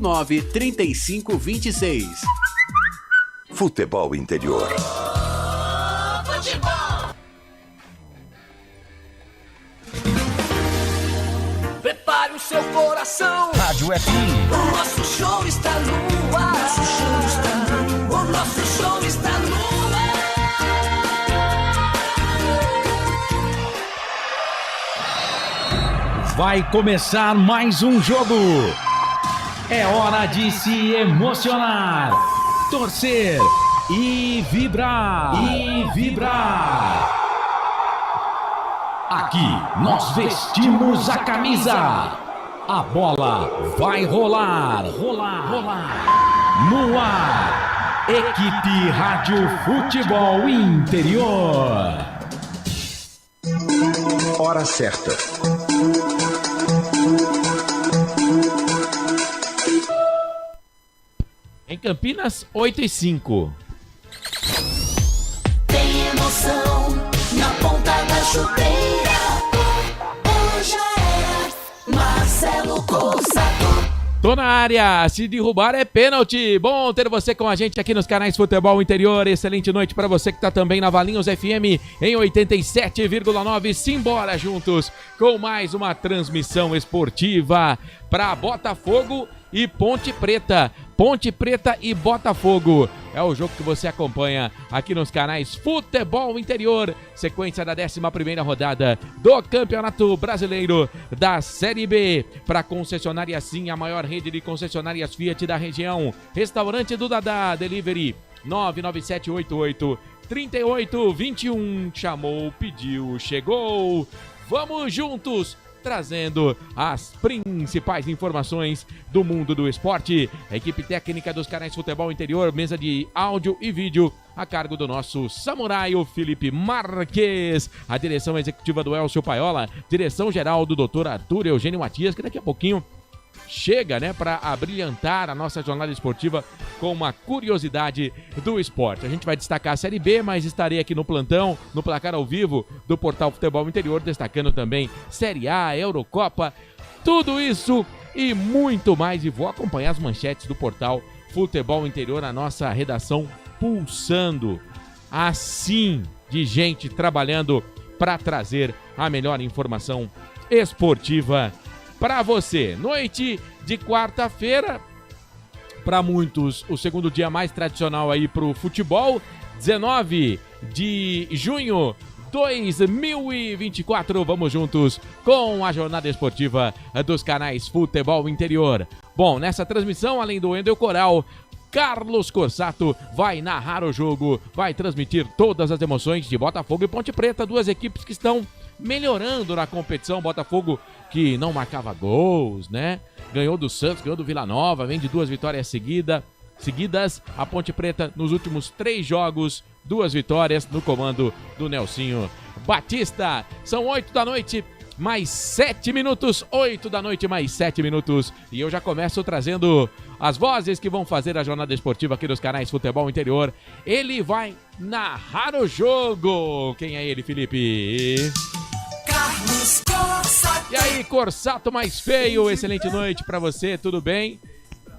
93526. Futebol Interior. Futebol. Prepare o seu coração. Rádio FM. O nosso show está no ar. O nosso show está no ar. Vai começar mais um jogo. É hora de se emocionar, torcer e vibrar. Aqui nós vestimos a camisa. A bola vai rolar. No ar, Equipe Rádio Futebol Interior. Hora certa. Em Campinas, 8h05. Tem emoção na ponta da chuteira. Hoje era Marcelo Corsato. Tô na área, se derrubar é pênalti. Bom ter você com a gente aqui nos canais Futebol Interior. Excelente noite para você que tá também na Valinhos FM em 87,9. Simbora juntos com mais uma transmissão esportiva para Botafogo e Ponte Preta. Ponte Preta e Botafogo. É o jogo que você acompanha aqui nos canais Futebol Interior. Sequência da 11ª rodada do Campeonato Brasileiro da Série B. Para concessionária Sim, a maior rede de concessionárias Fiat da região. Restaurante do Dadá, Delivery 99788-3821. Chamou, pediu, chegou. Vamos juntos, trazendo as principais informações do mundo do esporte. A equipe técnica dos canais Futebol Interior, mesa de áudio e vídeo, a cargo do nosso samurai, o Felipe Marques. A direção executiva do Elcio Paiola, direção geral do Dr. Arthur Eugênio Matias, que daqui a pouquinho chega, né, para abrilhantar a nossa jornada esportiva com uma curiosidade do esporte. A gente vai destacar a Série B, mas estarei aqui no plantão, no placar ao vivo do Portal Futebol Interior, destacando também Série A, Eurocopa, tudo isso e muito mais. E vou acompanhar as manchetes do Portal Futebol Interior, a nossa redação pulsando assim de gente trabalhando para trazer a melhor informação esportiva para você. Noite de quarta-feira, para muitos o segundo dia mais tradicional aí pro futebol, 19 de junho 2024. Vamos juntos com a jornada esportiva dos canais Futebol Interior. Bom, nessa transmissão, além do Wendel Coral, Carlos Corsato vai narrar o jogo, vai transmitir todas as emoções de Botafogo e Ponte Preta, duas equipes que estão melhorando na competição. Botafogo que não marcava gols, né? Ganhou do Santos, ganhou do Vila Nova, vem de 2 vitórias seguidas. A Ponte Preta nos últimos 3 jogos, 2 vitórias no comando do Nelsinho Batista. São 8 da noite, mais 7 minutos. 8 da noite, mais 7 minutos. E eu já começo trazendo as vozes que vão fazer a jornada esportiva aqui nos canais Futebol Interior. Ele vai narrar o jogo. Quem é ele, Felipe? Carlos Corsato. E aí, Corsato mais feio, excelente noite pra você, tudo bem?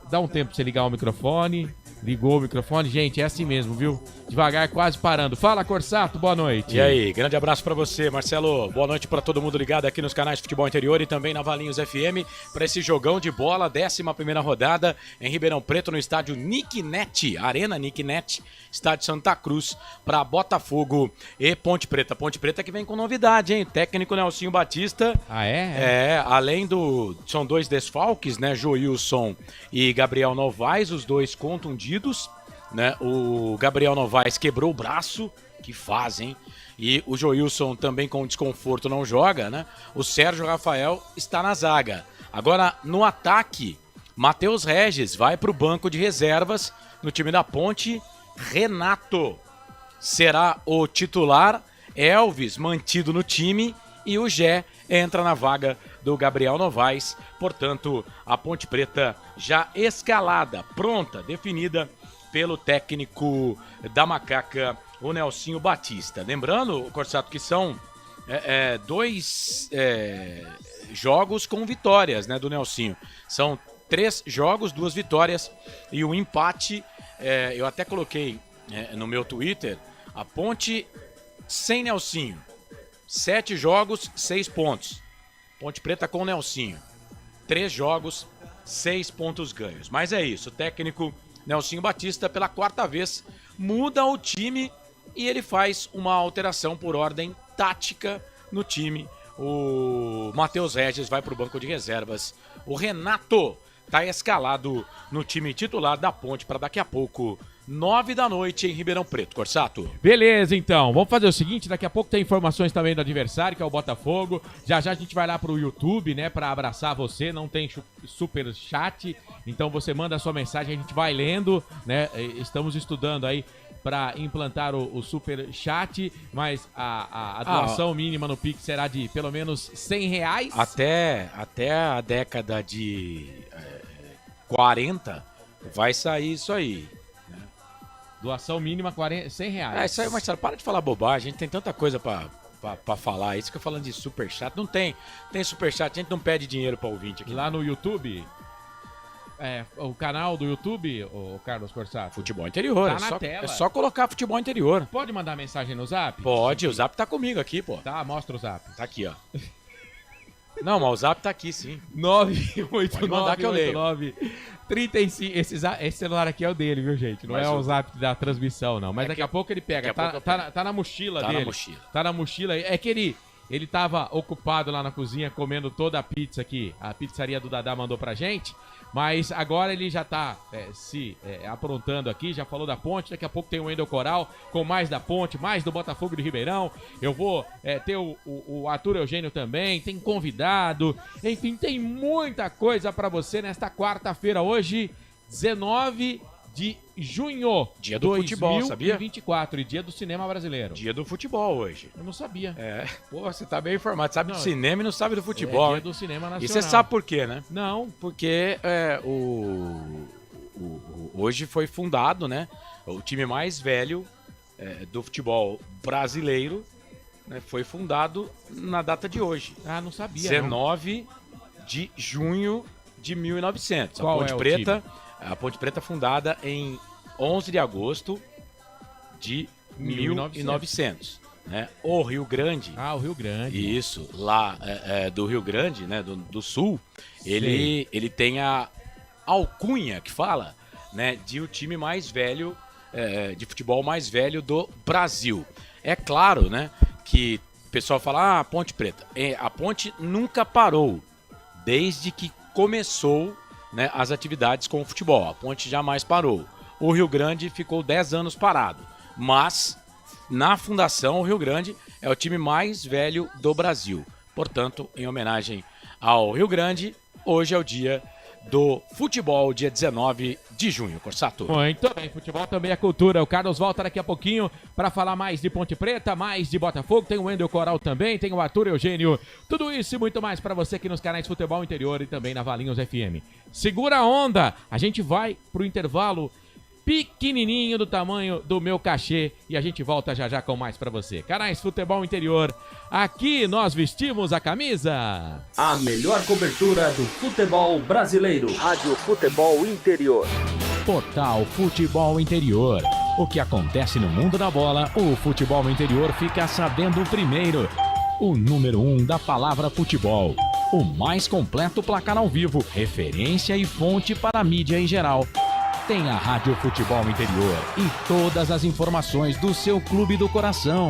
Dá um tempo pra você ligar o microfone. Ligou o microfone, gente, é assim mesmo, viu? Devagar, quase parando. Fala, Corsato, boa noite. E aí, grande abraço pra você, Marcelo. Boa noite pra todo mundo ligado aqui nos canais Futebol Interior e também na Valinhos FM pra esse jogão de bola, 11ª rodada em Ribeirão Preto, no estádio Nick Net, Arena Nick Net, estádio Santa Cruz, pra Botafogo e Ponte Preta. Ponte Preta que vem com novidade, hein? Técnico Nelsinho Batista. Ah, é? Além do... São 2 desfalques, né? Joilson e Gabriel Novaes, os 2 contundidos, né? O Gabriel Novaes quebrou o braço, que faz, hein? E o Joilson também com desconforto não joga, né? O Sérgio Rafael está na zaga. Agora, no ataque, Matheus Regis vai para o banco de reservas no time da Ponte. Renato será o titular, Elvis mantido no time e o Gé entra na vaga do Gabriel Novaes. Portanto, a Ponte Preta já escalada, pronta, definida pelo técnico da Macaca, o Nelsinho Batista. Lembrando, Corsato, que são 2 jogos com vitórias, né, do Nelsinho. São 3 jogos, 2 vitórias e um empate. Eu até coloquei no meu Twitter, a Ponte sem Nelsinho. 7 jogos, 6 pontos. Ponte Preta com Nelsinho. 3 jogos, 6 pontos ganhos. Mas é isso, o técnico Nelsinho Batista, pela 4ª vez, muda o time e ele faz uma alteração por ordem tática no time. O Matheus Regis vai para o banco de reservas. O Renato está escalado no time titular da Ponte para daqui a pouco, 9 da noite em Ribeirão Preto. Corsato. Beleza, então. Vamos fazer o seguinte, daqui a pouco tem informações também do adversário, que é o Botafogo. Já a gente vai lá pro YouTube, né, pra abraçar você. Não tem super chat, então você manda a sua mensagem, a gente vai lendo, né? Estamos estudando aí para implantar o super chat, mas a doação mínima no Pix será de pelo menos R$100. Até a década de 40 vai sair isso aí. Doação mínima R$100. Isso aí, Marcelo, para de falar bobagem. A gente tem tanta coisa pra falar. Isso que eu falando de superchat. Não tem superchat, a gente não pede dinheiro pra ouvinte aqui. Lá no YouTube, o canal do YouTube, o Carlos Corsato. Futebol Interior. Tá na tela. É só colocar Futebol Interior. Pode mandar mensagem no Zap? Pode, o Zap tá comigo aqui, pô. Tá, mostra o Zap. Tá aqui, ó. Não, mas o Zap tá aqui, sim. 989-35. Esse celular aqui é o dele, viu, gente? Não é o Zap da transmissão, não. Mas daqui a pouco ele pega. Tá na mochila dele. Tá na mochila. É que ele tava ocupado lá na cozinha comendo toda a pizza que a pizzaria do Dadá mandou pra gente. Mas agora ele já tá aprontando aqui, já falou da Ponte. Daqui a pouco tem o Wendel Coral com mais da Ponte, mais do Botafogo de Ribeirão. Eu vou ter o Arthur Eugênio também, tem convidado. Enfim, tem muita coisa pra você nesta quarta-feira, hoje, 19 de junho. Dia do futebol, sabia? 2024, e dia do cinema brasileiro. Dia do futebol hoje. Eu não sabia. Pô, você tá bem informado. Sabe do cinema e não sabe do futebol. É dia do cinema nacional. E você sabe por quê, né? Não. Porque hoje foi fundado, né? O time mais velho do futebol brasileiro, né, foi fundado na data de hoje. Ah, não sabia. 19 de junho de 1900. Qual A Ponte Preta fundada em 11 de agosto de 1900. Né? O Rio Grande. Ah, o Rio Grande. Isso, lá do Rio Grande, né, do Sul, ele tem a alcunha que fala, né, de o time mais velho, de futebol mais velho do Brasil. É claro, né, que o pessoal fala, Ponte Preta. A Ponte nunca parou desde que começou, né, as atividades com o futebol. A Ponte jamais parou. O Rio Grande ficou 10 anos parado. Mas, na fundação, o Rio Grande é o time mais velho do Brasil. Portanto, em homenagem ao Rio Grande, hoje é o dia do futebol, dia 19 de junho, Corsato. Muito bem, futebol também é cultura. O Carlos volta daqui a pouquinho para falar mais de Ponte Preta, mais de Botafogo. Tem o Wendel Coral também, tem o Arthur Eugênio. Tudo isso e muito mais para você aqui nos canais Futebol Interior e também na Valinhos FM. Segura a onda, a gente vai pro intervalo pequenininho do tamanho do meu cachê e a gente volta já já com mais pra você. Canais Futebol Interior, aqui nós vestimos a camisa. A melhor cobertura do futebol brasileiro. Rádio Futebol Interior. Portal Futebol Interior. O que acontece no mundo da bola, o Futebol Interior fica sabendo primeiro. O número 1 da palavra futebol. O mais completo placar ao vivo, referência e fonte para a mídia em geral. Tem a Rádio Futebol Interior e todas as informações do seu clube do coração.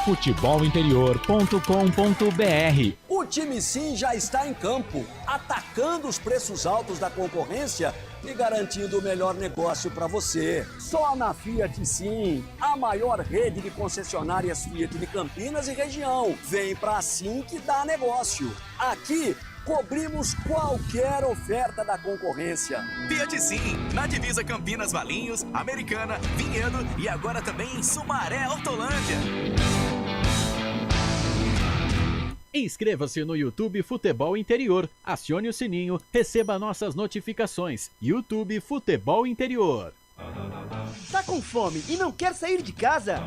futebolinterior.com.br. O time Sim já está em campo, atacando os preços altos da concorrência e garantindo o melhor negócio para você. Só na Fiat Sim, a maior rede de concessionárias Fiat de Campinas e região. Vem pra Sim que dá negócio. Aqui cobrimos qualquer oferta da concorrência. Fiat Sim, na divisa Campinas, Valinhos, Americana, Vinhedo e agora também em Sumaré, Hortolândia. Inscreva-se no YouTube Futebol Interior, acione o sininho, receba nossas notificações. YouTube Futebol Interior. Tá com fome e não quer sair de casa?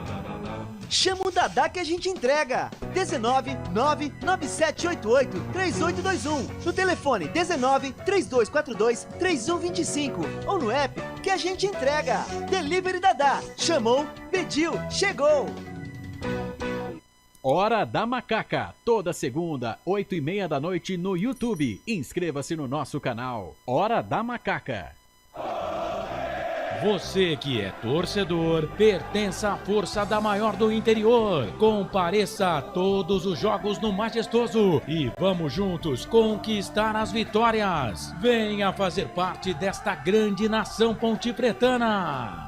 Chama o Dadá que a gente entrega. 19 99788 3821. No telefone 19 3242 3125. Ou no app que a gente entrega. Delivery Dadá. Chamou, pediu, chegou. Hora da Macaca, toda segunda, 8h30 da noite no YouTube. Inscreva-se no nosso canal. Hora da Macaca. Você que é torcedor, pertença à força da maior do interior. Compareça a todos os jogos no Majestoso e vamos juntos conquistar as vitórias. Venha fazer parte desta grande nação pontipretana.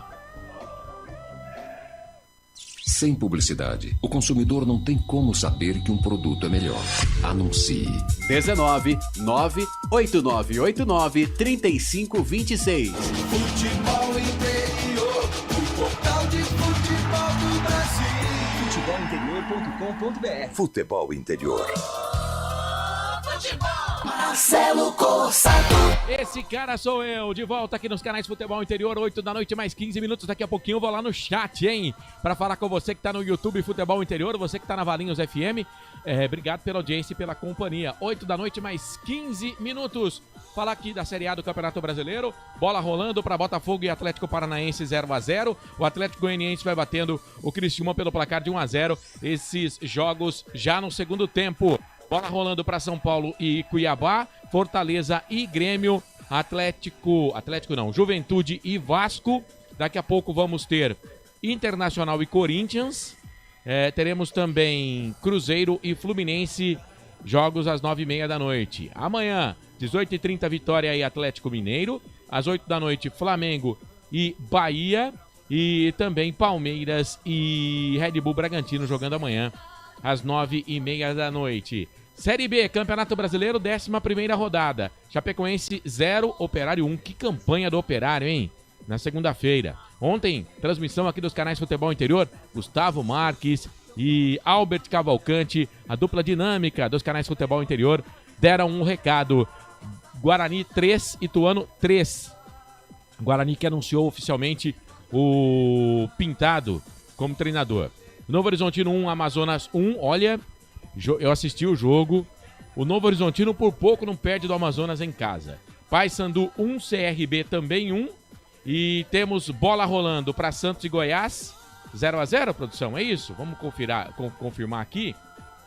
Sem publicidade, o consumidor não tem como saber que um produto é melhor. Anuncie. 19 98989 3526. Futebol interior, o portal de futebol do Brasil. Futebolinterior.com.br. Futebol Interior. Marcelo Corsato. Esse cara sou eu, de volta aqui nos canais Futebol Interior, 8 da noite, mais 15 minutos. Daqui a pouquinho eu vou lá no chat, hein? Pra falar com você que tá no YouTube Futebol Interior, você que tá na Valinhos FM. Obrigado pela audiência e pela companhia. 8 da noite, mais 15 minutos. Falar aqui da Série A do Campeonato Brasileiro. Bola rolando para Botafogo e Atlético Paranaense 0-0. O Atlético Goianiense vai batendo o Criciúma pelo placar de 1-0. Esses jogos já no segundo tempo. Bola rolando para São Paulo e Cuiabá, Fortaleza e Grêmio, Juventude e Vasco. Daqui a pouco vamos ter Internacional e Corinthians. Teremos também Cruzeiro e Fluminense, jogos às 9h30 da noite. Amanhã, 18h30, Vitória e Atlético Mineiro. Às 8 da noite, Flamengo e Bahia. E também Palmeiras e Red Bull Bragantino jogando amanhã às 9h30 da noite. Série B, Campeonato Brasileiro, 11ª rodada. Chapecoense 0, Operário 1. Que campanha do Operário, hein? Na segunda-feira. Ontem, transmissão aqui dos canais Futebol Interior. Gustavo Marques e Albert Cavalcante, a dupla dinâmica dos canais Futebol Interior, deram um recado. Guarani 3, Ituano 3. Guarani que anunciou oficialmente o Pintado como treinador. Novo Horizontino 1, Amazonas 1. Olha, eu assisti o jogo. O Novo Horizontino por pouco não perde do Amazonas em casa. Paysandu 1, CRB também 1. E temos bola rolando para Santos e Goiás. 0-0, produção, é isso? Vamos confirmar aqui.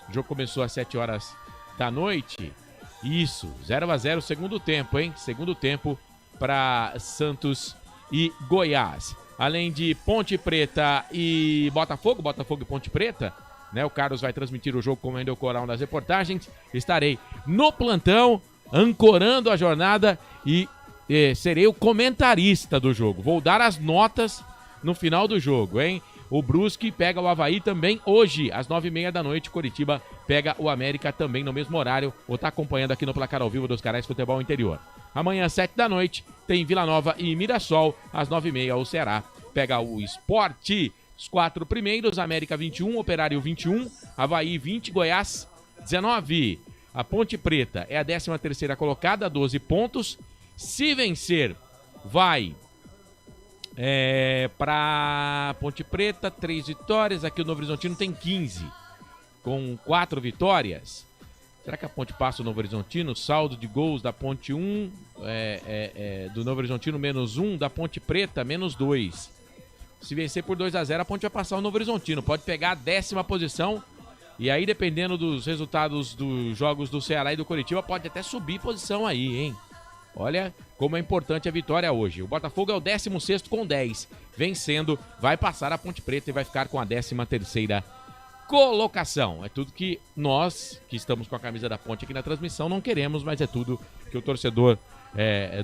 O jogo começou às 7 horas da noite. Isso, 0-0, segundo tempo, hein? Segundo tempo para Santos e Goiás. Além de Ponte Preta e Botafogo e Ponte Preta, né? O Carlos vai transmitir o jogo como Wendel Coral nas reportagens. Estarei no plantão, ancorando a jornada e serei o comentarista do jogo. Vou dar as notas no final do jogo, hein? O Brusque pega o Avaí também hoje, às 9h30 da noite. Coritiba pega o América também no mesmo horário. Vou estar acompanhando aqui no placar ao vivo dos canais Futebol Interior. Amanhã, 7 da noite, tem Vila Nova e Mirassol. Às 9h30, o Ceará pega o Sport. Os 4 primeiros, América 21, Operário 21, Avaí 20, Goiás 19. A Ponte Preta é a 13ª colocada, 12 pontos. Se vencer, vai para Ponte Preta, 3 vitórias. Aqui o Novo Horizontino tem 15, com 4 vitórias. Será que a Ponte passa o Novo Horizontino? Saldo de gols da Ponte 1, do Novo Horizontino menos 1, da Ponte Preta menos 2. Se vencer por 2-0, a Ponte vai passar o Novo Horizontino. Pode pegar a 10ª posição. E aí, dependendo dos resultados dos jogos do Ceará e do Coritiba, pode até subir posição aí, hein? Olha como é importante a vitória hoje. O Botafogo é o 16º com 10. Vencendo, vai passar a Ponte Preta e vai ficar com a 13ª colocação. É tudo que nós, que estamos com a camisa da Ponte aqui na transmissão, não queremos, mas é tudo que o torcedor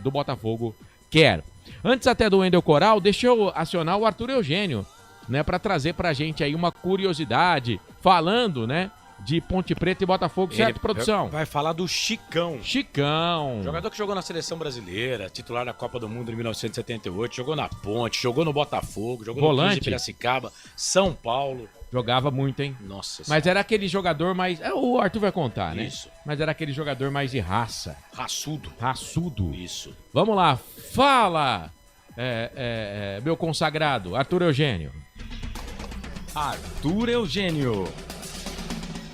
do Botafogo quer. Antes até do Wendel Coral, deixa eu acionar o Arthur Eugênio, né, para trazer pra gente aí uma curiosidade, falando, né, de Ponte Preta e Botafogo, certo, produção? Vai falar do Chicão. Chicão. Jogador que jogou na Seleção Brasileira, titular da Copa do Mundo em 1978, jogou na Ponte, jogou no Botafogo, jogou no 15 de Piracicaba, São Paulo. Jogava muito, hein? Nossa. Mas era aquele jogador mais... O Arthur vai contar, né? Isso. Mas era aquele jogador mais de raça. Raçudo. Raçudo. Isso. Vamos lá. Fala, meu consagrado, Arthur Eugênio. Arthur Eugênio.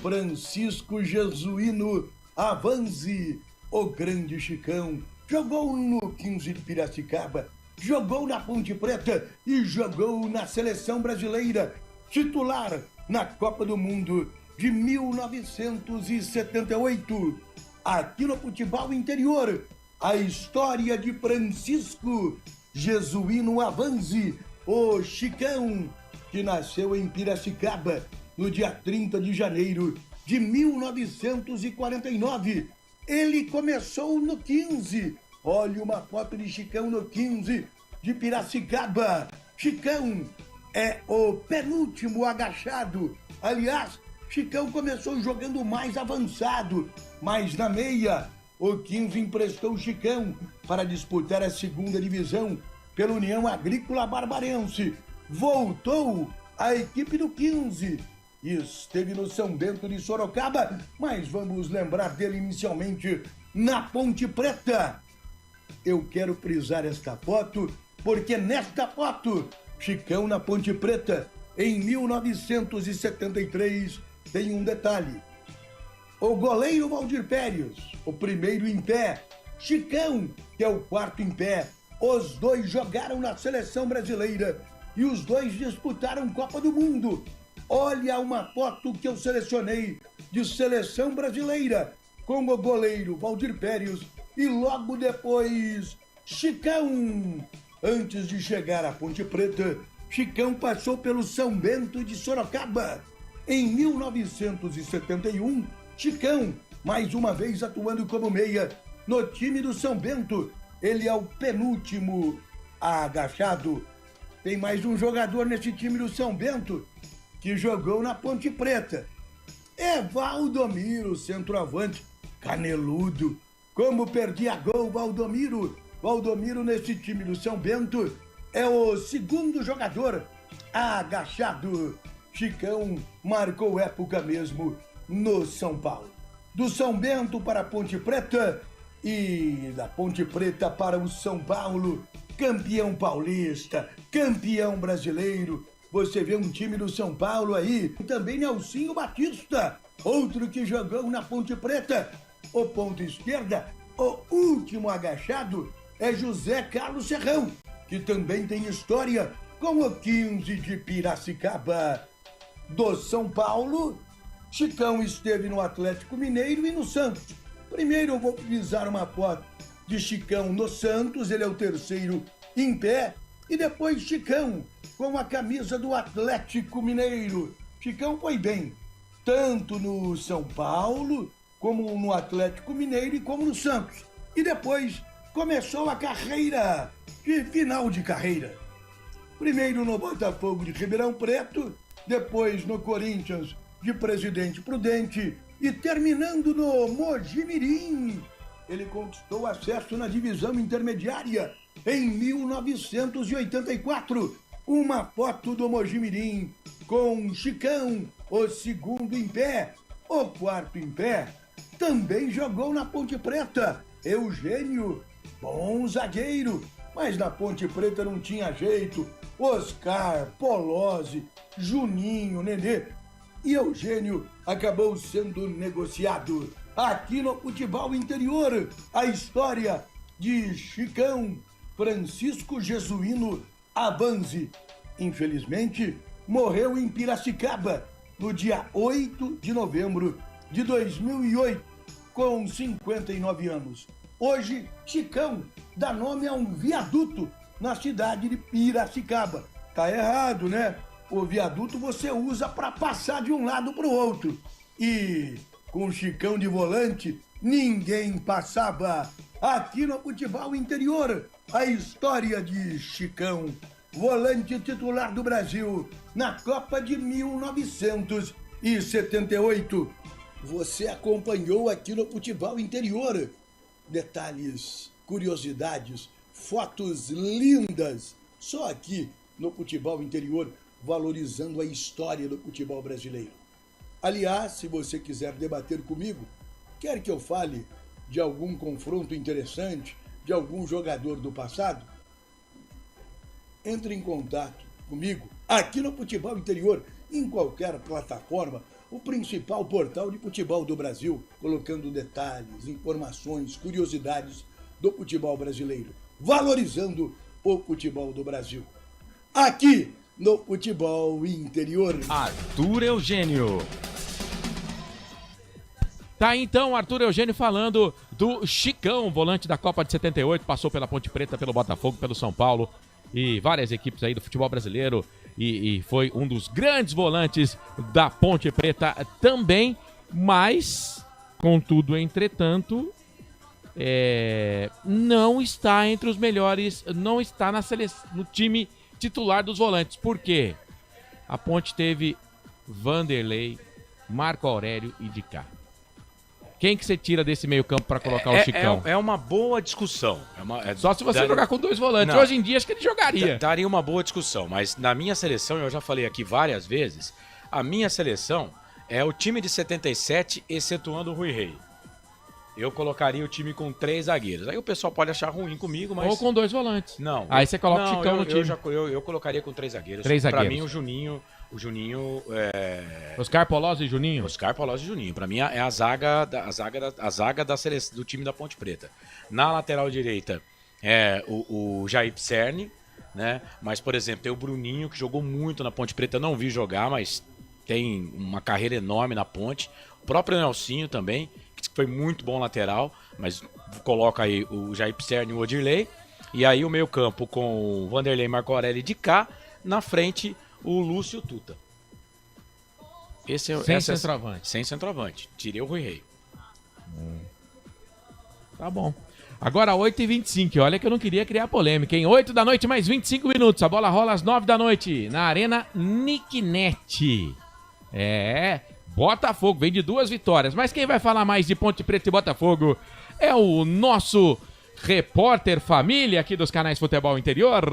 Francisco Jesuíno Avanzi, o grande Chicão, jogou no 15 de Piracicaba, jogou na Ponte Preta e jogou na Seleção Brasileira, titular na Copa do Mundo de 1978. Aqui no Futebol Interior, a história de Francisco Jesuíno Avanzi, o Chicão, que nasceu em Piracicaba no dia 30 de janeiro de 1949. Ele começou no 15. Olha uma foto de Chicão no 15 de Piracicaba. Chicão é o penúltimo agachado. Aliás, Chicão começou jogando mais avançado, mas na meia. O 15 emprestou o Chicão para disputar a segunda divisão pela União Agrícola Barbarense. Voltou à equipe do 15. Esteve no São Bento de Sorocaba, mas vamos lembrar dele inicialmente na Ponte Preta. Eu quero frisar esta foto, porque nesta foto, Chicão na Ponte Preta, em 1973, tem um detalhe. O goleiro Valdir Pérez, o primeiro em pé, Chicão, que é o quarto em pé, os dois jogaram na Seleção Brasileira e os dois disputaram Copa do Mundo. Olha uma foto que eu selecionei de Seleção Brasileira com o goleiro Valdir Pérez e logo depois Chicão. Antes de chegar à Ponte Preta, Chicão passou pelo São Bento de Sorocaba. Em 1971, Chicão, mais uma vez atuando como meia no time do São Bento. Ele é o penúltimo agachado. Tem mais um jogador nesse time do São Bento que jogou na Ponte Preta. É Valdomiro, centroavante, caneludo. Como perdia gol, Valdomiro. Valdomiro nesse time do São Bento é o segundo jogador agachado. Chicão marcou época mesmo no São Paulo. Do São Bento para a Ponte Preta e da Ponte Preta para o São Paulo, campeão paulista, campeão brasileiro. Você vê um time do São Paulo aí, também Nelsinho Batista, outro que jogou na Ponte Preta. O ponto esquerda, o último agachado, é José Carlos Serrão, que também tem história com o 15 de Piracicaba. Do São Paulo, Chicão esteve no Atlético Mineiro e no Santos. Primeiro eu vou utilizar uma foto de Chicão no Santos, ele é o terceiro em pé, e depois Chicão com a camisa do Atlético Mineiro. Chicão foi bem, tanto no São Paulo, como no Atlético Mineiro e como no Santos. E depois começou a carreira, de final de carreira. Primeiro no Botafogo de Ribeirão Preto, depois no Corinthians de Presidente Prudente e terminando no Mojimirim. Ele conquistou acesso na divisão intermediária em 1984. Uma foto do Mojimirim com Chicão, o segundo em pé, o quarto em pé. Também jogou na Ponte Preta, Eugênio, bom zagueiro, mas na Ponte Preta não tinha jeito. Oscar, Polozzi, Juninho, Nenê e Eugênio acabou sendo negociado. Aqui no Futebol Interior, a história de Chicão, Francisco Jesuíno Avanzi. Infelizmente, morreu em Piracicaba no dia 8 de novembro de 2008, com 59 anos. Hoje, Chicão dá nome a um viaduto na cidade de Piracicaba. Tá errado, né? O viaduto você usa para passar de um lado para o outro. E com Chicão de volante, ninguém passava. Aqui no Futebol Interior, a história de Chicão, volante titular do Brasil na Copa de 1978. Você acompanhou aqui no Futebol Interior detalhes, curiosidades, fotos lindas, só aqui no Futebol Interior, valorizando a história do futebol brasileiro. Aliás, se você quiser debater comigo, quer que eu fale de algum confronto interessante, de algum jogador do passado, entre em contato comigo aqui no Futebol Interior em qualquer plataforma, o principal portal de futebol do Brasil, colocando detalhes, informações, curiosidades do futebol brasileiro, valorizando o futebol do Brasil. Aqui no Futebol Interior. Arthur Eugênio. Tá aí, então, Arthur Eugênio falando do Chicão, volante da Copa de 78, passou pela Ponte Preta, pelo Botafogo, pelo São Paulo e várias equipes aí do futebol brasileiro e foi um dos grandes volantes da Ponte Preta também, mas, contudo, entretanto, não está entre os melhores, não está no time titular dos volantes. Por quê? A Ponte teve Vanderlei, Marco Aurélio e Dicá. Quem que você tira desse meio campo para colocar o Chicão? É uma boa discussão. Só se você jogar com dois volantes. Não. Hoje em dia acho que ele jogaria. Daria uma boa discussão, mas na minha seleção, eu já falei aqui várias vezes, a minha seleção é o time de 77, excetuando o Rui Rei. Eu colocaria o time com 3 zagueiros. Aí o pessoal pode achar ruim comigo, mas... Ou com 2 volantes. Não. Aí você coloca o Chicão no time. Eu colocaria com 3 zagueiros. 3 zagueiros. Pra mim, o Juninho Oscar Polozzi e Juninho? Oscar Polozzi e Juninho. Pra mim é a zaga da seleção, do time da Ponte Preta. Na lateral direita é o Jair Pisserni, né? Mas, por exemplo, tem o Bruninho, que jogou muito na Ponte Preta. Não vi jogar, mas tem uma carreira enorme na Ponte. O próprio Nelsinho também, que foi muito bom lateral, mas coloca aí o Jair Pisserni e o Odirley. E aí o meio campo com o Vanderlei, Marco Aurélio e Dicá. Na frente, o Lúcio Tuta. Sem centroavante. Sem centroavante. Tirei o Rui Rei. Tá bom. Agora 8h25. Olha que eu não queria criar polêmica, hein? 8 da noite, mais 25 minutos. A bola rola às 9 da noite. Na Arena Nicknet. Botafogo. Vem de 2 vitórias. Mas quem vai falar mais de Ponte Preta e Botafogo é o nosso repórter família aqui dos canais Futebol Interior.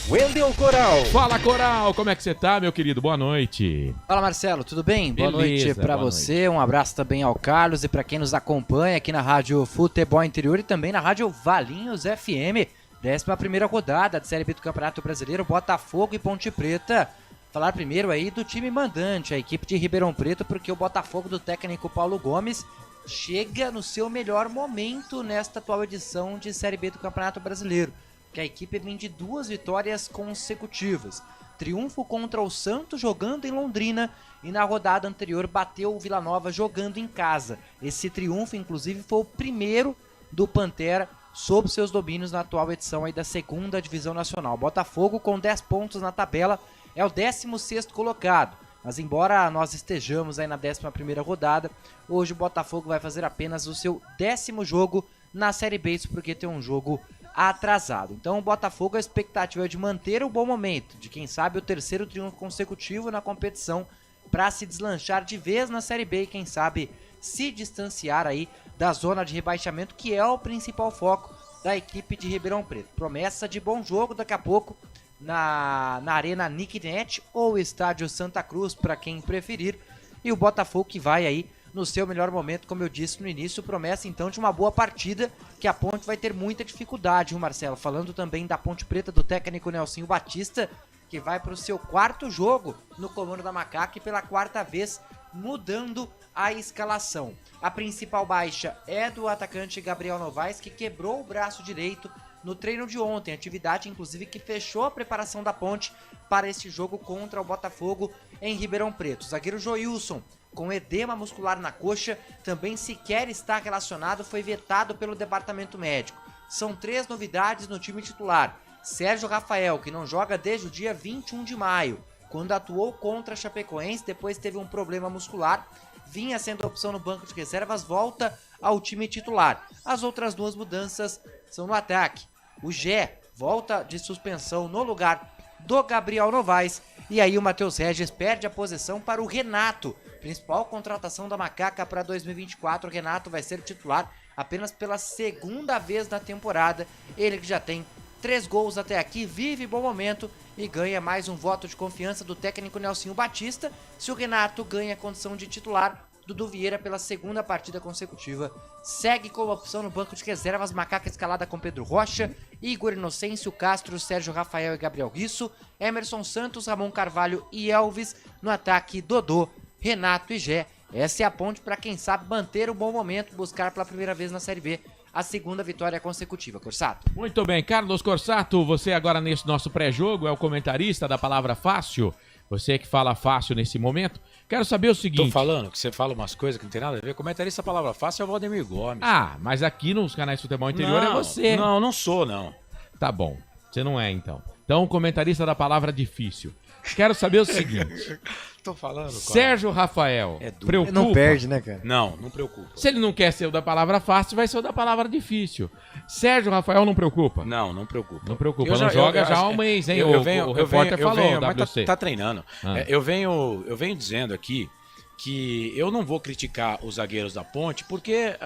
Wendel Coral. Fala, Coral, como é que você tá, meu querido? Boa noite. Fala, Marcelo, tudo bem? Beleza, boa noite pra você, noite. Um abraço também ao Carlos e pra quem nos acompanha aqui na Rádio Futebol Interior e também na Rádio Valinhos FM. 11ª rodada de Série B do Campeonato Brasileiro, Botafogo e Ponte Preta. Falar primeiro aí do time mandante, a equipe de Ribeirão Preto, porque o Botafogo do técnico Paulo Gomes chega no seu melhor momento nesta atual edição de Série B do Campeonato Brasileiro, que a equipe vem de 2 vitórias consecutivas. Triunfo contra o Santos jogando em Londrina e na rodada anterior bateu o Vila Nova jogando em casa. Esse triunfo, inclusive, foi o primeiro do Pantera sob seus domínios na atual edição aí da 2ª Divisão Nacional. Botafogo com 10 pontos na tabela é o 16º colocado. Mas embora nós estejamos aí na 11ª rodada, hoje o Botafogo vai fazer apenas o seu 10º jogo na Série B, isso porque tem um jogo atrasado. Então o Botafogo, a expectativa é de manter o bom momento, de quem sabe o 3º triunfo consecutivo na competição para se deslanchar de vez na Série B e quem sabe se distanciar aí da zona de rebaixamento, que é o principal foco da equipe de Ribeirão Preto. Promessa de bom jogo daqui a pouco na Arena Nicknet ou Estádio Santa Cruz, para quem preferir, e o Botafogo que vai aí no seu melhor momento, como eu disse no início, promessa então de uma boa partida, que a Ponte vai ter muita dificuldade, viu, Marcelo? Falando também da Ponte Preta do técnico Nelsinho Batista, que vai para o seu 4º jogo no comando da Macaca e pela 4ª vez mudando a escalação. A principal baixa é do atacante Gabriel Novaes, que quebrou o braço direito no treino de ontem, atividade inclusive que fechou a preparação da Ponte para este jogo contra o Botafogo em Ribeirão Preto. O zagueiro Joilson, com edema muscular na coxa, também sequer está relacionado, foi vetado pelo departamento médico. São 3 novidades no time titular. Sérgio Rafael, que não joga desde o dia 21 de maio, quando atuou contra a Chapecoense, depois teve um problema muscular, vinha sendo opção no banco de reservas, volta ao time titular. As outras 2 mudanças são no ataque. O Gé volta de suspensão no lugar do Gabriel Novaes. E aí o Matheus Regis perde a posição para o Renato. Principal contratação da Macaca para 2024. O Renato vai ser titular apenas pela 2ª vez na temporada. Ele que já tem 3 gols até aqui, vive bom momento e ganha mais um voto de confiança do técnico Nelsinho Batista. Se o Renato ganha a condição de titular, Dudu Vieira, pela segunda partida consecutiva, segue como opção no banco de reservas. Macaca escalada com Pedro Rocha, Igor Inocêncio, Castro, Sérgio Rafael e Gabriel Risso, Emerson Santos, Ramon Carvalho e Elvis. No ataque, Dodô, Renato e Gé. Essa é a ponte para quem sabe manter um bom momento, buscar pela primeira vez na Série B a segunda vitória consecutiva. Corsato. Muito bem, Carlos Corsato, você agora nesse nosso pré-jogo é o comentarista da palavra fácil. Você que fala fácil nesse momento. Quero saber o seguinte... Tô falando que você fala umas coisas que não tem nada a ver. Comentarista, a palavra fácil é o Valdemir Gomes. Ah, mas aqui nos canais de futebol interior é você. Não sou, não. Tá bom, você não é então. Então, comentarista da palavra difícil. Quero saber o seguinte... Tô falando, cara. Sérgio Rafael, preocupa? Não perde, né, cara? Não preocupa. Se ele não quer ser o da palavra fácil, vai ser o da palavra difícil. Sérgio Rafael não preocupa? Não preocupa. Não preocupa, não joga já há um mês, hein? O repórter falou, mas tá treinando. Eu venho dizendo aqui que eu não vou criticar os zagueiros da Ponte, porque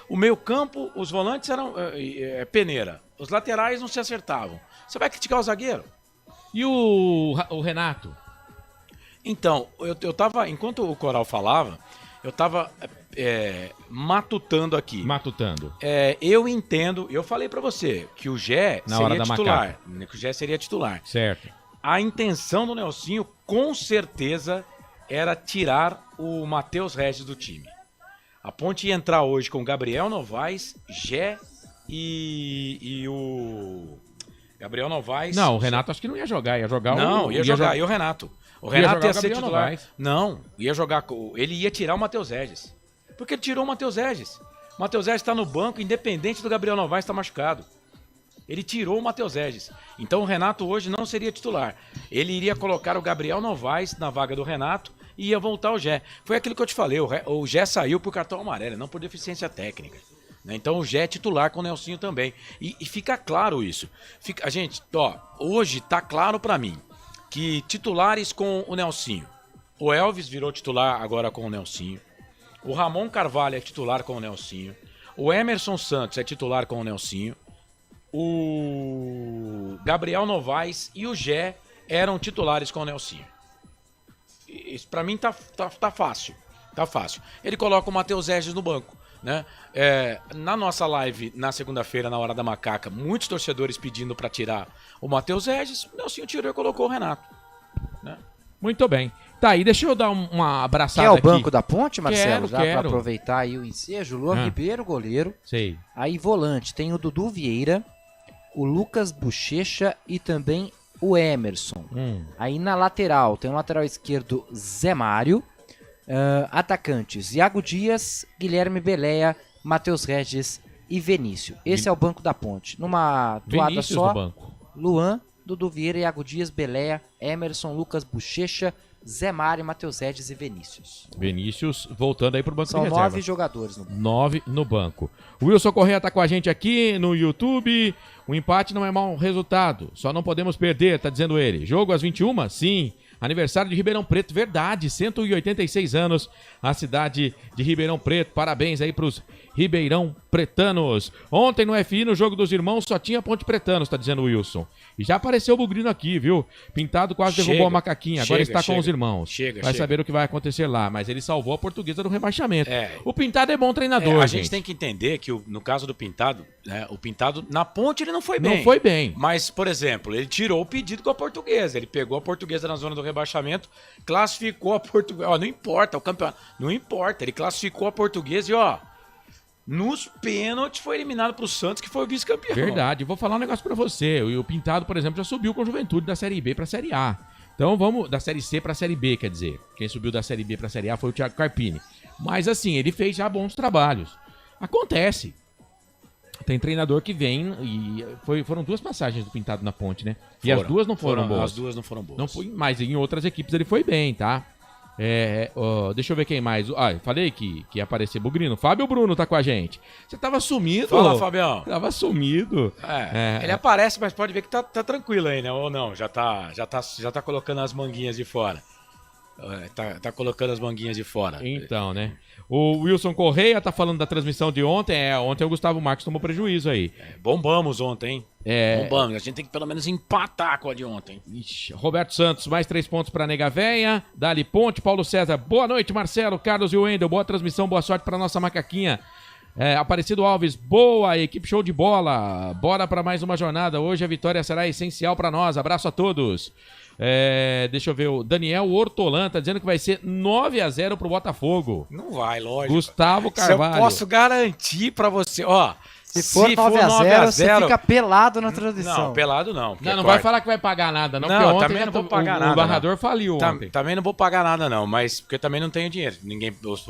o meio campo, os volantes eram peneira. Os laterais não se acertavam. Você vai criticar o zagueiro? E o Renato? Então, eu tava, enquanto o Coral falava, eu tava matutando aqui. Matutando. Eu entendo, eu falei pra você que o Gé seria titular. Que o Gé seria titular. Certo. A intenção do Nelsinho, com certeza, era tirar o Matheus Regis do time. A Ponte ia entrar hoje com Gabriel Novaes, Gé e o... Gabriel Novaes... Não, o Renato acho que não ia jogar, ia jogar e o Renato. O Renato ia ser titular. Novaes. Não, ia jogar. Ele ia tirar o Matheus Regis. Porque ele tirou o Matheus Regis. O Matheus Regis está no banco, independente do Gabriel Novaes estar machucado. Ele tirou o Matheus Regis. Então o Renato hoje não seria titular. Ele iria colocar o Gabriel Novaes na vaga do Renato e ia voltar o Gé. Foi aquilo que eu te falei. O Gé saiu por cartão amarelo, não por deficiência técnica. Então o Gé é titular com o Nelsinho também. E fica claro isso. Gente, hoje tá claro para mim que titulares com o Nelsinho. O Elvis virou titular agora com o Nelsinho. O Ramon Carvalho é titular com o Nelsinho. O Emerson Santos é titular com o Nelsinho. O Gabriel Novaes e o Gé eram titulares com o Nelsinho. Isso pra mim tá fácil. Tá fácil. Ele coloca o Matheus Regis no banco, né? Na nossa live, na segunda-feira, na Hora da Macaca, muitos torcedores pedindo pra tirar o Matheus Regis, o Nelsinho tirou e colocou o Renato, né? Muito bem. Tá, e deixa eu dar uma abraçada aqui. Quer o banco da Ponte, Marcelo? Quero. Pra aproveitar aí o ensejo. Luan Ribeiro, goleiro. Sei. Aí volante, tem o Dudu Vieira, o Lucas Bochecha e também o Emerson. Aí na lateral, tem o lateral esquerdo Zé Mário. Atacantes, Iago Dias, Guilherme Beleia, Matheus Regis e Vinícius. Esse é o banco da Ponte. Numa toada Vinícius só, no banco. Luan, Dudu Vieira, Iago Dias, Beleia, Emerson, Lucas Bochecha, Zé Mário, Matheus Regis e Vinícius. Vinícius voltando aí pro banco de reserva. São 9 jogadores no banco. 9 no banco. O Wilson Correia tá com a gente aqui no YouTube. O empate não é mau resultado, só não podemos perder, tá dizendo ele. Jogo às 21? Sim. Aniversário de Ribeirão Preto, verdade, 186 anos, a cidade de Ribeirão Preto. Parabéns aí pros Ribeirão Pretanos. Ontem no FI, no Jogo dos Irmãos, só tinha Ponte Pretanos, tá dizendo o Wilson. E já apareceu o Bugrino aqui, viu? Pintado quase derrubou a macaquinha, agora está com os irmãos. Vai saber o que vai acontecer lá, mas ele salvou a Portuguesa do rebaixamento. O Pintado é bom treinador, a gente tem que entender que no caso do Pintado, né, o Pintado na Ponte ele não foi bem. Não foi bem. Mas, por exemplo, ele tirou o pedido com a Portuguesa. Ele pegou a Portuguesa na zona do rebaixamento, classificou a Portuguesa. Não importa o campeonato, não importa. Ele classificou a Portuguesa e nos pênaltis foi eliminado pro Santos, que foi o vice-campeão. Verdade. Vou falar um negócio pra você. O Pintado, por exemplo, já subiu com a Juventude da Série B pra Série A. Então vamos da Série C pra Série B, quer dizer. Quem subiu da Série B pra Série A foi o Thiago Carpini. Mas assim, ele fez já bons trabalhos. Acontece. Tem treinador que vem e foram 2 passagens do Pintado na Ponte, né? E as duas não foram boas. As duas não foram boas. Não foi, mas em outras equipes ele foi bem, tá? Deixa eu ver quem mais. Falei que ia aparecer Bugrino. Fábio Bruno tá com a gente. Você tava sumido. Fala, Fabião. Tava sumido. Ele aparece, mas pode ver que tá tranquilo aí, né? Ou não, já tá colocando as manguinhas de fora. Tá colocando as manguinhas de fora. Então, né? O Wilson Correia tá falando da transmissão de ontem. Ontem o Gustavo Marques tomou prejuízo aí. Bombamos ontem, hein? Bombamos. A gente tem que pelo menos empatar com a de ontem. Ixi, Roberto Santos, mais 3 pontos pra Nega Véia. Dali Ponte, Paulo César. Boa noite, Marcelo, Carlos e Wendel. Boa transmissão, boa sorte pra nossa macaquinha. Aparecido Alves, boa, equipe show de bola. Bora pra mais uma jornada. Hoje a vitória será essencial pra nós. Abraço a todos. Deixa eu ver, o Daniel Hortolã tá dizendo que vai ser 9-0 pro Botafogo. Não vai, lógico. Gustavo Carvalho. Se eu posso garantir pra você, ó. Se for 9-0, você fica pelado na transmissão. Não, pelado não. Não vai falar que vai pagar nada, não. Porque ontem também não vou pagar nada. O narrador faliu ontem. Também não vou pagar nada, não. Mas porque também não tenho dinheiro.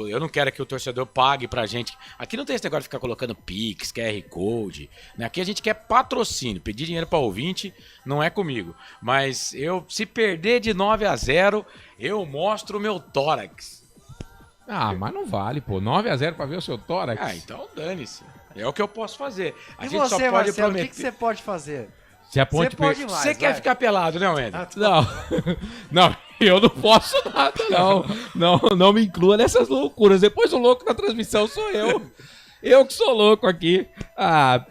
Eu não quero que o torcedor pague pra gente. Aqui não tem esse negócio de ficar colocando Pix, QR Code. Né? Aqui a gente quer patrocínio. Pedir dinheiro pra ouvinte não é comigo. Mas se perder de 9-0, eu mostro o meu tórax. Mas não vale, pô. 9-0 pra ver o seu tórax. Então dane-se. É o que eu posso fazer. A gente você, só pode Marcelo, prometer. O que você pode fazer? Se a ponte Você quer ficar pelado, né, Wendel? Não, eu não posso nada, não. Não me inclua nessas loucuras. Depois o louco na transmissão sou eu. Eu que sou louco aqui.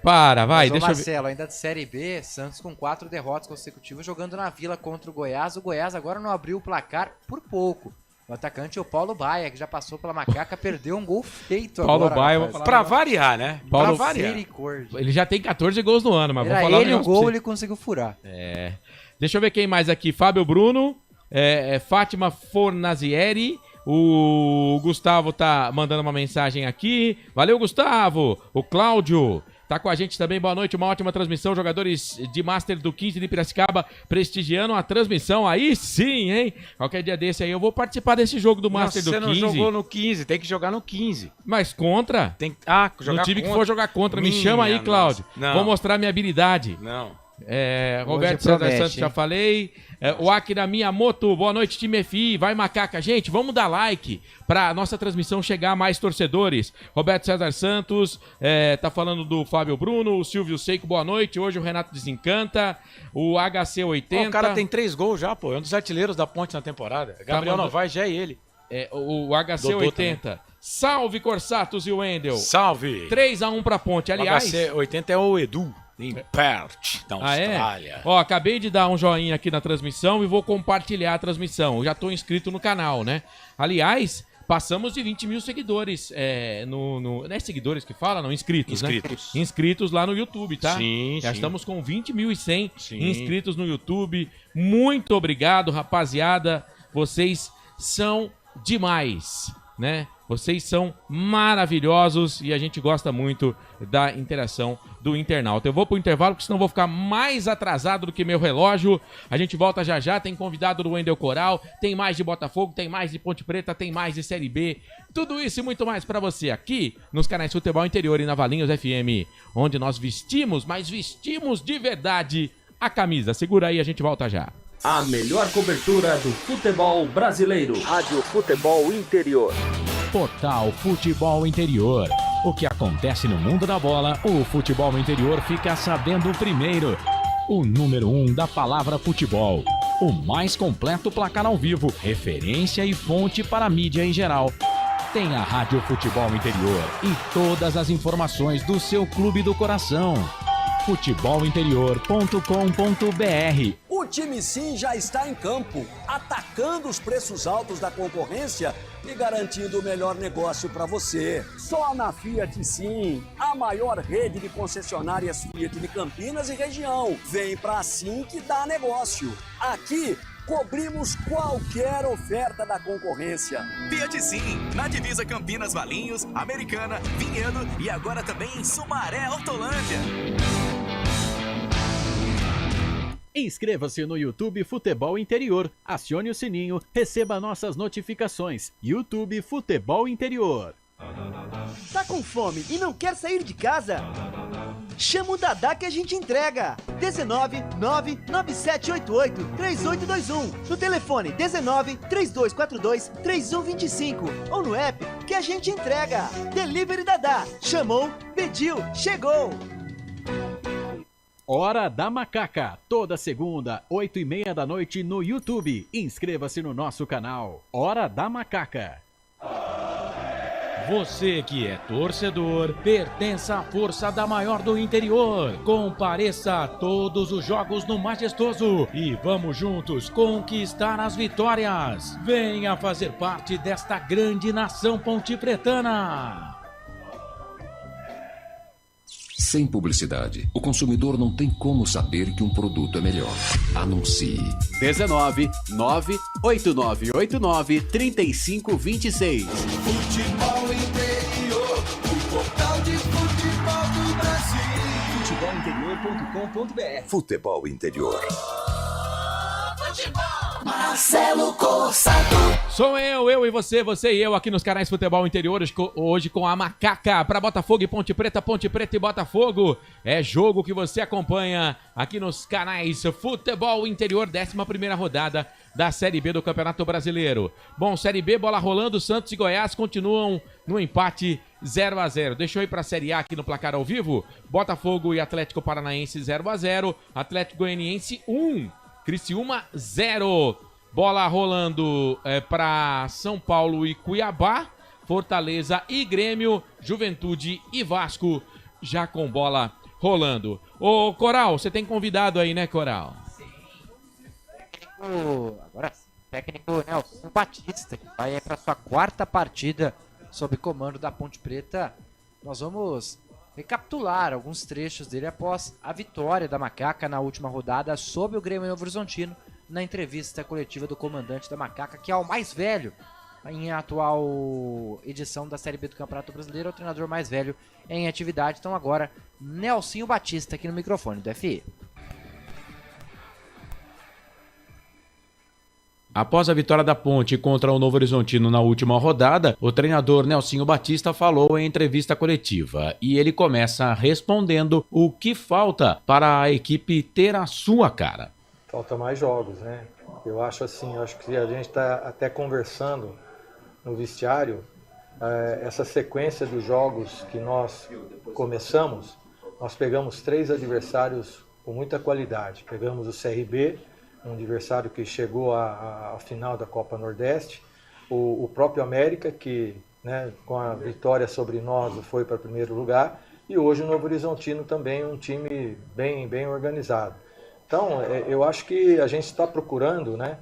Vai, deixa Marcelo, eu ver. Ainda de Série B, Santos com 4 derrotas consecutivas jogando na Vila contra o Goiás. O Goiás agora não abriu o placar por pouco. O atacante é o Paulo Baia, que já passou pela macaca, perdeu um gol feito Paulo agora. Baia, pra variar, né? Pra variar. Ele já tem 14 gols no ano, mas vou falar ele o gol, ele conseguiu furar. Deixa eu ver quem mais aqui. Fábio Bruno, Fátima Fornazieri, o Gustavo tá mandando uma mensagem aqui. Valeu, Gustavo. O Cláudio tá com a gente também, boa noite, uma ótima transmissão, jogadores de Master do 15 de Piracicaba prestigiando a transmissão, aí sim, hein? Qualquer dia desse aí eu vou participar desse jogo do Master do 15. Você não jogou no 15, tem que jogar no 15. Mas contra? Jogar no time contra. que for jogar contra, me chama aí, Cláudio. Vou mostrar minha habilidade. Não. Roberto César Santos, já falei. O Akira Miyamoto, boa noite, time FI. Vai, macaca. Gente, vamos dar like pra nossa transmissão chegar a mais torcedores. Roberto César Santos, tá falando do Fábio Bruno. O Silvio Seiko, boa noite. Hoje o Renato Desencanta. O HC80. O cara tem 3 gols já, pô. É um dos artilheiros da Ponte na temporada. Gabriel Novaes já é ele. O HC80. Salve, Corsatos e o Wendel. Salve. 3-1 pra Ponte. Aliás, o HC80 é o Edu. Em Perth, da Austrália. Acabei de dar um joinha aqui na transmissão e vou compartilhar a transmissão. Eu já tô inscrito no canal, né? Aliás, passamos de 20 mil seguidores. Não é seguidores que fala? Não, inscritos, né? Inscritos lá no YouTube, tá? Sim, já estamos com 20.100 inscritos no YouTube. Muito obrigado, rapaziada. Vocês são demais, né? Vocês são maravilhosos e a gente gosta muito da interação do internauta. Eu vou pro intervalo, porque senão vou ficar mais atrasado do que meu relógio. A gente volta já já, tem convidado do Wendel Coral, tem mais de Botafogo, tem mais de Ponte Preta, tem mais de Série B. Tudo isso e muito mais pra você aqui nos canais Futebol Interior e na Valinhos FM, onde nós vestimos, mas vestimos de verdade a camisa. Segura aí, a gente volta já. A melhor cobertura do futebol brasileiro. Rádio Futebol Interior. Total Futebol Interior. O que acontece no mundo da bola, o futebol interior fica sabendo primeiro. O número 1 da palavra futebol. O mais completo placar ao vivo, referência e fonte para a mídia em geral. Tem a Rádio Futebol Interior e todas as informações do seu clube do coração. futebolinterior.com.br. O time Sim já está em campo, atacando os preços altos da concorrência e garantindo o melhor negócio para você. Só na Fiat Sim, a maior rede de concessionárias Fiat de Campinas e região. Vem pra Sim que dá negócio. Aqui cobrimos qualquer oferta da concorrência. Fiat Sim, na divisa Campinas, Valinhos, Americana, Vinhedo e agora também em Sumaré, Hortolândia. Inscreva-se no YouTube Futebol Interior, acione o sininho, receba nossas notificações. YouTube Futebol Interior. Tá com fome e não quer sair de casa? Chama o Dadá que a gente entrega. 19 99788 3821. No telefone 19 3242 3125 ou no app que a gente entrega. Delivery Dadá. Chamou, pediu, chegou. Hora da Macaca, toda segunda, 8h30 da noite no YouTube. Inscreva-se no nosso canal. Hora da Macaca. Você que é torcedor, pertença à força da maior do interior. Compareça a todos os jogos no Majestoso e vamos juntos conquistar as vitórias. Venha fazer parte desta grande nação pontipretana. Sem publicidade, o consumidor não tem como saber que um produto é melhor. Anuncie. 19 98989 3526. Futebol interior, o portal de futebol do Brasil. Futebolinterior.com.br. Futebol interior. Marcelo Corsato. Sou eu e você e eu aqui nos canais Futebol Interior, hoje com a Macaca para Botafogo e Ponte Preta e Botafogo. É jogo que você acompanha aqui nos canais Futebol Interior, 11ª rodada da Série B do Campeonato Brasileiro. Bom, Série B, bola rolando, Santos e Goiás continuam no empate 0-0. Deixa eu ir para a Série A aqui no placar ao vivo. Botafogo e Atlético Paranaense 0-0, Atlético Goianiense 1. Criciúma 0. Bola rolando para São Paulo e Cuiabá, Fortaleza e Grêmio, Juventude e Vasco, já com bola rolando. Ô, Coral, você tem convidado aí, né, Coral? Sim. Agora sim, técnico Nelson Batista, que vai para sua 4ª partida sob comando da Ponte Preta. Nós vamos recapitular alguns trechos dele após a vitória da Macaca na última rodada sobre o Grêmio Novo Horizontino, na entrevista coletiva do comandante da Macaca, que é o mais velho em atual edição da Série B do Campeonato Brasileiro, é o treinador mais velho em atividade. Então agora, Nelsinho Batista aqui no microfone do FI. Após a vitória da Ponte contra o Novo Horizontino na última rodada, o treinador Nelsinho Batista falou em entrevista coletiva e ele começa respondendo o que falta para a equipe ter a sua cara. Falta mais jogos, né? Eu acho que a gente está até conversando no vestiário, essa sequência dos jogos que nós começamos, nós pegamos 3 adversários com muita qualidade. Pegamos o CRB, um adversário que chegou à final da Copa Nordeste, o próprio América, que, né, com a vitória sobre nós foi para 1º lugar, e hoje o Novo Horizontino também, um time bem organizado. Então, eu acho que a gente está procurando, né,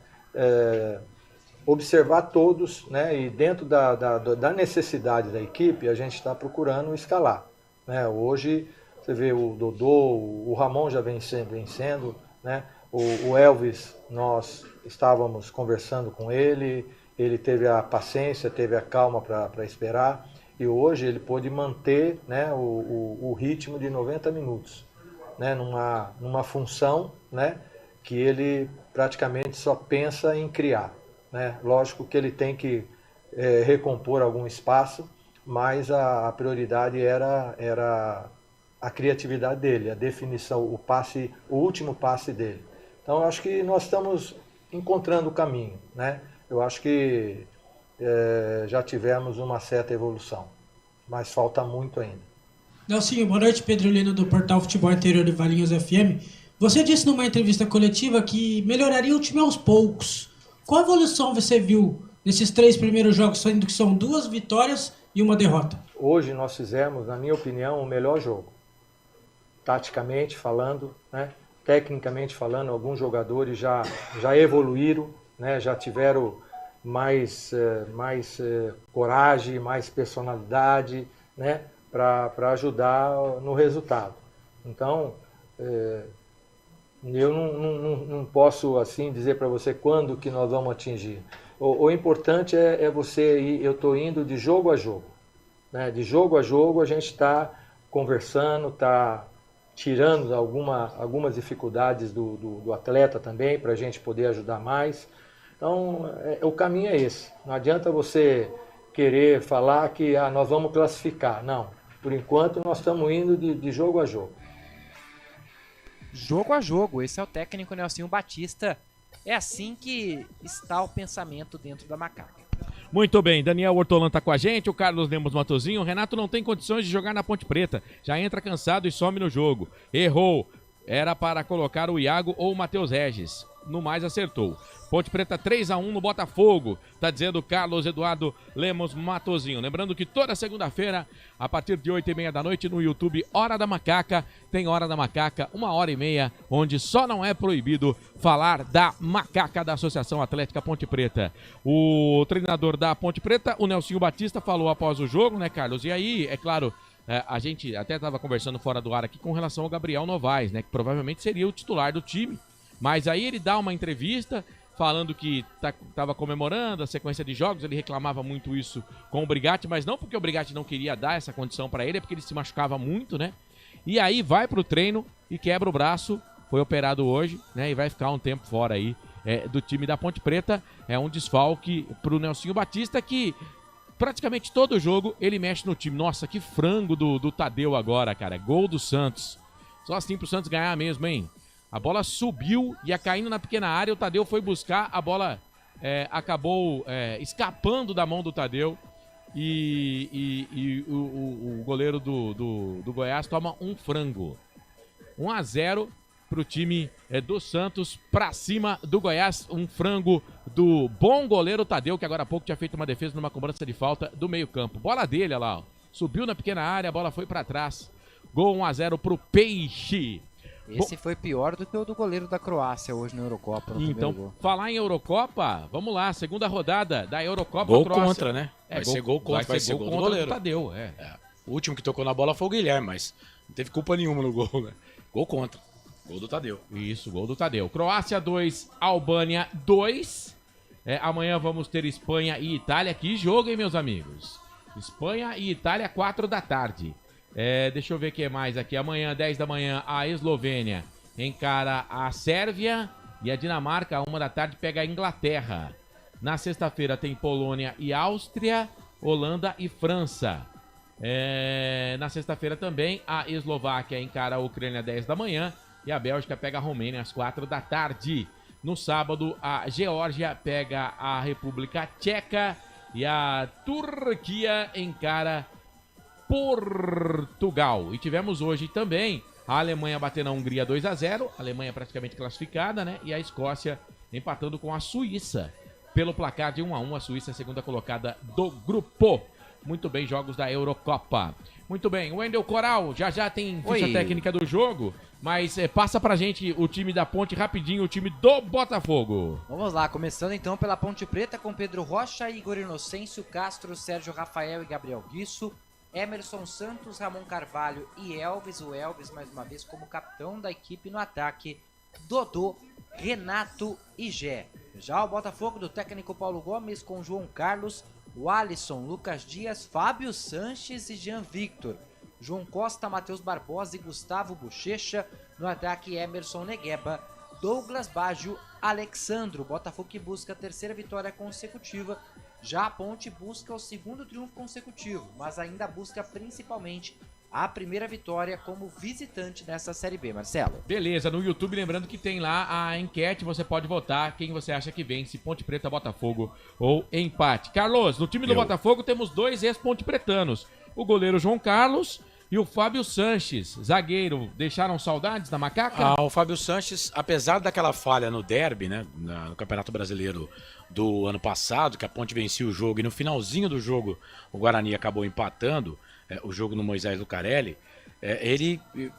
observar todos, né, e dentro da necessidade da equipe, a gente está procurando escalar. Né? Hoje, você vê o Dodô, o Ramon já vem sendo, né? O Elvis, nós estávamos conversando com ele, ele teve a paciência, teve a calma para esperar, e hoje ele pôde manter, né, o ritmo de 90 minutos, né, numa função, né, que ele praticamente só pensa em criar. Né? Lógico que ele tem que recompor algum espaço, mas a prioridade era a criatividade dele, a definição, o último passe dele. Então, eu acho que nós estamos encontrando o caminho, né? Eu acho que já tivemos uma certa evolução, mas falta muito ainda. Nelsinho, boa noite. Pedro Lino, do portal Futebol Interior de Valinhos FM. Você disse numa entrevista coletiva que melhoraria o time aos poucos. Qual evolução você viu nesses 3 primeiros jogos, sendo que são 2 vitórias e 1 derrota? Hoje nós fizemos, na minha opinião, o melhor jogo. Taticamente falando, né? Tecnicamente falando, alguns jogadores já evoluíram, né? Já tiveram mais coragem, mais personalidade, né? Para ajudar no resultado. Então, eu não posso assim dizer para você quando que nós vamos atingir. O importante é você ir, eu estou indo de jogo a jogo. Né? De jogo a jogo a gente está conversando, está tirando algumas dificuldades do atleta também, para a gente poder ajudar mais. Então, o caminho é esse. Não adianta você querer falar que nós vamos classificar. Não. Por enquanto, nós estamos indo de jogo a jogo. Jogo a jogo. Esse é o técnico Nelsinho Batista. É assim que está o pensamento dentro da Macaca. Muito bem, Daniel Hortolã tá com a gente, o Carlos Lemos Matozinho. O Renato não tem condições de jogar na Ponte Preta. Já entra cansado e some no jogo. Errou. era para colocar o Iago ou o Matheus Regis. No mais, acertou. Ponte Preta 3-1 no Botafogo, tá dizendo Carlos Eduardo Lemos Matozinho. Lembrando que toda segunda-feira, a partir de 8h30 da noite, no YouTube Hora da Macaca, tem Hora da Macaca, 1h30, onde só não é proibido falar da macaca da Associação Atlética Ponte Preta. O treinador da Ponte Preta, o Nelsinho Batista, falou após o jogo, né, Carlos? E aí, é claro, a gente até estava conversando fora do ar aqui com relação ao Gabriel Novaes, né, que provavelmente seria o titular do time. Mas aí ele dá uma entrevista falando que estava comemorando a sequência de jogos, ele reclamava muito isso com o Brigatti, mas não porque o Brigatti não queria dar essa condição para ele, é porque ele se machucava muito, né? E aí vai pro treino e quebra o braço, foi operado hoje, né? E vai ficar um tempo fora aí do time da Ponte Preta. É um desfalque pro Nelsinho Batista, que praticamente todo jogo ele mexe no time. Nossa, que frango do Tadeu agora, cara. Gol do Santos. Só assim pro Santos ganhar mesmo, hein? A bola subiu, ia caindo na pequena área, o Tadeu foi buscar, a bola acabou escapando da mão do Tadeu e o goleiro do Goiás toma um frango. 1-0 pro time do Santos, pra cima do Goiás, um frango do bom goleiro Tadeu, que agora há pouco tinha feito uma defesa numa cobrança de falta do meio campo. Bola dele, olha lá, ó. Subiu na pequena área, a bola foi pra trás. Gol 1-0 pro Peixe. Esse foi pior do que o do goleiro da Croácia hoje na Eurocopa. Então, falar em Eurocopa, vamos lá, segunda rodada da Eurocopa. Gol Croácia. Contra, né? Vai ser gol contra, vai ser gol do goleiro. Tadeu, O último que tocou na bola foi o Guilherme, mas não teve culpa nenhuma no gol, né? Gol contra. Gol do Tadeu. Isso, gol do Tadeu. Croácia 2, Albânia 2. Amanhã vamos ter Espanha e Itália. Que jogo, hein, meus amigos? Espanha e Itália, 4 da tarde. Deixa eu ver o que mais aqui. Amanhã, 10 da manhã, a Eslovênia encara a Sérvia e a Dinamarca, 1 da tarde, pega a Inglaterra. Na sexta-feira tem Polônia e Áustria, Holanda e França. Na sexta-feira também, a Eslováquia encara a Ucrânia, 10 da manhã, e a Bélgica pega a Romênia às 4 da tarde. No sábado, a Geórgia pega a República Tcheca e a Turquia encara Portugal. E tivemos hoje também a Alemanha batendo a Hungria 2-0, a Alemanha praticamente classificada, né? E a Escócia empatando com a Suíça pelo placar de 1-1, a Suíça é a segunda colocada do grupo. Muito bem, jogos da Eurocopa. Muito bem, o Wendel Coral já tem ficha técnica do jogo, mas passa pra gente o time da Ponte rapidinho, o time do Botafogo. Vamos lá, começando então pela Ponte Preta com Pedro Rocha, Igor Inocêncio, Castro, Sérgio Rafael e Gabriel Guiço, Emerson Santos, Ramon Carvalho e Elvis, o Elvis mais uma vez como capitão da equipe no ataque, Dodô, Renato e Gé. Já o Botafogo do técnico Paulo Gomes com João Carlos, o Alisson, Lucas Dias, Fábio Sanches e Jean Victor. João Costa, Matheus Barbosa e Gustavo Bochecha. No ataque, Emerson Negueba, Douglas Baggio, Alexandro. Botafogo que busca a terceira vitória consecutiva. Já a Ponte busca o segundo triunfo consecutivo, mas ainda busca principalmente a primeira vitória como visitante nessa Série B, Marcelo. Beleza, no YouTube, lembrando que tem lá a enquete, você pode votar quem você acha que vence, Ponte Preta, Botafogo ou empate. Carlos, no time do Botafogo temos 2 ex-Ponte Pretanos, o goleiro João Carlos e o Fábio Sanches, zagueiro. Deixaram saudades da macaca? O Fábio Sanches, apesar daquela falha no derby, né, no Campeonato Brasileiro do ano passado, que a Ponte vencia o jogo e no finalzinho do jogo o Guarani acabou empatando, o jogo no Moisés Lucarelli,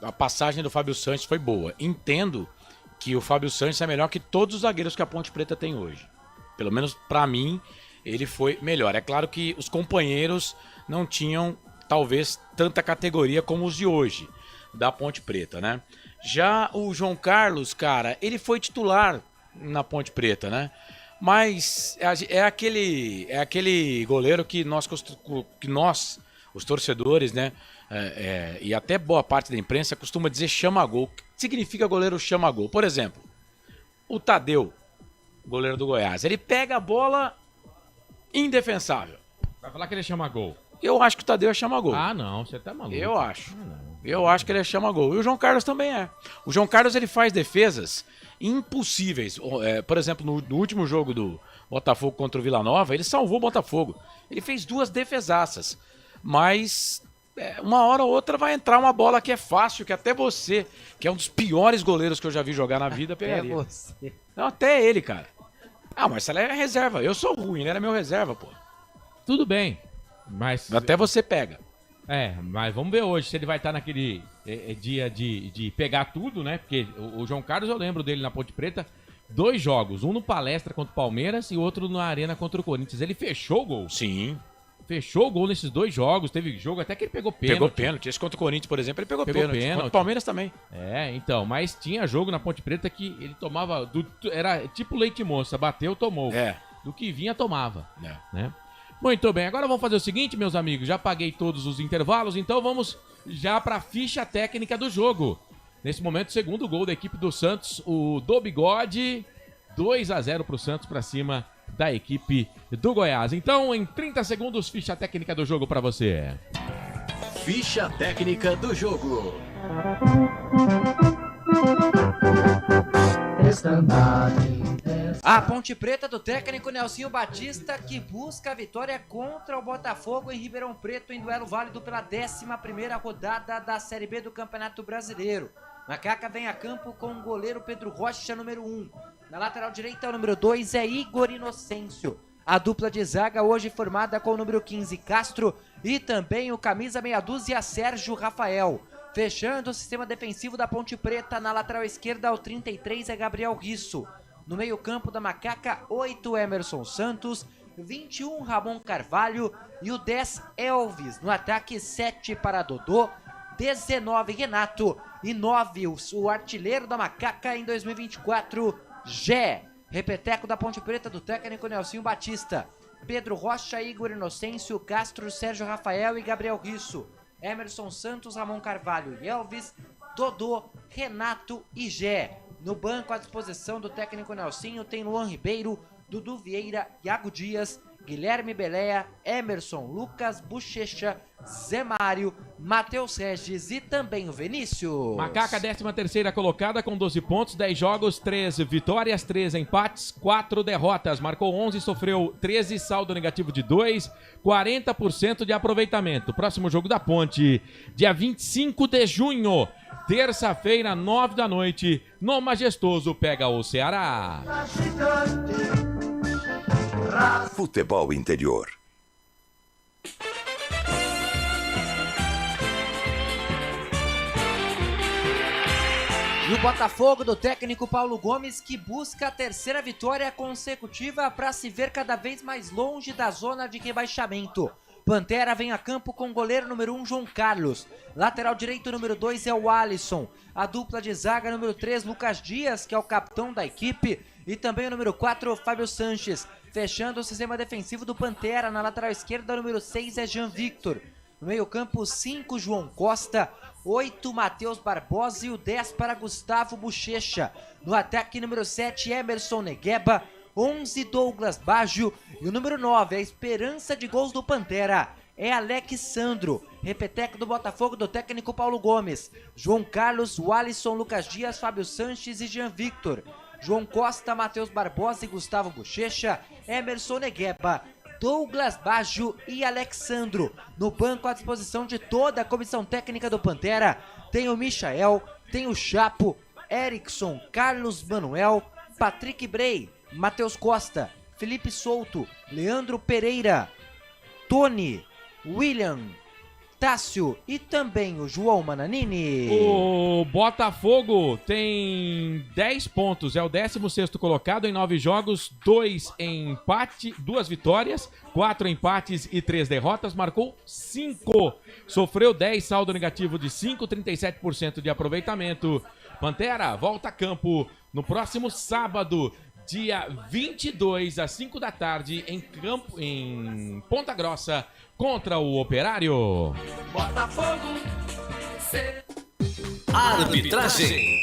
a passagem do Fábio Sanches foi boa. Entendo que o Fábio Sanches é melhor que todos os zagueiros que a Ponte Preta tem hoje. Pelo menos pra mim, ele foi melhor. É claro que os companheiros não tinham, talvez, tanta categoria como os de hoje, da Ponte Preta, né? Já o João Carlos, cara, ele foi titular na Ponte Preta, né? Mas é aquele goleiro que nós, os torcedores, né, e até boa parte da imprensa costuma dizer chama-gol. O que significa goleiro chama-gol? Por exemplo, o Tadeu, goleiro do Goiás, ele pega a bola indefensável. Vai falar que ele chama-gol? Eu acho que o Tadeu é chama-gol. Ah, não, você tá maluco. Eu acho. Eu acho que ele é chama-gol. E o João Carlos também é. O João Carlos, ele faz defesas impossíveis. Por exemplo, no último jogo do Botafogo contra o Vila Nova, ele salvou o Botafogo. Ele fez 2 defesaças. Mas uma hora ou outra vai entrar uma bola que é fácil, que até você, que é um dos piores goleiros que eu já vi jogar na vida, pegaria. Até você. Não, até ele, cara. Ah, o Marcelinho é reserva. Eu sou ruim, ele era meu reserva, pô. Tudo bem, mas... Até você pega. Mas vamos ver hoje se ele vai estar naquele dia de pegar tudo, né? Porque o João Carlos, eu lembro dele na Ponte Preta, 2 jogos, um no Palestra contra o Palmeiras e outro na Arena contra o Corinthians. Ele fechou o gol. Sim. Fechou o gol nesses 2 jogos. Teve jogo até que ele pegou pênalti. Pegou pênalti. Esse contra o Corinthians, por exemplo, ele pegou pênalti. Contra o Palmeiras também. Então, mas tinha jogo na Ponte Preta que ele tomava, era tipo leite moça, bateu, tomou. Do que vinha, tomava. Né? Muito bem, agora vamos fazer o seguinte, meus amigos, já paguei todos os intervalos, então vamos já para a ficha técnica do jogo. Nesse momento, segundo gol da equipe do Santos, o do Bigode, 2-0 para o Santos para cima da equipe do Goiás. Então, em 30 segundos, ficha técnica do jogo para você. Ficha técnica do jogo. A Ponte Preta do técnico Nelsinho Batista, que busca a vitória contra o Botafogo em Ribeirão Preto em duelo válido pela 11ª rodada da Série B do Campeonato Brasileiro. Macaca vem a campo com o goleiro Pedro Rocha, número 1. Na lateral direita, o número 2 é Igor Inocêncio. A dupla de zaga hoje formada com o número 15, Castro, e também o camisa meia dúzia, Sérgio Rafael. Fechando o sistema defensivo da Ponte Preta, na lateral esquerda, o 33 é Gabriel Risso. No meio campo da Macaca, 8 Emerson Santos, 21 Ramon Carvalho e o 10 Elvis. No ataque, 7 para Dodô, 19 Renato e 9 o artilheiro da Macaca em 2024, Gé. Repeteco da Ponte Preta do técnico Nelsinho Batista. Pedro Rocha, Igor Inocêncio, Castro, Sérgio Rafael e Gabriel Risso. Emerson Santos, Ramon Carvalho e Elvis, Dodô, Renato e Gé. No banco, à disposição do técnico Nelsinho, tem Luan Ribeiro, Dudu Vieira, Iago Dias, Guilherme Beleia, Emerson, Lucas, Bochecha, Zé Mário, Matheus Regis e também o Vinícius. Macaca, 13ª colocada com 12 pontos, 10 jogos, 3 vitórias, 3 empates, 4 derrotas. Marcou 11, sofreu 13, saldo negativo de 2, 40% de aproveitamento. Próximo jogo da Ponte, dia 25 de junho, terça-feira, 9 da noite, no Majestoso, pega o Ceará. Futebol Interior. E o Botafogo do técnico Paulo Gomes, que busca a 3ª vitória consecutiva para se ver cada vez mais longe da zona de rebaixamento. Pantera vem a campo com o goleiro número 1, João Carlos. Lateral direito, número 2 é o Alisson. A dupla de zaga, número 3, Lucas Dias, que é o capitão da equipe. E também o número 4, Fábio Sanches. Fechando o sistema defensivo do Pantera, na lateral esquerda, o número 6 é Jean Victor. No meio campo, 5, João Costa. 8, Matheus Barbosa e o 10 para Gustavo Bochecha. No ataque, número 7, Emerson Negueba. 11, Douglas Baggio. E o número 9, a esperança de gols do Pantera, é Alexandro. Repeteco do Botafogo do técnico Paulo Gomes. João Carlos, Alisson, Lucas Dias, Fábio Sanches e Jean Victor. João Costa, Matheus Barbosa e Gustavo Bochecha. Emerson Negueba, Douglas Baggio e Alexandro. No banco, à disposição de toda a comissão técnica do Pantera, tem o Michael, tem o Chapo, Erickson, Carlos Manuel, Patrick Brey, Matheus Costa, Felipe Souto, Leandro Pereira, Tony, William, Tássio e também o João Mananini. O Botafogo tem 10 pontos, é o 16º colocado em 9 jogos, 2 vitórias, 4 empates e 3 derrotas, marcou 5, sofreu 10, saldo negativo de 5, 37% de aproveitamento. Pantera volta a campo no próximo sábado, dia 22, às 5 da tarde, em Ponta Grossa, contra o Operário. Botafogo. Arbitragem.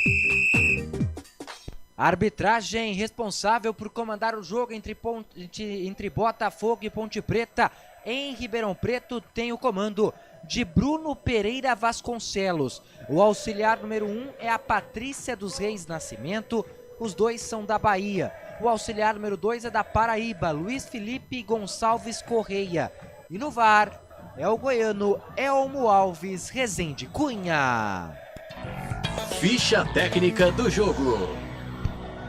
Arbitragem responsável por comandar o jogo entre Botafogo e Ponte Preta em Ribeirão Preto tem o comando de Bruno Pereira Vasconcelos. O auxiliar número 1 é a Patrícia dos Reis Nascimento. Os dois são da Bahia. O auxiliar número 2 é da Paraíba, Luiz Felipe Gonçalves Correia. E no VAR, é o goiano Elmo Alves Rezende Cunha. Ficha técnica do jogo.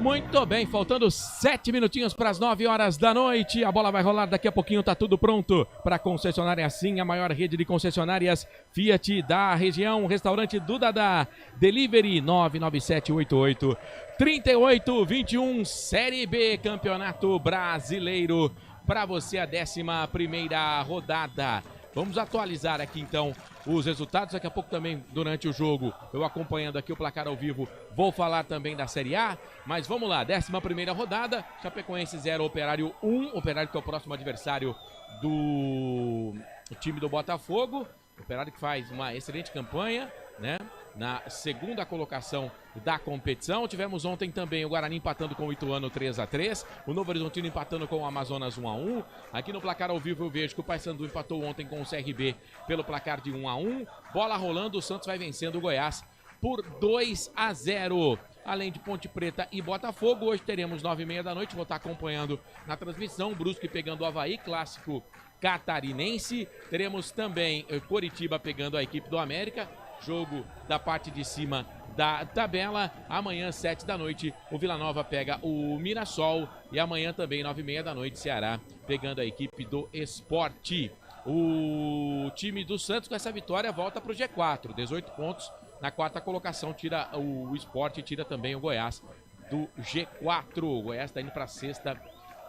Muito bem, faltando 7 minutinhos para as 9 horas da noite. A bola vai rolar daqui a pouquinho, tá tudo pronto para concessionária Sim, a maior rede de concessionárias Fiat da região. Restaurante do Dadá, Delivery 99788-3821, Série B, Campeonato Brasileiro. Para você a 11ª rodada. Vamos atualizar aqui então os resultados. Daqui a pouco também, durante o jogo, eu acompanhando aqui o placar ao vivo, vou falar também da Série A. Mas vamos lá, 11ª rodada, Chapecoense 0, Operário 1. Operário que é o próximo adversário do time do Botafogo. Operário que faz uma excelente campanha, né? Na segunda colocação da competição. Tivemos ontem também o Guarani empatando com o Ituano 3-3, o Novo Horizontino empatando com o Amazonas 1-1. Aqui no placar ao vivo eu vejo que o Paysandu empatou ontem com o CRB pelo placar de 1-1. Bola rolando, o Santos vai vencendo o Goiás por 2-0. Além de Ponte Preta e Botafogo, hoje teremos 9h30 da noite, vou estar acompanhando na transmissão, Brusque pegando o Avaí, clássico catarinense. Teremos também Coritiba pegando a equipe do América, jogo da parte de cima da tabela. Amanhã, 7 da noite, o Vila Nova pega o Mirassol. E amanhã também, 9h30 da noite, Ceará pegando a equipe do Sport. O time do Santos com essa vitória volta para o G4, 18 pontos. Na quarta colocação, tira o Sport e tira também o Goiás do G4. O Goiás está indo para a sexta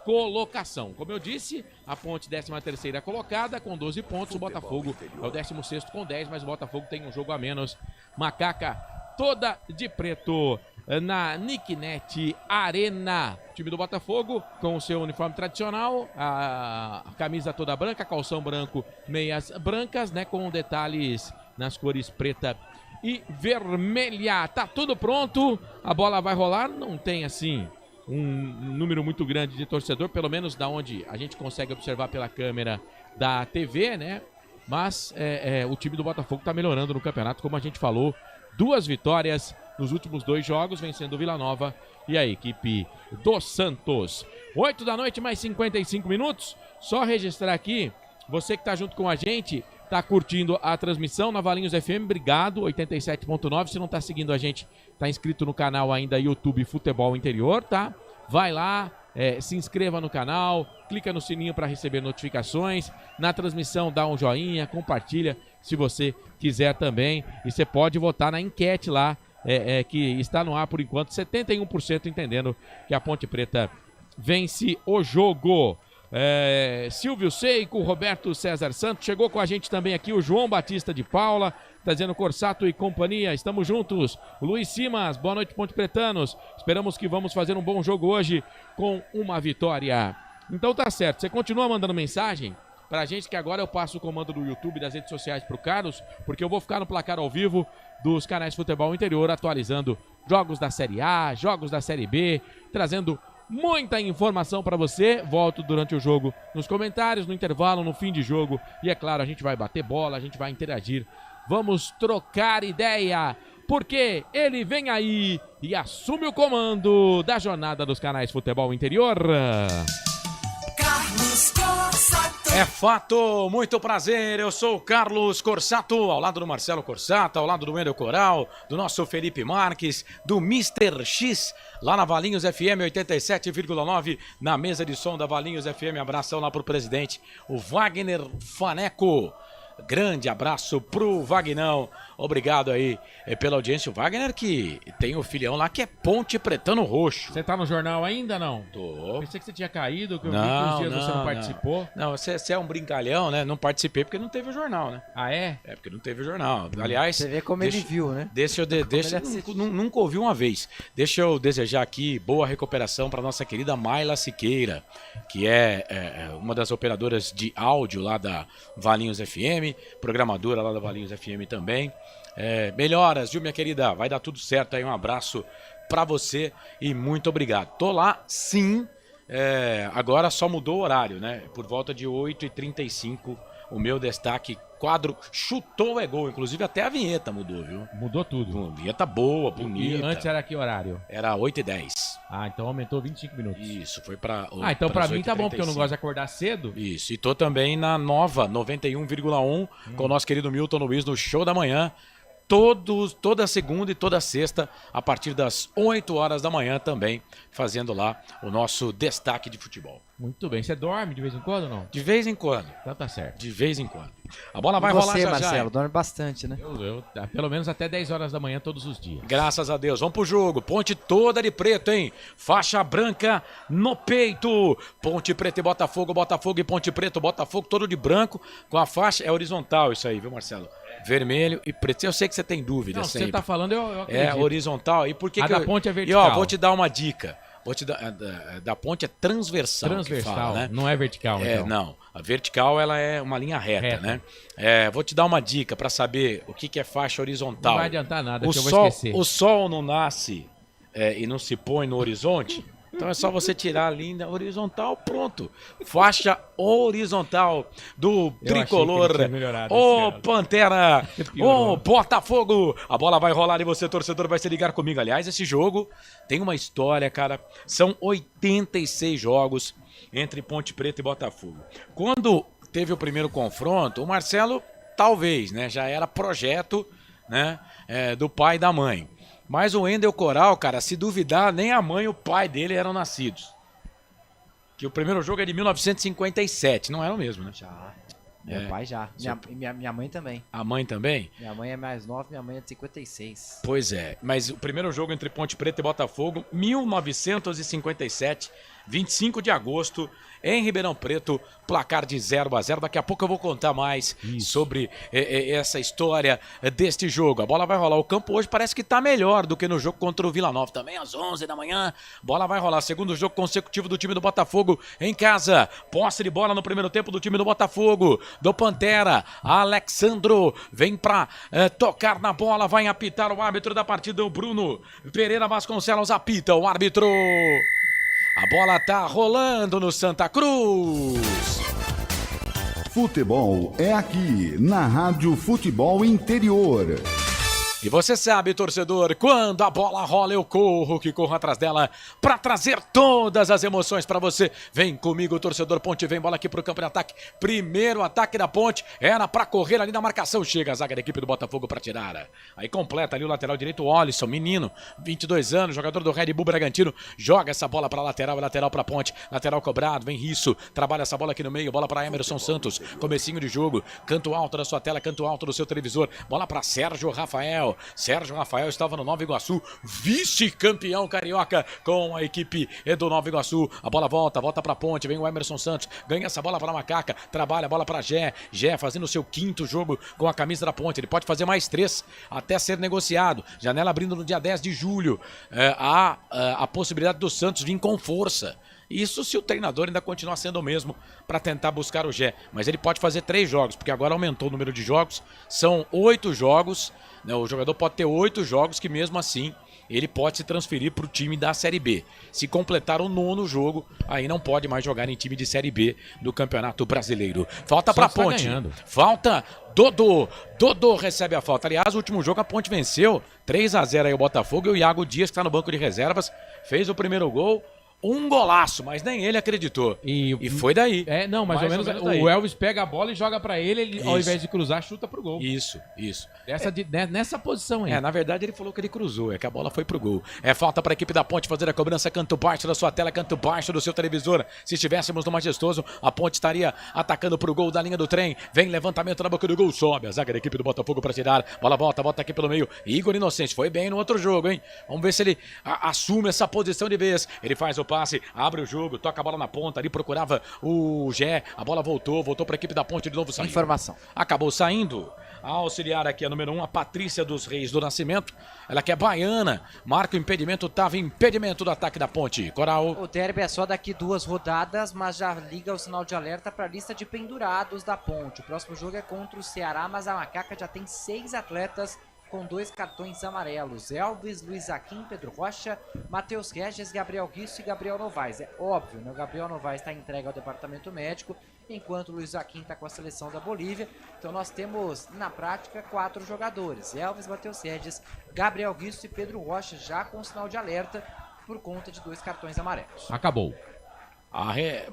colocação. Como eu disse, a Ponte 13ª colocada com 12 pontos, o Botafogo é o 16º com 10, mas o Botafogo tem um jogo a menos. Macaca toda de preto na Nicknet Arena. O time do Botafogo com o seu uniforme tradicional, a camisa toda branca, calção branco, meias brancas, né, com detalhes nas cores preta e vermelha. Tá tudo pronto, a bola vai rolar, não tem assim um número muito grande de torcedor, pelo menos da onde a gente consegue observar pela câmera da TV, né? Mas o time do Botafogo está melhorando no campeonato, como a gente falou. 2 vitórias nos últimos 2 jogos, vencendo o Vila Nova e a equipe do Santos. 8 da noite, mais 55 minutos. Só registrar aqui, você que está junto com a gente, tá curtindo a transmissão na Valinhos FM, obrigado, 87.9. Se não tá seguindo a gente, tá inscrito no canal ainda YouTube Futebol Interior, tá? Vai lá, se inscreva no canal, clica no sininho para receber notificações. Na transmissão dá um joinha, compartilha se você quiser também. E você pode votar na enquete lá, que está no ar por enquanto, 71% entendendo que a Ponte Preta vence o jogo. Silvio Seico, Roberto César Santos, chegou com a gente também aqui o João Batista de Paula, tá dizendo Corsato e companhia, estamos juntos. O Luiz Simas, boa noite Ponte Pretanos, esperamos que vamos fazer um bom jogo hoje com uma vitória. Então tá certo, você continua mandando mensagem pra gente, que agora eu passo o comando do YouTube e das redes sociais pro Carlos, porque eu vou ficar no placar ao vivo dos canais Futebol Interior, atualizando jogos da Série A, jogos da Série B, trazendo muita informação para você. Volto durante o jogo nos comentários, no intervalo, no fim de jogo. E é claro, a gente vai bater bola, a gente vai interagir. Vamos trocar ideia, porque ele vem aí e assume o comando da jornada dos canais Futebol Interior. Carlos Corsato. É fato, muito prazer, eu sou o Carlos Corsato, ao lado do Marcelo Corsato, ao lado do Wendel Coral, do nosso Felipe Marques, do Mr. X, lá na Valinhos FM 87,9, na mesa de som da Valinhos FM. Abração lá pro presidente, o Wagner Faneco. Grande abraço pro Vagnão, obrigado aí pela audiência. O Wagner que tem o filhão lá que é Ponte Pretano Roxo. Você tá no jornal ainda, não? Tô. Pensei que você tinha caído, que eu vi que uns dias você não participou. Não, você é um brincalhão, né? Não participei porque não teve o jornal, né? Ah, é? É, porque não teve o jornal. Aliás... Você vê como ele viu, né? Nunca ouvi uma vez. Deixa eu desejar aqui boa recuperação para nossa querida Mayla Siqueira, que é uma das operadoras de áudio lá da Valinhos FM, programadora lá da Valinhos FM também. Melhoras, viu, minha querida? Vai dar tudo certo aí, um abraço pra você e muito obrigado. Tô lá, sim, agora só mudou o horário, né? Por volta de 8h35, o meu destaque quadro chutou é gol. Inclusive até a vinheta mudou, viu? Mudou tudo. Vinheta boa, bonita. E antes era que horário? Era 8h10. Ah, então aumentou 25 minutos. Isso, foi pra... então pra mim tá bom, porque eu não gosto de acordar cedo. Isso, e tô também na nova 91,1 com o nosso querido Milton Luiz no Show da Manhã. Toda segunda e toda sexta, a partir das 8 horas da manhã também, fazendo lá o nosso destaque de futebol. Muito bem. Você dorme de vez em quando ou não? De vez em quando. Então tá certo. De vez em quando. A bola vai rolar já, Marcelo, dorme bastante, né? Eu pelo menos até 10 horas da manhã todos os dias. Graças a Deus. Vamos pro jogo. Ponte toda de preto, hein? Faixa branca no peito. Ponte Preta e Botafogo, Botafogo e Ponte Preta. Botafogo todo de branco com a faixa. É horizontal isso aí, viu, Marcelo? Vermelho e preto. Eu sei que você tem dúvida. Não, sempre. Você tá falando, eu acredito. É horizontal. E por que a que da ponte é vertical. E ó, vou te dar uma dica. Vou te dar, da ponte é transversal. Transversal, fala, né? Não é vertical, então. Não. A vertical, ela é uma linha reta. Né? Vou te dar uma dica para saber o que é faixa horizontal. Não vai adiantar nada, que eu vou esquecer. O sol não nasce e não se põe no horizonte. Então é só você tirar a linha horizontal, pronto. Faixa horizontal do tricolor. Ô Pantera, ô Botafogo. A bola vai rolar e você, torcedor, vai se ligar comigo. Aliás, esse jogo tem uma história, cara. São 86 jogos entre Ponte Preta e Botafogo. Quando teve o primeiro confronto, o Marcelo, talvez, né, já era projeto, né, do pai e da mãe. Mas o Wendel Coral, cara, se duvidar, nem a mãe e o pai dele eram nascidos. Que o primeiro jogo é de 1957, não era o mesmo, né? Já. Meu pai já. Minha mãe também. A mãe também? Minha mãe é mais nova, minha mãe é de 56. Pois é, mas o primeiro jogo entre Ponte Preta e Botafogo, 1957, 25 de agosto, em Ribeirão Preto, placar de 0-0. Daqui a pouco eu vou contar mais sobre essa história deste jogo. A bola vai rolar. O campo hoje parece que está melhor do que no jogo contra o Vila Nova. Também às 11 da manhã, bola vai rolar. Segundo jogo consecutivo do time do Botafogo em casa. Posse de bola no primeiro tempo do time do Botafogo, do Pantera. Alexandro vem para tocar na bola, vai apitar o árbitro da partida, o Bruno Pereira Vasconcelos apita o árbitro. A bola tá rolando no Santa Cruz. Futebol é aqui, na Rádio Futebol Interior. E você sabe, torcedor, quando a bola rola eu corro, que corro atrás dela para trazer todas as emoções para você. Vem comigo, torcedor. Ponte vem, bola aqui pro campo de ataque. Primeiro ataque da Ponte, era para correr ali na marcação. Chega a zaga da equipe do Botafogo para tirar. Aí completa ali o lateral direito, o Olisson, menino, 22 anos, jogador do Red Bull Bragantino. Joga essa bola para lateral, lateral para Ponte. Lateral cobrado, vem Risso, trabalha essa bola aqui no meio, bola para Emerson Santos. Comecinho de jogo, canto alto da sua tela, canto alto do seu televisor. Bola para Sérgio Rafael. Sérgio Rafael estava no Nova Iguaçu, vice-campeão carioca com a equipe do Nova Iguaçu. A bola volta para Ponte, vem o Emerson Santos, ganha essa bola para Macaca, trabalha a bola para Gé fazendo o seu quinto jogo com a camisa da Ponte. Ele pode fazer mais 3 até ser negociado. Janela abrindo no dia 10 de julho. Há a possibilidade do Santos vir com força. Isso se o treinador ainda continuar sendo o mesmo para tentar buscar o Gé. Mas ele pode fazer 3 jogos, porque agora aumentou o número de jogos. São 8 jogos. Né? O jogador pode ter 8 jogos que mesmo assim ele pode se transferir para o time da Série B. Se completar o 9º jogo, aí não pode mais jogar em time de Série B do Campeonato Brasileiro. Falta para a Ponte. Falta Dodô. Dodô recebe a falta. Aliás, o último jogo a Ponte venceu 3-0 aí o Botafogo e o Iago Dias, que está no banco de reservas, fez o primeiro gol. Um golaço, mas nem ele acreditou. E foi daí. Mais ou menos daí. O Elvis pega a bola e joga pra ele, ao invés de cruzar, chuta pro gol. Isso. Nessa posição aí. Na verdade ele falou que ele cruzou, é que a bola foi pro gol. Falta pra equipe da Ponte fazer a cobrança, canto baixo da sua tela, canto baixo do seu televisor. Se estivéssemos no Majestoso, a Ponte estaria atacando pro gol da linha do trem. Vem levantamento na boca do gol, sobe a zaga da equipe do Botafogo pra tirar. Bola volta aqui pelo meio. Igor Inocente foi bem no outro jogo, hein? Vamos ver se ele assume essa posição de vez. Ele faz o passe, abre o jogo, toca a bola na ponta, ali procurava o Gé, a bola voltou para a equipe da Ponte, de novo saiu. Informação. Acabou saindo. A auxiliar aqui, a número 1, a Patrícia dos Reis do Nascimento, ela que é baiana, marca o impedimento, estava impedimento do ataque da Ponte. Coral. O derby é só daqui 2 rodadas, mas já liga o sinal de alerta para a lista de pendurados da Ponte. O próximo jogo é contra o Ceará, mas a Macaca já tem 6 atletas com 2 cartões amarelos. Elvis, Luiz Aquim, Pedro Rocha, Matheus Regis, Gabriel Guiço e Gabriel Novaes. É óbvio, né? O Gabriel Novaes está entregue ao departamento médico, enquanto o Luiz Aquim está com a seleção da Bolívia. Então nós temos, na prática, 4 jogadores. Elvis, Matheus Regis, Gabriel Guiço e Pedro Rocha, já com sinal de alerta por conta de 2 cartões amarelos. Acabou.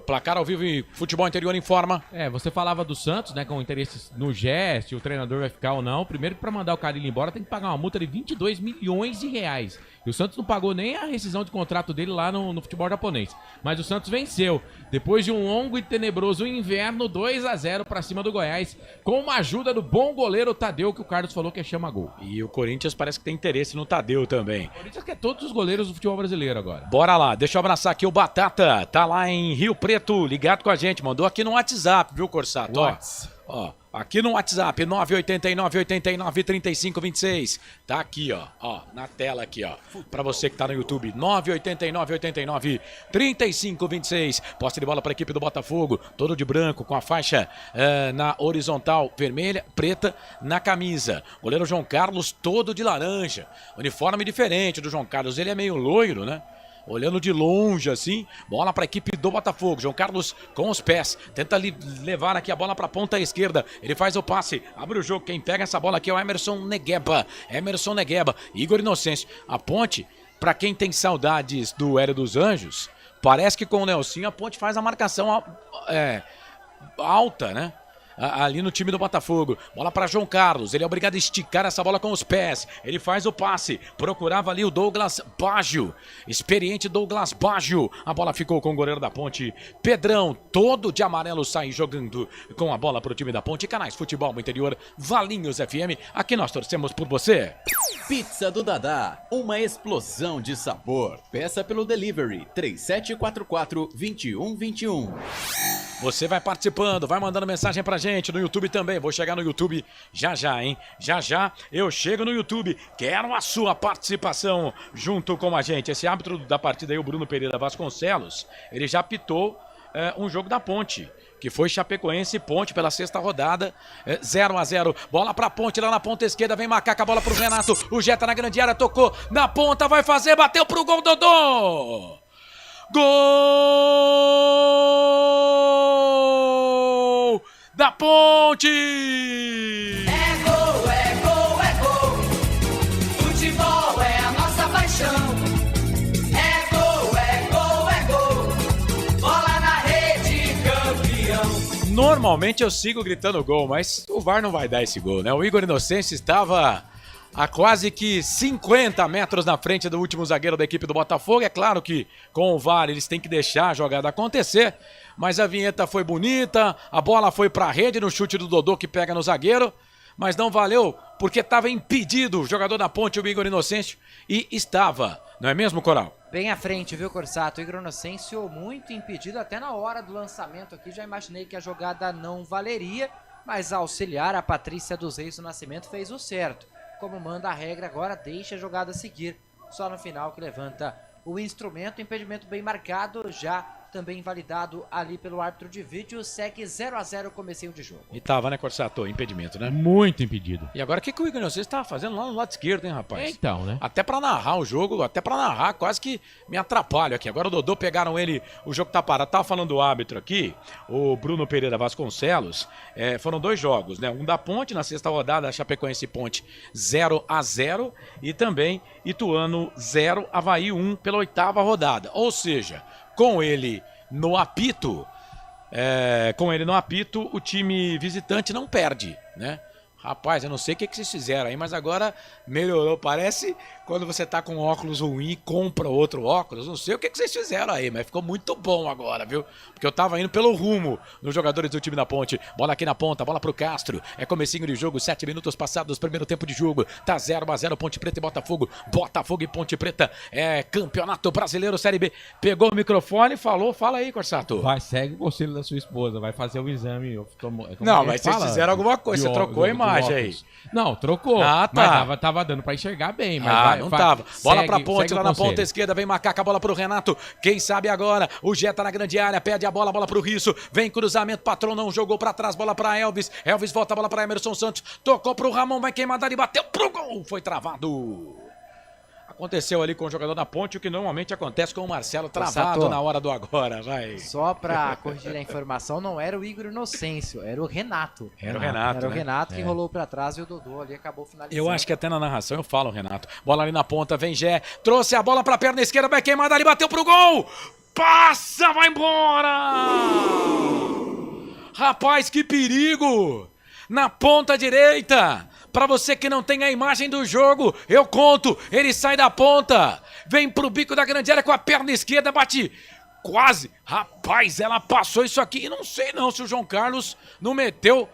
Placar ao vivo e Futebol Interior informa. Você falava do Santos, né, com interesse no GES, se o treinador vai ficar ou não. Primeiro, para mandar o Carille embora, tem que pagar uma multa de 22 milhões de reais. E o Santos não pagou nem a rescisão de contrato dele lá no futebol japonês. Mas o Santos venceu. Depois de um longo e tenebroso inverno, 2-0 para cima do Goiás, com uma ajuda do bom goleiro Tadeu, que o Carlos falou que chama gol. E o Corinthians parece que tem interesse no Tadeu também. O Corinthians quer todos os goleiros do futebol brasileiro agora. Bora lá, deixa eu abraçar aqui o Batata. Tá lá em Rio Preto, ligado com a gente. Mandou aqui no WhatsApp, viu, Corsato? Ó, aqui no WhatsApp, 989-89-35-26. Tá aqui, ó, na tela aqui, ó. Pra você que tá no YouTube, 989-89-35-26. Posse de bola pra equipe do Botafogo, todo de branco, com a faixa na horizontal, vermelha, preta na camisa. Goleiro João Carlos, todo de laranja. Uniforme diferente do João Carlos, ele é meio loiro, né? Olhando de longe assim, bola para a equipe do Botafogo. João Carlos com os pés, tenta levar aqui a bola para a ponta esquerda. Ele faz o passe, abre o jogo. Quem pega essa bola aqui é o Emerson Negueba. Igor Inocêncio. A Ponte, para quem tem saudades do Hélio dos Anjos, parece que com o Nelsinho a Ponte faz a marcação alta, né? Ali no time do Botafogo, bola para João Carlos, ele é obrigado a esticar essa bola com os pés, ele faz o passe, procurava ali o Douglas Baggio, experiente Douglas Baggio, a bola ficou com o goleiro da Ponte, Pedrão, todo de amarelo, sai jogando com a bola para o time da Ponte. Canais Futebol Interior, Valinhos FM, aqui nós torcemos por você. Pizza do Dadá, uma explosão de sabor, peça pelo delivery, 3744-2121. Você vai participando, vai mandando mensagem pra gente no YouTube também. Vou chegar no YouTube já, hein? Já eu chego no YouTube. Quero a sua participação junto com a gente. Esse árbitro da partida aí, o Bruno Pereira Vasconcelos, ele já apitou um jogo da Ponte, que foi Chapecoense e Ponte pela 6ª rodada, 0-0. Bola pra Ponte, lá na ponta esquerda, vem Macaca, bola pro Renato. O Jetta na grande área, tocou na ponta, vai fazer, bateu pro gol, Dodô! Gol da Ponte! É gol, é gol, é gol. Futebol é a nossa paixão. É gol, é gol, é gol. Bola na rede, campeão. Normalmente eu sigo gritando gol, mas o VAR não vai dar esse gol, né? O Igor Inocêncio estava a quase que 50 metros na frente do último zagueiro da equipe do Botafogo. É claro que com o VAR eles têm que deixar a jogada acontecer, mas a vinheta foi bonita, a bola foi pra rede no chute do Dodô que pega no zagueiro, mas não valeu porque estava impedido o jogador da Ponte, o Igor Inocêncio, e estava, não é mesmo, Coral? Bem à frente, viu, Corsato? O Igor Inocêncio muito impedido, até na hora do lançamento aqui já imaginei que a jogada não valeria, mas a auxiliar, a Patrícia dos Reis do Nascimento, fez o certo. Como manda a regra, agora deixa a jogada seguir. Só no final que levanta o instrumento, impedimento bem marcado, já também invalidado ali pelo árbitro de vídeo. Segue 0-0 o comecinho de jogo. E tava, né, Corsato? Impedimento, né? Muito impedido. E agora o que o Igor Inocêncio estava fazendo lá no lado esquerdo, hein, rapaz? Então, né? Até pra narrar o jogo, quase que me atrapalho aqui. Agora o Dodô pegaram ele, o jogo tá parado. Tava falando do árbitro aqui, o Bruno Pereira Vasconcelos. Foram 2 jogos, né? Um da Ponte na 6ª rodada, a Chapecoense Ponte 0-0. E também Ituano 0, Avaí 1 pela 8ª rodada. Ou seja, com ele no apito, o time visitante não perde, né? Rapaz, eu não sei o que vocês fizeram aí, mas agora melhorou. Parece quando você tá com óculos ruim e compra outro óculos. Não sei o que vocês fizeram aí, mas ficou muito bom agora, viu? Porque eu tava indo pelo rumo nos jogadores do time da Ponte. Bola aqui na ponta, bola pro Castro. É comecinho de jogo, 7 minutos passados, primeiro tempo de jogo. Tá 0-0, Ponte Preta e Botafogo. Botafogo e Ponte Preta. É Campeonato Brasileiro Série B. Pegou o microfone e falou. Fala aí, Corsato. Segue o conselho da sua esposa, vai fazer o exame. Não, mas vocês fizeram alguma coisa, você trocou a imagem. imagem aí? Não, trocou. Ah, tá. Mas tava dando pra enxergar bem. Mas não tava. Bola pra segue ponte, lá na conselho. ponta esquerda, vem Macaca, bola pro Renato. Quem sabe agora? O Gé tá na grande área, pede a bola pro Risso. Vem cruzamento, patrão não jogou pra trás, bola pra Elvis. Elvis volta a bola pra Emerson Santos. Tocou pro Ramon, vai queimar dali, bateu pro gol. Foi travado. Aconteceu ali com o jogador da ponte, o que normalmente acontece com o Marcelo, travado na hora do agora, vai. Só pra corrigir a informação, não era o Igor Inocêncio, era o Renato. Era o Renato, Era o né? Renato que rolou pra trás e o Dodô ali acabou finalizando. Eu acho que até na narração eu falo, Renato. Bola ali na ponta, vem Gé, trouxe a bola pra perna esquerda, vai queimar dali, bateu pro gol. Passa, vai embora. Rapaz, que perigo. Na ponta direita. Pra você que não tem a imagem do jogo, eu conto. Ele sai da ponta, vem pro bico da grande área com a perna esquerda, bate quase. Rapaz, ela passou isso aqui. E não sei não se o João Carlos não meteu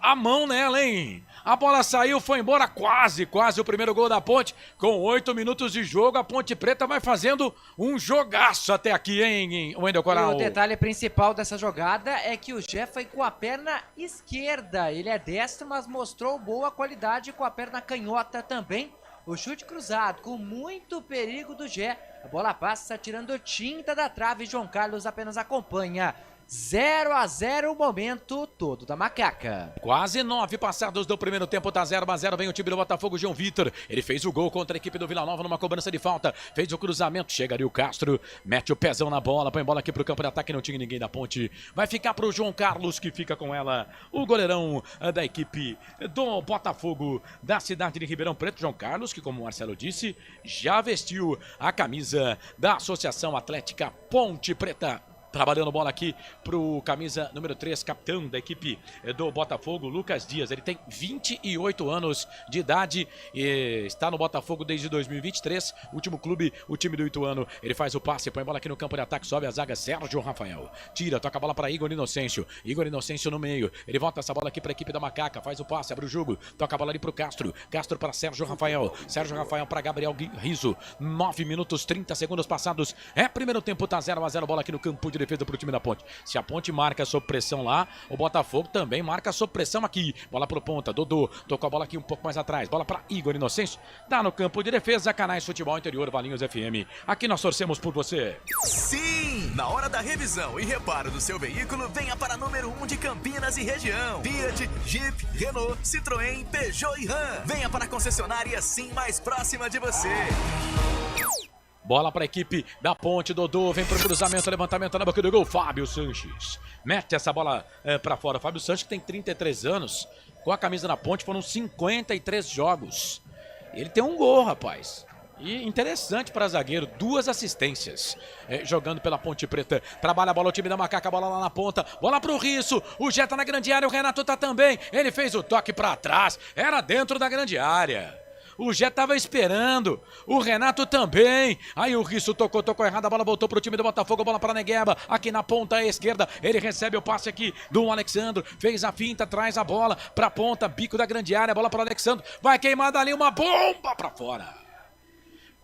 a mão nela, hein? A bola saiu, foi embora, quase o primeiro gol da Ponte. Com 8 minutos de jogo, a Ponte Preta vai fazendo um jogaço até aqui, hein, Wendel Coral? E o detalhe principal dessa jogada é que o Gé foi com a perna esquerda. Ele é destro, mas mostrou boa qualidade com a perna canhota também. O chute cruzado, com muito perigo do Gé. A bola passa tirando tinta da trave. João Carlos apenas acompanha. 0-0 o momento todo da Macaca. Quase 9 passados do primeiro tempo, tá 0-0, vem o time do Botafogo, João Vitor. Ele fez o gol contra a equipe do Vila Nova numa cobrança de falta. Fez o cruzamento, chega ali o Castro, mete o pezão na bola, põe bola aqui pro campo de ataque, não tinha ninguém da Ponte. Vai ficar pro João Carlos, que fica com ela, o goleirão da equipe do Botafogo da cidade de Ribeirão Preto. João Carlos, que como o Marcelo disse, já vestiu a camisa da Associação Atlética Ponte Preta. Trabalhando bola aqui pro camisa número 3, capitão da equipe do Botafogo, Lucas Dias. Ele tem 28 anos de idade e está no Botafogo desde 2023. Último clube, o time do Ituano. Ele faz o passe, põe a bola aqui no campo de ataque, sobe a zaga, Sérgio Rafael. Tira, toca a bola para Igor Inocêncio. Igor Inocêncio no meio. Ele volta essa bola aqui para a equipe da Macaca, faz o passe, abre o jogo. Toca a bola ali pro Castro. Castro para Sérgio Rafael. Sérgio Rafael para Gabriel Riso. 9 minutos, 30 segundos passados. É primeiro tempo, tá 0-0, bola aqui no campo de defesa pro time da Ponte. Se a Ponte marca sob pressão lá, o Botafogo também marca sob pressão aqui. Bola pro ponta, Dodô, tocou a bola aqui um pouco mais atrás, bola pra Igor Inocêncio, tá no campo de defesa, Canais Futebol Interior, Valinhos FM. Aqui nós torcemos por você. Sim! Na hora da revisão e reparo do seu veículo, venha para número 1 de Campinas e região. Fiat, Jeep, Renault, Citroën, Peugeot e Ram. Venha para a concessionária Sim mais próxima de você. Bola para a equipe da Ponte, Dodô, vem pro cruzamento, levantamento na boca do gol, Fábio Sanches. Mete essa bola para fora, Fábio Sanches que tem 33 anos, com a camisa na Ponte foram 53 jogos. Ele tem um gol, rapaz. E interessante para zagueiro, 2 assistências jogando pela Ponte Preta. Trabalha a bola o time da Macaca, bola lá na ponta, bola pro Risso, o Gé tá na grande área, o Renato tá também. Ele fez o toque para trás, era dentro da grande área. O Gé tava esperando, o Renato também. Aí o Risso tocou errado, a bola voltou pro time do Botafogo, bola para Negueba, aqui na ponta esquerda. Ele recebe o passe aqui do Alexandro, fez a finta, traz a bola pra ponta, bico da grande área, bola para Alexandro. Vai queimar dali uma bomba pra fora.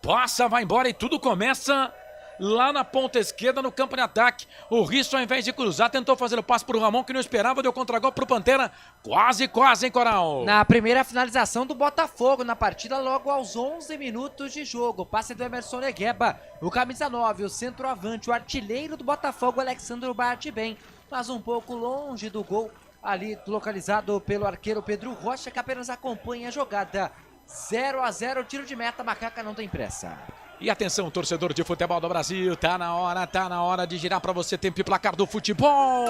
Passa, vai embora e tudo começa lá na ponta esquerda, no campo de ataque. O Risso, ao invés de cruzar, tentou fazer o passe pro Ramon, que não esperava, deu contra-gol pro Pantera. Quase, hein, Coral? Na primeira finalização do Botafogo na partida, logo aos 11 minutos de jogo. Passe do Emerson Negueba, o camisa 9, o centroavante, o artilheiro do Botafogo, Alexandro bate bem, mas um pouco longe do gol, ali localizado pelo arqueiro Pedro Rocha, que apenas acompanha a jogada. 0-0, tiro de meta, Macaca não tem pressa. E atenção, torcedor de futebol do Brasil, tá na hora de girar para você tempo e placar do futebol.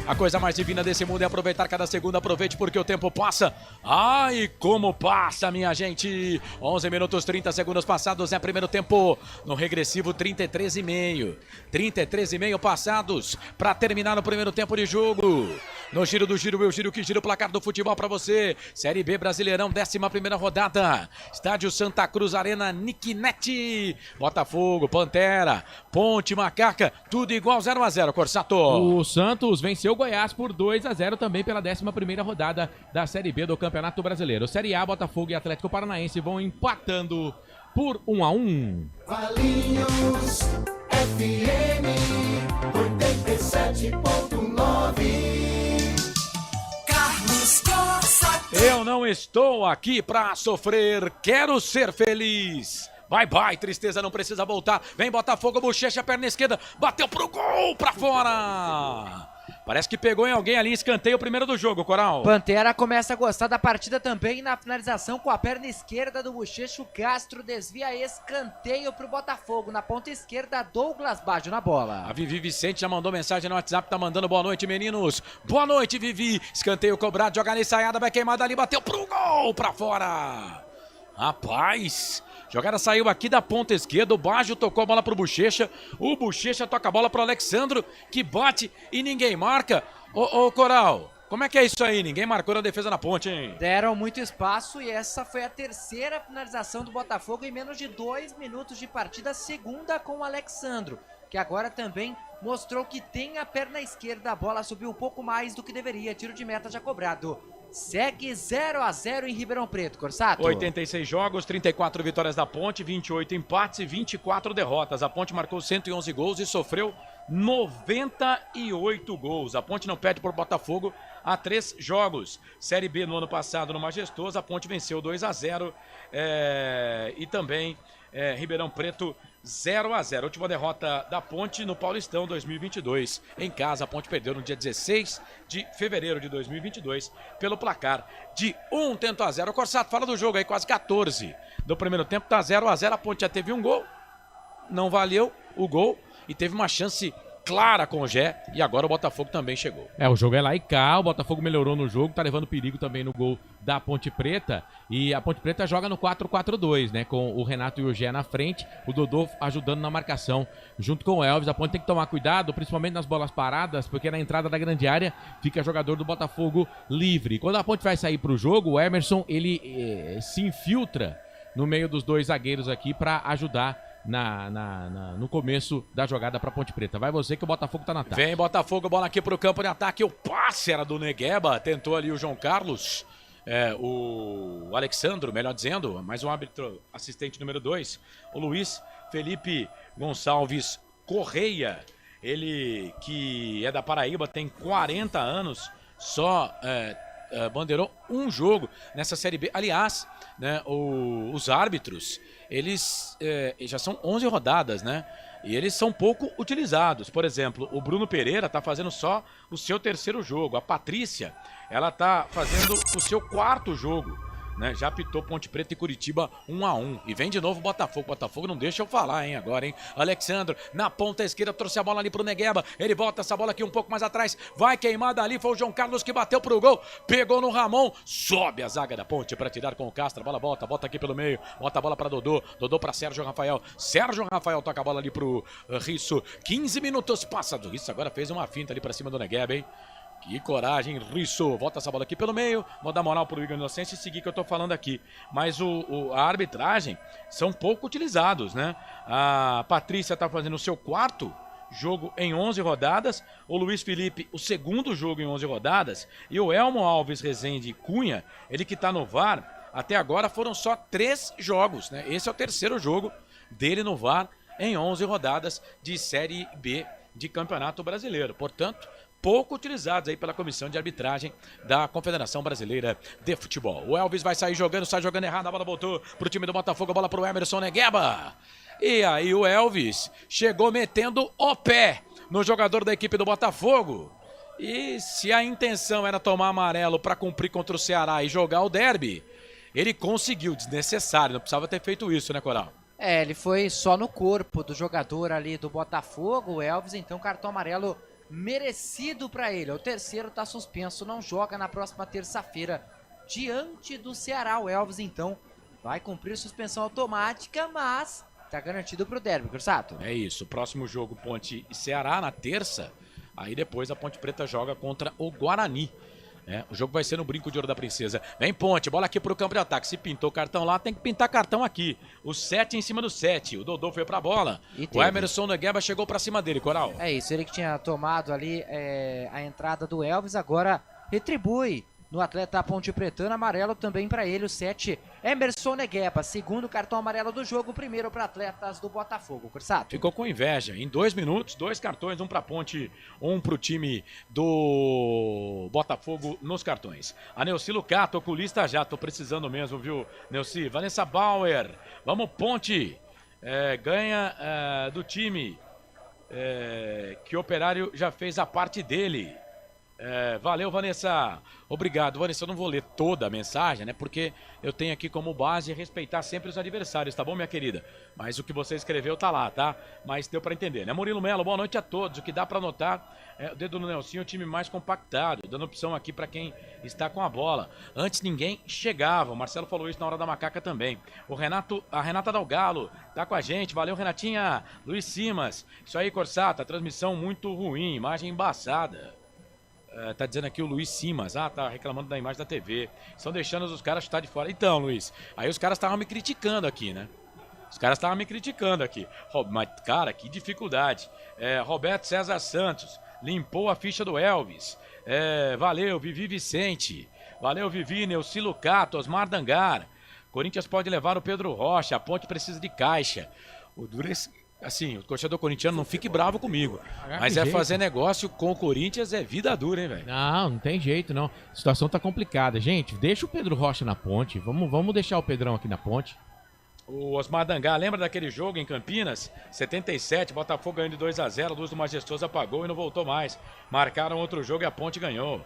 A coisa mais divina desse mundo é aproveitar cada segundo. Aproveite porque o tempo passa. Ai, como passa, minha gente. 11 minutos, 30 segundos passados. É primeiro tempo no regressivo 33,5. 33,5 passados para terminar o primeiro tempo de jogo. No giro do giro, eu giro que gira o placar do futebol para você. Série B Brasileirão, 11ª rodada. Estádio Santa Cruz, Arena Niquinete. Botafogo, Pantera, Ponte, Macaca, tudo igual 0-0, Corsato. O Santos venceu o Goiás por 2-0 também pela 11ª rodada da Série B do Campeonato Brasileiro. Série A, Botafogo e Atlético Paranaense vão empatando por 1-1. Valinhos FM 87.9. Carlos não estou aqui pra sofrer, quero ser feliz. Bye, bye, tristeza, não precisa voltar. Vem Botafogo, Bochecha, perna esquerda, bateu pro gol, pra fora. Parece que pegou em alguém ali, escanteio o primeiro do jogo, Coral. Pantera começa a gostar da partida também na finalização com a perna esquerda do Bochecha. O Castro desvia escanteio pro Botafogo. Na ponta esquerda, Douglas Baggio na bola. A Vivi Vicente já mandou mensagem no WhatsApp, tá mandando boa noite, meninos. Boa noite, Vivi. Escanteio cobrado, joga na ensaiada, vai queimada ali, bateu pro gol, pra fora. Rapaz, jogada saiu aqui da ponta esquerda, o Baggio tocou a bola pro Bochecha, o Bochecha toca a bola pro Alexandro, que bate e ninguém marca. Ô Coral, como é que é isso aí? Ninguém marcou na defesa na ponte, hein? Deram muito espaço e essa foi a terceira finalização do Botafogo em menos de 2 minutos de partida, segunda com o Alexandro, que agora também mostrou que tem a perna esquerda, a bola subiu um pouco mais do que deveria, tiro de meta já cobrado. Segue 0-0 em Ribeirão Preto, Corsato. 86 jogos, 34 vitórias da Ponte, 28 empates e 24 derrotas. A Ponte marcou 111 gols e sofreu 98 gols. A Ponte não perde por Botafogo há 3 jogos. Série B no ano passado no Majestoso, a Ponte venceu 2-0 e também Ribeirão Preto 0-0. Última derrota da Ponte no Paulistão 2022. Em casa, a Ponte perdeu no dia 16 de fevereiro de 2022 pelo placar de 1-0. Corsato, fala do jogo aí, quase 14 do primeiro tempo, tá 0-0. A Ponte já teve um gol, não valeu o gol e teve uma chance clara com o Gé, e agora o Botafogo também chegou. O jogo é lá e cá, o Botafogo melhorou no jogo, tá levando perigo também no gol da Ponte Preta, e a Ponte Preta joga no 4-4-2, né, com o Renato e o Gé na frente, o Dodô ajudando na marcação, junto com o Elvis. A Ponte tem que tomar cuidado, principalmente nas bolas paradas, porque na entrada da grande área fica jogador do Botafogo livre. Quando a Ponte vai sair pro jogo, o Emerson, ele se infiltra no meio dos dois zagueiros aqui para ajudar no começo da jogada pra Ponte Preta. Vai você que o Botafogo tá na ataque. Vem Botafogo, bola aqui pro campo de ataque. O passe era do Negueba, tentou ali o João Carlos, o Alexandro, melhor dizendo, mais um árbitro assistente número 2, o Luiz Felipe Gonçalves Correia, ele que é da Paraíba, tem 40 anos, só bandeirou um jogo nessa Série B. Aliás, né, os árbitros, eles já são 11 rodadas, né? E eles são pouco utilizados. Por exemplo, o Bruno Pereira tá fazendo só o seu 3º jogo. A Patrícia, ela tá fazendo o seu 4º jogo, né? Já apitou Ponte Preta e Curitiba 1-1. E vem de novo Botafogo. Botafogo não deixa eu falar, hein, agora, hein? Alexandro, na ponta esquerda, trouxe a bola ali pro Negueba. Ele volta essa bola aqui um pouco mais atrás. Vai queimada ali, foi o João Carlos que bateu pro gol. Pegou no Ramon. Sobe a zaga da Ponte pra tirar com o Castro. A bola volta aqui pelo meio. Bota a bola pra Dodô. Dodô pra Sérgio Rafael. Sérgio Rafael toca a bola ali pro Risso. 15 minutos passa do Risso. Agora fez uma finta ali pra cima do Negueba, hein? Que coragem, Risso. Volta essa bola aqui pelo meio. Vou dar moral pro Igor Inocêncio e seguir que eu tô falando aqui. Mas a arbitragem são pouco utilizados, né? A Patrícia tá fazendo o seu 4º jogo em 11 rodadas. O Luiz Felipe, o 2º jogo em 11 rodadas. E o Elmo Alves Rezende Cunha, ele que tá no VAR, até agora foram só 3 jogos, né? Esse é o 3º jogo dele no VAR em 11 rodadas de Série B de Campeonato Brasileiro. Portanto, pouco utilizados aí pela comissão de arbitragem da Confederação Brasileira de Futebol. O Elvis vai sair jogando, sai jogando errado, a bola voltou pro time do Botafogo, a bola pro Emerson Negueba. E aí o Elvis chegou metendo o pé no jogador da equipe do Botafogo. E se a intenção era tomar amarelo para cumprir contra o Ceará e jogar o derby, ele conseguiu, desnecessário, não precisava ter feito isso, né, Coral? Ele foi só no corpo do jogador ali do Botafogo, o Elvis, então cartão amarelo merecido para ele. O 3º tá suspenso, não joga na próxima terça-feira diante do Ceará. O Elvis então vai cumprir suspensão automática, mas tá garantido pro derby, Corsato. É isso, próximo jogo Ponte e Ceará na terça, aí depois a Ponte Preta joga contra o Guarani. O jogo vai ser no Brinco de Ouro da Princesa. Vem Ponte, bola aqui pro campo de ataque. Se pintou cartão lá, tem que pintar cartão aqui. O 7 em cima do 7. O Dodô foi pra bola. O Emerson Negueba chegou pra cima dele, Coral. É isso, ele que tinha tomado ali a entrada do Elvis, agora retribui no atleta Ponte Pretano. Amarelo também para ele, o 7, Emerson Negueba. Segundo cartão amarelo do jogo, primeiro para atletas do Botafogo. Corsato. Ficou com inveja. Em 2 minutos, 2 cartões, um para Ponte, um para o time do Botafogo nos cartões. A Neuci Lucato, oculista já, tô precisando mesmo, viu, Neuci? Vanessa Bauer, vamos Ponte, ganha do time que o Operário já fez a parte dele. Valeu, Vanessa. Obrigado, Vanessa. Eu não vou ler toda a mensagem, né? Porque eu tenho aqui como base respeitar sempre os adversários, tá bom, minha querida? Mas o que você escreveu tá lá, tá? Mas deu pra entender, né? Murilo Melo, boa noite a todos. O que dá pra notar é o dedo no Nelsinho, o time mais compactado, dando opção aqui pra quem está com a bola. Antes ninguém chegava. O Marcelo falou isso na hora da macaca também. A Renata Dalgalo tá com a gente. Valeu, Renatinha. Luiz Simas. Isso aí, Corsata. Transmissão muito ruim, imagem embaçada. Tá dizendo aqui o Luiz Simas. Tá reclamando da imagem da TV. Estão deixando os caras chutar de fora. Então, Luiz, aí os caras estavam me criticando aqui, né? Mas, cara, que dificuldade. Roberto César Santos limpou a ficha do Elvis. Valeu, Vivi Vicente. Valeu, Vivi, Neuci Lucato, Osmar Dangar. Corinthians pode levar o Pedro Rocha. A Ponte precisa de caixa. Assim, o torcedor corintiano não fique bravo comigo. Mas fazer negócio com o Corinthians é vida dura, hein, velho? Não tem jeito, não. A situação tá complicada. Gente, deixa o Pedro Rocha na Ponte. Vamos deixar o Pedrão aqui na Ponte. O Osmar Dangar, lembra daquele jogo em Campinas? 77, Botafogo ganhando de 2-0, Luz do Majestoso apagou e não voltou mais. Marcaram outro jogo e a Ponte ganhou.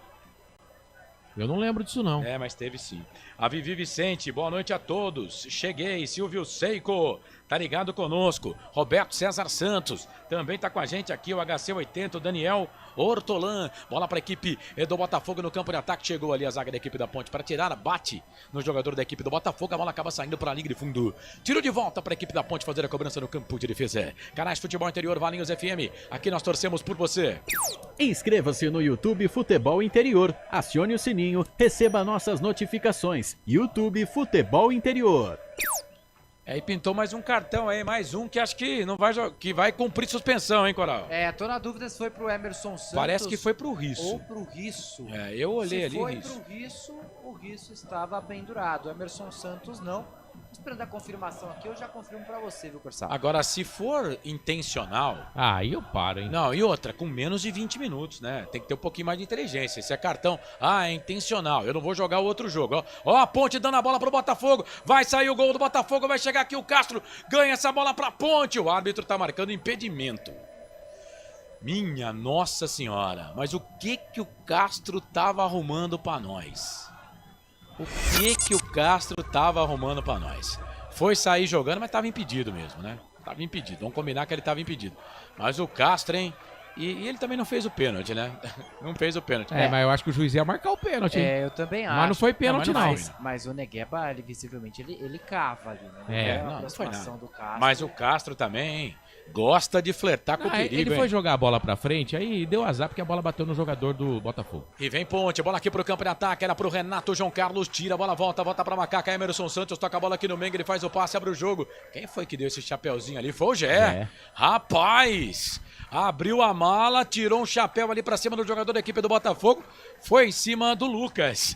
Eu não lembro disso, não. Mas teve sim. A Vivi Vicente, boa noite a todos. Cheguei, Silvio Seiko, tá ligado conosco. Roberto César Santos, também tá com a gente aqui, o HC80, o Daniel Hortolã. Bola pra equipe do Botafogo no campo de ataque. Chegou ali a zaga da equipe da Ponte para tirar, bate no jogador da equipe do Botafogo. A bola acaba saindo para a linha de fundo. Tiro de volta para a equipe da Ponte fazer a cobrança no campo de defesa. Canais Futebol Interior, Valinhos FM. Aqui nós torcemos por você. Inscreva-se no YouTube Futebol Interior. Acione o sininho, receba nossas notificações. YouTube Futebol Interior. E pintou mais um cartão aí, mais um que acho que não vai que vai cumprir suspensão, hein, Coral? Tô na dúvida se foi pro Emerson Santos. Parece que foi pro Risso. Ou pro Risso. Eu olhei ali. Se foi pro Risso, o Risso estava pendurado. O Emerson Santos não. Esperando a confirmação aqui, eu já confirmo pra você, viu, Corsaro? Agora, se for intencional... aí eu paro, hein? Não, e outra, com menos de 20 minutos, né? Tem que ter um pouquinho mais de inteligência. Se é cartão, é intencional. Eu não vou jogar o outro jogo, ó. A Ponte dando a bola pro Botafogo. Vai sair o gol do Botafogo, vai chegar aqui o Castro. Ganha essa bola pra Ponte. O árbitro tá marcando impedimento. Minha Nossa Senhora. Mas o que o Castro tava arrumando pra nós? O que o Castro tava arrumando pra nós? Foi sair jogando, mas tava impedido mesmo, né? Tava impedido. Vamos combinar que ele tava impedido. Mas o Castro, hein? E ele também não fez o pênalti, né? Não fez o pênalti. Mas eu acho que o juiz ia marcar o pênalti. Eu também acho. Mas não foi pênalti, não. Mas o Negueba, ele visivelmente, ele cava ali, né? Não foi nada. Mas o Castro também gosta de flertar com o perigo, ele foi jogar a bola pra frente, aí deu azar porque a bola bateu no jogador do Botafogo. E vem Ponte, bola aqui pro campo de ataque, era pro Renato, João Carlos tira, a bola volta pra Macaca, Emerson Santos toca a bola aqui no Menga, ele faz o passe, abre o jogo. Quem foi que deu esse chapeuzinho ali? Foi o Gé. Rapaz! Abriu a mala, tirou um chapéu ali pra cima do jogador da equipe do Botafogo, foi em cima do Lucas.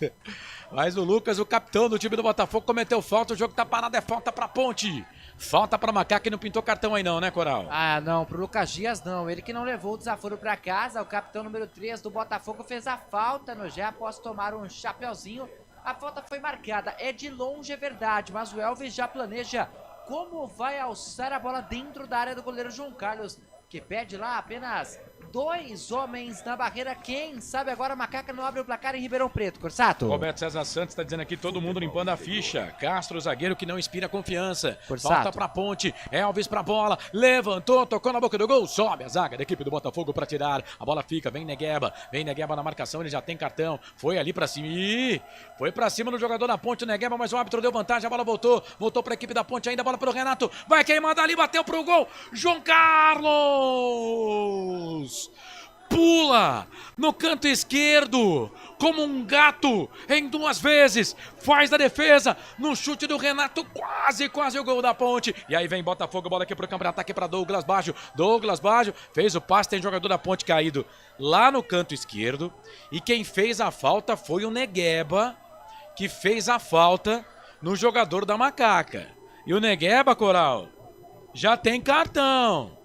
Mas o Lucas, o capitão do time do Botafogo, cometeu falta, o jogo tá parado, é falta pra Ponte. Falta pra Macaca e não pintou cartão aí não, né, Coral? Não, pro Lucas Dias não. Ele que não levou o desaforo pra casa. O capitão número 3 do Botafogo fez a falta no Gé após tomar um chapeuzinho. A falta foi marcada. É de longe, é verdade, mas o Elvis já planeja como vai alçar a bola dentro da área do goleiro João Carlos, que pede lá apenas 2 homens na barreira. Quem sabe agora a Macaca não abre o placar em Ribeirão Preto, Corsato. Roberto César Santos está dizendo aqui, todo mundo limpando a ficha. Castro, zagueiro que não inspira confiança. Corsato. Falta pra Ponte, Elvis pra bola, levantou, tocou na boca do gol, sobe a zaga da equipe do Botafogo para tirar. A bola fica, vem Negueba na marcação, ele já tem cartão. Foi ali pra cima, foi pra cima do jogador da Ponte, Negueba, mas o árbitro deu vantagem, a bola voltou pra equipe da Ponte ainda, a bola pro Renato, vai queimar dali, bateu pro gol, João Carlos! Pula no canto esquerdo, como um gato em 2 vezes, faz a defesa, no chute do Renato, quase o gol da Ponte. E aí vem Botafogo, bola aqui pro campo de ataque para Douglas Baggio. Douglas Baggio fez o passe, tem jogador da Ponte caído lá no canto esquerdo. E quem fez a falta foi o Negueba, que fez a falta no jogador da Macaca. E o Negueba, Coral, já tem cartão.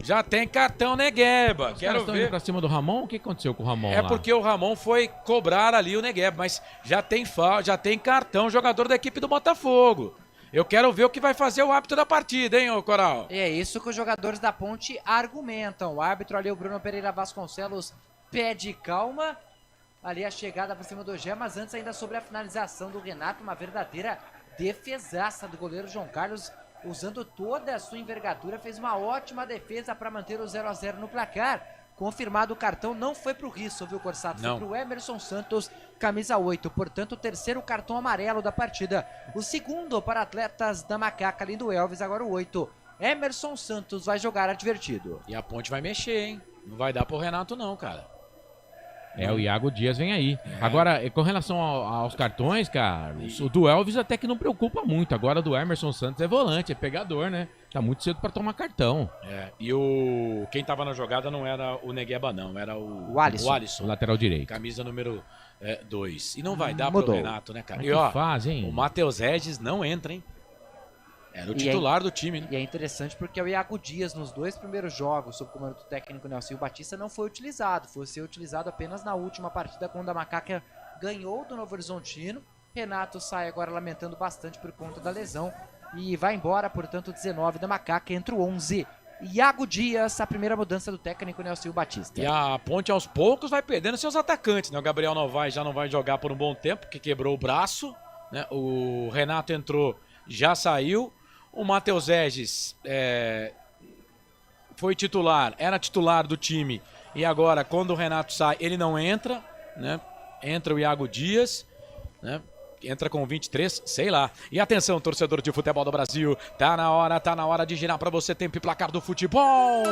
Já tem cartão Negueba. Os Quero caras estão ver. indo pra cima do Ramon? O que aconteceu com o Ramon É lá? porque o Ramon foi cobrar ali o Negueba, mas já tem cartão jogador da equipe do Botafogo. Eu quero ver o que vai fazer o árbitro da partida, hein, ô Coral? E é isso que os jogadores da Ponte argumentam. O árbitro ali, o Bruno Pereira Vasconcelos, pede calma. Ali a chegada pra cima do Gé, mas antes ainda sobre a finalização do Renato, uma verdadeira defesaça do goleiro João Carlos, usando toda a sua envergadura, fez uma ótima defesa para manter o 0-0 no placar. Confirmado o cartão, não foi pro Risso, viu, Corsato? Foi pro Emerson Santos, camisa 8. Portanto, o terceiro cartão amarelo da partida. O segundo para atletas da Macaca, além do Elvis, agora o 8. Emerson Santos vai jogar advertido. E a Ponte vai mexer, hein? Não vai dar pro Renato não, cara. É, o Iago Dias vem aí. Agora, com relação aos cartões, cara, o do Elvis até que não preocupa muito. Agora, do Emerson Santos é volante, é pegador, né? Tá muito cedo pra tomar cartão. E quem tava na jogada não era o Negueba, não. Era o Alisson. O lateral direito. Camisa número 2. E não vai dar Mudou. pro Renato, né, cara? Mas E ó, que faz, hein? o Matheus Regis não entra, hein? Era o titular do time, né? E é interessante porque o Iago Dias, nos 2 primeiros jogos, sob o comando do técnico Nelson Batista, não foi utilizado. Foi ser utilizado apenas na última partida, quando a Macaca ganhou do Novo Horizontino. Renato sai agora lamentando bastante por conta da lesão e vai embora, portanto, 19 da Macaca, entra o 11. Iago Dias, a primeira mudança do técnico Nelson Batista. E a Ponte, aos poucos, vai perdendo seus atacantes, né? O Gabriel Novaes já não vai jogar por um bom tempo, porque quebrou o braço, né? O Renato entrou, já saiu. O Matheus Regis foi titular, era titular do time. E agora, quando o Renato sai, ele não entra, né? Entra o Iago Dias, né? Entra com 23, sei lá. E atenção, torcedor de futebol do Brasil. Tá na hora de girar pra você tempo e placar do futebol.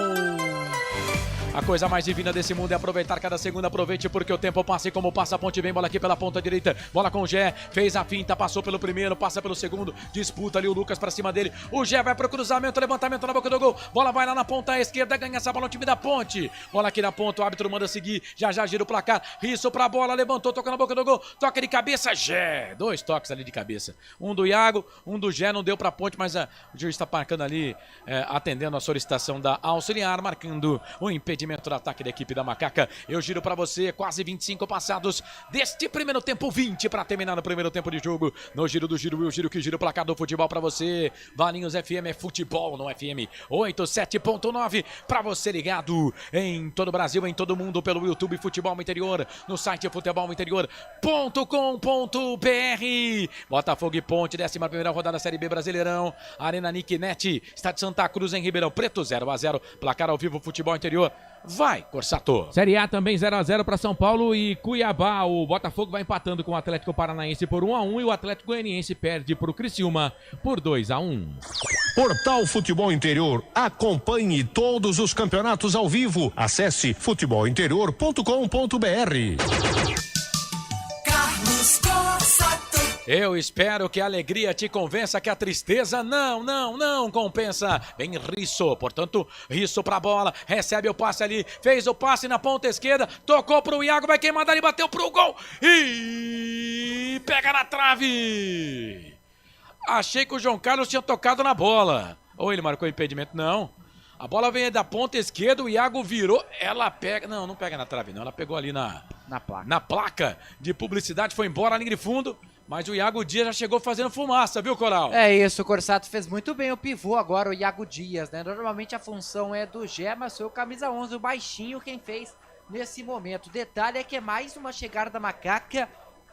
A coisa mais divina desse mundo é aproveitar cada segundo. Aproveite porque o tempo passa e como passa a Ponte vem. Bola aqui pela ponta direita. Bola com o Gé. Fez a finta, passou pelo primeiro, passa pelo segundo. Disputa ali o Lucas pra cima dele. O Gé vai pro cruzamento, levantamento na boca do gol. Bola vai lá na ponta esquerda, ganha essa bola o time da Ponte. Bola aqui na ponta, o árbitro manda seguir. Já gira o placar. Risso pra bola, levantou, toca na boca do gol. Toca de cabeça, Gé. 2 toques ali de cabeça. Um do Iago, um do Gé. Não deu pra Ponte, mas o juiz está marcando ali, atendendo a solicitação da auxiliar, marcando o impedimento do ataque da equipe da Macaca. Eu giro pra você, quase 25 passados deste primeiro tempo, 20 pra terminar no primeiro tempo de jogo. No giro do giro, eu giro que giro o placar do futebol pra você. Valinhos FM é futebol no FM 87.9 pra você ligado em todo o Brasil, em todo o mundo, pelo YouTube Futebol Interior, no site futebolinterior.com.br. Botafogo e Ponte, 11ª rodada Série B Brasileirão. Arena Nicknet, Estádio Santa Cruz em Ribeirão Preto, 0-0. Placar ao vivo Futebol Interior. Vai, Corsato. Série A também 0-0 para São Paulo e Cuiabá. O Botafogo vai empatando com o Atlético Paranaense por 1-1 e o Atlético Goianiense perde para o Criciúma por 2-1. Portal Futebol Interior. Acompanhe todos os campeonatos ao vivo. Acesse futebolinterior.com.br. Carlos Corsato. Eu espero que a alegria te convença que a tristeza não compensa. Vem Risso, portanto, Risso pra bola, recebe o passe ali, fez o passe na ponta esquerda, tocou pro Iago, vai queimar dali, bateu pro gol e pega na trave. Achei que o João Carlos tinha tocado na bola. Ou ele marcou impedimento? Não. A bola veio da ponta esquerda, o Iago virou, ela pega... Não pega na trave não, ela pegou ali na placa de publicidade, foi embora, linha de fundo. Mas o Iago Dias já chegou fazendo fumaça, viu, Coral? É isso, o Corsato fez muito bem o pivô agora, o Iago Dias, né? Normalmente a função é do Gé, mas foi o camisa 11, o baixinho, quem fez nesse momento. Detalhe é que é mais uma chegada da Macaca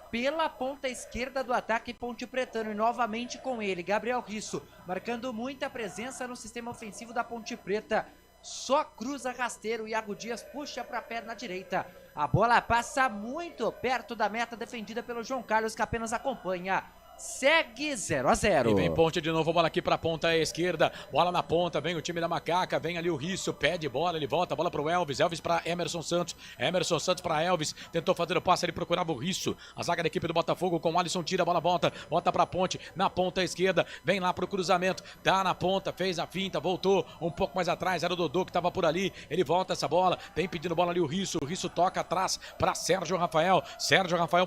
pela ponta esquerda do ataque Ponte Pretano e novamente com ele, Gabriel Risso, marcando muita presença no sistema ofensivo da Ponte Preta. Só cruza rasteiro, o Iago Dias puxa para a perna direita. A bola passa muito perto da meta defendida pelo João Carlos, que apenas acompanha. segue 0-0. E vem Ponte de novo, bola aqui pra ponta esquerda, bola na ponta, vem o time da Macaca, vem ali o Risso, pede bola, ele volta, bola pro Elvis, Elvis pra Emerson Santos pra Elvis, tentou fazer o passe, ele procurava o Risso, a zaga da equipe do Botafogo com o Alisson, tira a bola, volta pra Ponte, na ponta esquerda, vem lá pro cruzamento, tá na ponta, fez a finta, voltou um pouco mais atrás, era o Dodô que tava por ali, ele volta essa bola, vem pedindo bola ali o Risso toca atrás pra Sérgio Rafael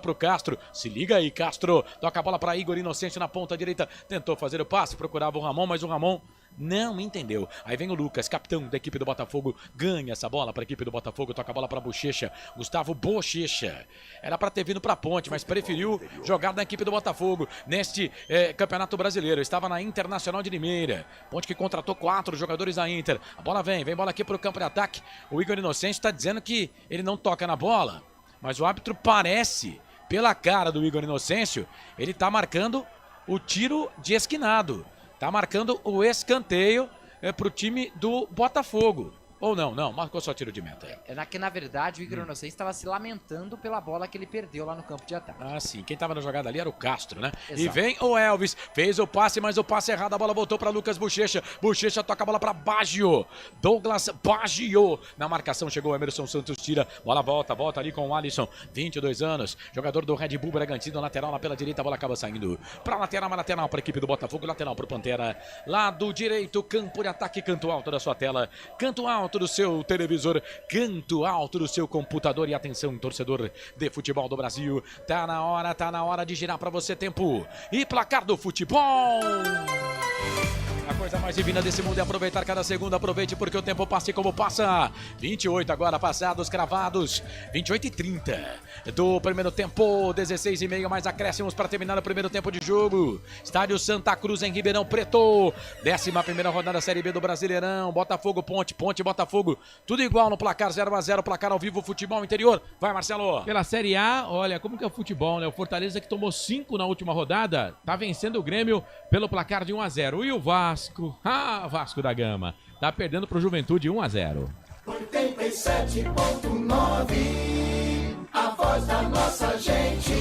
pro Castro, se liga aí Castro, toca a bola pra Igor Inocente na ponta direita, tentou fazer o passe, procurava o Ramon, mas o Ramon não entendeu. Aí vem o Lucas, capitão da equipe do Botafogo, ganha essa bola para a equipe do Botafogo, toca a bola para Bochecha, Gustavo Bochecha. Era para ter vindo para a Ponte, mas preferiu jogar na equipe do Botafogo neste Campeonato Brasileiro. Estava na Internacional de Limeira. Ponte que contratou 4 jogadores da Inter. A bola vem bola aqui para o campo de ataque. O Igor Inocente está dizendo que ele não toca na bola, mas o árbitro parece, pela cara do Igor Inocêncio, ele está marcando o tiro de esquinado. Tá marcando o escanteio pro time do Botafogo. Ou não, marcou só tiro de meta. Que na verdade o Igor Inocêncio estava se lamentando pela bola que ele perdeu lá no campo de ataque. Ah, sim, quem tava na jogada ali era o Castro, né? Exato. E vem o Elvis, fez o passe, mas o passe errado, a bola voltou para Lucas Bochecha. Bochecha toca a bola para Baggio. Douglas Baggio. Na marcação chegou o Emerson Santos, tira, bola volta ali com o Alisson, 22 anos, jogador do Red Bull Bragantino, lateral lá pela direita, a bola acaba saindo para lateral para a equipe do Botafogo, lateral pro Pantera, lado direito, campo de ataque, canto alto da sua tela, canto alto do seu televisor, canto alto do seu computador. E atenção, torcedor de futebol do Brasil, tá na hora de girar para você tempo e placar do futebol. A coisa mais divina desse mundo é aproveitar cada segundo. Aproveite porque o tempo passa e como passa. 28 agora passados, cravados. 28:30 do primeiro tempo. 16:30 mais acréscimos para terminar o primeiro tempo de jogo. Estádio Santa Cruz em Ribeirão Preto. 11ª rodada Série B do Brasileirão. Botafogo, Ponte, Botafogo. Tudo igual no placar 0-0. Placar ao vivo, futebol interior. Vai, Marcelo. Pela Série A, olha como que é o futebol, né? O Fortaleza que tomou 5 na última rodada, tá vencendo o Grêmio pelo placar de 1-0. E o Vasco da Gama, tá perdendo pro Juventude 1-0. 87.9, a voz da nossa gente.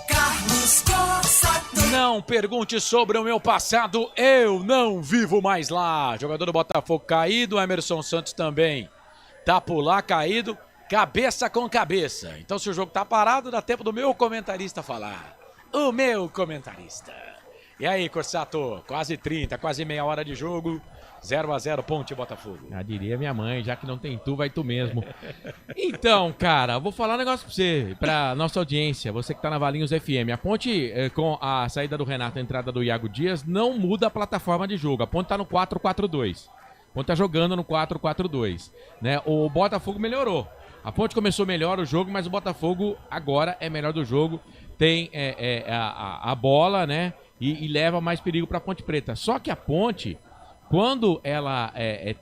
Carlos Costa. Não pergunte sobre o meu passado, eu não vivo mais lá. Jogador do Botafogo caído, Emerson Santos também tá por lá caído, cabeça com cabeça. Então se o jogo tá parado, dá tempo do meu comentarista falar. O meu comentarista. E aí, Corsato, quase 30, quase meia hora de jogo, 0-0, Ponte Botafogo. Já diria minha mãe, já que não tem tu, vai tu mesmo. Então, cara, vou falar um negócio pra você, pra nossa audiência, você que tá na Valinhos FM. A Ponte, com a saída do Renato, a entrada do Iago Dias, não muda a plataforma de jogo. A Ponte tá no 4-4-2. A Ponte tá jogando no 4-4-2, né? O Botafogo melhorou. A Ponte começou melhor o jogo, mas o Botafogo agora é melhor do jogo. Tem a bola, né? E leva mais perigo para a Ponte Preta. Só que a Ponte, quando ela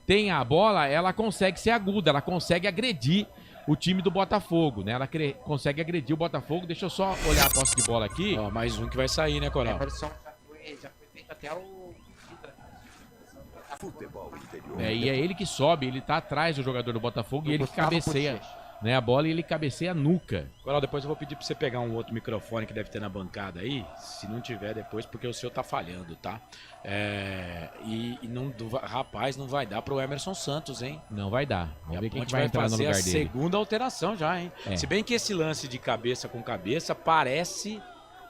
tem a bola, ela consegue ser aguda, ela consegue agredir o time do Botafogo, né? Ela consegue agredir o Botafogo. Deixa eu só olhar a posse de bola aqui. Ó, mais um que vai sair, né, Coral? Já foi feito até o... Futebol interior. E é ele que sobe, ele tá atrás do jogador do Botafogo e ele que cabeceia, né, a bola, e ele cabeceia a nuca. Coral, depois eu vou pedir pra você pegar um outro microfone que deve ter na bancada aí, se não tiver depois, porque o seu tá falhando, tá? Rapaz, não vai dar pro Emerson Santos, hein? Não vai dar. Vamos ver quem que vai fazer entrar no lugar a dele. segunda alteração já, hein? Se bem que esse lance de cabeça com cabeça parece,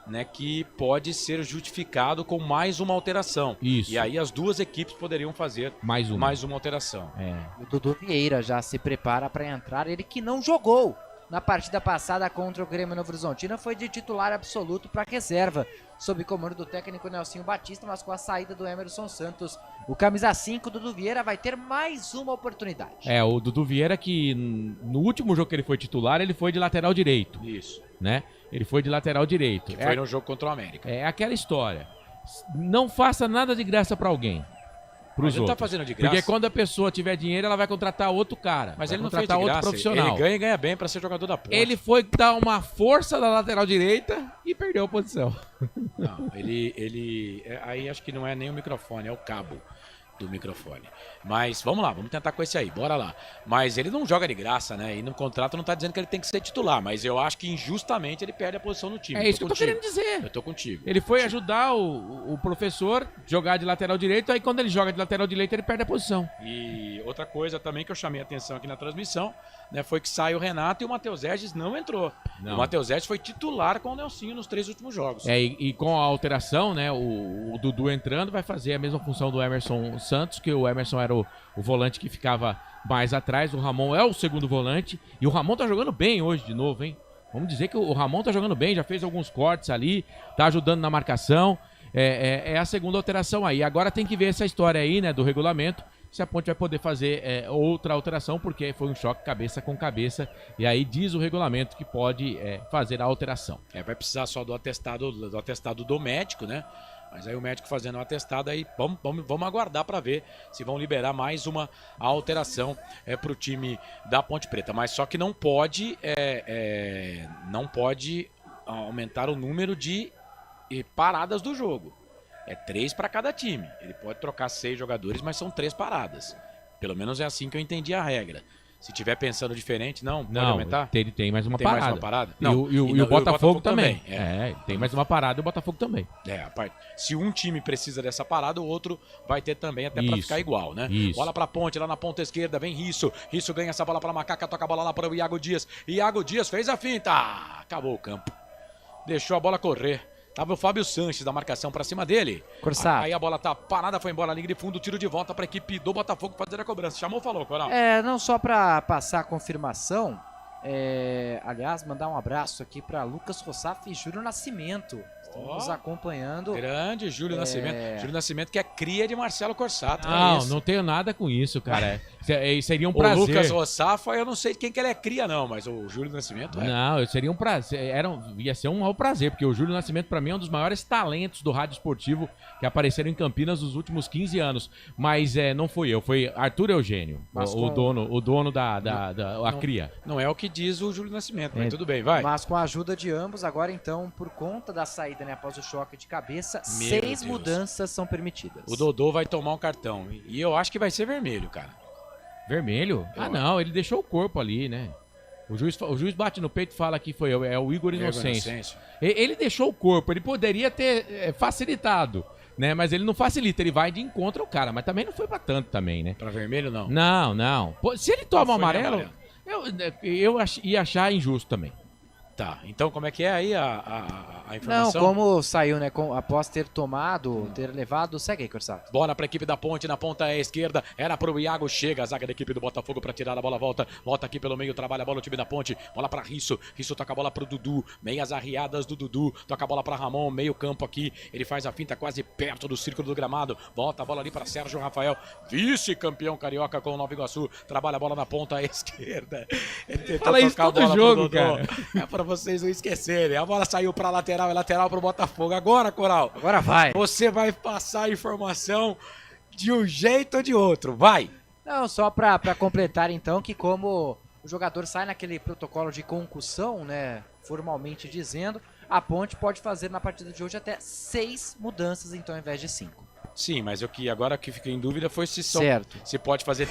né, que pode ser justificado com mais uma alteração. Isso. E aí as duas equipes poderiam fazer mais uma alteração. O Dudu Vieira já se prepara para entrar, ele que não jogou na partida passada contra o Grêmio Novo Horizontino, foi de titular absoluto para reserva, sob comando do técnico Nelsinho Batista, mas com a saída do Emerson Santos, o camisa 5, Dudu Vieira, vai ter mais uma oportunidade. O Dudu Vieira, que no último jogo que ele foi titular, ele foi de lateral direito. Isso. Né? Ele foi de lateral direito. Que foi no jogo contra o América. É aquela história. Não faça nada de graça pra alguém. Pros ele outros. tá fazendo de graça. Porque quando a pessoa tiver dinheiro, ela vai contratar outro cara. Mas ele não contratar fez de outro graça. profissional. Ele ganha e ganha bem pra ser jogador da Ponte. Ele foi dar uma força na lateral direita e perdeu a posição. Não, aí acho que não é nem o microfone, é o cabo. do microfone. Mas vamos lá, vamos tentar com esse aí, bora lá. Mas ele não joga de graça, né? E no contrato não tá dizendo que ele tem que ser titular, mas eu acho que injustamente ele perde a posição no time. É isso que eu tô querendo dizer. Eu tô contigo. Ele foi ajudar o professor jogar de lateral direito, aí quando ele joga de lateral direito ele perde a posição. E outra coisa também que eu chamei a atenção aqui na transmissão, né, foi que sai o Renato e o Matheus Regis não entrou. Não. O Matheus Regis foi titular com o Nelsinho nos 3 últimos jogos. E com a alteração, né, o Dudu entrando vai fazer a mesma função do Emerson Santos, que o Emerson era o volante que ficava mais atrás, o Ramon é o segundo volante, e o Ramon tá jogando bem hoje de novo, hein? Vamos dizer que o Ramon tá jogando bem, já fez alguns cortes ali, tá ajudando na marcação, é a segunda alteração aí. Agora tem que ver essa história aí, né, do regulamento, se a Ponte vai poder fazer outra alteração, porque foi um choque cabeça com cabeça, e aí diz o regulamento que pode fazer a alteração. Vai precisar só do atestado do médico, né? Mas aí o médico fazendo o atestado, aí vamos aguardar para ver se vão liberar mais uma alteração para o time da Ponte Preta. Mas só que não pode aumentar o número de paradas do jogo. É 3 para cada time. Ele pode trocar 6 jogadores, mas são 3 paradas. Pelo menos é assim que eu entendi a regra. Se tiver pensando diferente, pode aumentar? Ele tem mais uma tem parada. Mais uma parada? Não, e o Botafogo também. É. Tem mais uma parada e o Botafogo também. Se um time precisa dessa parada, o outro vai ter também, até para ficar igual, né? Isso. Bola pra Ponte, lá na ponta esquerda, vem Risso. Risso ganha essa bola pra Macaca, toca a bola lá para o Iago Dias. Iago Dias fez a finta. Acabou o campo. Deixou a bola correr. Tava o Fábio Sanches da marcação pra cima dele. Corsato. Aí a bola tá parada, foi embora, linha de fundo, tiro de volta pra equipe do Botafogo fazer a cobrança. Chamou, falou, Coral. Não só pra passar a confirmação, aliás, mandar um abraço aqui pra Lucas Rossaf e Júlio Nascimento. Estão nos acompanhando. Grande Júlio Nascimento. Júlio Nascimento que é cria de Marcelo Corsato. Não tenho nada com isso, cara. Seria um prazer. O Lucas Rossafa, eu não sei de quem que ele é cria, não, mas o Júlio Nascimento Não, seria um prazer. Ia ser um mau prazer, porque o Júlio Nascimento, pra mim, é um dos maiores talentos do rádio esportivo que apareceram em Campinas nos últimos 15 anos. Mas não fui eu, foi Arthur Eugênio, o dono da cria. Não é o que diz o Júlio Nascimento, mas tudo bem, vai. Mas com a ajuda de ambos, agora então, por conta da saída, né, após o choque de cabeça, 6 mudanças são permitidas. O Dodô vai tomar um cartão. E eu acho que vai ser vermelho, cara. Vermelho? Não, ele deixou o corpo ali, né? O juiz bate no peito e fala que foi o Igor Inocêncio. Ele deixou o corpo, ele poderia ter facilitado, né? Mas ele não facilita, ele vai de encontro ao cara. Mas também não foi pra tanto também, né? Pra vermelho, não? Não. Pô, se ele toma amarelo, eu ia achar injusto também. Tá, então como é que é aí a informação? Não, como saiu, né, após ter levado, segue aí, Corsato. Bola pra equipe da Ponte, na ponta esquerda, era pro Iago, chega a zaga da equipe do Botafogo pra tirar a bola, volta aqui pelo meio, trabalha a bola o time da Ponte, bola pra Risso toca a bola pro Dudu, meias arriadas do Dudu, toca a bola pra Ramon, meio campo aqui, ele faz a finta quase perto do círculo do gramado, volta a bola ali pra Sérgio Rafael, vice-campeão carioca com o Nova Iguaçu, trabalha a bola na ponta esquerda. Ele tentou Fala isso todo jogo, cara. É pra vocês não esquecerem. A bola saiu pra lateral, é lateral pro Botafogo. Agora, Coral. Agora vai. Você vai passar a informação de um jeito ou de outro. Vai. Não, só pra completar então que como o jogador sai naquele protocolo de concussão, né, formalmente dizendo, a Ponte pode fazer na partida de hoje até 6 mudanças então ao invés de 5. Sim, mas agora o que fiquei em dúvida foi se pode fazer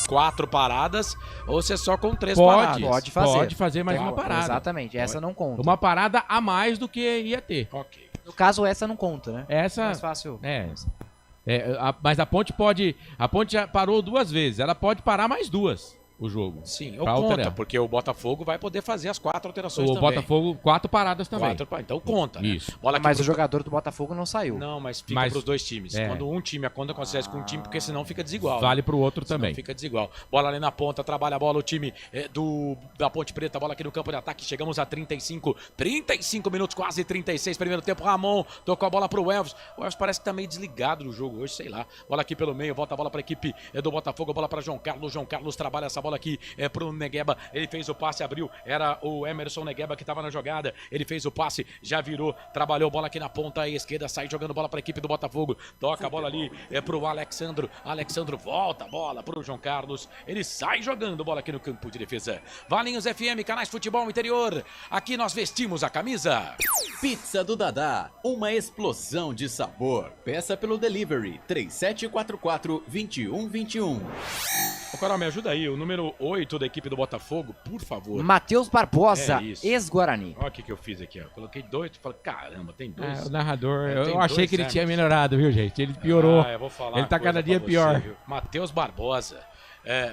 4 paradas ou se é só com 3 paradas. Pode fazer mais uma parada. Exatamente, essa não conta. Uma parada a mais do que ia ter. Ok. No caso, essa não conta, né? Essa mais fácil. Mas a Ponte já parou 2 vezes, ela pode parar mais 2. O jogo. Sim, conta, porque o Botafogo vai poder fazer as 4 alterações também. O Botafogo, 4 paradas também. Então conta, né? Isso. Mas o jogador do Botafogo não saiu. Não, mas fica pros 2 times. Quando um time, a conta acontece com um time, porque senão fica desigual. Vale pro outro também. Fica desigual. Bola ali na ponta, trabalha a bola o time da Ponte Preta, bola aqui no campo de ataque, chegamos a 35 minutos, quase 36, primeiro tempo, Ramon tocou a bola pro Elvis. O Elvis parece que tá meio desligado no jogo hoje, sei lá. Bola aqui pelo meio, volta a bola pra equipe do Botafogo, bola pra João Carlos trabalha essa bola bola aqui pro Negueba, ele fez o passe, abriu, era o Emerson Negueba que estava na jogada, ele fez o passe, já virou, trabalhou bola aqui na ponta esquerda, sai jogando bola para a equipe do Botafogo, toca a bola ali pro Alexandro volta a bola pro João Carlos, ele sai jogando bola aqui no campo de defesa. Valinhos FM, canais Futebol Interior, aqui nós vestimos a camisa. Pizza do Dadá, uma explosão de sabor. Peça pelo delivery 3744-2121. Ô, Coral, me ajuda aí, o número 8 da equipe do Botafogo, por favor. Matheus Barbosa, ex-Guarani. Olha o que eu fiz aqui, ó. Coloquei 2, falei, caramba, tem 2. O narrador, eu achei que ele tinha melhorado, viu, gente? Ele piorou. Eu vou falar ele tá cada dia pior. Matheus Barbosa.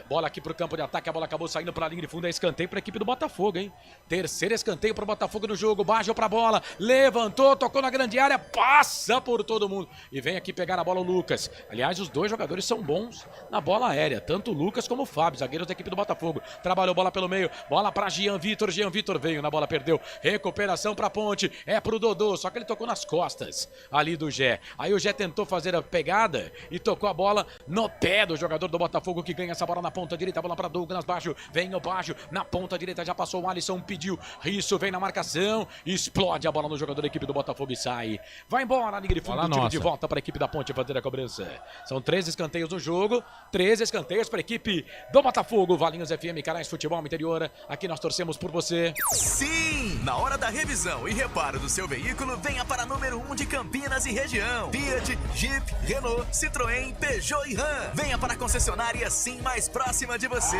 Bola aqui pro campo de ataque, a bola acabou saindo pra linha de fundo, é escanteio pra equipe do Botafogo, hein? Terceiro escanteio pro Botafogo no jogo, Baggio pra bola, levantou, tocou na grande área, passa por todo mundo e vem aqui pegar a bola o Lucas. Aliás, os dois jogadores são bons na bola aérea, tanto o Lucas como o Fábio, zagueiros da equipe do Botafogo. Trabalhou bola pelo meio, bola pra Jean Vitor veio na bola, perdeu, recuperação pra Ponte, é pro Dodô, só que ele tocou nas costas ali do Gé. Aí o Gé tentou fazer a pegada e tocou a bola no pé do jogador do Botafogo que ganha essa bola na ponta direita, bola para Douglas Baggio, vem o Baggio, na ponta direita já passou o Alisson, pediu, Risso vem na marcação, explode a bola no jogador da equipe do Botafogo e sai. Vai embora, linha de fundo, tiro de volta para a equipe da Ponte fazer a cobrança. São 13 escanteios no jogo, 13 escanteios para a equipe do Botafogo. Valinhos FM, canais Futebol Interior, aqui nós torcemos por você. Sim! Na hora da revisão e reparo do seu veículo, venha para número 1 de Campinas e região. Fiat, Jeep, Renault, Citroën, Peugeot e Ram. Venha para a concessionária Sim mais próxima de você.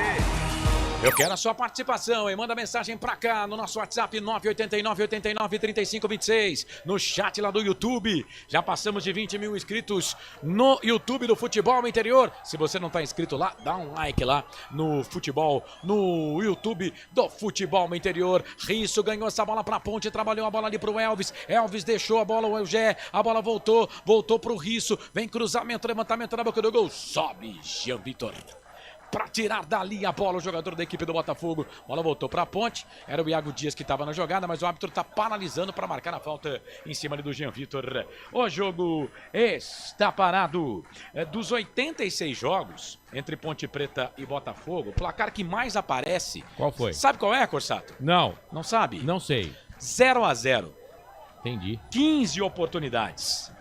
Eu quero a sua participação, hein? Manda mensagem pra cá no nosso WhatsApp 989-89-3526. No chat lá do YouTube. Já passamos de 20 mil inscritos no YouTube do Futebol Interior. Se você não tá inscrito lá, dá um like lá no futebol, no YouTube do Futebol Interior. Risso ganhou essa bola pra Ponte, trabalhou a bola ali pro Elvis. Elvis deixou a bola, o Eugé, a bola voltou pro Risso. Vem cruzamento, levantamento na boca do gol. Sobe Jean Vitor para tirar dali a bola o jogador da equipe do Botafogo. Bola voltou para a Ponte. Era o Iago Dias que estava na jogada, mas o árbitro está paralisando para marcar a falta em cima ali do Jean Vitor. O jogo está parado. Dos 86 jogos entre Ponte Preta e Botafogo, o placar que mais aparece... Qual foi? Sabe qual é, Corsato? Não. Não sabe? Não sei. 0-0. Entendi. 15 oportunidades.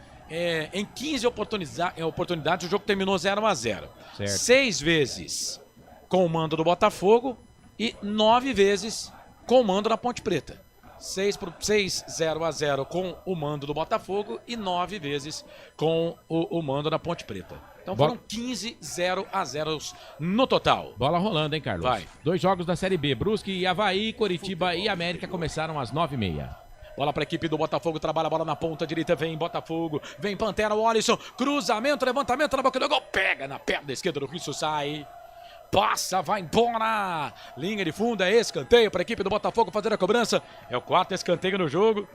Em 15 oportunidades, o jogo terminou 0-0. 6 vezes com o mando do Botafogo e 9 vezes com o mando da Ponte Preta. 6-0 com o mando do Botafogo e 9 vezes com o mando da Ponte Preta. Então foram 15-0 no total. Bola rolando, hein, Carlos? Vai. 2 jogos da Série B. Brusque e Avaí, Coritiba e América começaram às 9h30. Bola para a equipe do Botafogo, trabalha a bola na ponta direita, vem Botafogo, vem Pantera, o Alisson, cruzamento, levantamento na boca do gol, pega na perna esquerda do Risso, sai, passa, vai embora, linha de fundo, é escanteio para a equipe do Botafogo fazer a cobrança, é o 4º escanteio no jogo.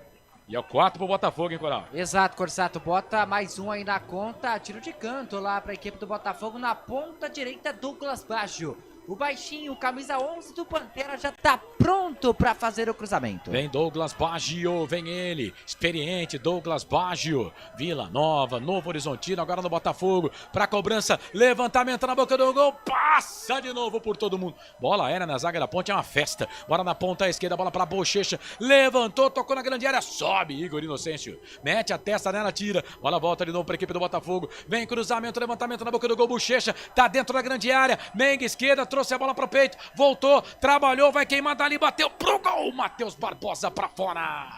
E é o 4 pro Botafogo, hein, Coral? Exato, Corsato. Bota mais um aí na conta. Tiro de canto lá pra equipe do Botafogo. Na ponta direita, Douglas Baggio. O baixinho, camisa 11 do Pantera, já tá pronto pra fazer o cruzamento. Vem Douglas Baggio, vem ele, experiente Douglas Baggio. Vila Nova, Novo Horizontino, agora no Botafogo. Pra cobrança, levantamento na boca do gol, passa de novo por todo mundo. Bola aérea na zaga da Ponte, é uma festa. Bora na ponta esquerda, bola pra Bochecha. Levantou, tocou na grande área, sobe Igor Inocêncio. Mete a testa nela, tira. Bola volta de novo pra equipe do Botafogo. Vem cruzamento, levantamento na boca do gol, Bochecha. Tá dentro da grande área, Menga esquerda, trouxe a bola pro peito, voltou, trabalhou, vai queimar dali, bateu pro gol, Matheus Barbosa pra fora.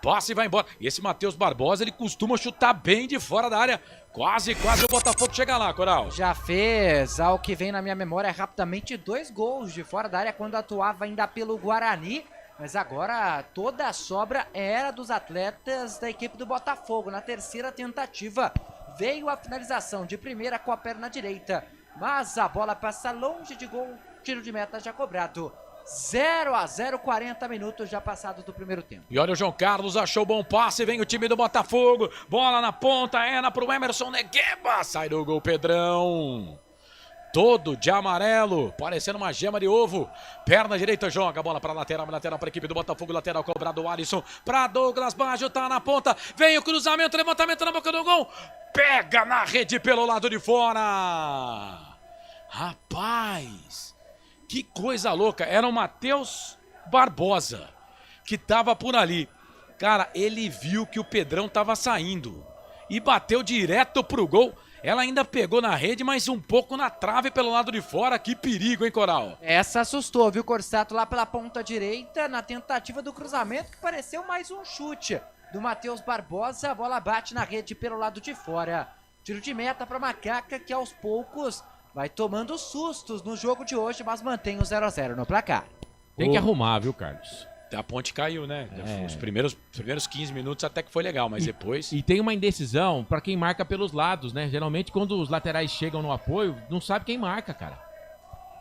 Passe e vai embora. E esse Matheus Barbosa, ele costuma chutar bem de fora da área. Quase o Botafogo chega lá, Coral. Já fez, ao que vem na minha memória, rapidamente 2 gols de fora da área quando atuava ainda pelo Guarani. Mas agora toda a sobra era dos atletas da equipe do Botafogo. Na terceira tentativa veio a finalização de primeira com a perna direita. Mas a bola passa longe de gol, tiro de meta já cobrado. 0-0, 40 minutos já passados do primeiro tempo. E olha o João Carlos, achou bom passe, vem o time do Botafogo. Bola na ponta, pro Emerson Negueba. Sai do gol, Pedrão. Todo de amarelo, parecendo uma gema de ovo. Perna direita, joga a bola para lateral para a equipe do Botafogo. Lateral cobrado, o Alisson para Douglas Baggio, tá na ponta. Vem o cruzamento, levantamento na boca do gol. Pega na rede pelo lado de fora. Rapaz. Que coisa louca. Era o Matheus Barbosa que tava por ali. Cara, ele viu que o Pedrão tava saindo e bateu direto pro gol. Ela ainda pegou na rede, mas um pouco na trave pelo lado de fora. Que perigo, hein, Coral? Essa assustou, viu, Corsato, lá pela ponta direita, na tentativa do cruzamento, que pareceu mais um chute do Matheus Barbosa. A bola bate na rede pelo lado de fora. Tiro de meta para Macaca, que aos poucos vai tomando sustos no jogo de hoje, mas mantém o 0-0 no placar. Tem que arrumar, viu, Carlos? A ponte caiu, né? Os primeiros 15 minutos até que foi legal, mas depois... E tem uma indecisão para quem marca pelos lados, né? Geralmente quando os laterais chegam no apoio, não sabe quem marca, cara.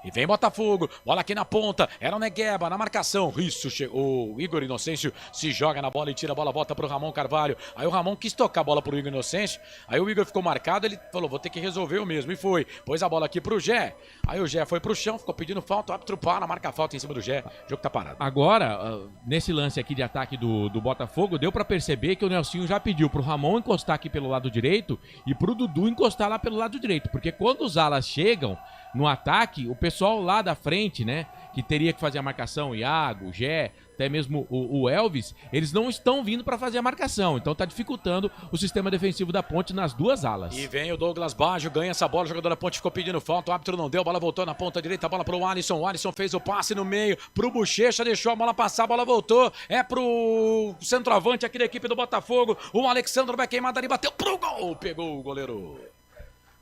E vem Botafogo, bola aqui na ponta, era o Negueba na marcação. Isso, o Igor Inocêncio se joga na bola e tira a bola, volta pro Ramon Carvalho. Aí o Ramon quis tocar a bola pro Igor Inocêncio, aí o Igor ficou marcado, ele falou, vou ter que resolver eu mesmo, e foi. Pôs a bola aqui pro Gé, aí o Gé foi pro chão, ficou pedindo falta, o árbitro para, marca a falta em cima do Gé, o jogo tá parado. Agora, nesse lance aqui de ataque do Botafogo, deu pra perceber que o Nelsinho já pediu pro Ramon encostar aqui pelo lado direito e pro Dudu encostar lá pelo lado direito, porque quando os alas chegam no ataque, o pessoal lá da frente, né, que teria que fazer a marcação, o Iago, o Gé, até mesmo o Elvis, eles não estão vindo para fazer a marcação, então tá dificultando o sistema defensivo da Ponte nas duas alas. E vem o Douglas Baggio, ganha essa bola, o jogador da Ponte ficou pedindo falta, o árbitro não deu, a bola voltou na ponta direita, a bola pro Alisson, o Alisson fez o passe no meio, pro Bochecha, deixou a bola passar, a bola voltou, é pro centroavante aqui da equipe do Botafogo, o Alexandre vai queimar ali, bateu pro gol, pegou o goleiro.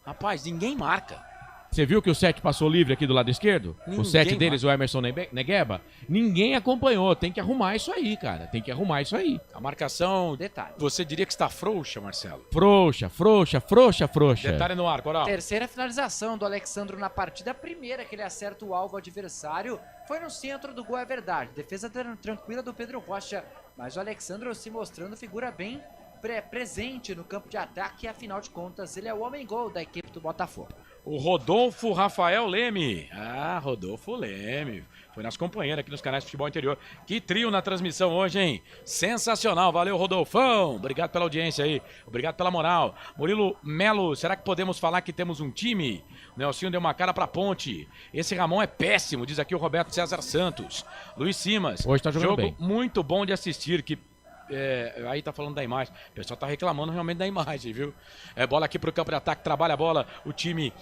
Rapaz, ninguém marca. Você viu que o 7 passou livre aqui do lado esquerdo? O 7 deles, marca. o Emerson Negueba? Ninguém acompanhou. Tem que arrumar isso aí, cara. Tem que arrumar isso aí. A marcação, detalhe. Você diria que está frouxa, Marcelo? Frouxa. Detalhe no ar, Coral. Terceira finalização do Alexandro na partida. A primeira que ele acerta o alvo adversário foi no centro do gol, é verdade. Defesa tranquila do Pedro Rocha. Mas o Alexandro se mostrando figura bem presente no campo de ataque. E afinal de contas, ele é o homem-gol da equipe do Botafogo. O Rodolfo Rafael Leme. Rodolfo Leme. Foi nosso companheiro aqui nos canais de futebol interior. Que trio na transmissão hoje, hein? Sensacional. Valeu, Rodolfão. Obrigado pela audiência aí. Obrigado pela moral. Murilo Melo, será que podemos falar que temos um time? O Nelsinho deu uma cara pra Ponte. Esse Ramon é péssimo, diz aqui o Roberto César Santos. Luiz Simas. Hoje tá jogando jogo bem. Muito bom de assistir, que... aí tá falando da imagem. O pessoal tá reclamando realmente da imagem, viu? Bola aqui pro campo de ataque, trabalha a bola. O time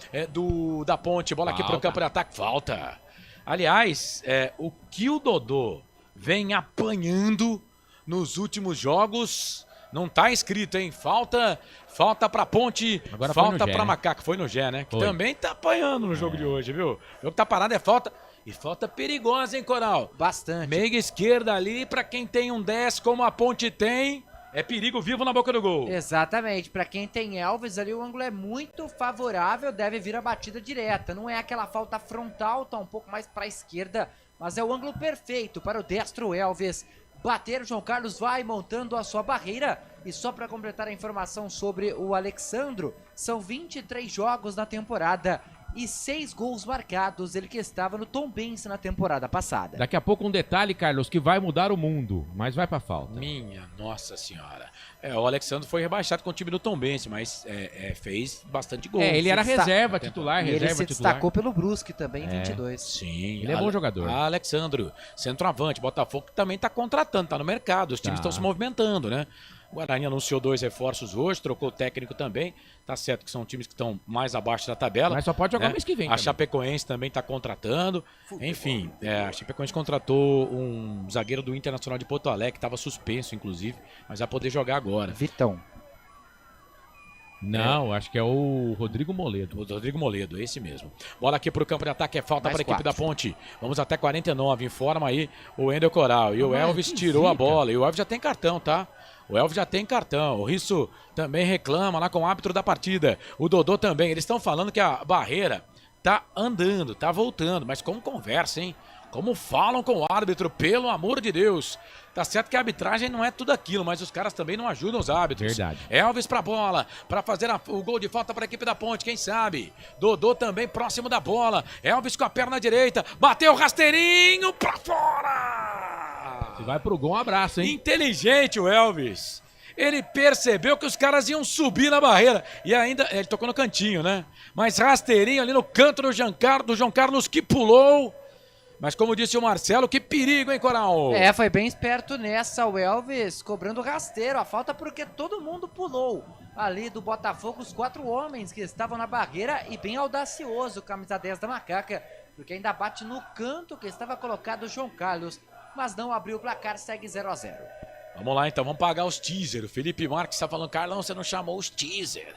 da Ponte. Bola aqui pro campo de ataque, falta. Aliás, o que o Dodô vem apanhando nos últimos jogos, não tá escrito, hein? Falta pra Ponte, agora falta Gé, pra né? Macaca. Foi no Gé, né? Que Foi. também tá apanhando no jogo de hoje, viu? O jogo tá parado, é falta. E falta perigosa, hein, Coral? Bastante. Meia esquerda ali, pra quem tem um 10 como a Ponte tem, é perigo vivo na boca do gol. Exatamente. Pra quem tem Elvis ali, o ângulo é muito favorável, deve vir a batida direta. Não é aquela falta frontal, tá um pouco mais pra esquerda, mas é o ângulo perfeito para o destro Elvis bater. O João Carlos vai montando a sua barreira. E só para completar a informação sobre o Alexandro, são 23 jogos na temporada e 6 gols marcados, ele que estava no Tombense na temporada passada. Daqui a pouco um detalhe, Carlos, que vai mudar o mundo, mas vai pra falta. Minha nossa senhora. O Alexandre foi rebaixado com o time do Tombense, mas fez bastante gol. Ele era reserva titular, ele se destacou pelo Brusque também, 22. Sim. Ele é bom jogador. Alexandro, centroavante, Botafogo que também tá contratando, tá no mercado, os times estão se movimentando, né? O Guarani anunciou 2 reforços hoje, trocou o técnico também. Tá certo que são times que estão mais abaixo da tabela. Mas só pode jogar mês que vem. A Chapecoense também tá contratando. Enfim, a Chapecoense contratou um zagueiro do Internacional de Porto Alegre, que estava suspenso, inclusive, mas vai poder jogar agora. Vitão. Não, acho que é o Rodrigo Moledo. O Rodrigo Moledo, esse mesmo. Bola aqui pro campo de ataque, é falta para a equipe da Ponte. Vamos até 49, informa aí o Ender Coral. E o Elvis tirou a bola. E o Elvis já tem cartão, tá? O Elvis já tem cartão. O Risso também reclama lá com o árbitro da partida. O Dodô também. Eles estão falando que a barreira tá andando, tá voltando. Mas como conversa, hein? Como falam com o árbitro, pelo amor de Deus. Tá certo que a arbitragem não é tudo aquilo, mas os caras também não ajudam os árbitros. Verdade. Elvis pra bola, pra fazer o gol de falta pra equipe da Ponte, quem sabe? Dodô também próximo da bola. Elvis com a perna direita, bateu rasteirinho pra fora! Se vai pro gol, um abraço, hein? Inteligente o Elvis. Ele percebeu que os caras iam subir na barreira. E ainda, ele tocou no cantinho, né? Mas rasteirinho ali no canto do João Carlos, que pulou. Mas como disse o Marcelo, que perigo, hein, Coral? Foi bem esperto nessa, o Elvis cobrando rasteiro, a falta porque todo mundo pulou ali do Botafogo, os 4 homens que estavam na barreira e bem audacioso, camisa 10 da Macaca, porque ainda bate no canto que estava colocado o João Carlos, mas não abriu o placar, segue 0-0. Vamos lá então, vamos pagar os teaser. O Felipe Marques está falando, Carlão, você não chamou os teaser.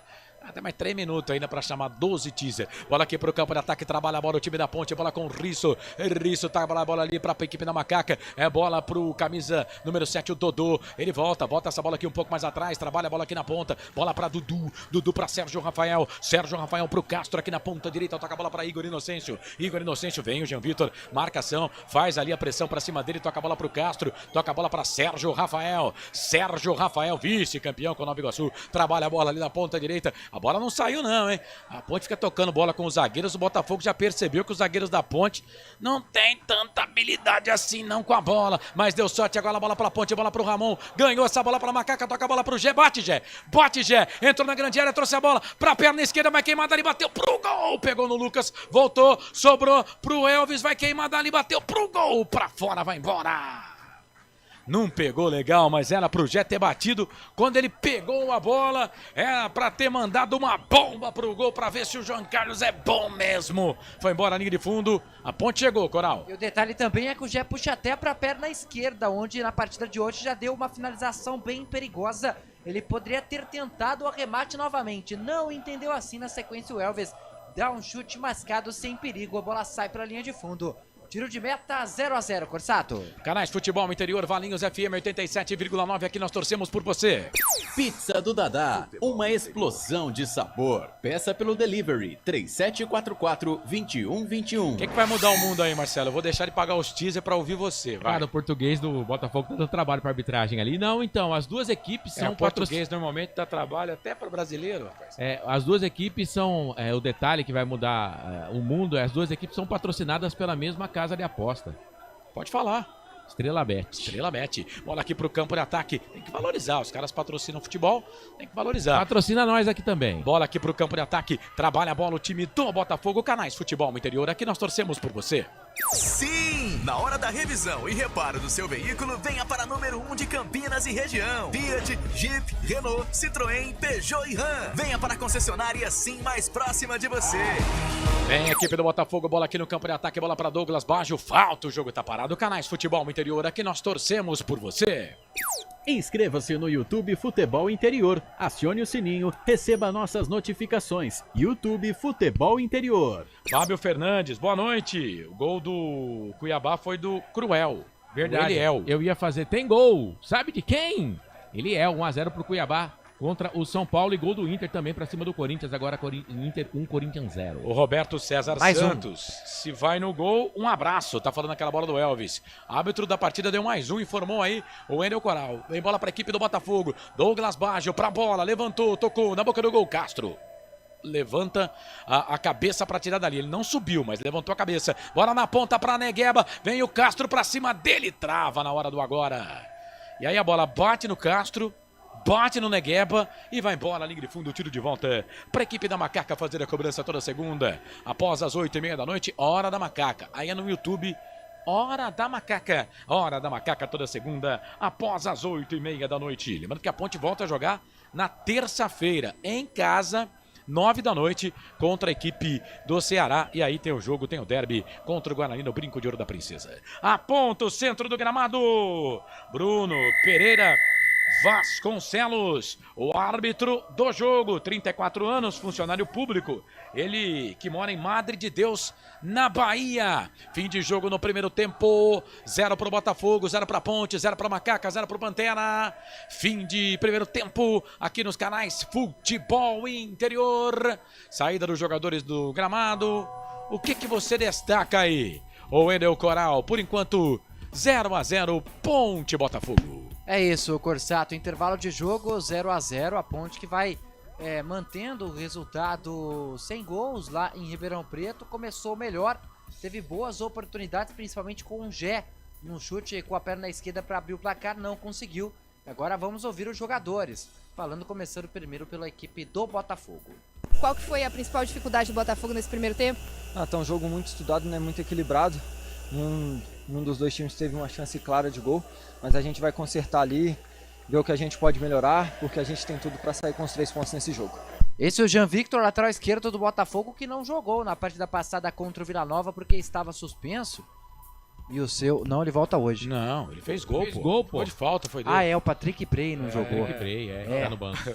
Até mais 3 minutos ainda para chamar 12 teaser. Bola aqui pro campo de ataque, trabalha a bola o time da Ponte, bola com o Risso. Risso trabalha a bola ali para a equipe da Macaca. É bola pro camisa número 7, o Dodô. Ele volta essa bola aqui um pouco mais atrás, trabalha a bola aqui na ponta. Bola para Dudu, Dudu para Sérgio Rafael. Sérgio Rafael pro Castro aqui na ponta direita, toca a bola para Igor Inocêncio. Igor Inocêncio vem o Jean Vitor, marcação, faz ali a pressão para cima dele, toca a bola pro Castro, toca a bola para Sérgio Rafael. Sérgio Rafael, vice-campeão com o Nova Iguaçu, trabalha a bola ali na ponta direita. A bola não saiu não, hein? A Ponte fica tocando bola com os zagueiros. O Botafogo já percebeu que os zagueiros da Ponte não tem tanta habilidade assim não com a bola. Mas deu sorte agora, a bola pra Ponte, bola pro Ramon. Ganhou essa bola pra Macaca, toca a bola pro Gé. Bate, Gé. Bate, Gé. Entrou na grande área, trouxe a bola pra perna esquerda, vai queimada ali, bateu pro gol. Pegou no Lucas, voltou, sobrou pro Elvis, vai queimada ali, bateu pro gol. Pra fora, vai embora. Não pegou legal, mas era pro Jé ter batido. Quando ele pegou a bola, era pra ter mandado uma bomba pro gol pra ver se o João Carlos é bom mesmo. Foi embora a linha de fundo, a Ponte chegou, Coral. E o detalhe também é que o Jé puxa até pra perna esquerda, onde na partida de hoje já deu uma finalização bem perigosa. Ele poderia ter tentado o arremate novamente, não entendeu assim. Na sequência o Elvis dá um chute mascado sem perigo, a bola sai pra linha de fundo. Tiro de meta 0-0, Corsato. Canais Futebol Interior, Valinhos FM 87,9, aqui nós torcemos por você. Pizza do Dadá, uma explosão de sabor. Peça pelo delivery 3744-2121. O que vai mudar o mundo aí, Marcelo? Eu vou deixar de pagar os teaser pra ouvir você, vai. Cara, o português do Botafogo tá dando trabalho pra arbitragem ali. Não, então, as duas equipes são... O português normalmente dá trabalho até para o brasileiro, rapaz. As duas equipes são... o detalhe que vai mudar o mundo, as duas equipes são patrocinadas pela mesma casa de aposta. Pode falar. Estrela Bet. Estrela Bet. Bola aqui pro campo de ataque. Tem que valorizar. Os caras patrocinam futebol. Tem que valorizar. Patrocina nós aqui também. Bola aqui pro campo de ataque. Trabalha a bola o time do Botafogo. Canais Futebol Interior. Aqui nós torcemos por você. Sim! Na hora da revisão e reparo do seu veículo, venha para número 1 de Campinas e região. Fiat, Jeep, Renault, Citroën, Peugeot e Ram. Venha para a concessionária Sim mais próxima de você. Vem a equipe do Botafogo, bola aqui no campo de ataque, bola para Douglas Baggio. Falta, o jogo tá parado. Canais Futebol Interior, aqui nós torcemos por você. Inscreva-se no YouTube Futebol Interior, acione o sininho, receba nossas notificações. YouTube Futebol Interior. Fábio Fernandes, boa noite. O gol do Cuiabá foi do Cruel. Verdade, eu ia fazer, tem gol, sabe de quem? Ele é 1-0 pro Cuiabá contra o São Paulo e gol do Inter também pra cima do Corinthians, agora Inter 1, Corinthians 0. O Roberto César Mais Santos, se vai no gol, um abraço, tá falando aquela bola do Elvis. Árbitro da partida deu mais um, informou aí o Wendel Coral. Vem bola pra equipe do Botafogo, Douglas Baggio pra bola, levantou, tocou na boca do gol, Castro. Levanta a cabeça pra tirar dali, ele não subiu, mas levantou a cabeça. Bola na ponta pra Negueba, vem o Castro pra cima dele, trava na hora do agora. E aí a bola bate no Castro, bate no Negueba e vai embora, linha de fundo, tiro de volta para a equipe da Macaca fazer a cobrança toda segunda, após as 8h30 da noite, Hora da Macaca. Aí é no YouTube, Hora da Macaca toda segunda, após as 8h30 da noite. Lembrando que a Ponte volta a jogar na terça-feira, em casa, 9 da noite, contra a equipe do Ceará. E aí tem o jogo, tem o derby contra o Guarani no Brinco de Ouro da Princesa. Aponta o centro do gramado, Bruno Pereira Vasconcelos, o árbitro do jogo, 34 anos, funcionário público. Ele que mora em Madre de Deus, na Bahia. Fim de jogo no primeiro tempo, 0 pro Botafogo, 0 pra Ponte, 0 pra Macaca, 0 pro Pantera. Fim de primeiro tempo, aqui nos canais Futebol Interior. Saída dos jogadores do gramado. O que você destaca aí? O Wendel Coral, por enquanto, 0-0, Ponte Botafogo. É isso, Corsato, intervalo de jogo 0-0, a Ponte que vai mantendo o resultado sem gols lá em Ribeirão Preto, começou melhor, teve boas oportunidades, principalmente com o Gé, num chute com a perna esquerda para abrir o placar, não conseguiu. Agora vamos ouvir os jogadores, começando primeiro pela equipe do Botafogo. Qual que foi a principal dificuldade do Botafogo nesse primeiro tempo? Tá um jogo muito estudado, né? Muito equilibrado. Nenhum dos dois times teve uma chance clara de gol, mas a gente vai consertar ali, ver o que a gente pode melhorar, porque a gente tem tudo para sair com os 3 pontos nesse jogo. Esse é o Jean Victor, lateral esquerdo do Botafogo, que não jogou na partida passada contra o Vila Nova porque estava suspenso. E o seu... Não, ele volta hoje. Não, ele fez gol, Fez gol, pô. Foi de falta, foi dele. Ah, é, o Patrick Bray não jogou. Patrick Bray, tá no banco.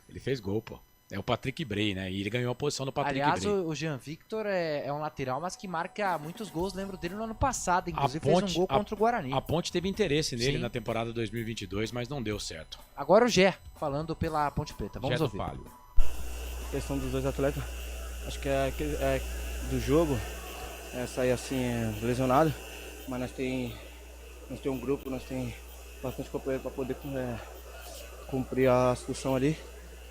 Ele fez gol, pô. É o Patrick Bray, né? E ele ganhou a posição do Patrick Aliás, Bray. o Jean Victor é um lateral, mas que marca muitos gols. Lembro dele no ano passado, inclusive fez um gol contra o Guarani. A Ponte teve interesse nele Sim. na temporada 2022, mas não deu certo. Agora o Gé, falando pela Ponte Preta. Vamos Gé do ouvir. Palio. A questão dos dois atletas, acho que é do jogo, sair assim lesionado, mas nós tem um grupo, nós tem bastante companheiro para poder cumprir a função ali.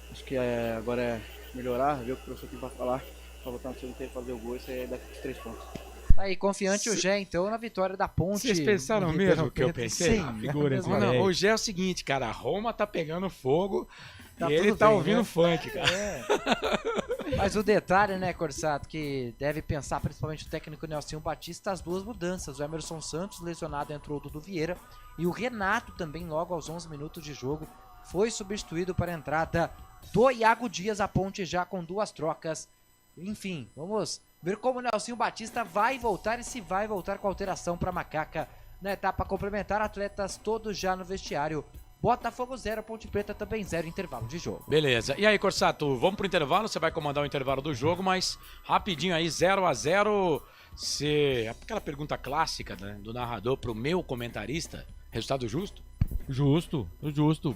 Acho que agora é melhorar, ver o que o professor aqui vai falar, para voltar no segundo tempo, fazer o gol e sair daqui dos 3 pontos. Aí, confiante o Gé, então, na vitória da Ponte. Vocês pensaram mesmo que eu pensei? Sim, Não, o Gé é o seguinte, cara, a Roma tá pegando fogo Tá e ele tudo tá bem, ouvindo né? funk, cara. Mas o detalhe, né, Corsato, que deve pensar principalmente o técnico Nelson Batista, as 2 mudanças. O Emerson Santos, lesionado, entrou o Dudu Vieira. E o Renato também, logo aos 11 minutos de jogo, foi substituído para a entrada do Iago Dias. A Ponte já com 2 trocas. Enfim, vamos ver como o Nelson Batista vai voltar e se vai voltar com alteração para Macaca. Na etapa complementar, atletas todos já no vestiário. Botafogo 0, Ponte Preta também 0, intervalo de jogo. Beleza. E aí, Corsato, vamos pro intervalo, você vai comandar o intervalo do jogo, mas rapidinho aí, 0-0, aquela pergunta clássica, né, do narrador pro meu comentarista, resultado justo? Justo.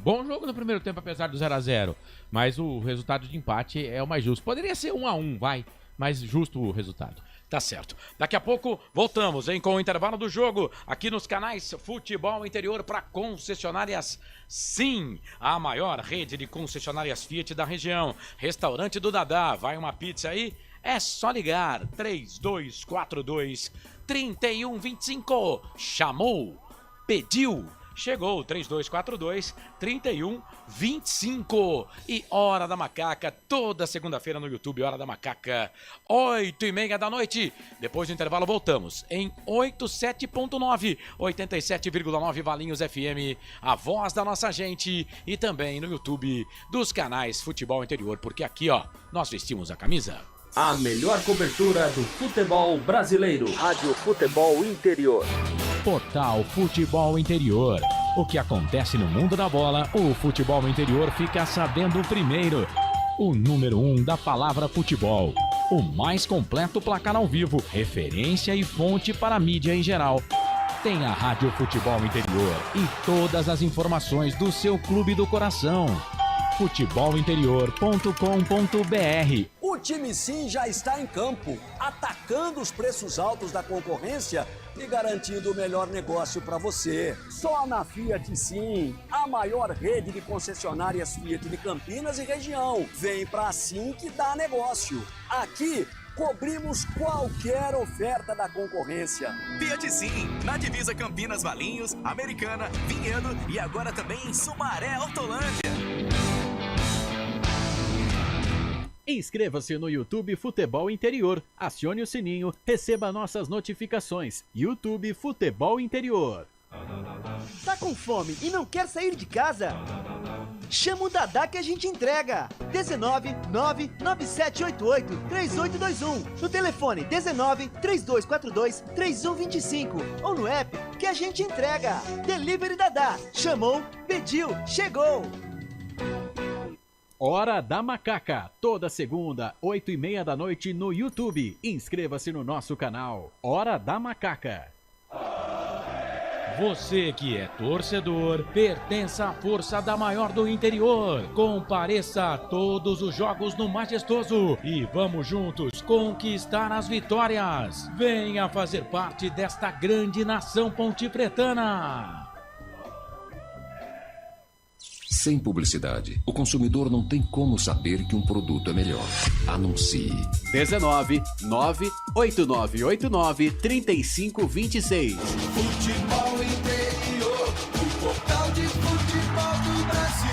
Bom jogo no primeiro tempo, apesar do 0-0, mas o resultado de empate é o mais justo. Poderia ser 1-1, vai, mas justo o resultado. Tá certo. Daqui a pouco voltamos, hein, com o intervalo do jogo aqui nos canais Futebol Interior para concessionárias Sim, a maior rede de concessionárias Fiat da região. Restaurante do Dadá, vai uma pizza aí? É só ligar 3242-3125. Chamou, pediu, chegou 3242-3125. E Hora da Macaca, toda segunda-feira no YouTube, Hora da Macaca, 8h30 da noite. Depois do intervalo voltamos em 87.9, 87,9 Valinhos FM, a voz da nossa gente, e também no YouTube dos canais Futebol Interior, porque aqui, ó, nós vestimos a camisa. A melhor cobertura do futebol brasileiro. Rádio Futebol Interior. Portal Futebol Interior. O que acontece no mundo da bola, o futebol interior fica sabendo primeiro. O número 1 da palavra futebol. O mais completo placar ao vivo, referência e fonte para a mídia em geral. Tem a Rádio Futebol Interior e todas as informações do seu clube do coração. futebolinterior.com.br. O time Sim já está em campo, atacando os preços altos da concorrência e garantindo o melhor negócio para você. Só na Fiat Sim, a maior rede de concessionárias Fiat de Campinas e região. Vem pra Sim que dá negócio. Aqui cobrimos qualquer oferta da concorrência. Fiat Sim, na divisa Campinas, Valinhos, Americana, Vinhedo e agora também em Sumaré, Hortolândia. Inscreva-se no YouTube Futebol Interior, acione o sininho, receba nossas notificações. YouTube Futebol Interior. Tá com fome e não quer sair de casa? Chama o Dadá que a gente entrega. 19997883821. No telefone 19342423125 ou no app que a gente entrega. Delivery Dadá. Chamou, pediu, chegou. Hora da Macaca, toda segunda, 8h30 da noite no YouTube. Inscreva-se no nosso canal. Hora da Macaca. Você que é torcedor, pertence à força da maior do interior. Compareça a todos os jogos no Majestoso e vamos juntos conquistar as vitórias. Venha fazer parte desta grande nação pontipretana. Sem publicidade, o consumidor não tem como saber que um produto é melhor. Anuncie. 19 98989 3526. Futebol Interior, o portal de futebol do Brasil.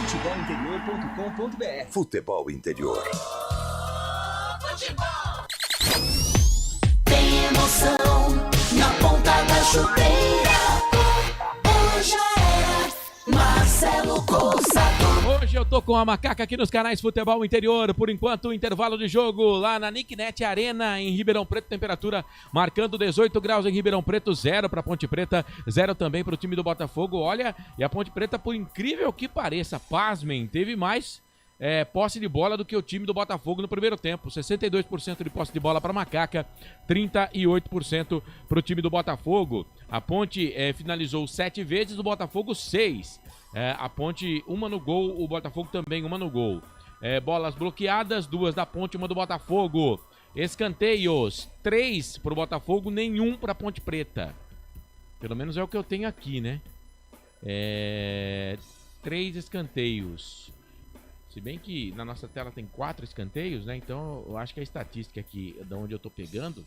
Futebolinterior.com.br. Futebol Interior. Futebol. Tem emoção chuteira. Hoje era Marcelo Consador. Hoje eu tô com a macaca aqui nos canais Futebol Interior. Por enquanto, intervalo de jogo lá na Nicknet Arena, em Ribeirão Preto. Temperatura marcando 18 graus em Ribeirão Preto, 0 para Ponte Preta, 0 também para o time do Botafogo. Olha, e a Ponte Preta, por incrível que pareça, pasmem, teve mais posse de bola do que o time do Botafogo no primeiro tempo. 62% de posse de bola para Macaca, 38% para o time do Botafogo. A Ponte finalizou 7 vezes, o Botafogo 6. A Ponte, uma no gol, o Botafogo também, uma no gol. Bolas bloqueadas, 2 da Ponte, uma do Botafogo. Escanteios, 3 para o Botafogo, nenhum para a Ponte Preta. Pelo menos é o que eu tenho aqui, né? 3 escanteios. Se bem que na nossa tela tem 4 escanteios, né? Então eu acho que a estatística aqui, de onde eu tô pegando,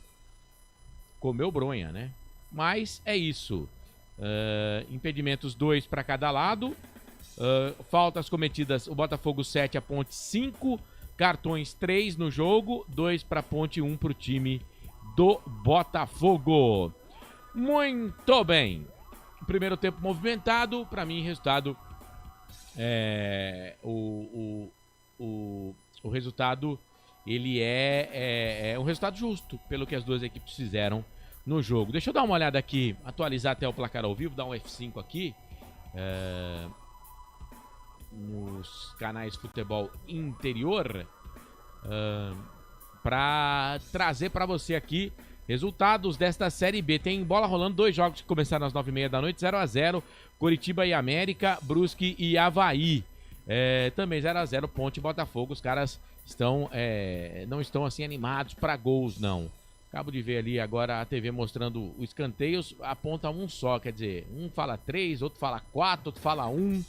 comeu bronha, né? Mas é isso. Impedimentos 2 para cada lado. Faltas cometidas, o Botafogo 7, a Ponte 5. Cartões 3 no jogo, 2 para a Ponte, 1 para o time do Botafogo. Muito bem. Primeiro tempo movimentado, para mim resultado... O resultado, ele é um resultado justo pelo que as duas equipes fizeram no jogo. Deixa eu dar uma olhada aqui, atualizar até o placar ao vivo, dar um F5 aqui nos canais Futebol Interior, para trazer para você aqui resultados desta Série B. Tem bola rolando, 2 jogos que começaram às 9h30 da noite, 0x0, Coritiba e América, Brusque e Avaí. Também 0x0, Ponte e Botafogo. Os caras não estão assim animados para gols, não. Acabo de ver ali agora a TV mostrando os escanteios, aponta um só, quer dizer, um fala 3, outro fala 4, outro fala 1,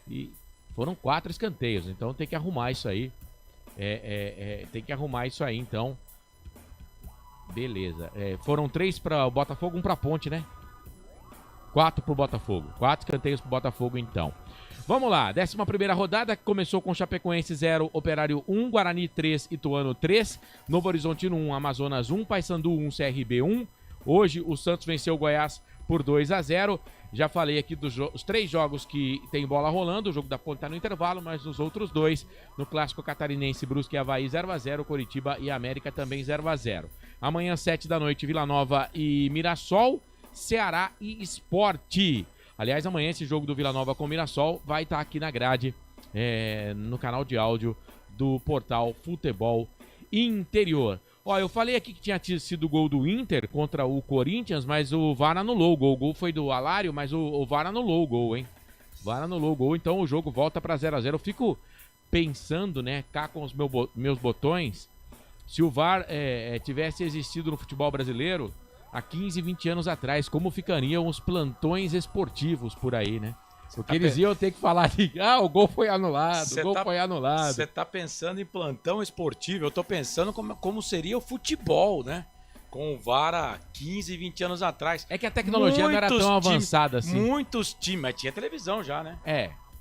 e foram 4 escanteios, então tem que arrumar isso aí. Tem que arrumar isso aí, então. Beleza. Foram 3 para o Botafogo, 1 para a Ponte, né? 4 para o Botafogo. 4 escanteios para o Botafogo, então. Vamos lá. 11ª rodada, que começou com Chapecoense 0, Operário 1, Guarani 3, Ituano 3, Novo Horizontino 1, Amazonas 1, Paysandu 1, CRB 1. Hoje o Santos venceu o Goiás por 2x0. Já falei aqui dos 3 jogos que tem bola rolando. O jogo da Ponte está no intervalo, mas os outros 2, no Clássico Catarinense, Brusque e Avaí 0x0, Coritiba e América também 0x0. Amanhã, 7 da noite, Vila Nova e Mirassol, Ceará e Sport. Aliás, amanhã esse jogo do Vila Nova com o Mirassol vai estar aqui na grade, no canal de áudio do portal Futebol Interior. Ó, eu falei aqui que tinha sido o gol do Inter contra o Corinthians, mas o VAR anulou o gol. O gol foi do Alário, mas o VAR anulou o gol, hein? O VAR anulou o gol, então o jogo volta para 0x0. Eu fico pensando, né, cá com os meus botões, se o VAR tivesse existido no futebol brasileiro há 15, 20 anos atrás, como ficariam os plantões esportivos por aí, né? Porque eles iam ter que falar de, o gol foi anulado, foi anulado. Você tá pensando em plantão esportivo, eu tô pensando como seria o futebol, né? Com o VAR há 15, 20 anos atrás. É que a tecnologia não era tão avançada assim. Muitos times, mas tinha televisão já, né?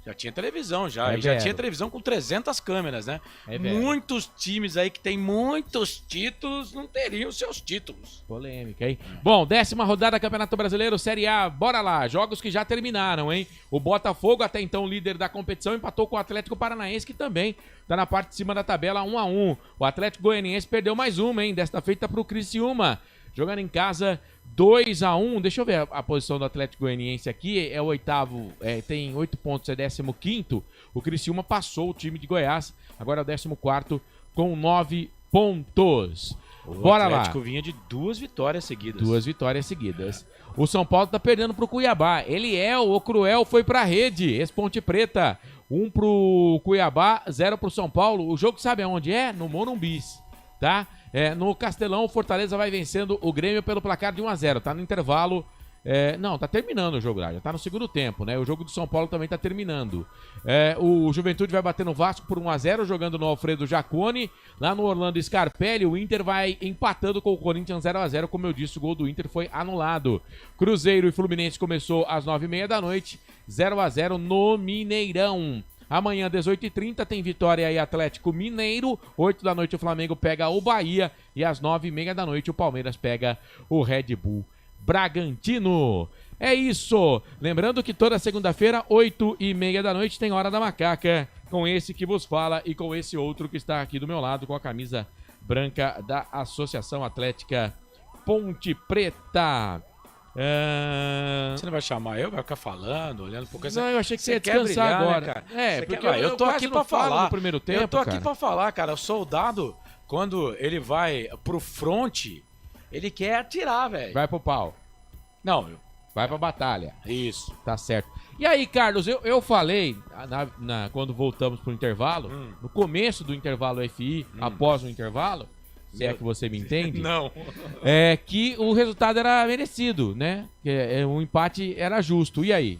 Já tinha televisão já. Já tinha televisão com 300 câmeras, né? Muitos times aí que tem muitos títulos não teriam seus títulos. Polêmica, hein? Bom, 10ª rodada Campeonato Brasileiro, Série A. Bora lá. Jogos que já terminaram, hein? O Botafogo, até então líder da competição, empatou com o Atlético Paranaense, que também tá na parte de cima da tabela, 1x1. O Atlético Goianiense perdeu mais uma, hein? Desta feita pro Criciúma. Jogando em casa, 2x1. Deixa eu ver a posição do Atlético Goianiense aqui. É o 8º, tem 8 pontos, é 15º. O Criciúma passou o time de Goiás. Agora é o 14º com 9 pontos. Bora lá. O Atlético vinha de 2 vitórias seguidas. 2 vitórias seguidas. O São Paulo tá perdendo pro Cuiabá. O Cruel foi pra rede. Ex-Ponte Preta. 1 pro Cuiabá, 0 pro São Paulo. O jogo sabe aonde é? No Morumbi, tá? No Castelão, o Fortaleza vai vencendo o Grêmio pelo placar de 1x0. Tá no intervalo. Não, tá terminando o jogo lá. Já tá no segundo tempo, né? O jogo do São Paulo também tá terminando. O Juventude vai bater no Vasco por 1x0, jogando no Alfredo Jaconi. Lá no Orlando Scarpelli, o Inter vai empatando com o Corinthians 0x0. Como eu disse, o gol do Inter foi anulado. Cruzeiro e Fluminense começou às 9h30 da noite. 0x0 no Mineirão. Amanhã, 18h30, tem Vitória e Atlético Mineiro. 8 da noite, o Flamengo pega o Bahia. E às 9h30 da noite, o Palmeiras pega o Red Bull Bragantino. É isso. Lembrando que toda segunda-feira, 8h30 da noite, tem Hora da Macaca, com esse que vos fala e com esse outro que está aqui do meu lado, com a camisa branca da Associação Atlética Ponte Preta. Você não vai chamar eu? Vai ficar falando, olhando por coisa. Não, eu achei que você ia descansar agora. Né, cara? Porque eu tô aqui pra falar. No primeiro tempo, eu tô aqui pra falar, cara. O soldado, quando ele vai pro fronte, ele quer atirar, velho. Vai pro pau. Não, vai pra batalha. Isso. Tá certo. E aí, Carlos, eu falei, quando voltamos pro intervalo, no começo do intervalo FI, após o intervalo, se é que você me entende. Não. É que o resultado era merecido, né? O empate era justo. E aí?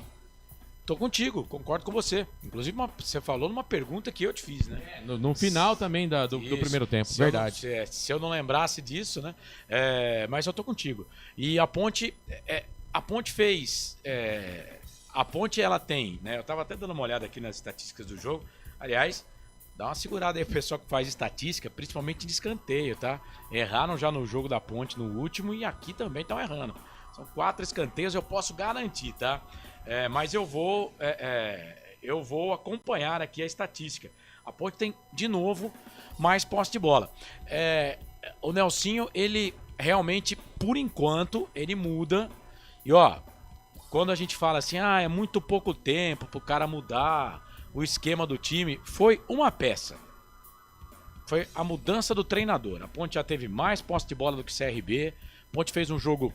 Tô contigo, concordo com você. Inclusive, você falou numa pergunta que eu te fiz, né? No final também do primeiro tempo, verdade. Se eu não lembrasse disso, né? Mas eu tô contigo. E a Ponte fez... a Ponte, ela tem, né? Eu tava até dando uma olhada aqui nas estatísticas do jogo. Aliás, dá uma segurada aí pro pessoal que faz estatística, principalmente de escanteio, tá? Erraram já no jogo da Ponte no último e aqui também estão errando. São 4 escanteios, eu posso garantir, tá? Mas eu vou acompanhar aqui a estatística. A Ponte tem, de novo, mais posse de bola. O Nelsinho, ele realmente, por enquanto, ele muda. E ó, quando a gente fala assim, é muito pouco tempo pro cara mudar o esquema do time, foi uma peça. Foi a mudança do treinador. A Ponte já teve mais posse de bola do que o CRB. A Ponte fez um jogo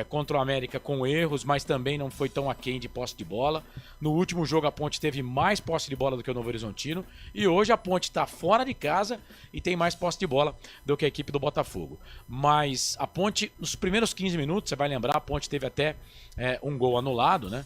contra o América com erros, mas também não foi tão aquém de posse de bola. No último jogo a Ponte teve mais posse de bola do que o Novo Horizontino. E hoje a Ponte está fora de casa e tem mais posse de bola do que a equipe do Botafogo. Mas a Ponte, nos primeiros 15 minutos, você vai lembrar, a Ponte teve até um gol anulado, né?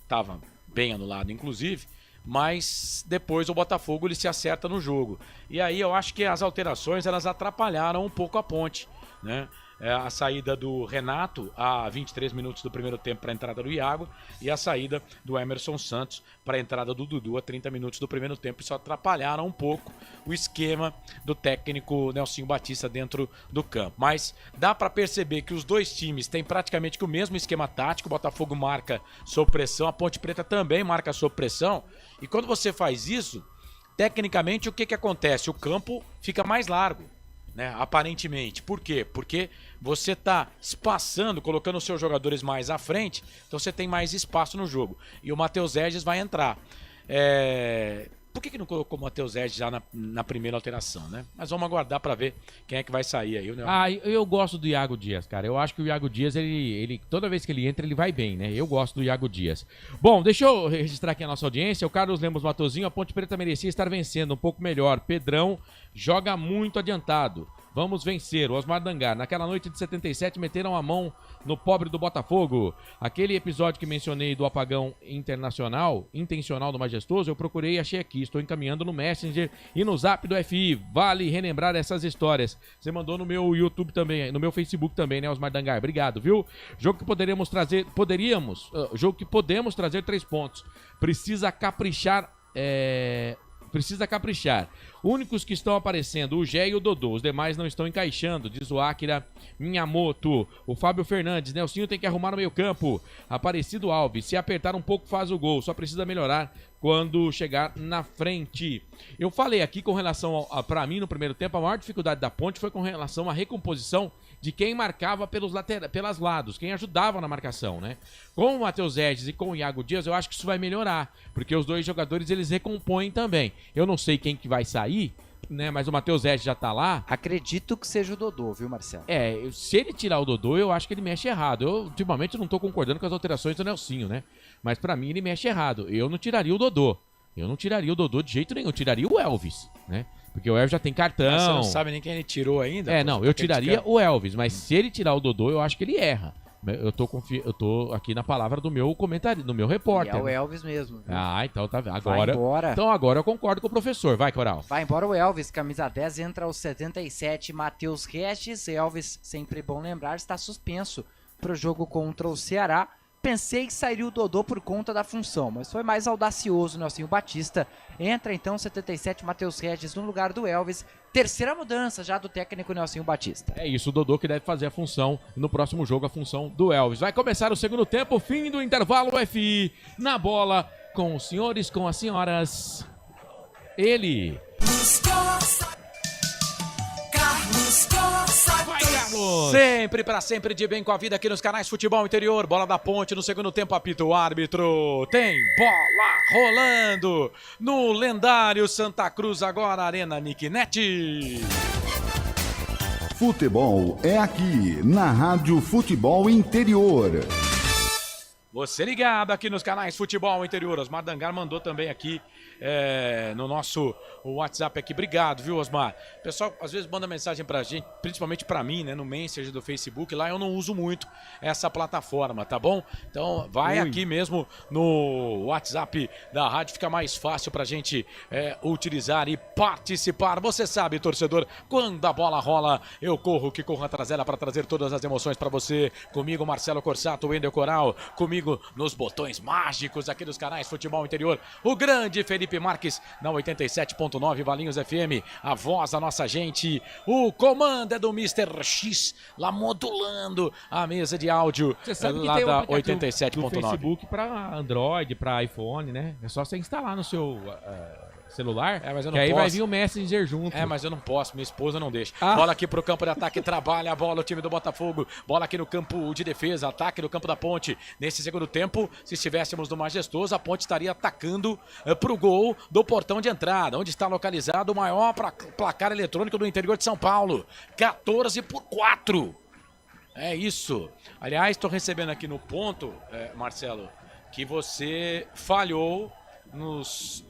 Tava bem anulado, inclusive. Mas depois o Botafogo ele se acerta no jogo. E aí eu acho que as alterações elas atrapalharam um pouco a Ponte, né? A saída do Renato a 23 minutos do primeiro tempo para a entrada do Iago e a saída do Emerson Santos para a entrada do Dudu a 30 minutos do primeiro tempo. Isso atrapalharam um pouco o esquema do técnico Nelsinho Batista dentro do campo. Mas dá para perceber que os dois times têm praticamente que o mesmo esquema tático. O Botafogo marca sob pressão, a Ponte Preta também marca sob pressão. E quando você faz isso, tecnicamente o que acontece? O campo fica mais largo, né? Aparentemente. Por quê? Porque você está espaçando, colocando os seus jogadores mais à frente, então você tem mais espaço no jogo. E o Matheus Regis vai entrar. Por que não colocou o Matheus Regis já na primeira alteração, né? Mas vamos aguardar para ver quem é que vai sair aí. Eu gosto do Iago Dias, cara. Eu acho que o Iago Dias, ele toda vez que ele entra, ele vai bem, né? Eu gosto do Iago Dias. Bom, deixa eu registrar aqui a nossa audiência. O Carlos Lemos Matozinho, a Ponte Preta merecia estar vencendo um pouco melhor. Pedrão joga muito adiantado. Vamos vencer. O Osmar Dangar. Naquela noite de 77 meteram a mão no pobre do Botafogo. Aquele episódio que mencionei do apagão intencional do Majestoso, eu procurei e achei aqui. Estou encaminhando no Messenger e no Zap do FI. Vale relembrar essas histórias. Você mandou no meu YouTube também, no meu Facebook também, né, Osmar Dangar? Obrigado, viu? Jogo que podemos trazer 3 pontos. Precisa caprichar. Únicos que estão aparecendo, o Gé e o Dodô. Os demais não estão encaixando, diz o Akira Minhamoto. O Fábio Fernandes, Nelsinho tem que arrumar no meio campo. Aparecido Alves, se apertar um pouco faz o gol. Só precisa melhorar quando chegar na frente. Eu falei aqui com relação para mim no primeiro tempo, a maior dificuldade da Ponte foi com relação à recomposição de quem marcava pelos lados, quem ajudava na marcação, né? Com o Matheus Regis e com o Iago Dias, eu acho que isso vai melhorar, porque os dois jogadores eles recompõem também. Eu não sei quem que vai sair, né? Mas o Matheus Regis já tá lá. Acredito que seja o Dodô, viu, Marcelo? Se ele tirar o Dodô, eu acho que ele mexe errado. Eu, ultimamente, não tô concordando com as alterações do Nelsinho, né? Mas pra mim, ele mexe errado. Eu não tiraria o Dodô. De jeito nenhum. Eu tiraria o Elvis, né? Porque o Elvis já tem cartão. Mas você não sabe nem quem ele tirou ainda? Eu tiraria o Elvis. Mas se ele tirar o Dodô, eu acho que ele erra. Eu tô aqui na palavra do meu comentário, do meu repórter. E é o Elvis mesmo. Viu? Então tá vendo. Vai embora. Então agora eu concordo com o professor. Vai, Coral. Vai embora o Elvis, camisa 10, entra aos 77, Matheus Regis. Elvis, sempre bom lembrar, está suspenso para o jogo contra o Ceará pensei que sairia o Dodô por conta da função, mas foi mais audacioso o Nelsinho Batista. Entra então 77 Matheus Regis no lugar do Elvis. Terceira mudança já do técnico Nelsinho Batista. É isso, o Dodô que deve fazer a função no próximo jogo, a função do Elvis. Vai começar o segundo tempo, fim do intervalo, FI na bola, com os senhores, com as senhoras. Ele. Carlos Costa. Vai, Carlos. Sempre pra sempre de bem com a vida aqui nos canais Futebol Interior. Bola da Ponte no segundo tempo, apita o árbitro. Tem bola rolando no lendário Santa Cruz, agora Arena Nicknet. Futebol é aqui, na Rádio Futebol Interior. Você ligado aqui nos canais Futebol Interior. Osmar Dangar mandou também aqui no nosso WhatsApp aqui. Obrigado, viu, Osmar? O pessoal às vezes manda mensagem pra gente, principalmente pra mim, né, no Messenger do Facebook. Lá eu não uso muito essa plataforma, tá bom? Então vai aqui mesmo no WhatsApp da rádio, fica mais fácil pra gente utilizar e participar. Você sabe, torcedor, quando a bola rola, eu corro que corro atrás dela pra trazer todas as emoções pra você. Comigo, Marcelo Corsato, Wendel Coral, comigo nos botões mágicos aqui dos canais Futebol Interior, o grande Felipe Marques na 87.9 Valinhos FM, a voz da nossa gente. O comando é do Mr. X, lá modulando a mesa de áudio. Você sabe que lá tem da um aplicativo 87.9. do Facebook para Android, para iPhone, né? É só você instalar no seu celular, mas eu que não aí posso. vai vir o Messenger junto. Mas eu não posso, minha esposa não deixa. Bola aqui pro campo de ataque, trabalha a bola o time do Botafogo. Bola aqui no campo de defesa, ataque no campo da Ponte. Nesse segundo tempo, se estivéssemos no Majestoso, a Ponte estaria atacando pro gol do portão de entrada, onde está localizado o maior placar eletrônico do interior de São Paulo. 14-4. É isso. Aliás, estou recebendo aqui no ponto, Marcelo, que você falhou nos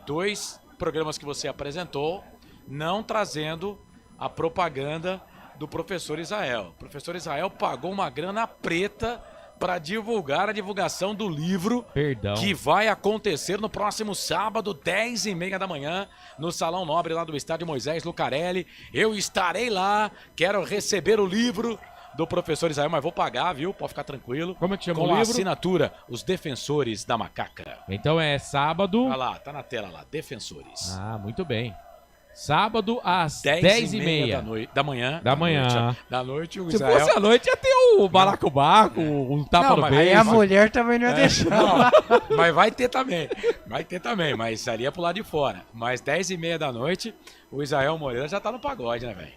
2 programas que você apresentou, não trazendo a propaganda do professor Israel. O professor Israel pagou uma grana preta para divulgar a divulgação do livro que vai acontecer no próximo sábado, 10h30 da manhã, no Salão Nobre lá do Estádio Moisés Lucarelli. Eu estarei lá, quero receber o livro do professor Israel, mas vou pagar, viu? Pode ficar tranquilo. Como é que chama com o livro? Com a assinatura, Os Defensores da Macaca. Então é sábado... Olha lá, tá na tela lá, Defensores. Ah, muito bem. Sábado às 10h30 da manhã. Da noite, o Israel... Se fosse à noite, ia ter o balacobaco, um tapa no beijo. Aí a mulher também não ia deixar. Não, mas vai ter também, mas isso ali é pro lado de fora. Mas 10h30 da noite, o Israel Moreira já tá no pagode, né, velho?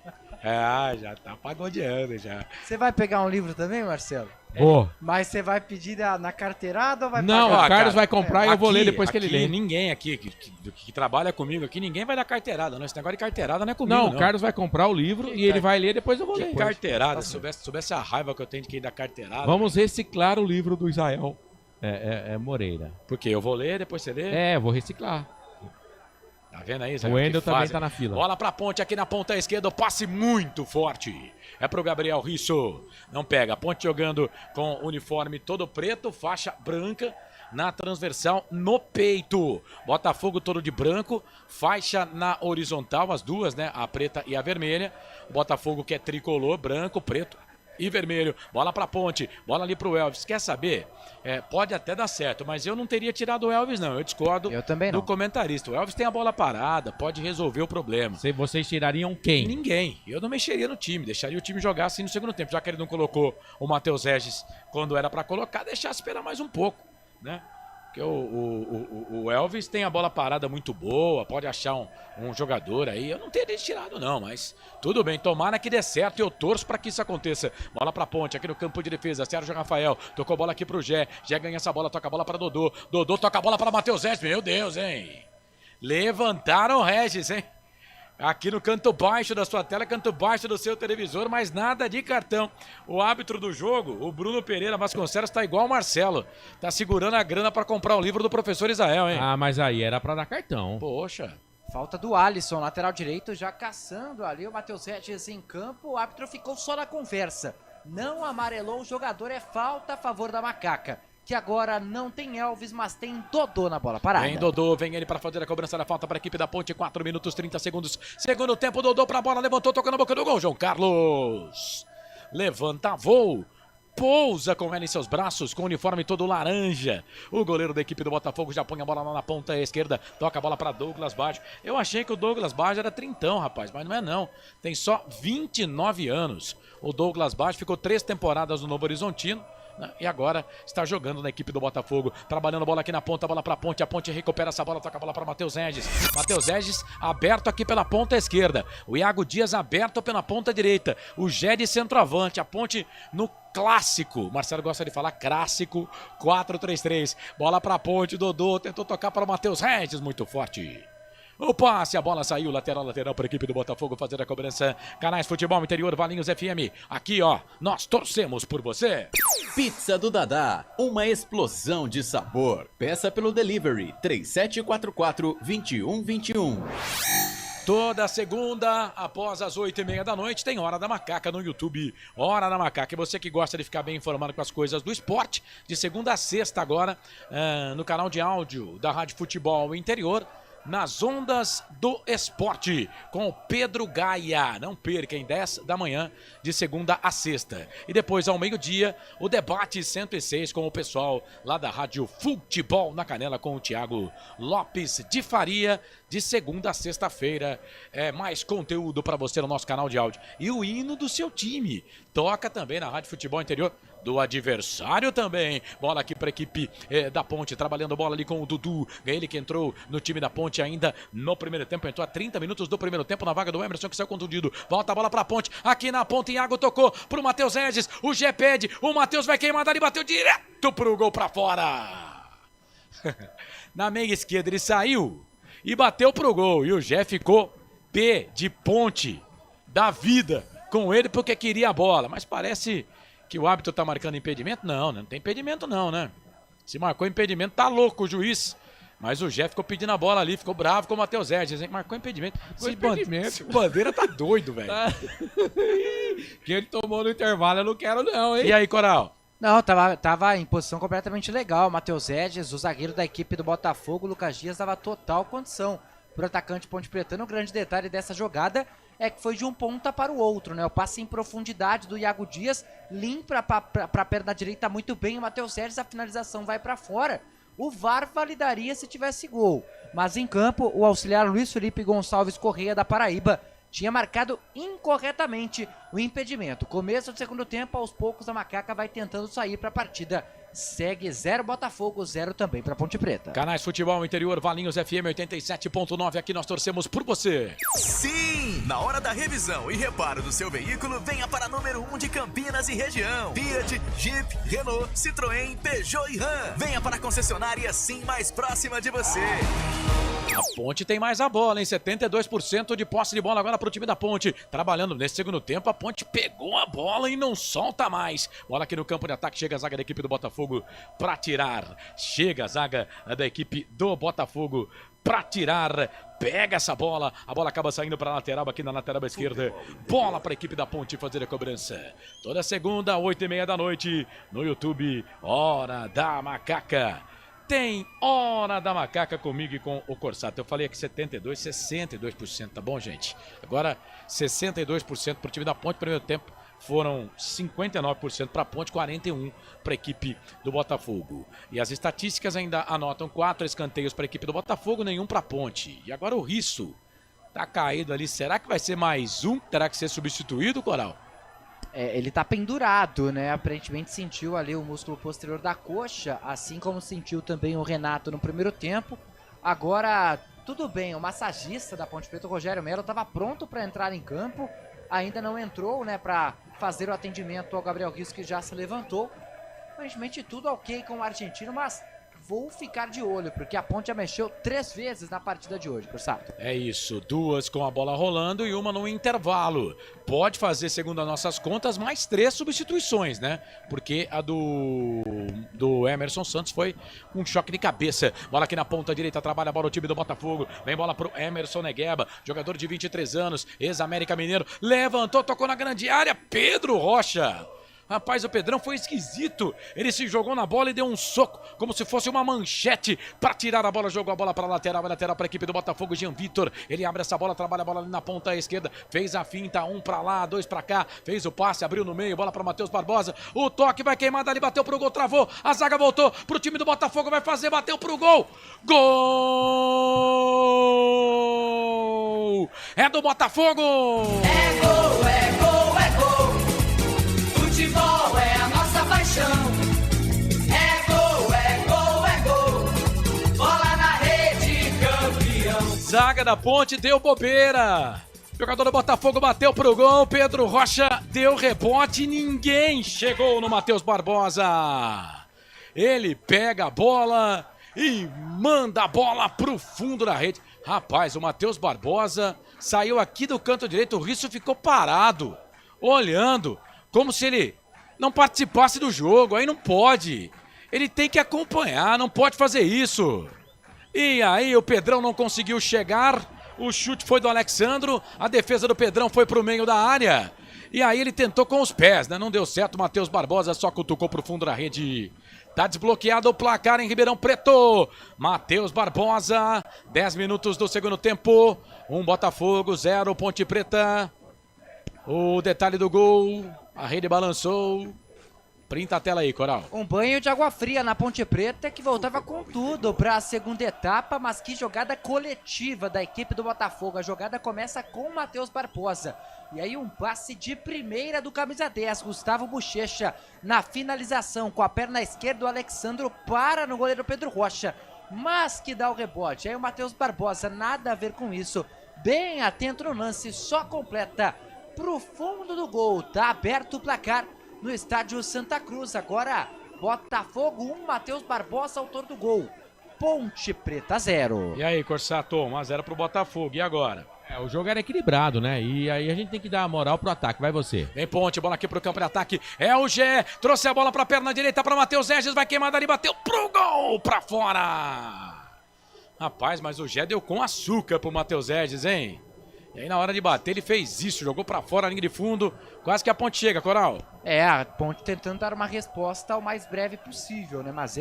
Já tá pagodeando já. Você vai pegar um livro também, Marcelo? Vou. Mas você vai pedir na carteirada ou vai Não, pagar? o Carlos vai comprar e eu vou ler depois que ele lê. Ninguém aqui que trabalha comigo aqui, ninguém vai dar carteirada. Não, esse negócio de carteirada não é comigo, não. O Carlos vai comprar o livro e ele vai ler, depois eu vou ler. Carteirada, se soubesse a raiva que eu tenho de quem dá carteirada. Vamos reciclar o livro do Israel Moreira. Por quê? Eu vou ler, depois você lê? Vou reciclar. Tá vendo aí, O Wendel também tá na fila. Bola pra Ponte aqui na ponta esquerda, passe muito forte. É pro Gabriel Risso. Não pega. Ponte jogando com uniforme todo preto, faixa branca na transversal no peito. Botafogo todo de branco, faixa na horizontal, as duas, né? A preta e a vermelha. Botafogo que é tricolor, branco, preto e vermelho. Bola pra Ponte, bola ali pro Elvis. Quer saber? Pode até dar certo, mas eu não teria tirado o Elvis, não. Eu discordo do comentarista. O Elvis tem a bola parada, pode resolver o problema. Vocês tirariam quem? Ninguém. Eu não mexeria no time, deixaria o time jogar assim no segundo tempo. Já que ele não colocou o Matheus Regis quando era pra colocar, deixar esperar mais um pouco, né? Porque o Elvis tem a bola parada muito boa, pode achar um jogador aí. Eu não teria tirado não, mas tudo bem, tomara que dê certo e eu torço para que isso aconteça. Bola pra Ponte, aqui no campo de defesa, Sérgio Rafael, tocou bola aqui pro Gé ganha essa bola, toca a bola para Dodô, Dodô toca a bola para Matheus Regis, meu Deus, hein? Levantaram o Regis, hein? Aqui no canto baixo da sua tela, canto baixo do seu televisor, mas nada de cartão. O árbitro do jogo, o Bruno Pereira Vasconcelos, tá igual o Marcelo. Tá segurando a grana pra comprar o livro do professor Israel, hein? Ah, mas aí era pra dar cartão. Poxa. Falta do Alisson, lateral direito, já caçando ali o Matheus Regis em campo. O árbitro ficou só na conversa. Não amarelou o jogador, é falta a favor da Macaca. Que agora não tem Elvis, mas tem Dodô na bola parada. Vem Dodô, vem ele para fazer a cobrança da falta para a equipe da Ponte, 4 minutos 30 segundos. Segundo tempo, Dodô para a bola, levantou, tocou na boca do gol. João Carlos levanta voo. pousa com ela em seus braços, com o uniforme todo laranja. O goleiro da equipe do Botafogo já põe a bola lá na ponta esquerda, toca a bola para Douglas Baggio. Eu achei que o Douglas Baggio era trintão, rapaz, mas não é não. Tem só 29 anos. O Douglas Baggio ficou 3 temporadas no Novo Horizontino, né? E agora está jogando na equipe do Botafogo, trabalhando a bola aqui na ponta, bola para a Ponte recupera essa bola, toca a bola para Matheus Regis. Matheus Regis aberto aqui pela ponta esquerda, o Iago Dias aberto pela ponta direita, o Gé de centroavante, a Ponte no clássico, o Marcelo gosta de falar clássico, 4-3-3, bola para a Ponte, Dodô tentou tocar para o Matheus Regis, muito forte. O passe, a bola saiu, lateral para a equipe do Botafogo fazer a cobrança. Canais Futebol Interior, Valinhos FM. Aqui, ó, nós torcemos por você. Pizza do Dadá, uma explosão de sabor. Peça pelo delivery 3744-2121. Toda segunda, após as 8h30 da noite, tem Hora da Macaca no YouTube. Hora da Macaca. E você que gosta de ficar bem informado com as coisas do esporte, de segunda a sexta agora, no canal de áudio da Rádio Futebol Interior, nas ondas do esporte, com o Pedro Gaia. Não perca, em 10 da manhã, de segunda a sexta. E depois, ao meio-dia, o debate 106 com o pessoal lá da Rádio Futebol na Canela, com o Thiago Lopes de Faria, de segunda a sexta-feira. É mais conteúdo para você no nosso canal de áudio. E o hino do seu time toca também na Rádio Futebol Interior, do adversário também. Bola aqui para a equipe da Ponte, trabalhando bola ali com o Dudu. Ele que entrou no time da Ponte ainda no primeiro tempo, entrou a 30 minutos do primeiro tempo na vaga do Emerson, que saiu contundido. Volta a bola para a Ponte, aqui na ponta, Iago tocou pro Matheus Regis, o Gé pede, o Matheus vai queimar dali, bateu direto pro gol para fora. Na meia esquerda ele saiu e bateu pro gol, e o Gé ficou P de Ponte da vida com ele porque queria a bola, mas parece que o árbitro tá marcando impedimento? Não, não tem impedimento não, né? Se marcou impedimento, tá louco o juiz. Mas o Gé ficou pedindo a bola ali, ficou bravo com o Matheus Regis, hein? Marcou impedimento. Esse Bandeira tá doido, velho. Que ele tomou no intervalo, eu não quero não, hein? E aí, Coral? Não, tava em posição completamente legal. O Matheus Regis, o zagueiro da equipe do Botafogo, o Lucas Dias, dava total condição pro atacante Ponte Pretano. O grande detalhe dessa jogada é que foi de um ponta para o outro, né? O passe em profundidade do Iago Dias, limpa pra perna direita muito bem. O Matheus Regis, a finalização vai para fora. O VAR validaria se tivesse gol. Mas em campo, o auxiliar Luiz Felipe Gonçalves Correia da Paraíba tinha marcado incorretamente o impedimento. Começo do segundo tempo, aos poucos a Macaca vai tentando sair para a partida. Segue 0 Botafogo, 0 também para Ponte Preta. Canais Futebol Interior, Valinhos FM 87.9, aqui nós torcemos por você. Sim! Na hora da revisão e reparo do seu veículo, venha para número 1 de Campinas e região. Fiat, Jeep, Renault, Citroën, Peugeot e Ram. Venha para a concessionária Sim mais próxima de você. A Ponte tem mais a bola, hein? 72% de posse de bola agora pro time da Ponte. Trabalhando nesse segundo tempo, a Ponte pegou a bola e não solta mais. Bola aqui no campo de ataque, chega a zaga da equipe do Botafogo pra tirar. Chega a zaga da equipe do Botafogo pra tirar. Pega essa bola, a bola acaba saindo para a lateral, aqui na lateral esquerda. Bola para a equipe da Ponte fazer a cobrança. Toda segunda, 8h30 da noite, no YouTube, Hora da Macaca. Tem Hora da Macaca comigo e com o Corsato. Eu falei aqui 62%, tá bom, gente? Agora 62% pro time da Ponte, primeiro tempo foram 59% para a Ponte, 41% para a equipe do Botafogo. E as estatísticas ainda anotam 4 escanteios para a equipe do Botafogo, nenhum para a Ponte. E agora o Risso tá caído ali. Será que vai ser mais um? Terá que ser substituído, Coral? Ele tá pendurado, né? Aparentemente sentiu ali o músculo posterior da coxa, assim como sentiu também o Renato no primeiro tempo. Agora, tudo bem, o massagista da Ponte Preta, o Rogério Melo, estava pronto para entrar em campo. Ainda não entrou, né, para fazer o atendimento ao Gabriel Risso, que já se levantou. Aparentemente tudo ok com o argentino, mas vou ficar de olho, porque a Ponte já mexeu 3 vezes na partida de hoje, Corsato. É isso, 2 com a bola rolando e uma no intervalo. Pode fazer, segundo as nossas contas, mais 3 substituições, né? Porque a do Emerson Santos foi um choque de cabeça. Bola aqui na ponta direita, trabalha a bola o time do Botafogo. Vem bola pro Emerson Negueba, jogador de 23 anos, ex-América Mineiro. Levantou, tocou na grande área, Pedro Rocha. Rapaz, o Pedrão foi esquisito. Ele se jogou na bola e deu um soco, como se fosse uma manchete, para tirar a bola. Jogou a bola para a lateral para a equipe do Botafogo. Jean Vitor, ele abre essa bola, trabalha a bola ali na ponta esquerda. Fez a finta, 1 para lá, 2 para cá. Fez o passe, abriu no meio, bola para Matheus Barbosa. O toque vai queimar dali, bateu pro gol, travou. A zaga voltou pro time do Botafogo, vai fazer, bateu pro gol. Gol! É do Botafogo! É gol, é gol, é gol. Futebol é a nossa paixão. É gol, é gol, é gol. Bola na rede, campeão. Zaga da Ponte deu bobeira. Jogador do Botafogo bateu pro gol. Pedro Rocha deu rebote. Ninguém chegou no Matheus Barbosa. Ele pega a bola e manda a bola pro fundo da rede. Rapaz, o Matheus Barbosa saiu aqui do canto direito. O Risso ficou parado, olhando, como se ele não participasse do jogo. Aí não pode. Ele tem que acompanhar, não pode fazer isso. E aí o Pedrão não conseguiu chegar. O chute foi do Alexandro. A defesa do Pedrão foi pro meio da área. E aí ele tentou com os pés, né? Não deu certo. O Matheus Barbosa só cutucou pro fundo da rede. Tá desbloqueado o placar em Ribeirão Preto. Matheus Barbosa, 10 minutos do segundo tempo. 1 Botafogo, 0 Ponte Preta. O detalhe do gol, a rede balançou. Printa a tela aí, Coral. Um banho de água fria na Ponte Preta, que voltava com tudo para a segunda etapa, mas que jogada coletiva da equipe do Botafogo. A jogada começa com o Matheus Barbosa. E aí um passe de primeira do camisa 10, Gustavo Bochecha, na finalização com a perna esquerda, o Alexandro para no goleiro Pedro Rocha, mas que dá o rebote. Aí o Matheus Barbosa, nada a ver com isso, bem atento no lance, só completa pro fundo do gol. Tá aberto o placar no estádio Santa Cruz. Agora Botafogo 1, Matheus Barbosa, autor do gol. Ponte Preta 0. E aí, Corsato, 1-0 pro Botafogo. E agora? O jogo era equilibrado, né? E aí a gente tem que dar moral pro ataque. Vai você. Vem Ponte, bola aqui pro campo de ataque. É o Gé, trouxe a bola pra perna direita pra Matheus Regis. Vai queimar dali, bateu pro gol, pra fora. Rapaz, mas o Gé deu com açúcar pro Matheus Regis, hein? E aí na hora de bater ele fez isso, jogou pra fora a linha de fundo. Quase que a Ponte chega, Coral. A Ponte tentando dar uma resposta o mais breve possível, né? Mas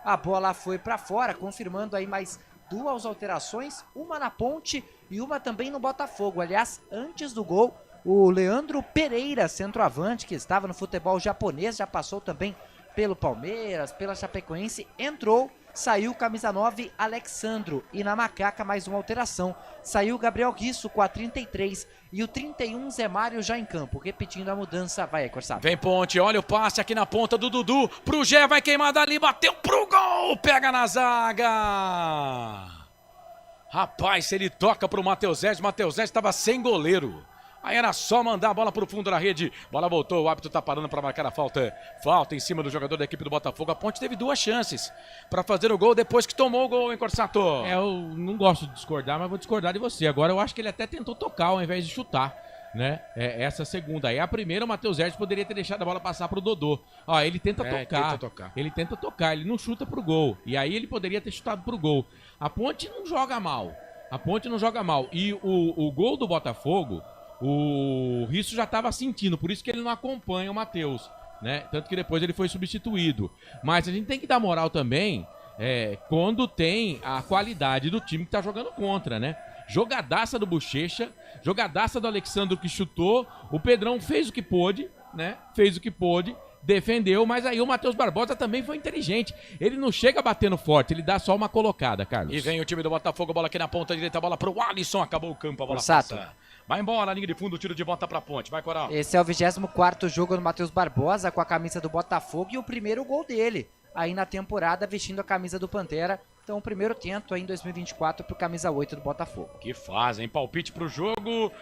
a bola foi pra fora, confirmando aí mais 2 alterações, uma na Ponte e uma também no Botafogo. Aliás, antes do gol, o Leandro Pereira, centroavante, que estava no futebol japonês, já passou também pelo Palmeiras, pela Chapecoense, entrou, saiu camisa 9, Alexandro. E na Macaca, mais uma alteração, saiu Gabriel Risso com a 33 e o 31, Zé Mário já em campo. Repetindo a mudança, vai aí, Corsado. Vem Ponte, olha o passe aqui na ponta do Dudu, pro Gé, vai queimar dali, bateu pro gol, pega na zaga. Rapaz, se ele toca pro Matheus Regis estava sem goleiro. Aí era só mandar a bola pro fundo da rede. Bola voltou, o árbitro tá parando para marcar a falta. Falta em cima do jogador da equipe do Botafogo. A Ponte teve 2 chances para fazer o gol depois que tomou o gol, hein, Corsato? Eu não gosto de discordar, mas vou discordar de você. Agora eu acho que ele até tentou tocar ao invés de chutar, né? Essa segunda aí. A primeira, o Matheus Regis poderia ter deixado a bola passar pro Dodô. Ó, ele tenta tocar. Ele tenta tocar, ele não chuta pro gol. E aí ele poderia ter chutado pro gol. A Ponte não joga mal. E o gol do Botafogo, o Risso já estava sentindo, por isso que ele não acompanha o Matheus, né? Tanto que depois ele foi substituído. Mas a gente tem que dar moral também quando tem a qualidade do time que tá jogando contra, né? Jogadaça do Bochecha, jogadaça do Alexandro que chutou, o Pedrão fez o que pôde, né? Defendeu, mas aí o Matheus Barbosa também foi inteligente. Ele não chega batendo forte, ele dá só uma colocada, Carlos. E vem o time do Botafogo, bola aqui na ponta direita, bola pro Alisson, acabou o campo, a bola passa. Vai embora, linha de fundo, tiro de volta pra Ponte, vai, Coral. Esse é o 24º jogo do Matheus Barbosa com a camisa do Botafogo e o primeiro gol dele aí na temporada vestindo a camisa do Pantera. Então o primeiro tento aí em 2024 pro camisa 8 do Botafogo. Que fazem, palpite pro jogo.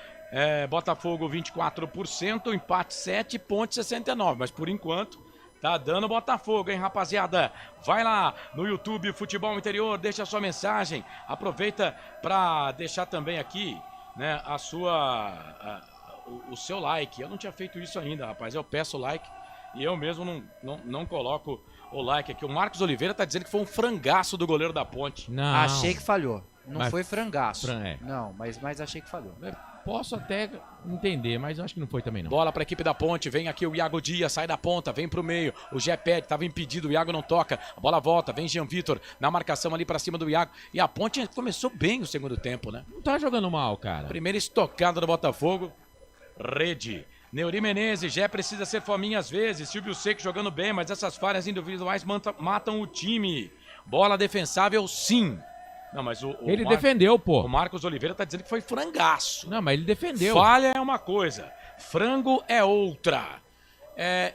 Botafogo 24%, empate 7, Ponte 69%. Mas por enquanto tá dando Botafogo, hein, rapaziada? Vai lá no YouTube Futebol Interior, deixa a sua mensagem. Aproveita para deixar também aqui, né, o seu like. Eu não tinha feito isso ainda, rapaz. Eu peço like e eu mesmo não coloco o like aqui. O Marcos Oliveira tá dizendo que foi um frangaço do goleiro da Ponte. Não. Achei que falhou. Não mas foi frangaço. Não, mas achei que falhou. posso até entender, mas acho que não foi também não. Bola para a equipe da Ponte, vem aqui o Iago Dias, sai da ponta, vem pro meio, o Gé pede, estava impedido, o Iago não toca, a bola volta, vem Jean Vitor na marcação ali para cima do Iago, e a Ponte começou bem o segundo tempo, né? Não tá jogando mal, cara. Primeira estocada do Botafogo, rede. Neuri Menezes, Gé precisa ser fominha às vezes, Silvio Seco jogando bem, mas essas falhas individuais matam o time. Bola defensável, sim. Não, mas ele defendeu, pô. O Marcos Oliveira tá dizendo que foi frangaço. Não, mas ele defendeu. Falha é uma coisa, frango é outra.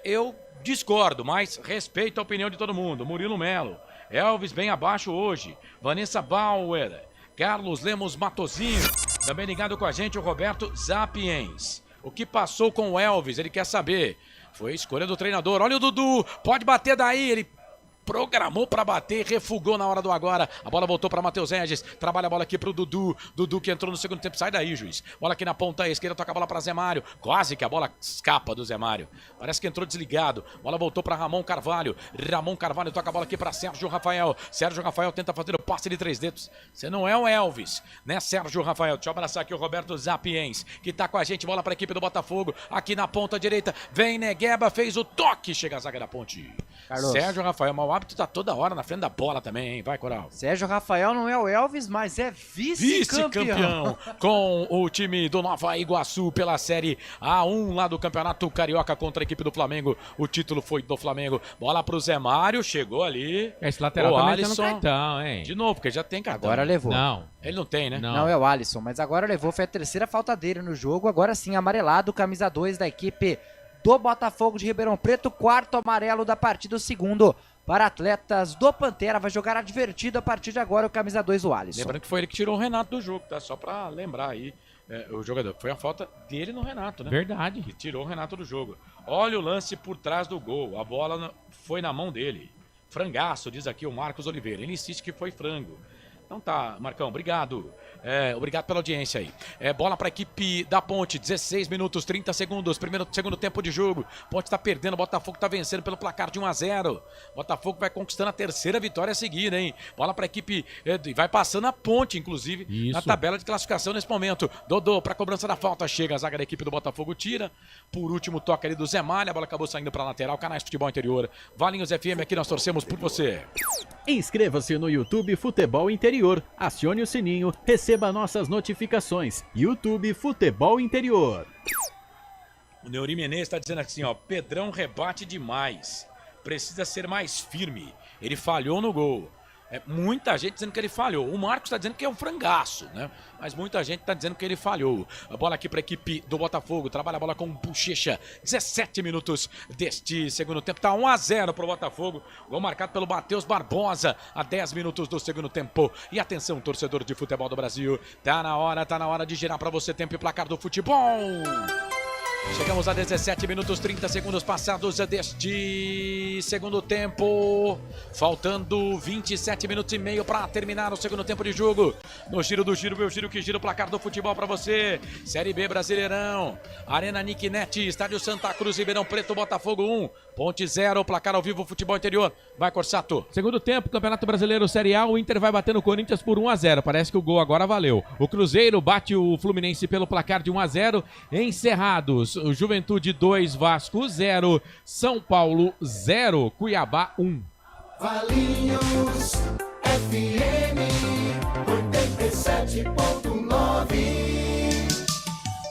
Eu discordo, mas respeito a opinião de todo mundo. Murilo Melo, Elvis bem abaixo hoje, Vanessa Bauer, Carlos Lemos Matozinho, também ligado com a gente o Roberto Zapiens. O que passou com o Elvis, ele quer saber. Foi a escolha do treinador. Olha o Dudu, pode bater daí, ele programou para bater, refugou na hora do agora. A bola voltou para Matheus Regis. Trabalha a bola aqui pro Dudu. Dudu que entrou no segundo tempo. Sai daí, juiz. Bola aqui na ponta esquerda, toca a bola para Zé Mário. Quase que a bola escapa do Zé Mário. Parece que entrou desligado. Bola voltou para Ramon Carvalho. Ramon Carvalho toca a bola aqui para Sérgio Rafael. Sérgio Rafael tenta fazer o passe de 3 dedos. Você não é o Elvis, né, Sérgio Rafael? Deixa eu abraçar aqui o Roberto Zapiens, que tá com a gente. Bola para a equipe do Botafogo. Aqui na ponta direita. Vem Negueba, fez o toque. Chega a zaga da Ponte. Carlos. Sérgio Rafael, mau hábito, tá toda hora na frente da bola também, hein? Vai, Coral. Sérgio Rafael não é o Elvis, mas é vice-campeão. Com o time do Nova Iguaçu pela Série A1 lá do Campeonato Carioca contra a equipe do Flamengo. O título foi do Flamengo. Bola pro Zé Mário, chegou ali. Esse lateral o também Alisson. tá no cartão, hein? De novo, porque já tem cartão. Agora levou. Não. Ele não tem, né? Não é o Alisson, mas agora levou. Foi a terceira falta dele no jogo. Agora sim, amarelado, camisa 2 da equipe do Botafogo de Ribeirão Preto. Quarto amarelo da partida, o segundo para atletas do Pantera. Vai jogar advertido a partir de agora o camisa 2, o Alisson. Lembrando que foi ele que tirou o Renato do jogo, tá? Só pra lembrar aí, o jogador. Foi a falta dele no Renato, né? Verdade. Que tirou o Renato do jogo. Olha o lance por trás do gol. A bola foi na mão dele. Frangaço, diz aqui o Marcos Oliveira. Ele insiste que foi frango. Então tá, Marcão, obrigado. Obrigado pela audiência aí. Bola para a equipe da Ponte, 16 minutos, 30 segundos, segundo tempo de jogo. Ponte está perdendo, o Botafogo está vencendo pelo placar de 1-0. Botafogo vai conquistando a terceira vitória seguida, hein? Bola para a equipe, vai passando a Ponte, inclusive, na tabela de classificação nesse momento. Dodô para cobrança da falta, chega a zaga da equipe do Botafogo, tira. Por último, toca ali do Zé Malha, a bola acabou saindo para lateral. Canais Futebol Interior, Valinhos FM, aqui nós torcemos por você. Inscreva-se no YouTube Futebol Interior, acione o sininho, receba nossas notificações. YouTube Futebol Interior. O Neuri Menezes está dizendo assim, ó, Pedrão rebate demais, precisa ser mais firme, ele falhou no gol. Muita gente dizendo que ele falhou. O Marcos está dizendo que é um frangaço, né? Mas muita gente está dizendo que ele falhou. A bola aqui para a equipe do Botafogo. Trabalha a bola com o Bochecha. 17 minutos deste segundo tempo. Tá 1-0 para o Botafogo. Gol marcado pelo Matheus Barbosa. A 10 minutos do segundo tempo. E atenção, torcedor de futebol do Brasil. Tá na hora de girar para você. Tempo e placar do futebol. Chegamos a 17 minutos, 30 segundos passados deste segundo tempo. Faltando 27 minutos e meio para terminar o segundo tempo de jogo. No giro do giro, meu giro que gira o placar do futebol para você. Série B Brasileirão. Arena Nicknet, Estádio Santa Cruz, Ribeirão Preto, Botafogo 1. Ponte 0, placar ao vivo, futebol interior. Vai, Corsato. Segundo tempo, Campeonato Brasileiro Série A, o Inter vai bater no Corinthians por 1-0. Parece que o gol agora valeu. O Cruzeiro bate o Fluminense pelo placar de 1-0. Encerrados, o Juventude 2, Vasco 0. São Paulo 0, Cuiabá 1. Valinhos FM 87.9.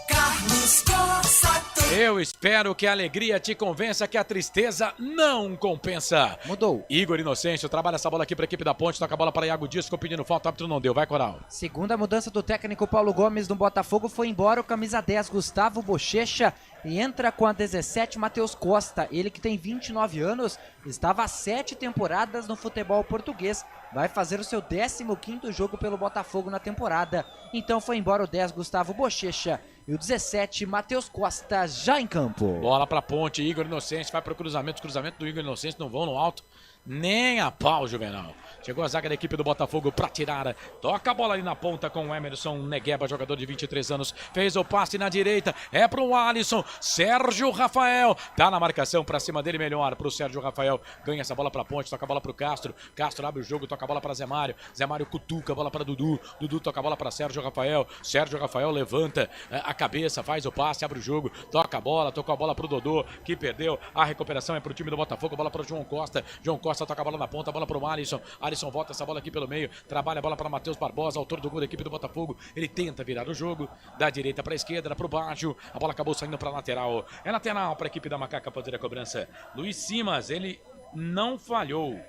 Carlos Corsato. Eu espero que a alegria te convença que a tristeza não compensa. Mudou. Igor Inocêncio trabalha essa bola aqui para a equipe da Ponte, toca a bola para Iago Dias, ficou pedindo falta, o árbitro não deu, vai, Coral. Segunda mudança do técnico Paulo Gomes no Botafogo, foi embora o camisa 10 Gustavo Bochecha e entra com a 17 Matheus Costa. Ele que tem 29 anos, estava há 7 temporadas no futebol português, vai fazer o seu 15º jogo pelo Botafogo na temporada. Então foi embora o 10 Gustavo Bochecha e o 17 Matheus Costa já em campo. Bola para Ponte, Igor Inocêncio vai para o cruzamento, os cruzamentos do Igor Inocêncio não vão no alto, Nem a pau, Juvenal. Chegou a zaga da equipe do Botafogo pra tirar. Toca a bola ali na ponta com o Emerson Negueba, jogador de 23 anos. Fez o passe na direita. É pro Alisson. Sérgio Rafael. Tá na marcação pra cima dele, melhor pro Sérgio Rafael. Ganha essa bola pra ponte. Toca a bola pro Castro. Castro abre o jogo. Toca a bola pra Zé Mário. Zé Mário cutuca a bola pra Dudu. Dudu toca a bola pra Sérgio Rafael. Sérgio Rafael levanta a cabeça. Faz o passe. Abre o jogo. Toca a bola. Tocou a bola pro Dodô, que perdeu. A recuperação é pro time do Botafogo. Bola pro João Costa. João Costa toca a bola na ponta. Bola pro Alisson. Alisson volta essa bola aqui pelo meio, trabalha a bola para Matheus Barbosa, autor do gol da equipe do Botafogo. Ele tenta virar o jogo, da direita para a esquerda, para o baixo, a bola acabou saindo para a lateral. É lateral para a equipe da Macaca fazer a cobrança. Luiz Simas, ele não falhou.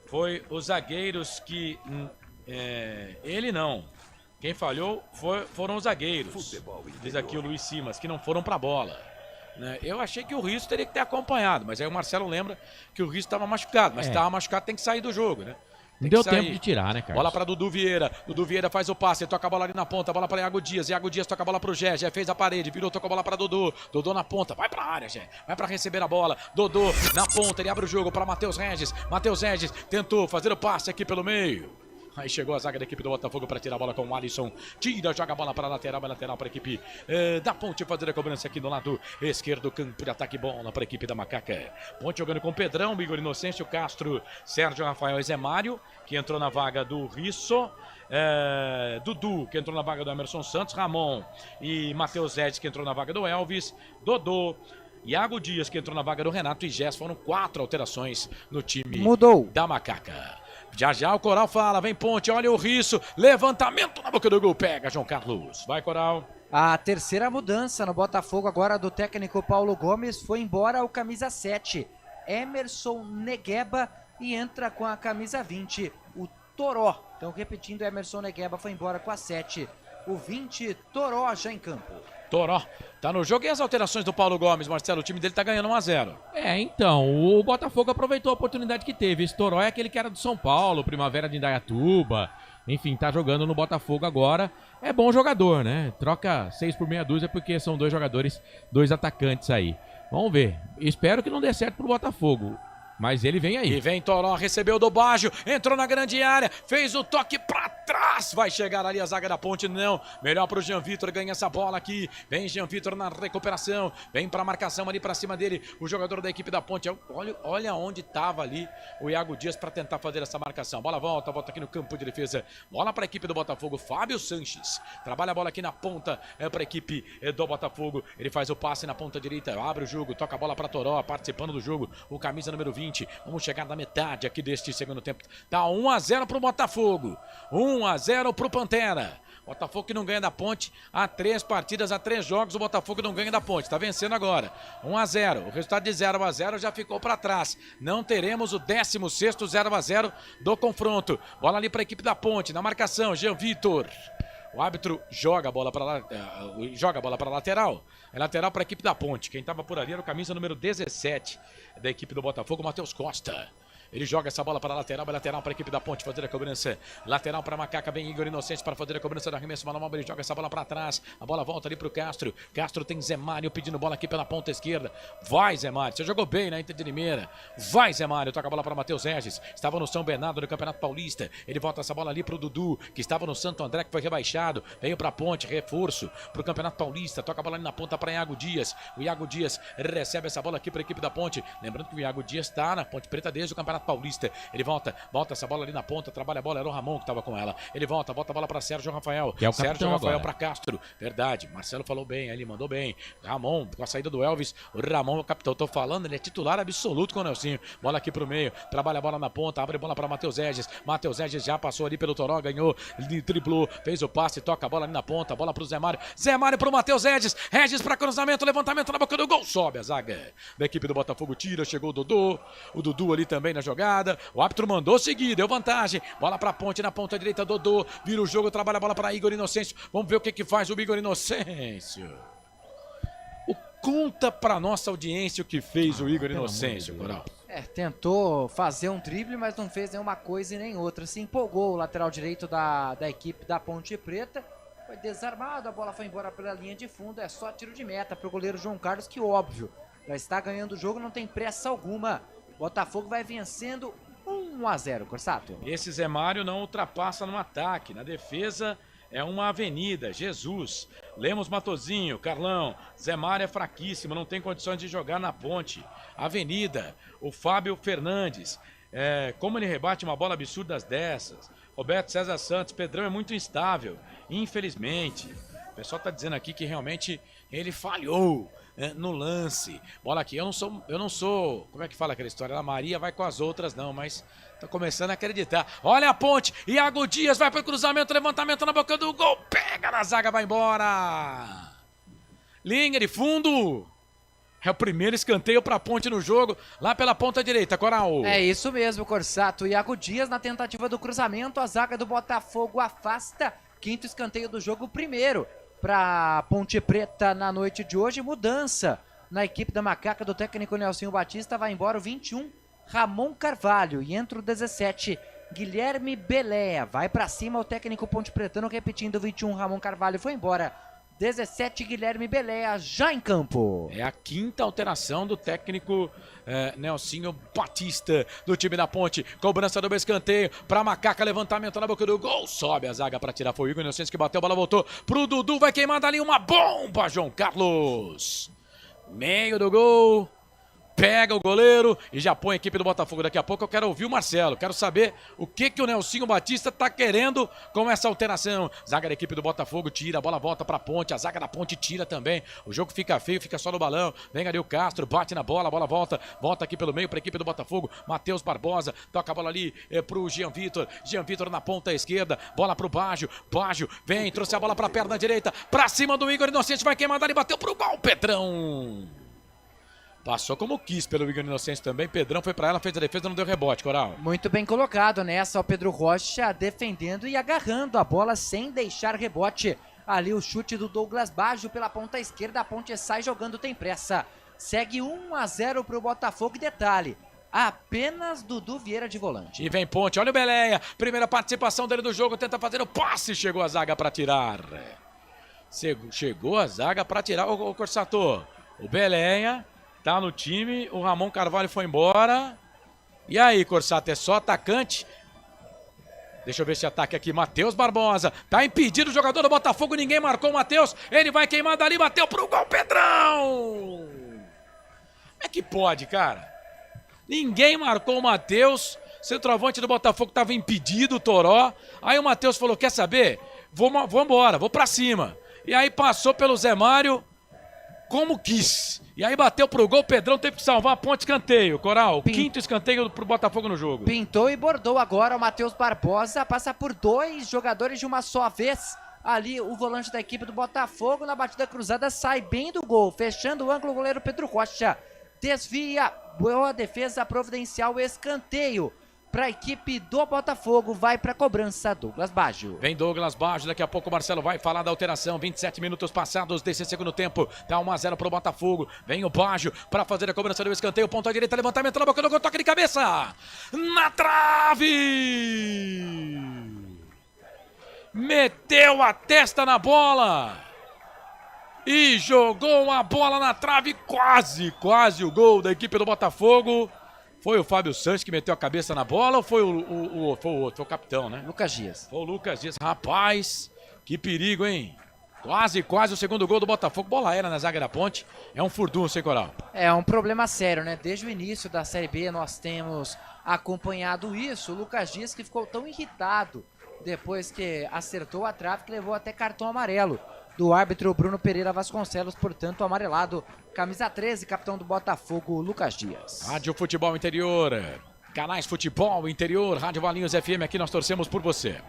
Foi os zagueiros que... ele não. Quem falhou foram os zagueiros. Diz aqui o Luiz Simas, que não foram para a bola. Eu achei que o Risso teria que ter acompanhado, mas aí o Marcelo lembra que o Risso estava machucado, mas estava machucado, tem que sair do jogo, né? Não deu tempo de tirar, né, Carlos? Bola para Dudu Vieira. Dudu Vieira faz o passe, toca a bola ali na ponta, bola para Iago Dias. Iago Dias toca a bola pro Gé. Gé fez a parede, virou, toca a bola para Dodô. Dodô na ponta, vai pra área, Gé. Vai para receber a bola. Dodô na ponta, ele abre o jogo para Matheus Regis. Matheus Regis tentou fazer o passe aqui pelo meio. Aí chegou a zaga da equipe do Botafogo para tirar a bola com o Alisson. Tira, joga a bola para a lateral, lateral para a equipe da Ponte fazer a cobrança aqui no lado esquerdo, campo de ataque, bola para a equipe da Macaca. Ponte jogando com Pedrão, Igor Inocêncio, Castro, Sérgio Rafael e Zé Mário, que entrou na vaga do Risso. Dudu, que entrou na vaga do Emerson Santos, Ramon e Matheus Edson, que entrou na vaga do Elvis, Dodô, Iago Dias, que entrou na vaga do Renato e Gés. Foram 4 alterações no time da Macaca. Já o Coral fala, vem Ponte, olha o Risso, levantamento na boca do gol, pega João Carlos, vai Coral. A terceira mudança no Botafogo agora do técnico Paulo Gomes, foi embora o camisa 7, Emerson Negueba, e entra com a camisa 20, o Toró. Então repetindo, Emerson Negueba foi embora com a 7, o 20, Toró já em campo. Toró tá no jogo. E as alterações do Paulo Gomes, Marcelo? O time dele tá ganhando 1-0. Então, o Botafogo aproveitou a oportunidade que teve. Esse Toró é aquele que era do São Paulo, Primavera de Indaiatuba. Enfim, tá jogando no Botafogo agora. É bom jogador, né? Troca 6 por meia dúzia porque são 2 jogadores, 2 atacantes aí. Vamos ver. Espero que não dê certo pro Botafogo. Mas ele vem aí. E vem Toró, recebeu do Baggio, entrou na grande área, fez o toque pra trás. Vai chegar ali a zaga da Ponte, não. Melhor pro Jean Vitor, ganha essa bola aqui. Vem Jean Vitor na recuperação, vem pra marcação ali pra cima dele, o jogador da equipe da Ponte. Olha onde tava ali o Iago Dias pra tentar fazer essa marcação. Bola volta aqui no campo de defesa. Bola pra equipe do Botafogo, Fábio Sanches. Trabalha a bola aqui na ponta pra equipe do Botafogo. Ele faz o passe na ponta direita, abre o jogo, toca a bola pra Toró, participando do jogo, o camisa número 20. Vamos chegar na metade aqui deste segundo tempo. Tá 1-0 pro Botafogo. 1-0 pro Pantera. Botafogo que não ganha da Ponte há 3 partidas, há 3 jogos. O Botafogo não ganha da Ponte. Tá vencendo agora. 1-0. O resultado de 0-0 já ficou para trás. Não teremos o 16º 0-0 do confronto. Bola ali para a equipe da Ponte. Na marcação, Jean Vitor. O árbitro joga a bola para lateral. É lateral para a equipe da Ponte. Quem estava por ali era o camisa número 17 da equipe do Botafogo, Matheus Costa. Ele joga essa bola para a lateral, lateral para a equipe da Ponte fazer a cobrança. Lateral para a Macaca, vem Igor Inocêncio para fazer a cobrança do arremesso. Bola, ele joga essa bola para trás. A bola volta ali para o Castro. Castro tem Zé Mário pedindo bola aqui pela ponta esquerda. Vai, Zé Mário. Você jogou bem na Inter de Limeira. Vai, Zé Mário. Toca a bola para Matheus Regis. Estava no São Bernardo no Campeonato Paulista. Ele volta essa bola ali para o Dudu, que estava no Santo André, que foi rebaixado. Veio para a Ponte, reforço para o Campeonato Paulista. Toca a bola ali na ponta para Iago Dias. O Iago Dias recebe essa bola aqui para a equipe da Ponte. Lembrando que o Iago Dias está na Ponte Preta desde o Campeonato Paulista. Ele volta essa bola ali na ponta, trabalha a bola, era o Ramon que estava com ela. Ele volta a bola para Sérgio Rafael. Que é o Sérgio Rafael para agora. Castro. Verdade, Marcelo falou bem, ele mandou bem. Ramon, com a saída do Elvis, o Ramon é o capitão. Tô falando, ele é titular absoluto com o Nelsinho. Bola aqui pro meio, trabalha a bola na ponta, abre bola para Matheus Regis. Matheus Regis já passou ali pelo Toró, ganhou, driblou, fez o passe, toca a bola ali na ponta, bola pro Zé Mário. Zé Mário pro Matheus Regis. Regis para cruzamento, levantamento na boca do gol. Sobe a zaga da equipe do Botafogo, tira, chegou o Dodô. O Dudu ali também na jogada. O árbitro mandou seguir, deu vantagem. Bola pra Ponte na ponta direita, Dodô. Vira o jogo, trabalha a bola para Igor Inocêncio. Vamos ver o que faz o Igor Inocêncio. Conta pra nossa audiência o que fez o Igor Inocêncio, Coral. Tentou fazer um drible, mas não fez nenhuma coisa e nem outra. Se empolgou o lateral direito da equipe da Ponte Preta. Foi desarmado, a bola foi embora pela linha de fundo. É só tiro de meta pro goleiro João Carlos, que óbvio, já está ganhando o jogo, não tem pressa alguma. Botafogo vai vencendo 1-0, Corsato. Esse Zé Mário não ultrapassa no ataque. Na defesa é uma avenida. Jesus, Lemos Matozinho, Carlão. Zé Mário é fraquíssimo, não tem condições de jogar na ponte. Avenida, o Fábio Fernandes. Como ele rebate uma bola absurda dessas. Roberto César Santos, Pedrão é muito instável, infelizmente. O pessoal tá dizendo aqui que realmente ele falhou no lance. Bola aqui, eu não sou, como é que fala aquela história? A Maria vai com as outras não, mas tá começando a acreditar. Olha a ponte, Iago Dias vai pro cruzamento, levantamento na boca do gol, pega na zaga, vai embora. Linha de fundo. É o primeiro escanteio para a ponte no jogo, lá pela ponta direita, Coral. É isso mesmo, Corsato. Iago Dias na tentativa do cruzamento, a zaga do Botafogo afasta. Quinto escanteio do jogo, primeiro para Ponte Preta na noite de hoje. Mudança na equipe da Macaca do técnico Nelsinho Batista, vai embora o 21, Ramon Carvalho, e entra o 17, Guilherme Belé. Vai para cima o técnico Ponte Pretano, repetindo, 21, Ramon Carvalho foi embora. 17, Guilherme Belé, já em campo. É a quinta alteração do técnico Nelsinho Batista, do time da Ponte. Cobrança do escanteio para Macaca, levantamento na boca do gol. Sobe a zaga para tirar, foi o Igor Inocêncio que bateu, a bola voltou pro Dudu, vai queimar dali uma bomba, João Carlos. Meio do gol. Pega o goleiro e já põe a equipe do Botafogo. Daqui a pouco eu quero ouvir o Marcelo. Quero saber o que o Nelsinho Batista tá querendo com essa alteração. Zaga da equipe do Botafogo tira, a bola volta pra ponte. A zaga da ponte tira também. O jogo fica feio, fica só no balão. Vem ali o Castro, bate na bola, a bola volta. Volta aqui pelo meio pra equipe do Botafogo. Matheus Barbosa, toca a bola ali pro Jean Vitor. Jean Vitor na ponta esquerda. Bola pro Baggio. Baggio vem, trouxe a bola pra perna direita. Pra cima do Igor Inocente, vai queimar dali, bateu pro gol, Pedrão. Passou como quis pelo Igor Inocente também. Pedrão foi pra ela, fez a defesa, não deu rebote, Coral. Muito bem colocado nessa, o Pedro Rocha defendendo e agarrando a bola sem deixar rebote. Ali o chute do Douglas Baggio pela ponta esquerda, a ponte sai jogando, tem pressa. Segue 1-0 pro Botafogo, e detalhe, apenas Dudu Vieira de volante. E vem Ponte, olha o Beleia, primeira participação dele do jogo, tenta fazer o passe, chegou a zaga pra tirar. Chegou a zaga pra tirar, o Corsato, o Beleia tá no time, o Ramon Carvalho foi embora. E aí, Corsato, é só atacante? Deixa eu ver esse ataque aqui, Matheus Barbosa. Tá impedido o jogador do Botafogo, ninguém marcou o Matheus. Ele vai queimar dali, bateu pro gol, Pedrão! Como é que pode, cara? Ninguém marcou o Matheus. Centroavante do Botafogo tava impedido, o Toró. Aí o Matheus falou, quer saber? Vou embora, vou pra cima. E aí passou pelo Zé Mário como quis. E aí bateu pro gol, Pedrão teve que salvar a ponte, escanteio. Coral, quinto escanteio pro Botafogo no jogo. Pintou e bordou agora o Matheus Barbosa, passa por dois jogadores de uma só vez. Ali o volante da equipe do Botafogo na batida cruzada sai bem do gol, fechando o ângulo, o goleiro Pedro Rocha. Desvia, boa defesa providencial, escanteio para a equipe do Botafogo, vai para a cobrança Douglas Baggio. Vem Douglas Baggio, daqui a pouco o Marcelo vai falar da alteração, 27 minutos passados desse segundo tempo, tá 1-0 pro Botafogo, vem o Baggio para fazer a cobrança do escanteio, ponta direita, levantamento na boca do gol, toque de cabeça, na trave! Meteu a testa na bola e jogou a bola na trave, quase o gol da equipe do Botafogo. Foi o Fábio Santos que meteu a cabeça na bola ou foi o capitão, né? Lucas Dias. Foi o Lucas Dias. Rapaz, que perigo, hein? Quase o segundo gol do Botafogo. Bola aérea na zaga da ponte. É um furdunço, hein, Coral? É um problema sério, né? Desde o início da Série B nós temos acompanhado isso. O Lucas Dias que ficou tão irritado depois que acertou a trave que levou até cartão amarelo do árbitro Bruno Pereira Vasconcelos, portanto amarelado, camisa 13, capitão do Botafogo, Lucas Dias. Rádio Futebol Interior, canais Futebol Interior, Rádio Valinhos FM, aqui nós torcemos por você.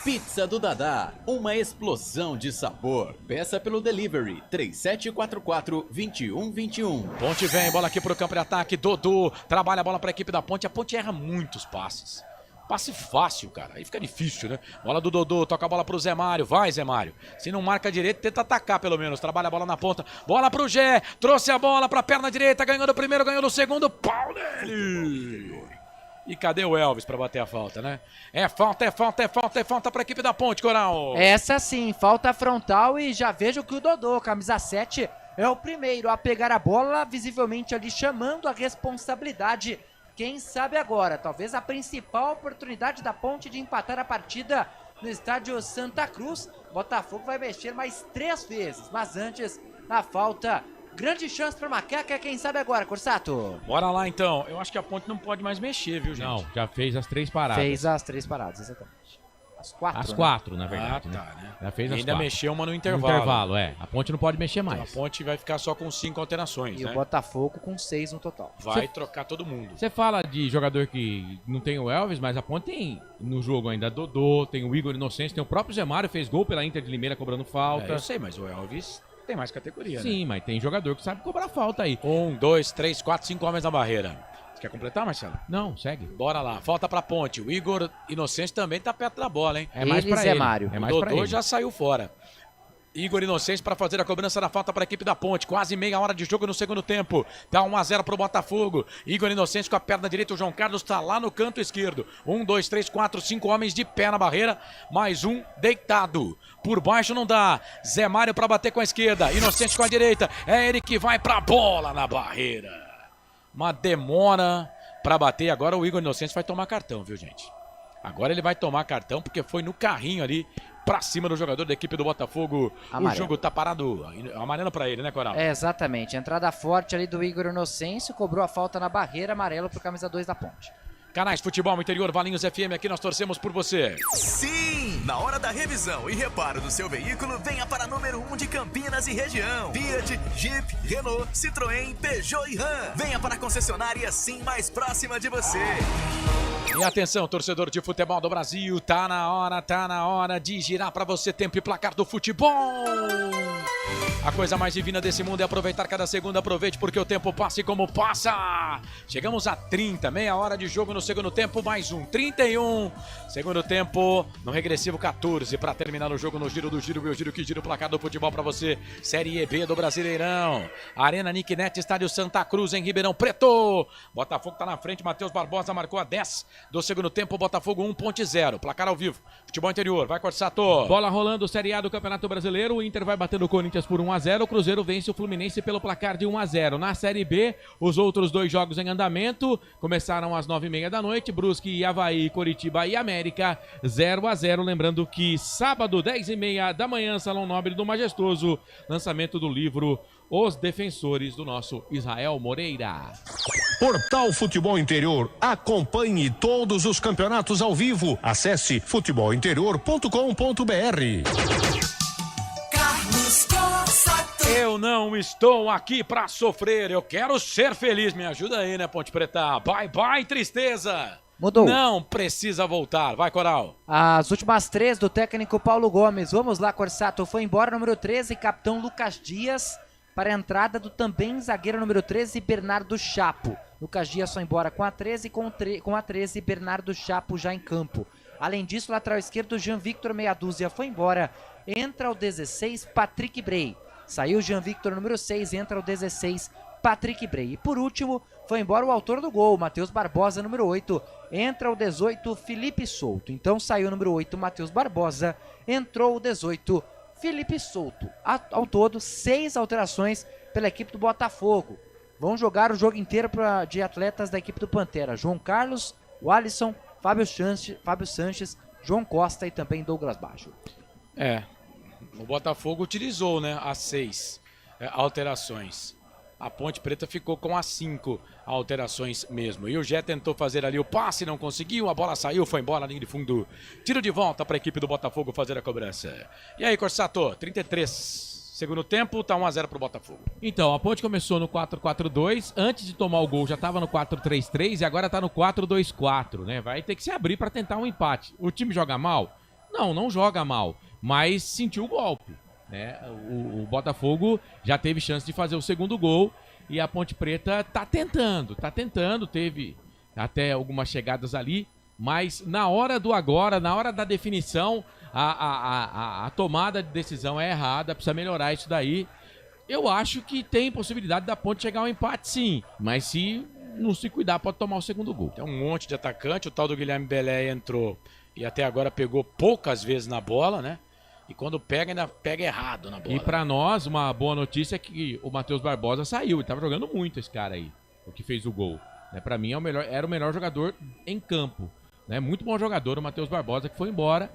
Pizza do Dadá, uma explosão de sabor. Peça pelo delivery, 3744-2121. Ponte vem, bola aqui pro campo de ataque, Dodô, trabalha a bola pra equipe da Ponte, a Ponte erra muitos passes. Passe fácil, cara. Aí fica difícil, né? Bola do Dodô, toca a bola pro Zé Mário. Vai, Zé Mário. Se não marca direito, tenta atacar pelo menos. Trabalha a bola na ponta. Bola pro Gé. Trouxe a bola pra perna direita. Ganhou do primeiro, ganhou do segundo. Pau dele. E cadê o Elvis pra bater a falta, né? É falta pra equipe da Ponte, Coral. Essa sim, falta frontal e já vejo que o Dodô, camisa 7, é o primeiro a pegar a bola, visivelmente ali chamando a responsabilidade quem sabe agora, talvez a principal oportunidade da Ponte de empatar a partida no estádio Santa Cruz. Botafogo vai mexer mais 3 vezes, mas antes, na falta, grande chance para Macaca, quem sabe agora, Corsato. Bora lá então, eu acho que a Ponte não pode mais mexer, viu, gente? Não, já fez as 3 paradas. Fez as 3 paradas, exatamente. As 4, As 4, na verdade. Ah, tá, né? Já fez E as ainda 4. mexeu uma no intervalo. No intervalo, A Ponte não pode mexer mais. Então a Ponte vai ficar só com 5 alterações, E né? o Botafogo com 6 no total. Vai trocar todo mundo. Você fala de jogador que não tem o Elvis, mas a Ponte tem no jogo ainda Dodô, tem o Igor Inocêncio, tem o próprio Zé Mário, fez gol pela Inter de Limeira cobrando falta. Eu sei, mas o Elvis tem mais categoria, Sim, né? mas tem jogador que sabe cobrar falta aí. 1, 2, 3, 4, 5 homens na barreira. Você quer completar, Marcelo? Não, segue. Bora lá, falta pra Ponte. O Igor Inocêncio também tá perto da bola, hein? É mais pra Zé ele. Mário. É O mais pra Dodô ele. já saiu fora. Igor Inocêncio para fazer a cobrança da falta para a equipe da Ponte. Quase meia hora de jogo no segundo tempo. Dá 1-0 pro Botafogo. Igor Inocêncio com a perna direita. O João Carlos tá lá no canto esquerdo. 1, 2, 3, 4, 5 homens de pé na barreira. Mais um deitado. Por baixo não dá. Zé Mário para bater com a esquerda. Inocêncio com a direita. É ele que vai pra bola na barreira. Uma demora para bater. Agora o Igor Inocêncio vai tomar cartão, viu, gente? Agora ele vai tomar cartão porque foi no carrinho ali pra cima do jogador da equipe do Botafogo. Amarelo. O jogo tá parado. Amarelo pra ele, né, Coral? É, exatamente. Entrada forte ali do Igor Inocêncio, cobrou a falta na barreira, amarelo pro camisa 2 da Ponte. Canais Futebol no Interior, Valinhos FM, aqui nós torcemos por você. Sim! Na hora da revisão e reparo do seu veículo, venha para número 1 de Campinas e região. Fiat, Jeep, Renault, Citroën, Peugeot e Ram. Venha para a concessionária Sim mais próxima de você. E atenção, torcedor de futebol do Brasil, tá na hora de girar pra você tempo e placar do futebol. A coisa mais divina desse mundo é aproveitar cada segundo. Aproveite porque o tempo passa e como passa. Chegamos a 30, meia hora de jogo no segundo tempo, mais um, 31. Segundo tempo, no regressivo 14 para terminar o jogo no giro do giro, meu giro que gira o placar do futebol para você. Série EB do Brasileirão. Arena Nicknet, Estádio Santa Cruz em Ribeirão Preto. Botafogo tá na frente, Matheus Barbosa marcou a 10 do segundo tempo, Botafogo 1.0. Placar ao vivo, futebol interior, vai Corsato. Bola rolando, Série A do Campeonato Brasileiro. O Inter vai batendo o Corinthians por 1-0. O Cruzeiro vence o Fluminense pelo placar de 1-0. Na Série B, os outros 2 jogos em andamento começaram às 9h30 da noite. Brusque e Avaí, Coritiba e América 0-0. Lembrando que sábado, 10h30 da manhã, Salão Nobre do Majestoso, lançamento do livro Os Defensores, do nosso Israel Moreira. Portal Futebol Interior. Acompanhe todos os campeonatos ao vivo. Acesse futebolinterior.com.br. Carlos Corsato. Eu não estou aqui pra sofrer, eu quero ser feliz. Me ajuda aí, né, Ponte Preta? Bye, bye, tristeza. Mudou. Não precisa voltar. Vai, Coral. As últimas 3 do técnico Paulo Gomes. Vamos lá, Corsato. Foi embora número 13, capitão Lucas Dias, para a entrada do também zagueiro número 13, Bernardo Chapo. Lucas Dias foi embora com a 13, com a 13, Bernardo Chapo já em campo. Além disso, lateral esquerdo, Jean Victor meia dúzia foi embora. Entra o 16, Patrick Bray. Saiu Jean Victor número 6, entra o 16, Patrick Bray. E por último, foi embora o autor do gol, Matheus Barbosa, número 8. Entra o 18, Felipe Souto. Então saiu o número 8, Matheus Barbosa. Entrou o 18, Felipe Souto. Ao todo, 6 alterações pela equipe do Botafogo. Vão jogar o jogo inteiro de atletas da equipe do Pantera. João Carlos, o Alisson, Fábio Sanches, João Costa e também Douglas Baggio. O Botafogo utilizou, né, as 6 alterações. A Ponte Preta ficou com as 5 alterações mesmo. E o Jé tentou fazer ali o passe, não conseguiu, a bola saiu, foi embora na linha de fundo. Tiro de volta para a equipe do Botafogo fazer a cobrança. E aí, Corsato, 33. Segundo tempo, tá 1-0 pro Botafogo. Então, a Ponte começou no 4-4-2, antes de tomar o gol já estava no 4-3-3 e agora tá no 4-2-4, né? Vai ter que se abrir para tentar um empate. O time joga mal? Não joga mal, mas sentiu o golpe, né? O Botafogo já teve chance de fazer o segundo gol e a Ponte Preta tá tentando, teve até algumas chegadas ali, mas na hora do agora, na hora da definição, a tomada de decisão é errada, precisa melhorar isso daí. Eu acho que tem possibilidade da Ponte chegar ao empate, sim, mas se não se cuidar pode tomar o segundo gol. Tem um monte de atacante, o tal do Guilherme Belé entrou e até agora pegou poucas vezes na bola, né? E quando pega, ainda pega errado na bola. E pra nós, uma boa notícia é que o Matheus Barbosa saiu, ele tava jogando muito esse cara aí, o que fez o gol. Né? Para mim era o melhor jogador em campo. Né? Muito bom jogador o Matheus Barbosa, que foi embora.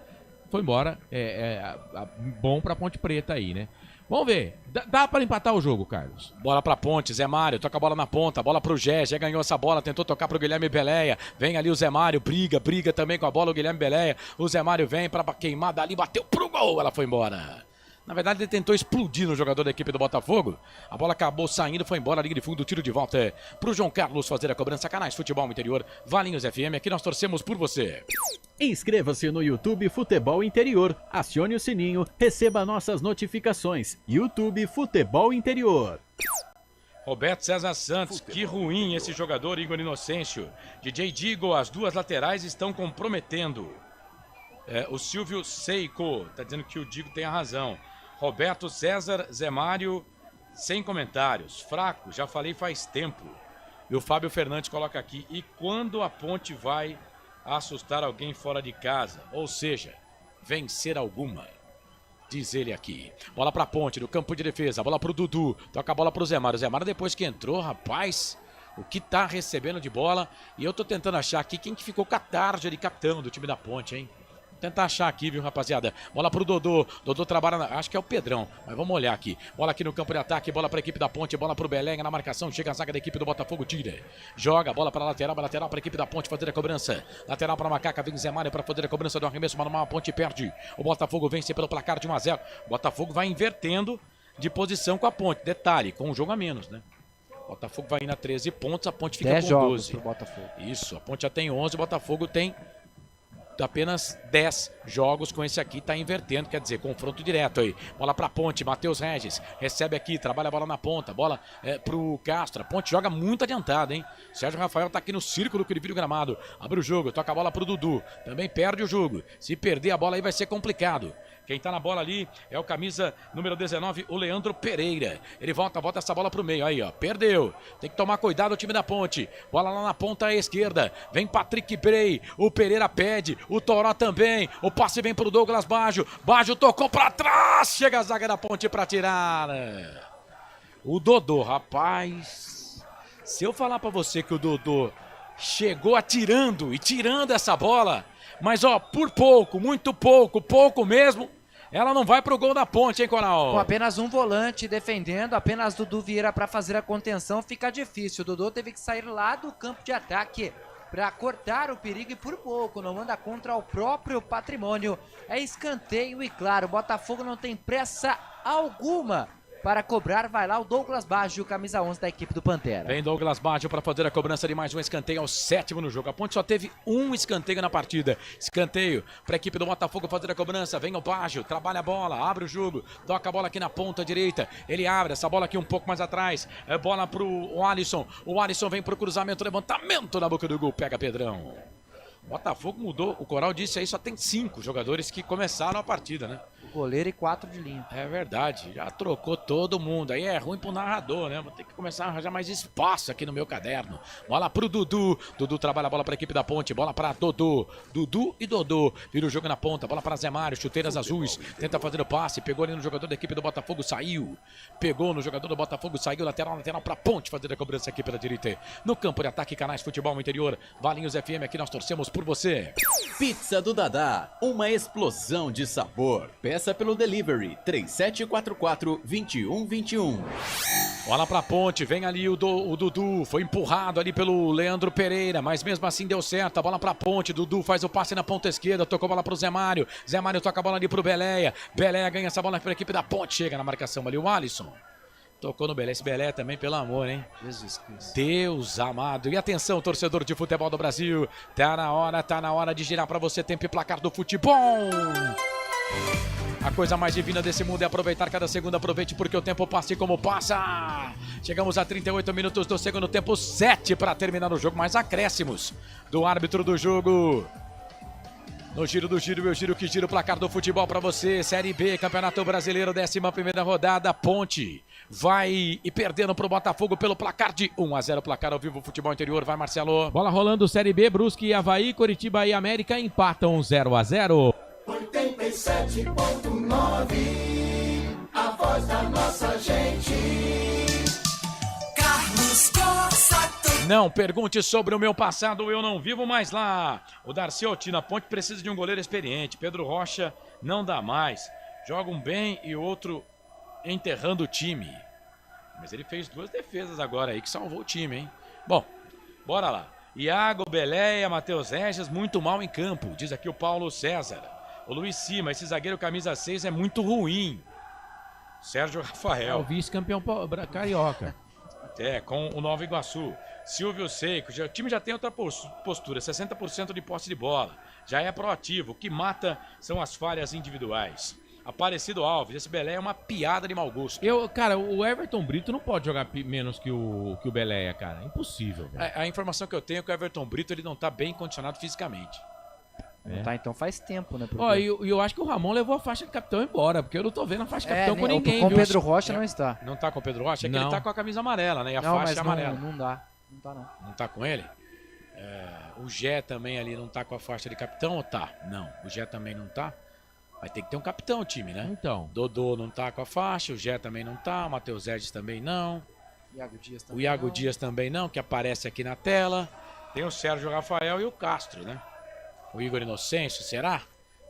Bom pra Ponte Preta aí, né? Vamos ver. Dá pra empatar o jogo, Carlos? Bola pra Ponte, Zé Mário, toca a bola na ponta, bola pro Gé ganhou essa bola, tentou tocar pro Guilherme Beleia, vem ali o Zé Mário, briga também com a bola, o Guilherme Beleia, o Zé Mário vem pra queimar dali, bateu pro gol, ela foi embora. Na verdade, ele tentou explodir no jogador da equipe do Botafogo. A bola acabou saindo, foi embora, liga de fundo, tiro de volta pro João Carlos fazer a cobrança. Canais Futebol Interior, Valinhos FM, aqui nós torcemos por você. Inscreva-se no YouTube Futebol Interior, acione o sininho, receba nossas notificações. YouTube Futebol Interior. Roberto César Santos, que ruim esse jogador, Igor Inocêncio. DJ Digo, as duas laterais estão comprometendo. O Silvio Seiko tá dizendo que o Digo tem a razão. Roberto César, Zé Mário, sem comentários. Fraco, já falei faz tempo. E o Fábio Fernandes coloca aqui: e quando a Ponte vai assustar alguém fora de casa? Ou seja, vencer alguma. Diz ele aqui. Bola pra Ponte, do campo de defesa. Bola pro Dudu. Toca a bola pro Zé Mário. Zé Mário depois que entrou, rapaz, o que tá recebendo de bola. E eu tô tentando achar aqui quem que ficou com a tarja de capitão do time da Ponte, hein? Tentar achar aqui, viu, rapaziada? Bola pro Dodô. Dodô trabalha, acho que é o Pedrão, mas vamos olhar aqui. Bola aqui no campo de ataque, bola pra equipe da Ponte, bola pro Belenga na marcação. Chega a zaga da equipe do Botafogo, tira. Joga, bola pra lateral pra equipe da Ponte fazer a cobrança. Lateral pra Macaca, vem Zé Mário pra fazer a cobrança do arremesso, mas a Ponte perde. O Botafogo vence pelo placar de 1-0. O Botafogo vai invertendo de posição com a Ponte. Detalhe, com um jogo a menos, né? O Botafogo vai indo a 13 pontos, a Ponte fica 10 com jogos 12. pro Botafogo. Isso, a Ponte já tem 11, o Botafogo tem apenas 10 jogos com esse aqui, tá invertendo, quer dizer, confronto direto aí. Bola pra Ponte, Matheus Regis, recebe aqui, trabalha a bola na ponta, bola pro Castro. A Ponte joga muito adiantada, hein? Sérgio Rafael tá aqui no círculo que ele vira o gramado, abre o jogo, toca a bola pro Dudu, também perde o jogo. Se perder a bola aí vai ser complicado. Quem tá na bola ali é o camisa número 19, o Leandro Pereira. Ele volta essa bola pro meio, aí ó, perdeu. Tem que tomar cuidado o time da Ponte. Bola lá na ponta à esquerda, vem Patrick Bray, o Pereira pede, o Toró também. O passe vem pro Douglas Baggio. Baggio tocou pra trás, chega a zaga da Ponte pra tirar. O Dodô, rapaz, se eu falar pra você que o Dodô chegou atirando e tirando essa bola, mas ó, por pouco, muito pouco mesmo, ela não vai pro gol da Ponte, hein, Coral? Com apenas um volante defendendo, apenas Dudu Vieira para fazer a contenção, fica difícil. O Dudu teve que sair lá do campo de ataque para cortar o perigo e por pouco não manda contra o próprio patrimônio. É escanteio e claro, o Botafogo não tem pressa alguma para cobrar. Vai lá o Douglas Baggio, camisa 11 da equipe do Pantera. Vem Douglas Baggio para fazer a cobrança de mais um escanteio, ao 7º no jogo. A Ponte só teve um escanteio na partida. Escanteio para a equipe do Botafogo fazer a cobrança. Vem o Baggio, trabalha a bola, abre o jogo, toca a bola aqui na ponta direita. Ele abre essa bola aqui um pouco mais atrás. É bola pro Alisson. O Alisson vem pro cruzamento, levantamento na boca do gol, pega Pedrão. O Botafogo mudou, o Coral disse aí, só tem 5 jogadores que começaram a partida, né? O goleiro e 4 de linha. É verdade, já trocou todo mundo. Aí é ruim pro narrador, né? Vou ter que começar a arranjar mais espaço aqui no meu caderno. Bola pro Dudu. Dudu trabalha a bola pra equipe da Ponte. Bola pra Dodô. Dudu e Dodô. Vira o jogo na ponta. Bola pra Zé Mário. Chuteiras azuis. Tenta fazer o passe. Pegou ali no jogador da equipe do Botafogo. Saiu. Pegou no jogador do Botafogo. Saiu. Lateral pra Ponte. Fazer a cobrança aqui pela direita. No campo de ataque, Canais Futebol Interior. Valinhos FM. Aqui nós torcemos por você. Pizza do Dadá, uma explosão de sabor. Peça pelo delivery 3744-2121. Bola pra Ponte, vem ali o Dudu, foi empurrado ali pelo Leandro Pereira, mas mesmo assim deu certo. A bola pra Ponte, Dudu faz o passe na ponta esquerda, tocou a bola pro Zé Mário. Zé Mário toca a bola ali pro Beleia. Beleia ganha essa bola pra equipe da Ponte, chega na marcação ali o Alisson. Tocou no Belé, esse Belé também, pelo amor, hein? Jesus Cristo. Deus amado. E atenção, torcedor de futebol do Brasil. Tá na hora de girar pra você tempo e placar do futebol. A coisa mais divina desse mundo é aproveitar cada segundo. Aproveite porque o tempo passa e como passa. Chegamos a 38 minutos do segundo tempo, 7 para terminar o jogo. Mais acréscimos do árbitro do jogo. No giro do giro, eu giro que giro o placar do futebol para você. Série B, Campeonato Brasileiro, 11ª rodada. Ponte vai e perdendo pro Botafogo pelo placar de 1-0. Placar ao vivo, Futebol Interior. Vai, Marcelo. Bola rolando, Série B, Brusque e Avaí, Coritiba e América empatam 0-0. 87.9, a voz da nossa gente. Carlos Cossa, Não pergunte sobre o meu passado, eu não vivo mais lá. O Darcy Altino, a Ponte precisa de um goleiro experiente. Pedro Rocha não dá mais. Joga um bem e o outro enterrando o time. Mas ele fez 2 defesas agora aí que salvou o time, hein? Bom, bora lá. Iago, Beléia, Matheus Regis, muito mal em campo, diz aqui o Paulo César. O Luiz Cima, esse zagueiro camisa 6 é muito ruim. Sérgio Rafael. É o vice-campeão carioca. Com o Nova Iguaçu. Silvio Seiko, o time já tem outra postura, 60% de posse de bola. Já é proativo, o que mata são as falhas individuais. Aparecido Alves, esse Belé é uma piada de mau gosto. Cara, o Everton Brito não pode jogar menos que o Beléia, cara. Impossível, velho. A informação que eu tenho é que o Everton Brito ele não tá bem condicionado fisicamente. Tá, então faz tempo, né? E eu acho que o Ramon levou a faixa de capitão embora, porque eu não tô vendo a faixa de capitão com ninguém. Com o Pedro Rocha não está. Não tá com o Pedro Rocha? É que Não. ele tá com a camisa amarela, né? E a faixa é amarela. Não dá. Não tá, não. Não tá com ele? O Gé também ali não tá com a faixa de capitão ou tá? Não, o Gé também não tá. Vai ter que ter um capitão o time, né? Então. Dodô não tá com a faixa, o Gé também não tá, o Matheus Regis também não. O Iago Dias também não, que aparece aqui na tela. Tem o Sérgio Rafael e o Castro, né? O Igor Inocêncio, será?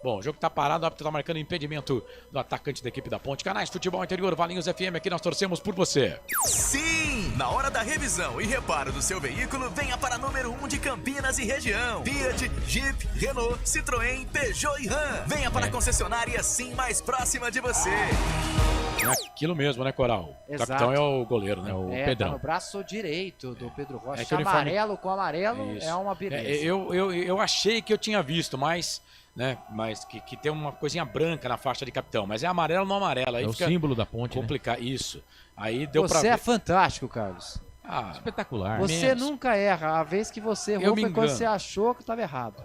Bom, o jogo tá parado, o árbitro tá marcando impedimento do atacante da equipe da Ponte. Canais Futebol Interior, Valinhos FM, aqui nós torcemos por você. Sim! Na hora da revisão e reparo do seu veículo, venha para número 1 de Campinas e região. Fiat, Jeep, Renault, Citroën, Peugeot e Ram. Venha para a concessionária Sim mais próxima de você. É aquilo mesmo, né, Coral? O Exato. capitão é o goleiro, né? O Tá Pedrão. no braço direito do Pedro Rocha. É que o uniforme- Amarelo com amarelo Isso. é uma beleza. Eu achei que eu tinha visto, mas que tem uma coisinha branca na faixa de capitão, mas é amarelo no amarelo. Aí É o fica símbolo da Ponte, né? complicado. Isso. Aí deu pra Você ver. é fantástico, Carlos. Espetacular. Você menos. nunca erra. A vez que você Eu errou me foi quando engano. você achou que estava errado.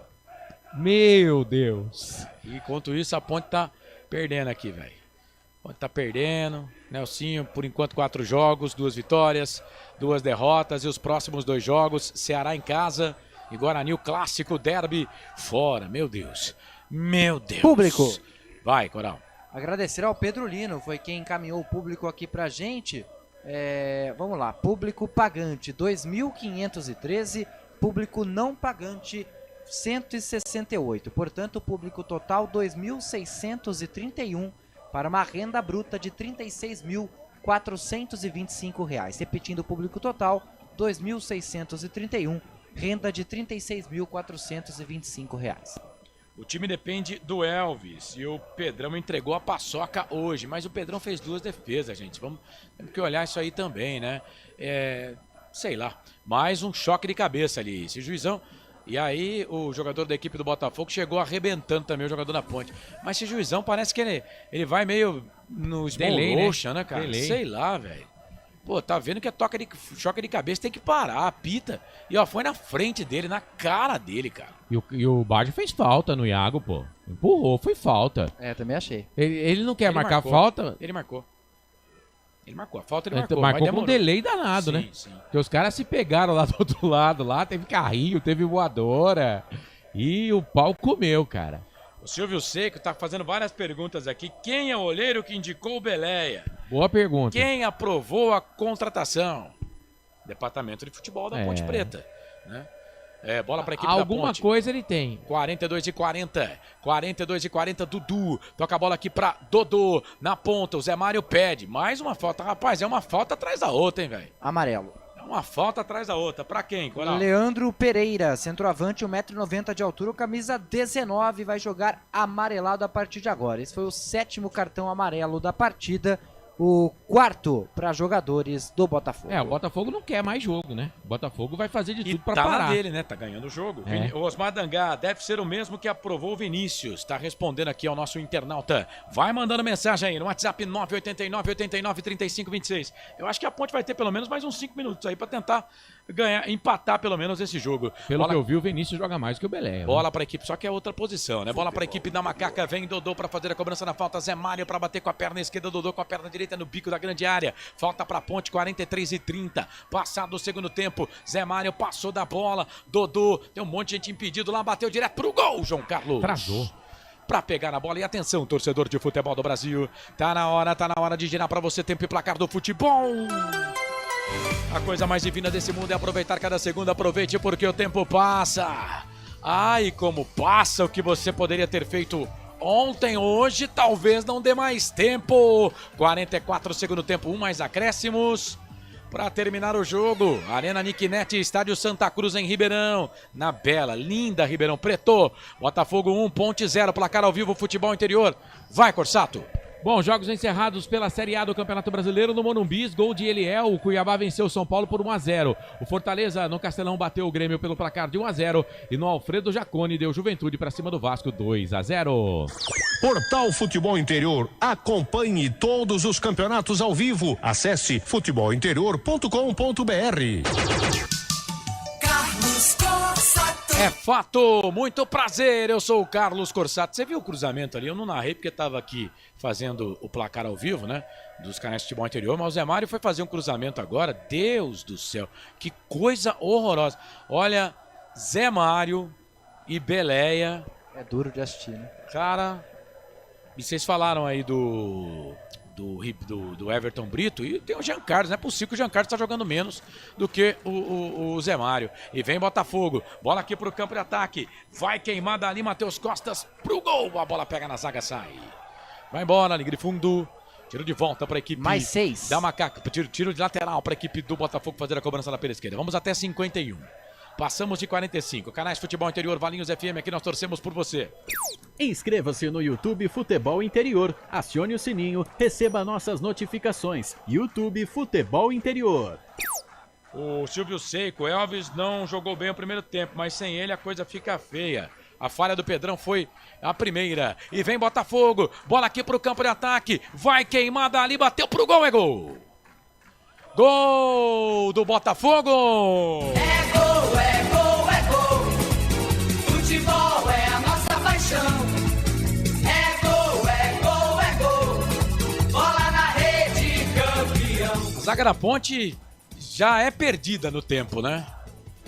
Meu Deus. E enquanto isso, a Ponte tá perdendo aqui, velho. A Ponte tá perdendo. Nelsinho, por enquanto, 4 jogos, 2 vitórias, 2 derrotas. E os próximos 2 jogos, Ceará em casa e Guarani, o clássico derby fora. Meu Deus. Meu Deus. Público. Vai, Coral. Agradecer ao Pedro Lino, foi quem encaminhou o público aqui pra gente. Vamos lá, público pagante 2.513, público não pagante 168. Portanto, o público total 2.631 para uma renda bruta de R$ 36.425. Repetindo o público total, 2.631, renda de R$ 36.425. O time depende do Elvis e o Pedrão entregou a paçoca hoje, mas o Pedrão fez 2 defesas, gente. Temos que olhar isso aí também, né? Sei lá, mais um choque de cabeça ali. Esse juizão. E aí o jogador da equipe do Botafogo chegou arrebentando também o jogador da Ponte. Mas esse juizão parece que ele vai meio no slow motion, né, cara? Delay. Sei lá, velho. Pô, tá vendo que choque de cabeça tem que parar, apita. E ó, foi na frente dele, na cara dele, cara. E o Baggio fez falta no Iago, pô. Empurrou, foi falta. Também achei. Ele não quer Ele marcar marcou. falta? Ele marcou. Ele marcou. A falta ele Ele marcou. marcou mas com um demorou. delay danado, Sim, né? sim. Porque os caras se pegaram lá do outro lado, lá teve carrinho, teve voadora. E o pau comeu, cara. O Silvio Seco tá fazendo várias perguntas aqui. Quem é o olheiro que indicou o Beléia? Boa pergunta. Quem aprovou a contratação? Departamento de Futebol da Ponte Preta, né? Bola para a equipe da Ponte. Alguma coisa ele tem. 42-40. 42-40, Dudu. Toca a bola aqui pra Dodô. Na ponta, o Zé Mário pede. Mais uma falta. Rapaz, é uma falta atrás da outra, hein, velho? Amarelo. É uma falta atrás da outra. Pra quem, Coral? Leandro Pereira, centroavante, 1,90 m de altura, camisa 19, vai jogar amarelado a partir de agora. Esse foi o 7º cartão amarelo da partida, o 4º para jogadores do Botafogo. O Botafogo não quer mais jogo, né? O Botafogo vai fazer de tudo pra Tá parar. na dele, né? Tá ganhando o jogo. O Osmar Dangá deve ser o mesmo que aprovou o Vinícius. Tá respondendo aqui ao nosso internauta. Vai mandando mensagem aí no WhatsApp 989-89-35-26. Eu acho que a Ponte vai ter pelo menos mais uns 5 minutos aí pra tentar empatar pelo menos esse jogo. Pelo que eu vi, o Vinícius joga mais que o Beléia. Bola pra equipe, só que é outra posição, né? Bola pra equipe da Macaca, vem Dodô pra fazer a cobrança na falta, Zé Mário pra bater com a perna esquerda, Dodô com a perna direita no bico da grande área. Falta pra Ponte, 43-30. Passado o segundo tempo, Zé Mário passou da bola, Dodô, tem um monte de gente impedido lá, bateu direto pro gol, João Carlos. Travou. Pra pegar a bola, e atenção, torcedor de futebol do Brasil, tá na hora de girar pra você tempo e placar do futebol. A coisa mais divina desse mundo é aproveitar cada segundo. Aproveite porque o tempo passa. Ai, como passa o que você poderia ter feito ontem, hoje, talvez não dê mais tempo. 44 segundo tempo, 1 mais acréscimos. Para terminar o jogo, Arena Niquinete, Estádio Santa Cruz em Ribeirão. Na bela, linda Ribeirão Preto. Botafogo 1, Ponte 0, placar ao vivo, futebol interior. Vai, Corsato. Bom, jogos encerrados pela Série A do Campeonato Brasileiro no Morumbi, gol de Eliel, o Cuiabá venceu o São Paulo por 1-0. O Fortaleza no Castelão bateu o Grêmio pelo placar de 1-0 e no Alfredo Jaconi deu Juventude para cima do Vasco 2-0. Portal Futebol Interior. Acompanhe todos os campeonatos ao vivo. Acesse futebolinterior.com.br. Carlos Corsato. É fato, muito prazer, eu sou o Carlos Corsato. Você viu o cruzamento ali? Eu não narrei porque estava aqui fazendo o placar ao vivo, né? Dos canais de futebol interior, mas o Zé Mário foi fazer um cruzamento agora. Deus do céu, que coisa horrorosa. Olha, Zé Mário e Beleia. É duro de assistir, né? Cara, e vocês falaram aí do Everton Brito, e tem o Jean Carlos, não é possível que o Jean Carlos está jogando menos do que o Zé Mário. E vem Botafogo, bola aqui pro campo de ataque, vai queimar dali, Matheus Costas pro gol, a bola pega na zaga, sai. Vai embora, Ligre Fundo, tiro de volta para a equipe. Mais 6. Da Macaca, tiro de lateral para a equipe do Botafogo fazer a cobrança pela esquerda. Vamos até 51. Passamos de 45. Canais Futebol Interior, Valinhos FM, aqui nós torcemos por você. Inscreva-se no YouTube Futebol Interior, acione o sininho, receba nossas notificações. YouTube Futebol Interior. O Silvio Seiko, Elvis não jogou bem o primeiro tempo, mas sem ele a coisa fica feia. A falha do Pedrão foi a primeira. E vem Botafogo, bola aqui pro campo de ataque, vai queimada ali, bateu pro gol, é gol! Gol do Botafogo! É gol, é gol, é gol. Futebol é a nossa paixão. É gol, é gol, é gol. Bola na rede, campeão. A zaga da Ponte já é perdida no tempo, né?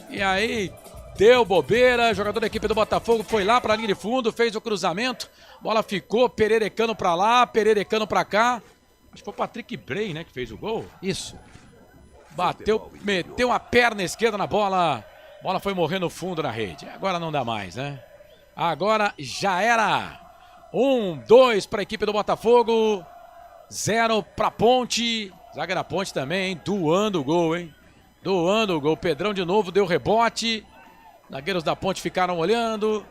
E aí deu bobeira, jogador da equipe do Botafogo foi lá pra linha de fundo, fez o cruzamento, bola ficou pererecando pra lá, pererecando pra cá. Acho que foi o Patrick Bray, né, que fez o gol. Isso. Bateu, meteu a perna esquerda na bola. Bola foi morrer no fundo na rede. Agora não dá mais, né? Agora já era. 1-2 para a equipe do Botafogo. 0 para a Ponte. Zaga da Ponte também, hein? Doando o gol, hein? Doando o gol. Pedrão de novo deu rebote. Zagueiros da Ponte ficaram olhando.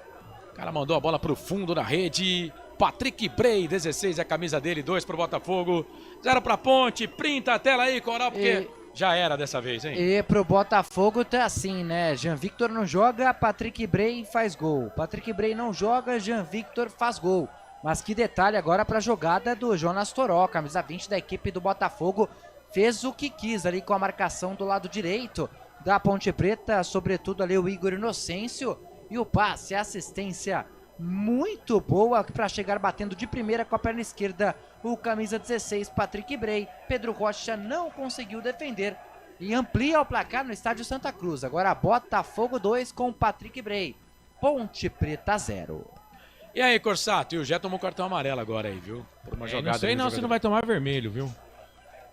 O cara mandou a bola pro fundo da rede. Patrick Bray, 16 é a camisa dele, 2 pro Botafogo. 0 pra Ponte. Printa a tela aí, Coral, porque já era dessa vez, hein? E pro Botafogo tá assim, né? Jean Victor não joga, Patrick Bray faz gol. Patrick Bray não joga, Jean Victor faz gol. Mas que detalhe agora pra jogada do Jonas Toró, camisa 20 da equipe do Botafogo. Fez o que quis ali com a marcação do lado direito da Ponte Preta, sobretudo ali o Igor Inocêncio. E o passe, a assistência muito boa para chegar batendo de primeira com a perna esquerda o camisa 16, Patrick Bray. Pedro Rocha não conseguiu defender e amplia o placar no estádio Santa Cruz. Agora Botafogo 2 com Patrick Bray, Ponte Preta 0. E aí, Corsato, e o Jé tomou cartão amarelo agora aí, viu? Por uma jogada. Não sei não se não vai tomar vermelho, viu?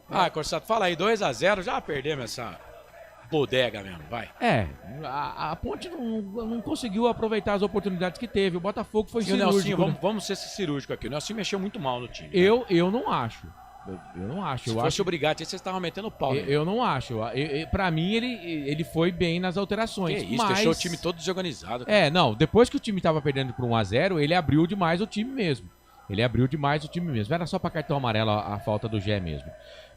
Ah, Corsato, fala aí, 2-0, já perdemos essa bodega mesmo, vai. A Ponte não conseguiu aproveitar as oportunidades que teve. O Botafogo foi E o cirúrgico. Nelsinho, vamos ser cirúrgico aqui. O Nelsinho mexeu muito mal no time. Eu não acho. Eu não acho. Se fosse obrigado, vocês estavam metendo pau. Né? Eu não acho. Pra mim, ele foi bem nas alterações. Que isso, mas... deixou o time todo desorganizado. Não. Depois que o time tava perdendo por 1-0, ele abriu demais o time mesmo. Era só pra cartão amarelo a falta do Gé mesmo.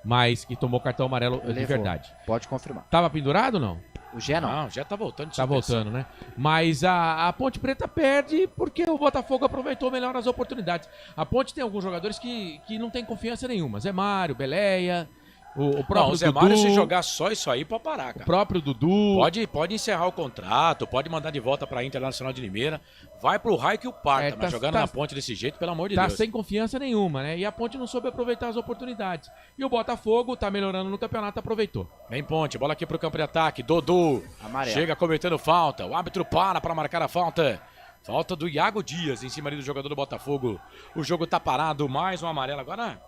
Mas que tomou cartão amarelo de verdade. Pode confirmar. Tava pendurado ou não? O Gé não. Não, o Gé tá voltando. Tá voltando, né? Mas a Ponte Preta perde porque o Botafogo aproveitou melhor as oportunidades. A Ponte tem alguns jogadores que não tem confiança nenhuma. Zé Mário, Beleia, o próprio o Zé Dudu. Mário, se jogar só isso aí, pode parar, cara. O próprio Dudu. Pode encerrar o contrato, pode mandar de volta pra Internacional de Limeira. Vai pro raio que o parta, mas jogando na Ponte desse jeito, pelo amor de Deus. Tá sem confiança nenhuma, né? E a Ponte não soube aproveitar as oportunidades. E o Botafogo tá melhorando no campeonato, aproveitou. Vem Ponte, bola aqui pro campo de ataque. Dodô. Amarelo. Chega cometendo falta. O árbitro para marcar a falta. Falta do Iago Dias em cima ali do jogador do Botafogo. O jogo tá parado, mais um amarelo. Agora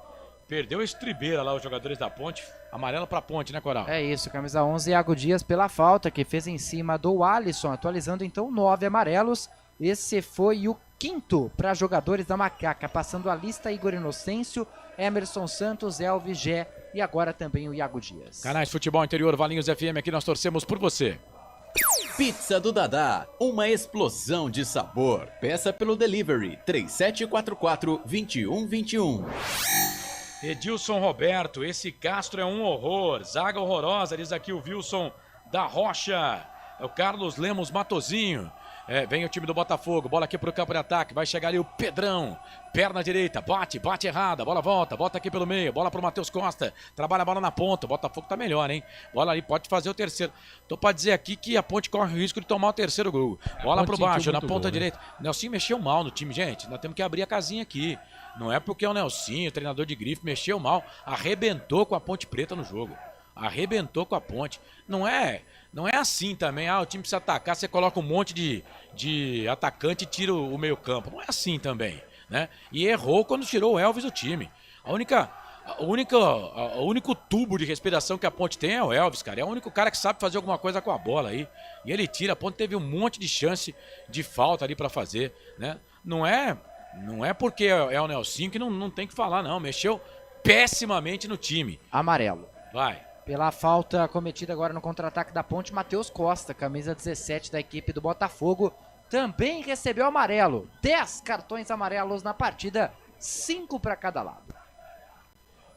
Perdeu a estribeira lá, os jogadores da Ponte. Amarelo pra Ponte, né, Coral? É isso, camisa 11, Iago Dias pela falta que fez em cima do Alisson, atualizando então 9 amarelos. Esse foi o 5º para jogadores da Macaca, passando a lista Igor Inocêncio, Emerson Santos, Elvis Gé e agora também o Iago Dias. Canais Futebol Interior, Valinhos FM, aqui nós torcemos por você. Pizza do Dadá, uma explosão de sabor. Peça pelo delivery 3744-2121. Edilson Roberto, esse Castro é um horror. Zaga horrorosa, diz aqui o Wilson da Rocha. É o Carlos Lemos Matozinho. Vem o time do Botafogo, bola aqui pro campo de ataque, vai chegar ali o Pedrão, perna direita, bate errada, bola volta aqui pelo meio, bola pro Matheus Costa, trabalha a bola na ponta, o Botafogo tá melhor, hein? Bola ali, pode fazer o terceiro. Tô pra dizer aqui que a Ponte corre o risco de tomar o terceiro gol. Bola pro baixo, na ponta direita. Nelsinho mexeu mal no time, gente, nós temos que abrir a casinha aqui. Não é porque é o Nelsinho, treinador de grife, mexeu mal, arrebentou com a Ponte Preta no jogo. Arrebentou com a Ponte. Não é assim também, o time precisa atacar, você coloca um monte de atacante e tira o meio campo. Não é assim também, né? E errou quando tirou o Elvis do time. O único tubo de respiração que a Ponte tem é o Elvis, cara. É o único cara que sabe fazer alguma coisa com a bola aí. E ele tira, a Ponte teve um monte de chance de falta ali pra fazer, né? Não é porque é o Nelsinho que não tem que falar, não. Mexeu pessimamente no time. Amarelo. Vai. Pela falta cometida agora no contra-ataque da Ponte, Matheus Costa, camisa 17 da equipe do Botafogo, também recebeu amarelo. 10 cartões amarelos na partida, 5 para cada lado.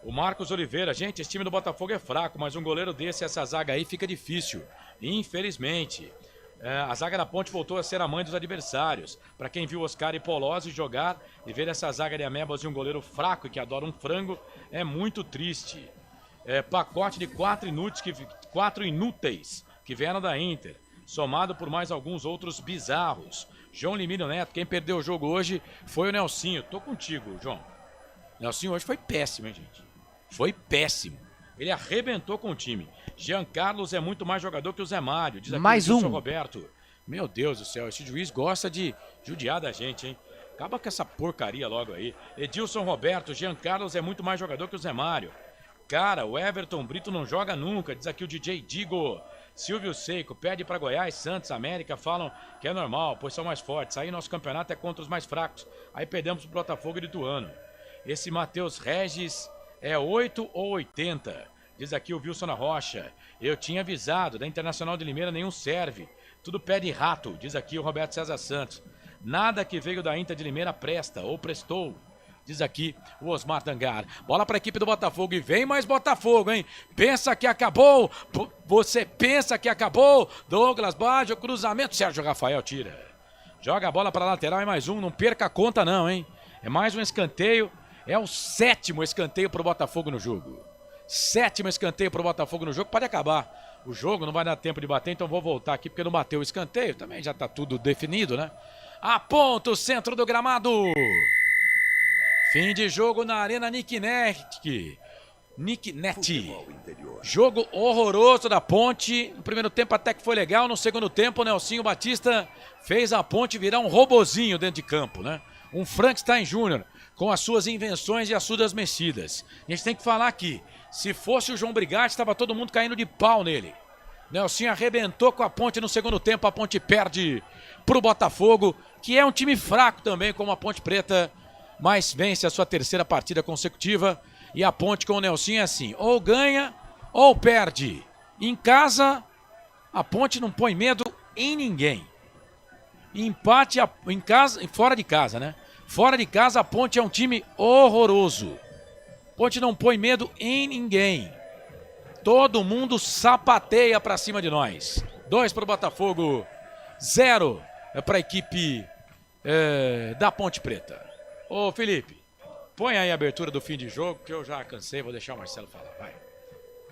O Marcos Oliveira, gente, esse time do Botafogo é fraco, mas um goleiro desse, essa zaga aí fica difícil, infelizmente. A zaga da Ponte voltou a ser a mãe dos adversários. Para quem viu Oscar e Polozzi jogar e ver essa zaga de amebas e um goleiro fraco e que adora um frango, é muito triste. Pacote de 4 inúteis que vieram da Inter, somado por mais alguns outros bizarros. João Limírio Neto, quem perdeu o jogo hoje foi o Nelsinho. Tô contigo, João. Nelsinho hoje foi péssimo, hein, gente? Foi péssimo. Ele arrebentou com o time. Jean Carlos é muito mais jogador que o Zé Mário, diz aqui mais o Wilson Roberto. Meu Deus do céu, esse juiz gosta de judiar da gente, hein? Acaba com essa porcaria logo aí. Edilson Roberto, Jean Carlos é muito mais jogador que o Zé Mário. Cara, o Everton Brito não joga nunca, diz aqui o DJ Digo. Silvio Seiko, pede para Goiás, Santos, América, falam que é normal, pois são mais fortes. Aí nosso campeonato é contra os mais fracos. Aí perdemos pro Botafogo e Ituano. Esse Matheus Regis é 8 ou 80, diz aqui o Wilson da Rocha. Eu tinha avisado, da Internacional de Limeira nenhum serve. Tudo pé de rato, diz aqui o Roberto César Santos. Nada que veio da Inter de Limeira presta, ou prestou. Diz aqui o Osmar Dangar. Bola para a equipe do Botafogo e vem mais Botafogo, hein? Pensa que acabou? Você pensa que acabou? Douglas Baggio, cruzamento. Sérgio Rafael tira. Joga a bola para a lateral e mais um. Não perca a conta não, hein? É mais um escanteio. É o 7º escanteio para o Botafogo no jogo. 7º escanteio para o Botafogo no jogo. Pode acabar o jogo, não vai dar tempo de bater, então vou voltar aqui porque não bateu o escanteio. Também já está tudo definido, né? Aponta o centro do gramado. Fim de jogo na Arena Nicknet. Jogo horroroso da Ponte. No primeiro tempo até que foi legal. No segundo tempo, o Nelsinho Batista fez a Ponte virar um robozinho dentro de campo, né? Um Frankenstein Júnior com as suas invenções e as suas mexidas. A gente tem que falar aqui. Se fosse o João Brigatti, estava todo mundo caindo de pau nele. Nelsinho arrebentou com a Ponte no segundo tempo. A Ponte perde pro Botafogo, que é um time fraco também, como a Ponte Preta, mas vence a sua 3ª partida consecutiva. E a Ponte com o Nelsinho é assim, ou ganha ou perde. Em casa, a Ponte não põe medo em ninguém. Empate em casa, fora de casa, né? Fora de casa, a Ponte é um time horroroso. Ponte não põe medo em ninguém. Todo mundo sapateia pra cima de nós. 2 para o Botafogo, 0 para a equipe da Ponte Preta. Ô Felipe, põe aí a abertura do fim de jogo, que eu já cansei, vou deixar o Marcelo falar, vai.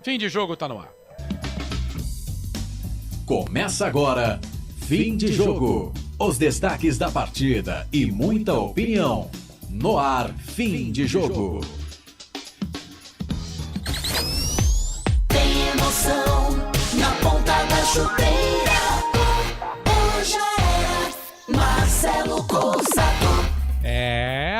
Fim de jogo tá no ar. Começa agora, fim de jogo. Os destaques da partida e muita opinião. No ar, fim de jogo. Tem emoção na ponta da chuteira. Hoje é Marcelo Cousado.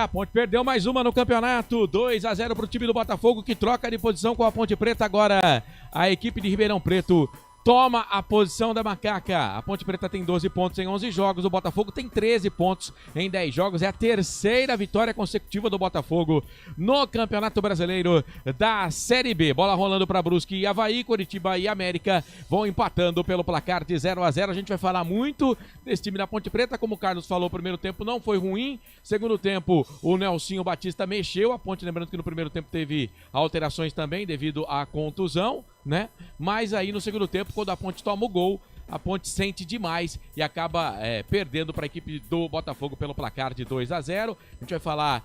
a Ponte perdeu mais uma no campeonato. 2-0 pro time do Botafogo, que troca de posição com a Ponte Preta. Agora a equipe de Ribeirão Preto toma a posição da macaca. A Ponte Preta tem 12 pontos em 11 jogos. O Botafogo tem 13 pontos em 10 jogos. É a terceira vitória consecutiva do Botafogo no Campeonato Brasileiro da Série B. Bola rolando para Brusque e Avaí. Coritiba e América vão empatando pelo placar de 0-0. A gente vai falar muito desse time da Ponte Preta. Como o Carlos falou, o primeiro tempo não foi ruim. Segundo tempo, o Nelsinho Batista mexeu. A Ponte, lembrando que no primeiro tempo teve alterações também devido à contusão, né? Mas aí no segundo tempo, quando a Ponte toma o gol, a Ponte sente demais e acaba perdendo para a equipe do Botafogo pelo placar de 2-0. A gente vai falar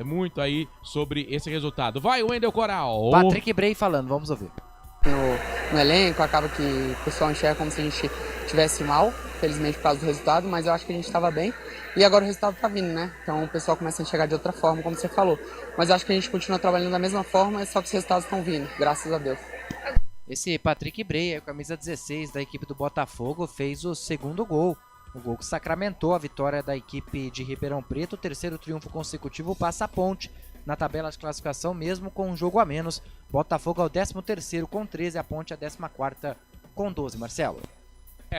muito aí sobre esse resultado. Vai, Wendel Coral. Patrick Bray falando, vamos ouvir. No elenco, acaba que o pessoal enxerga como se a gente estivesse mal, felizmente por causa do resultado, mas eu acho que a gente estava bem. E agora o resultado tá vindo, né? Então o pessoal começa a enxergar de outra forma, como você falou. Mas eu acho que a gente continua trabalhando da mesma forma, só que os resultados estão vindo, graças a Deus. Esse Patrick Bray, camisa 16 da equipe do Botafogo, fez o segundo gol. O gol que sacramentou a vitória da equipe de Ribeirão Preto. O terceiro triunfo consecutivo passa a Ponte na tabela de classificação, mesmo com um jogo a menos. Botafogo é o 13º com 13, a Ponte é a 14ª com 12, Marcelo.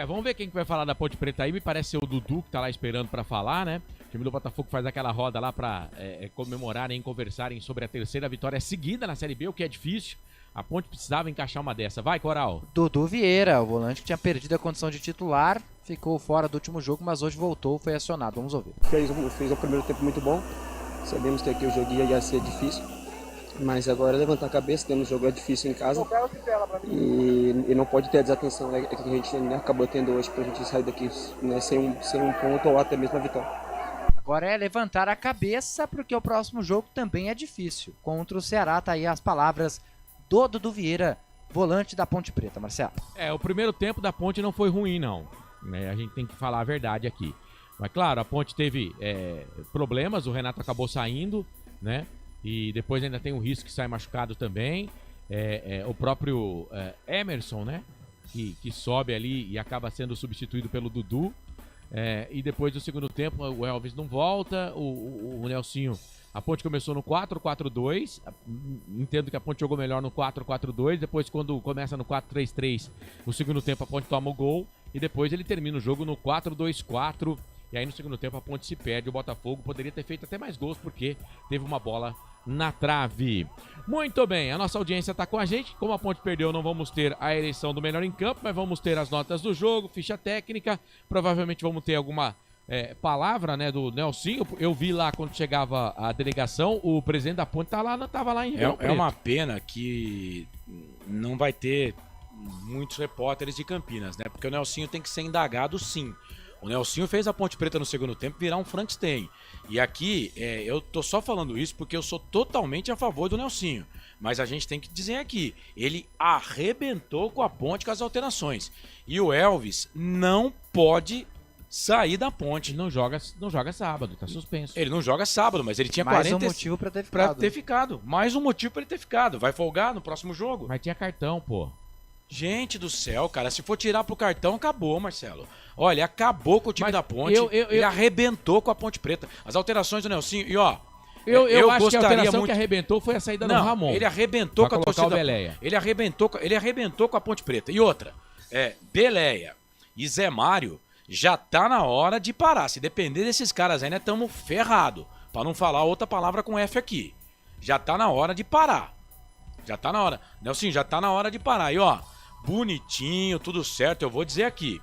Vamos ver quem que vai falar da Ponte Preta aí. Me parece ser o Dudu que tá lá esperando pra falar, né? O time do Botafogo faz aquela roda lá pra comemorarem, conversarem sobre a terceira vitória seguida na Série B, o que é difícil. A Ponte precisava encaixar uma dessa. Vai, Coral. Dudu Vieira, o volante que tinha perdido a condição de titular, ficou fora do último jogo, mas hoje voltou, foi acionado. Vamos ouvir. Fez o primeiro tempo muito bom. Sabemos que aqui o jogo ia ser difícil. Mas agora levantar a cabeça, temos jogo difícil em casa. E não pode ter a desatenção que a gente acabou tendo hoje pra gente sair daqui, né, sem um ponto ou até mesmo a vitória. Agora é levantar a cabeça, porque o próximo jogo também é difícil. Contra o Ceará, tá aí as palavras do Dudu Vieira, volante da Ponte Preta, Marcelo. O primeiro tempo da Ponte não foi ruim, não. A gente tem que falar a verdade aqui. Mas claro, a Ponte teve problemas, o Renato acabou saindo, né? E depois ainda tem o risco que sai machucado também. O próprio Emerson, né? Que sobe ali e acaba sendo substituído pelo Dudu. E depois do segundo tempo, o Elvis não volta, o Nelsinho. A Ponte começou no 4-4-2, entendo que a Ponte jogou melhor no 4-4-2, depois quando começa no 4-3-3, no segundo tempo a Ponte toma o gol, e depois ele termina o jogo no 4-2-4, e aí no segundo tempo a Ponte se perde, o Botafogo poderia ter feito até mais gols, porque teve uma bola na trave. Muito bem, a nossa audiência está com a gente, como a Ponte perdeu não vamos ter a eleição do melhor em campo, mas vamos ter as notas do jogo, ficha técnica, provavelmente vamos ter alguma palavra, né, do Nelsinho. Eu vi lá quando chegava a delegação, o presidente da Ponte tava lá em Ribeirão Preto. É uma pena que não vai ter muitos repórteres de Campinas, né? Porque o Nelsinho tem que ser indagado, sim. O Nelsinho fez a Ponte Preta no segundo tempo virar um Frankenstein. E aqui, eu tô só falando isso porque eu sou totalmente a favor do Nelsinho. Mas a gente tem que dizer aqui, ele arrebentou com a Ponte com as alterações. E o Elvis não pode sair da Ponte. Não joga sábado, tá suspenso. Ele não joga sábado, mas ele tinha mais 40... um motivo pra ter ficado. Mais um motivo pra ele ter ficado. Vai folgar no próximo jogo. Mas tinha cartão, pô. Gente do céu, cara, se for tirar pro cartão, acabou, Marcelo. Olha, acabou com o time da Ponte. Ele arrebentou com a Ponte Preta. As alterações do Nelsinho, e ó... Eu acho que a alteração que arrebentou foi a saída do Ramon. Ele arrebentou com a torcida. Beleia. Ele arrebentou com a Ponte Preta. E outra, Beleia e Zé Mário, já tá na hora de parar. Se depender desses caras aí, né, tamo ferrado. Pra não falar outra palavra com F aqui. Já tá na hora de parar. Já tá na hora. Nelson, já tá na hora de parar. E ó, bonitinho, tudo certo. Eu vou dizer aqui.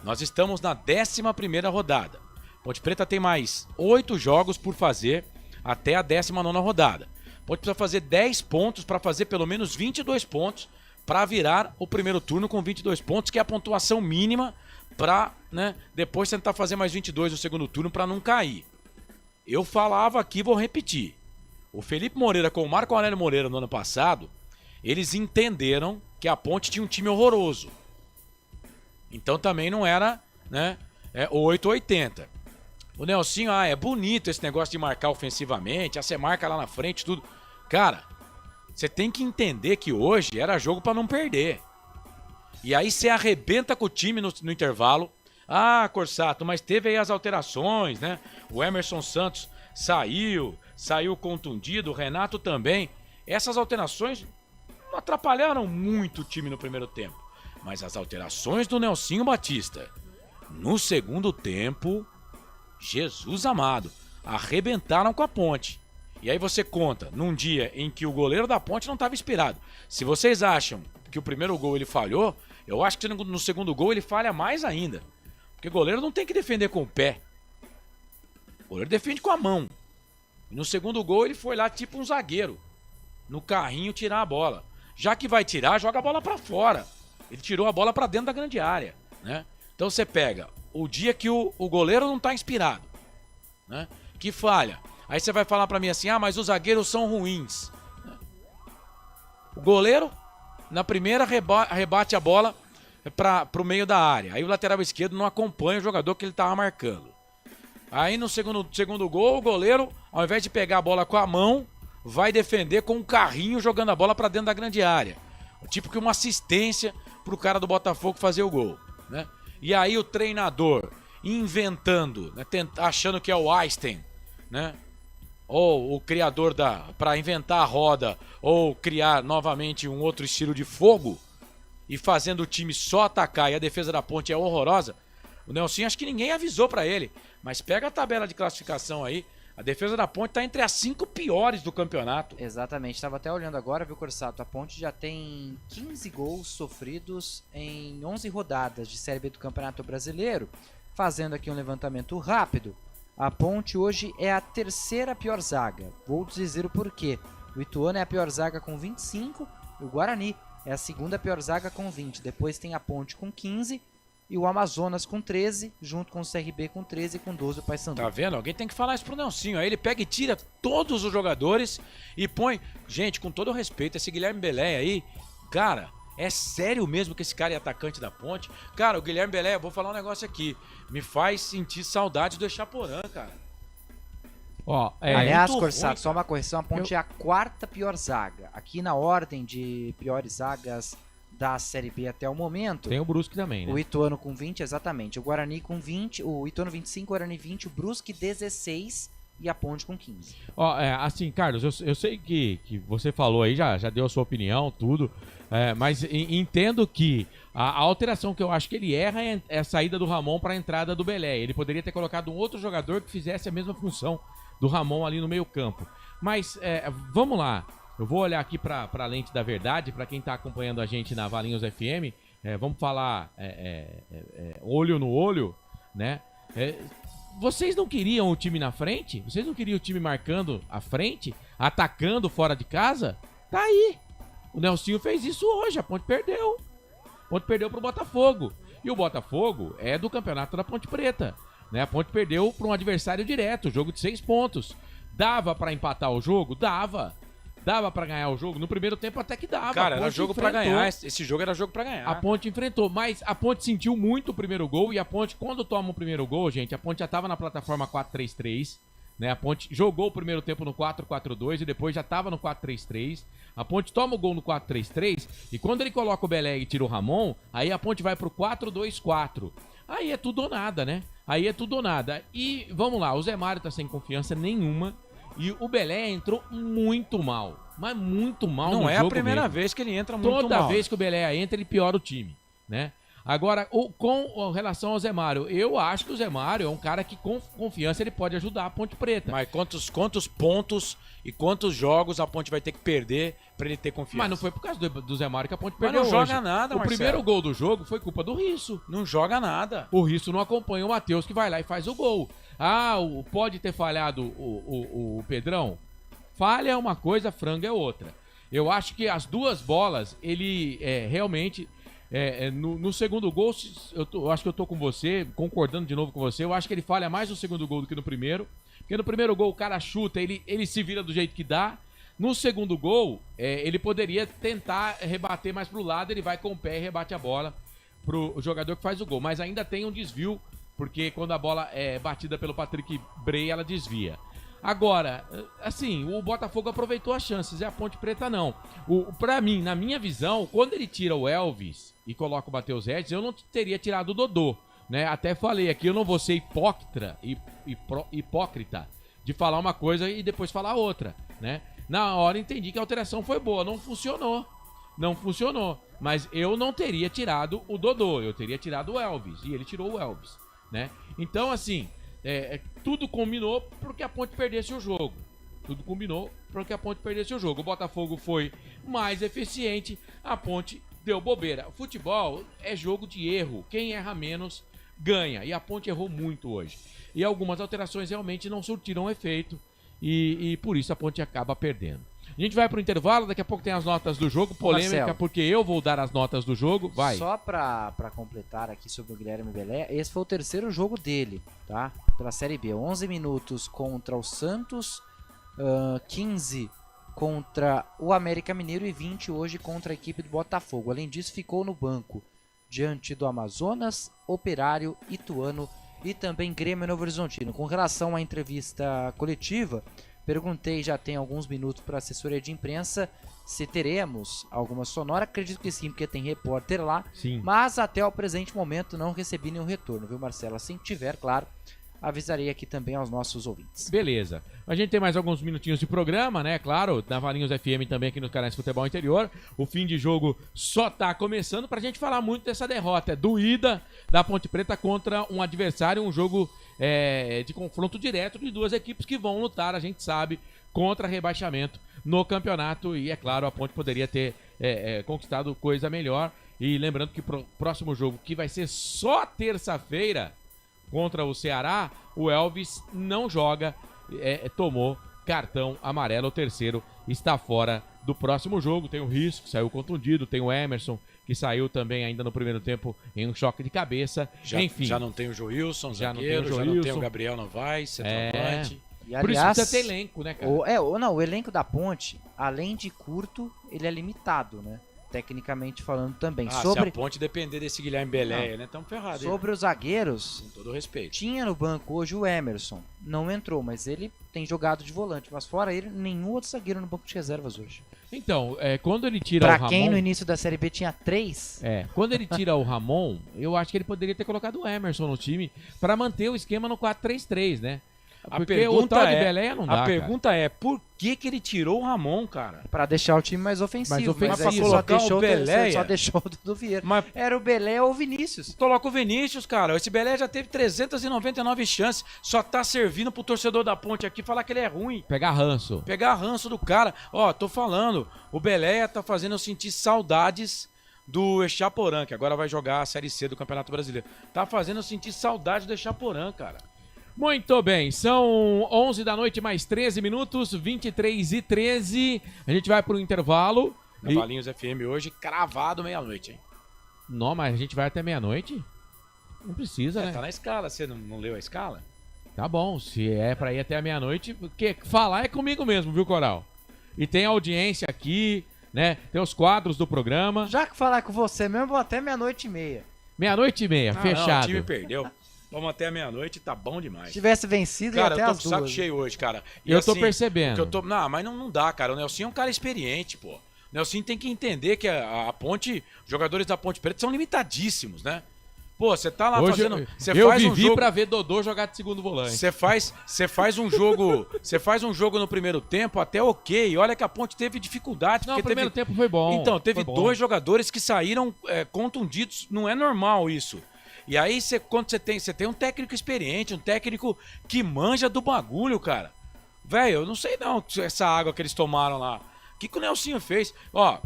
Nós estamos na 11ª rodada. Ponte Preta tem mais 8 jogos por fazer até a 19ª rodada. Ponte precisa fazer 10 pontos para fazer pelo menos 22 pontos para virar o primeiro turno com 22 pontos, que é a pontuação mínima para, né, depois tentar fazer mais 22 no segundo turno para não cair. Eu falava aqui, vou repetir. O Felipe Moreira com o Marco Aurélio Moreira no ano passado, eles entenderam que a Ponte tinha um time horroroso. Então também não era, né, 880. O Nelsinho, é bonito esse negócio de marcar ofensivamente, você marca lá na frente, tudo. Cara, você tem que entender que hoje era jogo pra não perder. E aí você arrebenta com o time no intervalo. Ah, Corsato, mas teve aí as alterações, né? O Emerson Santos saiu contundido, o Renato também. Essas alterações não atrapalharam muito o time no primeiro tempo. Mas as alterações do Nelsinho Batista no segundo tempo, Jesus amado, arrebentaram com a Ponte. E aí você conta, num dia em que o goleiro da Ponte não estava inspirado. Se vocês acham que o primeiro gol ele falhou, eu acho que no segundo gol ele falha mais ainda. Porque o goleiro não tem que defender com o pé. O goleiro defende com a mão. E no segundo gol ele foi lá tipo um zagueiro, no carrinho tirar a bola. Já que vai tirar, joga a bola pra fora. Ele tirou a bola pra dentro da grande área, né? Então você pega o dia que o goleiro não tá inspirado, né? Que falha. Aí você vai falar pra mim assim, mas os zagueiros são ruins. O goleiro, na primeira, rebate a bola pro meio da área. Aí o lateral esquerdo não acompanha o jogador que ele tava marcando. Aí no segundo gol, o goleiro, ao invés de pegar a bola com a mão, vai defender com um carrinho jogando a bola pra dentro da grande área. Tipo que uma assistência pro cara do Botafogo fazer o gol, né? E aí o treinador inventando, né, achando que é o Einstein, né? Ou o criador para inventar a roda, ou criar novamente um outro estilo de fogo, e fazendo o time só atacar e a defesa da Ponte é horrorosa. O Nelsinho, acho que ninguém avisou para ele, mas pega a tabela de classificação aí, a defesa da Ponte tá entre as 5 piores do campeonato. Exatamente, estava até olhando agora, viu, Corsato? A Ponte já tem 15 gols sofridos em 11 rodadas de Série B do Campeonato Brasileiro. Fazendo aqui um levantamento rápido, a Ponte hoje é a terceira pior zaga. Vou dizer o porquê. O Ituano é a pior zaga com 25, e o Guarani é a segunda pior zaga com 20. Depois tem a Ponte com 15 e o Amazonas com 13, junto com o CRB com 13 e com 12 o Paysandu. Tá vendo? Alguém tem que falar isso pro Nelsinho. Aí ele pega e tira todos os jogadores e põe... Gente, com todo respeito, esse Guilherme Belé aí, cara, é sério mesmo que esse cara é atacante da Ponte? Cara, o Guilherme Belé, eu vou falar um negócio aqui, me faz sentir saudade do Echaporã, cara. Aliás, Corsato, só uma correção, a Ponte é a quarta pior zaga. Aqui na ordem de piores zagas da Série B até o momento. Tem o Brusque também, né? O Ituano com 20, exatamente. O Guarani com 20, o Ituano 25, o Guarani 20, o Brusque 16 e a Ponte com 15. Assim, Carlos, eu sei que você falou aí, já deu a sua opinião, tudo, mas entendo que a alteração que eu acho que ele erra é a saída do Ramon para a entrada do Belé. Ele poderia ter colocado um outro jogador que fizesse a mesma função do Ramon ali no meio campo. Mas, vamos lá. Eu vou olhar aqui para a lente da verdade, para quem está acompanhando a gente na Valinhos FM, vamos falar olho no olho, né? Vocês não queriam o time na frente? Vocês não queriam o time marcando à frente? Atacando fora de casa? Tá aí. O Nelsinho fez isso hoje, a Ponte perdeu. A Ponte perdeu pro Botafogo. E o Botafogo é do campeonato da Ponte Preta, né? A Ponte perdeu para um adversário direto, jogo de 6 pontos. Dava para empatar o jogo? Dava. Dava pra ganhar o jogo? No primeiro tempo até que dava. Cara, era jogo pra ganhar. Esse jogo era jogo pra ganhar. A Ponte enfrentou, mas a Ponte sentiu muito o primeiro gol. E a Ponte, quando toma o primeiro gol, gente, a Ponte já tava na plataforma 4-3-3, né? A Ponte jogou o primeiro tempo no 4-4-2 e depois já tava no 4-3-3. A Ponte toma o gol no 4-3-3 e quando ele coloca o Belé e tira o Ramon, aí a Ponte vai pro 4-2-4. Aí é tudo ou nada, né? Aí é tudo ou nada. E vamos lá, o Zé Mário tá sem confiança nenhuma. E o Belé entrou muito mal, mas muito mal no jogo. Não é a primeira vez que ele entra muito mal. Toda vez que o Belé entra, ele piora o time, né? Agora, com relação ao Zé Mário, eu acho que o Zé Mário é um cara que com confiança ele pode ajudar a Ponte Preta. Mas quantos pontos e quantos jogos a Ponte vai ter que perder pra ele ter confiança? Mas não foi por causa do Zé Mário que a Ponte perdeu hoje. Mas não joga nada, Marcelo. O primeiro gol do jogo foi culpa do Risso. Não joga nada. O Risso não acompanha o Matheus que vai lá e faz o gol. Pode ter falhado o Pedrão? Falha é uma coisa, frango é outra. Eu acho que as duas bolas, ele realmente... no segundo gol, eu acho que eu tô com você, concordando de novo com você, eu acho que ele falha mais no segundo gol do que no primeiro. Porque no primeiro gol o cara chuta, ele se vira do jeito que dá. No segundo gol, ele poderia tentar rebater mais pro lado, ele vai com o pé e rebate a bola pro jogador que faz o gol. Mas ainda tem um desvio, porque quando a bola é batida pelo Patrick Bray, ela desvia. Agora, assim, o Botafogo aproveitou as chances, e a Ponte Preta não. Pra mim, na minha visão, quando ele tira o Elvis e coloca o Matheus Regis, eu não teria tirado o Dodô, né? Até falei aqui, eu não vou ser hipócrita de falar uma coisa e depois falar outra, né? Na hora entendi que a alteração foi boa, não funcionou, mas eu não teria tirado o Dodô, eu teria tirado o Elvis, e ele tirou o Elvis, né? Então, assim, tudo combinou porque a Ponte perdesse o jogo. O Botafogo foi mais eficiente, a Ponte deu bobeira. O futebol é jogo de erro, quem erra menos ganha, e a Ponte errou muito hoje. E algumas alterações realmente não surtiram efeito, e por isso a Ponte acaba perdendo. A gente vai pro intervalo, daqui a pouco tem as notas do jogo, polêmica, Marcelo, porque eu vou dar as notas do jogo, vai. Só pra completar aqui sobre o Guilherme Belé, esse foi o terceiro jogo dele, tá? Pela Série B, 11 minutos contra o Santos, 15 contra o América Mineiro e 20 hoje contra a equipe do Botafogo. Além disso, ficou no banco diante do Amazonas, Operário, Ituano e também Grêmio Novo Horizontino. Com relação à entrevista coletiva, perguntei já tem alguns minutos para a assessoria de imprensa se teremos alguma sonora. Acredito que sim, porque tem repórter lá. Sim. Mas até o presente momento não recebi nenhum retorno, viu, Marcelo? Assim que tiver, claro, avisarei aqui também aos nossos ouvintes. Beleza. A gente tem mais alguns minutinhos de programa, né? Claro, na Valinhos FM também aqui nos canais de Futebol Interior. O fim de jogo só tá começando pra gente falar muito dessa derrota doída da Ponte Preta contra um adversário, um jogo de confronto direto de duas equipes que vão lutar, a gente sabe, contra rebaixamento no campeonato. E é claro, a Ponte poderia ter conquistado coisa melhor. E lembrando que pro próximo jogo, que vai ser só terça-feira, contra o Ceará, o Elvis não joga, tomou cartão amarelo, o terceiro está fora do próximo jogo. Tem o Risco, que saiu contundido, tem o Emerson, que saiu também ainda no primeiro tempo em um choque de cabeça. Enfim, já não tem o Joilson, já zagueiro, não tem o Gabriel Novaes, centroavante. E, aliás, por isso precisa ter elenco, né, cara? O elenco da Ponte, além de curto, ele é limitado, né? Tecnicamente falando também. Se a Ponte depender desse Guilherme Belé, né? Estamos ferrados. Sobre os zagueiros, com todo respeito, tinha no banco hoje o Emerson. Não entrou, mas ele tem jogado de volante. Mas fora ele, nenhum outro zagueiro no banco de reservas hoje. Então, quando ele tira o Ramon... Pra quem no início da Série B tinha 3... quando ele tira o Ramon, eu acho que ele poderia ter colocado o Emerson no time pra manter o esquema no 4-3-3, né? Porque o tal de Belé não dá, pergunta é, por que ele tirou o Ramon, cara? Pra deixar o time mais ofensivo. Mas pra colocar o Belé... Só deixou o Dudu Vieira. Era o Belé ou o Vinícius. Coloca o Vinícius, cara. Esse Belé já teve 399 chances. Só tá servindo pro torcedor da Ponte aqui falar que ele é ruim. Pegar ranço do cara. Ó, tô falando. O Belé tá fazendo eu sentir saudades do Echaporã, que agora vai jogar a Série C do Campeonato Brasileiro. Tá fazendo eu sentir saudade do Echaporã, cara. Muito bem, são 11 da noite mais 13 minutos, 23h13. A gente vai pro intervalo. Valinhos FM hoje, cravado meia-noite, hein? Não, mas a gente vai até meia-noite? Não precisa, né? Tá na escala, você não leu a escala? Tá bom, se é pra ir até a meia-noite, porque falar é comigo mesmo, viu, Coral? E tem audiência aqui, né? Tem os quadros do programa. Já que falar com você mesmo, vou até meia-noite e meia. Meia-noite e meia, fechado. Não, o time perdeu. Vamos até a meia-noite, tá bom demais. Se tivesse vencido, cara, ia até as 2. Cara, eu tô com o saco cheio hoje, cara. E eu tô percebendo. Não, mas não dá, cara. O Nelsinho é um cara experiente, pô. O Nelsinho tem que entender que a Ponte, os jogadores da Ponte Preta são limitadíssimos, né? Pô, você tá lá hoje fazendo... Eu faz vivi um jogo pra ver Dodô jogar de segundo volante. Você faz um jogo... Você faz um jogo no primeiro tempo até ok. Olha que a Ponte teve dificuldade. Não, o primeiro tempo foi bom. Então, teve 2 jogadores que saíram contundidos. Não é normal isso. E aí, quando você tem um técnico experiente, um técnico que manja do bagulho, cara. Velho, eu não sei não, essa água que eles tomaram lá. O que o Nelsinho fez? Ó,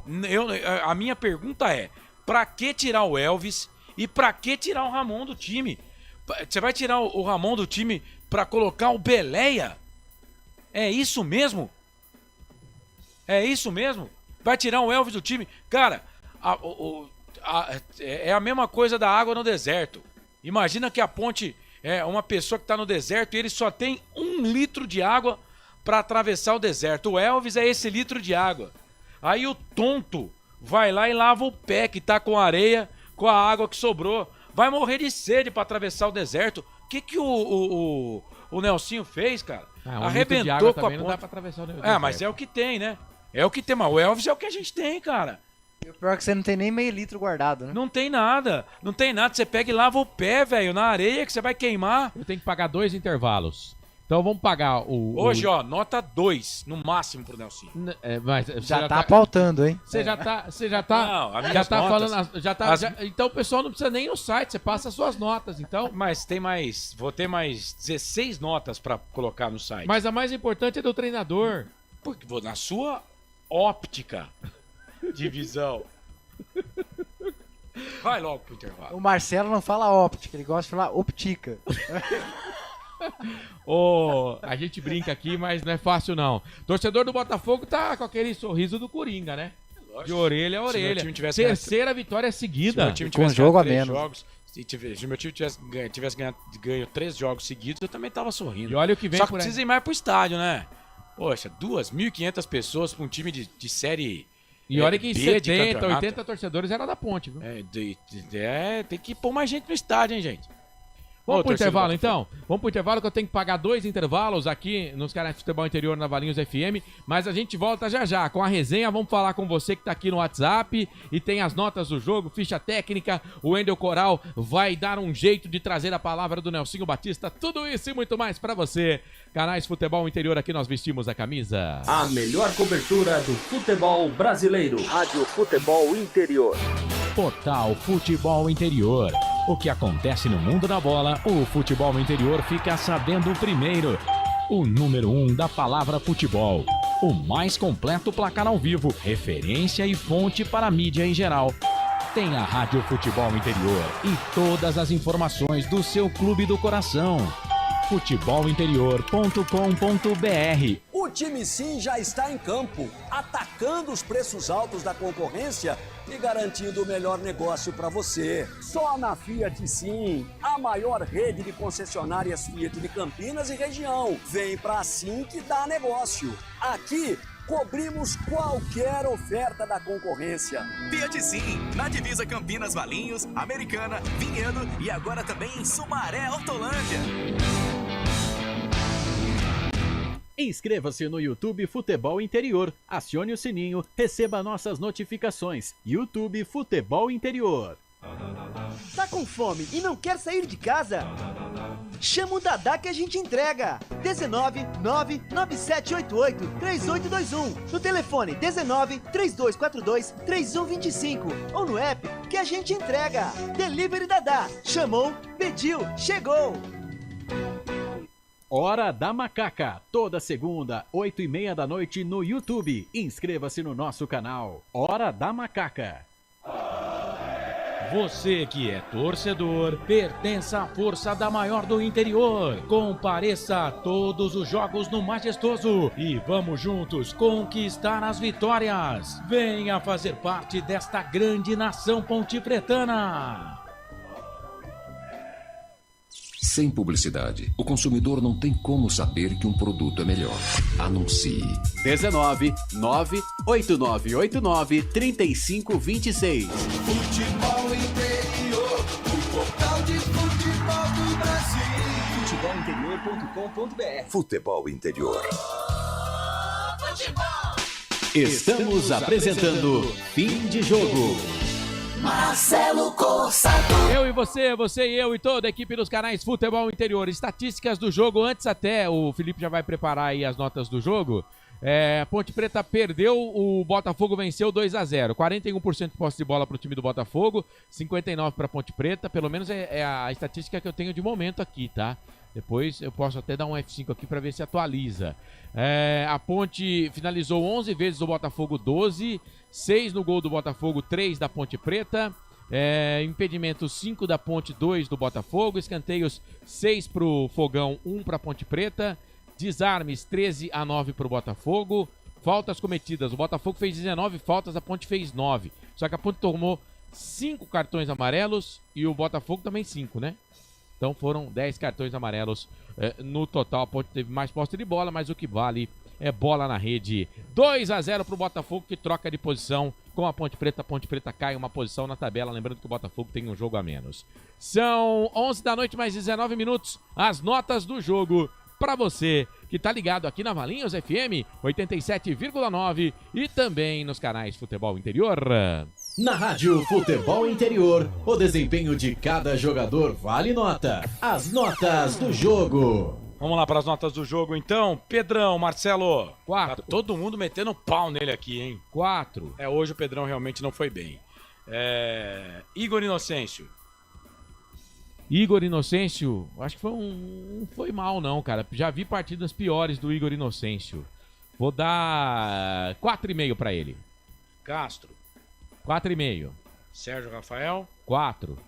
a minha pergunta é, pra que tirar o Elvis e pra que tirar o Ramon do time? Você vai tirar o Ramon do time pra colocar o Beléia? É isso mesmo? É isso mesmo? Vai tirar o Elvis do time? Cara, é a mesma coisa da água no deserto. Imagina que a Ponte é uma pessoa que está no deserto e ele só tem 1 litro de água para atravessar o deserto. O Elvis é esse litro de água. Aí o tonto vai lá e lava o pé que tá com areia, com a água que sobrou. Vai morrer de sede para atravessar o deserto. O que o Nelsinho fez, cara? Arrebentou com a Ponte. Não dá pra atravessar o deserto. Mas é o que tem, né? É o que tem, mas o Elvis é o que a gente tem, cara. E o pior é que você não tem nem meio litro guardado, né? Não tem nada. Você pega e lava o pé, velho, na areia que você vai queimar. Eu tenho que pagar 2 intervalos. Então vamos pagar Hoje, ó, nota 2, no máximo pro Nelson. Mas já tá pautando, hein? Você já tá. Não, já tá notas, falando. Então o pessoal não precisa nem ir no site, você passa as suas notas, então. Mas vou ter mais 16 notas pra colocar no site. Mas a mais importante é do treinador. Porque vou na sua óptica de visão. Vai logo pro intervalo. O Marcelo não fala óptica, ele gosta de falar optica. A gente brinca aqui, mas não é fácil não. Torcedor do Botafogo tá com aquele sorriso do Coringa, né? De orelha a orelha. Terceira vitória seguida. Se meu time tivesse jogo a menos. menos. Se meu time tivesse ganho 3 jogos seguidos, eu também tava sorrindo. E olha o que vem Só que por aí. precisa ir mais pro estádio, né? Poxa, 2.500 pessoas pra um time de série. E olha que B 70, 80 torcedores era da Ponte, viu? Tem que pôr mais gente no estádio, hein, gente? Vamos pro intervalo, então? Vamos pro intervalo que eu tenho que pagar 2 intervalos aqui nos canais de Futebol Interior na Valinhos FM, mas a gente volta já com a resenha. Vamos falar com você que tá aqui no WhatsApp e tem as notas do jogo, ficha técnica. O Wendel Coral vai dar um jeito de trazer a palavra do Nelsinho Batista. Tudo isso e muito mais pra você. Canais Futebol Interior, aqui nós vestimos a camisa. A melhor cobertura do futebol brasileiro. Rádio Futebol Interior. Portal Futebol Interior. O que acontece no mundo da bola, o futebol interior fica sabendo primeiro. O número 1 da palavra futebol. O mais completo placar ao vivo, referência e fonte para a mídia em geral. Tem a Rádio Futebol Interior e todas as informações do seu clube do coração. futebolinterior.com.br. O time Sim já está em campo, atacando os preços altos da concorrência e garantindo o melhor negócio para você. Só na Fiat Sim, a maior rede de concessionárias Fiat de Campinas e região. Vem pra Sim que dá negócio. Aqui cobrimos qualquer oferta da concorrência. Fiat Sim, na divisa Campinas, Valinhos, Americana, Vinhedo e agora também em Sumaré, Hortolândia. Inscreva-se no YouTube Futebol Interior, acione o sininho, receba nossas notificações. YouTube Futebol Interior. Tá com fome e não quer sair de casa? Chama o Dadá que a gente entrega. 19 99788 3821. No telefone 19 3242 3125 ou no app que a gente entrega. Delivery Dadá. Chamou, pediu, chegou. Hora da Macaca, toda segunda, 8h30 da noite no YouTube. Inscreva-se no nosso canal. Hora da Macaca. Você que é torcedor, pertence à força da maior do interior. Compareça a todos os jogos no Majestoso e vamos juntos conquistar as vitórias. Venha fazer parte desta grande nação pontipretana. Sem publicidade, o consumidor não tem como saber que um produto é melhor. Anuncie. 19 98989 3526. Futebol Interior, o portal de futebol do Brasil. Futebolinterior.com.br. Futebol Interior. Estamos apresentando Fim de Jogo. Marcelo Corsato. Eu e você e eu e toda a equipe dos canais Futebol Interior. Estatísticas do jogo, antes até, o Felipe já vai preparar aí as notas do jogo. Ponte Preta perdeu, o Botafogo venceu 2-0. 41% de posse de bola para o time do Botafogo, 59% para Ponte Preta. Pelo menos é a estatística que eu tenho de momento aqui, tá? Depois eu posso até dar um F5 aqui para ver se atualiza. A Ponte finalizou 11 vezes, o Botafogo 12. 6 no gol do Botafogo, 3 da Ponte Preta. Impedimentos 5 da Ponte, 2 do Botafogo. Escanteios 6 pro Fogão, 1 para Ponte Preta. Desarmes 13-9 pro Botafogo. Faltas cometidas, o Botafogo fez 19 faltas, a Ponte fez 9. Só que a Ponte tomou 5 cartões amarelos e o Botafogo também 5, né? Então foram 10 cartões amarelos no total. A Ponte teve mais posse de bola, mas o que vale é bola na rede. 2-0 pro Botafogo, que troca de posição com a Ponte Preta. A Ponte Preta cai uma posição na tabela, lembrando que o Botafogo tem um jogo a menos. São 11 da noite, mais 19 minutos. As notas do jogo para você que tá ligado aqui na Valinhos FM 87,9 e também nos canais Futebol Interior. Na Rádio Futebol Interior, o desempenho de cada jogador vale nota. As notas do jogo. Vamos lá para as notas do jogo, então. Pedrão, Marcelo. 4. Tá todo mundo metendo pau nele aqui, hein? 4. Hoje o Pedrão realmente não foi bem. Igor Inocêncio. Igor Inocêncio, acho que não foi mal não, cara. Já vi partidas piores do Igor Inocêncio. Vou dar 4,5 pra ele. Castro. 4,5. Sérgio Rafael. 4.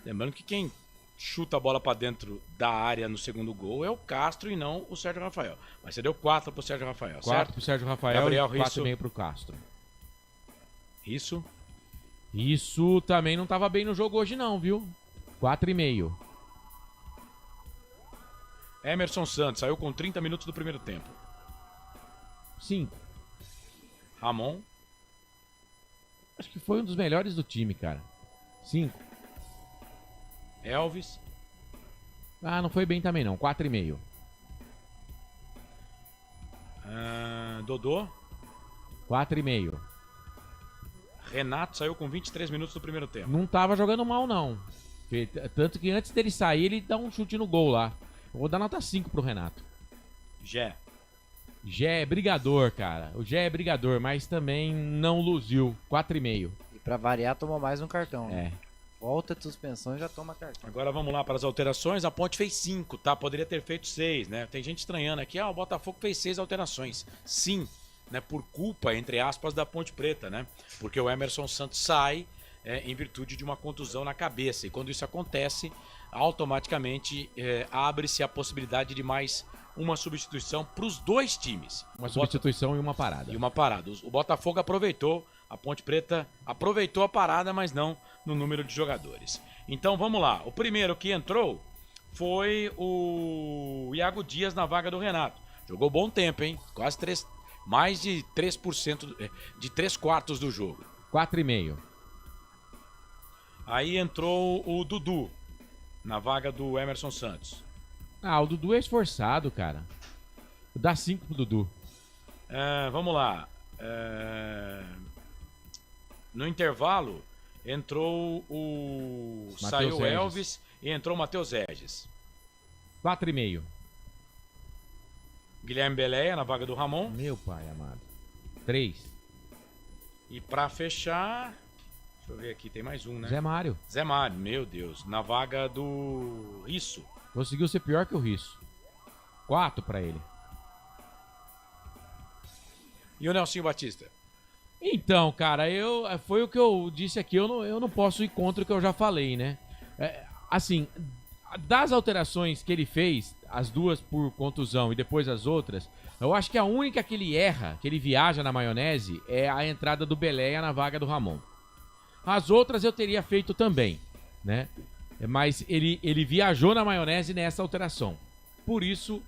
Lembrando que quem chuta a bola pra dentro da área no segundo gol é o Castro e não o Sérgio Rafael. Mas você deu 4 pro Sérgio Rafael, 4 certo? pro Sérgio Rafael Gabriel e 4,5 pro Castro. Isso também não tava bem no jogo hoje não, viu? 4,5. Emerson Santos saiu com 30 minutos do primeiro tempo. 5. Ramon. Acho que foi um dos melhores do time, cara. 5. Elvis. Não foi bem também não. 4,5. Dodô. 4,5. Renato saiu com 23 minutos do primeiro tempo. Não tava jogando mal, não. Tanto que antes dele sair, ele dá um chute no gol lá. Eu vou dar nota 5 pro Renato. Gé é brigador, cara. O Gé é brigador, mas também não luziu. 4,5. E pra variar, tomou mais um cartão. É. Volta de suspensão e já toma cartão. Agora vamos lá para as alterações. A Ponte fez 5, tá? Poderia ter feito 6, né? Tem gente estranhando aqui. O Botafogo fez 6 alterações. Sim, né? Por culpa, entre aspas, da Ponte Preta, né? Porque o Emerson Santos sai em virtude de uma contusão na cabeça. E quando isso acontece, automaticamente abre-se a possibilidade de mais uma substituição para os dois times. Uma substituição e uma parada. O Botafogo aproveitou, a Ponte Preta aproveitou a parada, mas não no número de jogadores. Então vamos lá. O primeiro que entrou foi o Iago Dias na vaga do Renato. Jogou bom tempo, hein? Quase mais de 3%, de 3/4 do jogo. 4,5. Aí entrou o Dudu na vaga do Emerson Santos. O Dudu é esforçado, cara. Dá 5 pro Dudu. Vamos lá. No intervalo, entrou saiu o Elvis e entrou o Matheus Regis. 4,5. Guilherme Beleia na vaga do Ramon. Meu pai amado. 3. E pra fechar... Deixa eu ver aqui, tem mais um, né? Zé Mário, meu Deus. Na vaga do Risso. Conseguiu ser pior que o Risso. 4 pra ele. E o Nelsinho Batista? Então, cara, foi o que eu disse aqui. Eu não posso ir contra o que eu já falei, né? Assim, das alterações que ele fez, as duas por contusão e depois as outras, eu acho que a única que ele erra, que ele viaja na maionese, é a entrada do Beleia na vaga do Ramon. As outras eu teria feito também, né? Mas ele viajou na maionese nessa alteração. Por isso,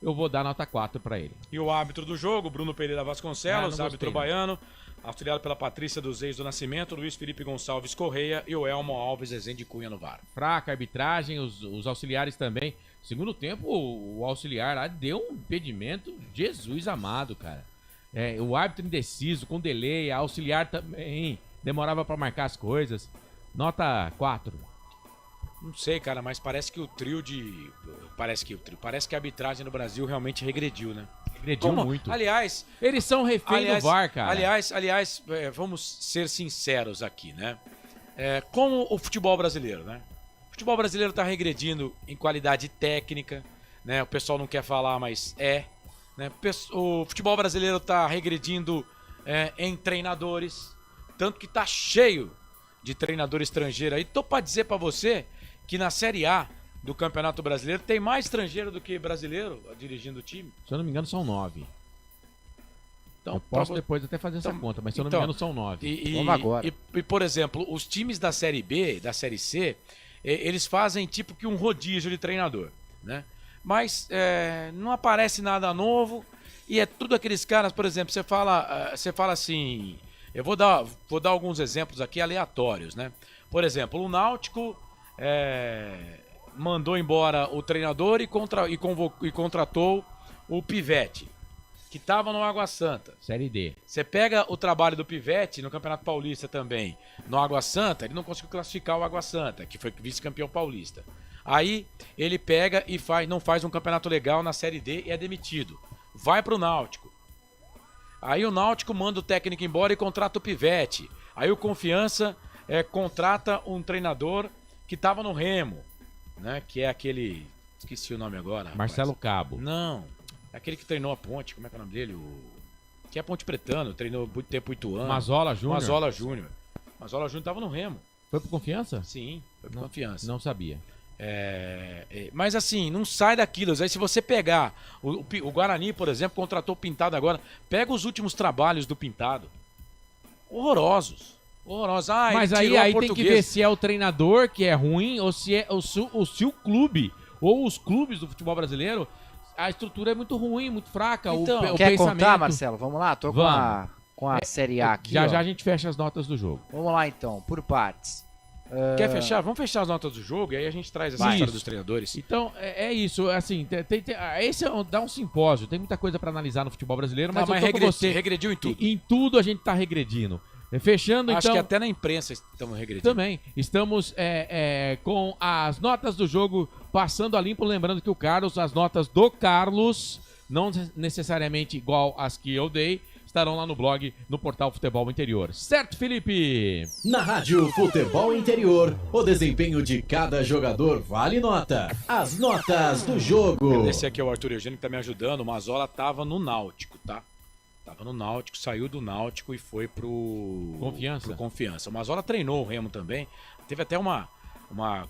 eu vou dar nota 4 pra ele. E o árbitro do jogo, Bruno Pereira Vasconcelos, árbitro baiano, auxiliado pela Patrícia dos Reis do Nascimento, Luiz Felipe Gonçalves Correia e o Elmo Alves Rezende Cunha no VAR. Fraca a arbitragem, os auxiliares também. Segundo tempo, o auxiliar lá deu um impedimento, Jesus amado, cara. O árbitro indeciso, com delay, a auxiliar também demorava pra marcar as coisas. Nota 4. Não sei, cara, mas parece que Parece que a arbitragem no Brasil realmente regrediu, né? Regrediu muito. Aliás... Eles são refém do VAR, cara. Aliás, vamos ser sinceros aqui, né? Como o futebol brasileiro, né? O futebol brasileiro tá regredindo em qualidade técnica, né? O pessoal não quer falar, mas né? O futebol brasileiro tá regredindo em treinadores, tanto que tá cheio de treinador estrangeiro aí. Tô pra dizer pra você que na Série A do Campeonato Brasileiro tem mais estrangeiro do que brasileiro dirigindo o time. Se eu não me engano, são 9. Então, eu posso depois até fazer essa conta, mas se eu não me engano, são 9. Vamos agora. E, por exemplo, os times da Série B, da Série C, eles fazem tipo que um rodízio de treinador, né? Mas não aparece nada novo e é tudo aqueles caras, por exemplo, você fala assim... Eu vou dar alguns exemplos aqui aleatórios, né? Por exemplo, o Náutico mandou embora o treinador e contratou o Pivete, que estava no Água Santa. Série D. Você pega o trabalho do Pivete no Campeonato Paulista também, no Água Santa, ele não conseguiu classificar o Água Santa, que foi vice-campeão paulista. Aí ele pega e não faz um campeonato legal na Série D e é demitido. Vai pro Náutico. Aí o Náutico manda o técnico embora e contrata o Pivete. Aí o Confiança contrata um treinador que tava no Remo, né? Que é aquele... Esqueci o nome agora. Rapaz. Marcelo Cabo. Não. É aquele que treinou a Ponte. Como é que é o nome dele? Que é Ponte Pretano. Treinou muito tempo o Ituano. Mazola Júnior. Mazola Júnior tava no Remo. Foi pro Confiança? Sim, foi pro Confiança. Não sabia. Mas assim, não sai daquilo. Aí se você pegar o Guarani, por exemplo, contratou o Pintado agora. Pega os últimos trabalhos do Pintado. Horrorosos. Mas aí tem que ver se é o treinador que é ruim ou se se o clube ou os clubes do futebol brasileiro, a estrutura é muito ruim, muito fraca. Então, o quer pensamento... contar, Marcelo? Vamos lá? Tô com a Série A aqui. Já ó. já a gente fecha as notas do jogo. Vamos lá então, por partes. Quer fechar? Vamos fechar as notas do jogo e aí a gente traz essa história dos treinadores. Então, é isso. Assim, esse dá um simpósio. Tem muita coisa pra analisar no futebol brasileiro, mas eu tô com você. Regrediu em tudo. Em tudo a gente tá regredindo. Fechando, Acho então... que até na imprensa estamos regredindo. Também. Estamos com as notas do jogo passando a limpo. Lembrando que as notas do Carlos, não necessariamente igual às que eu dei, estarão lá no blog, no portal Futebol Interior. Certo, Felipe? Na Rádio Futebol Interior, o desempenho de cada jogador vale nota. As notas do jogo. Agradecer aqui ao Arthur Eugênio que tá me ajudando. O Mazola tava no Náutico, tá? Tava no Náutico, saiu do Náutico e foi pro Confiança. O Mazola treinou o Remo também. Teve até uma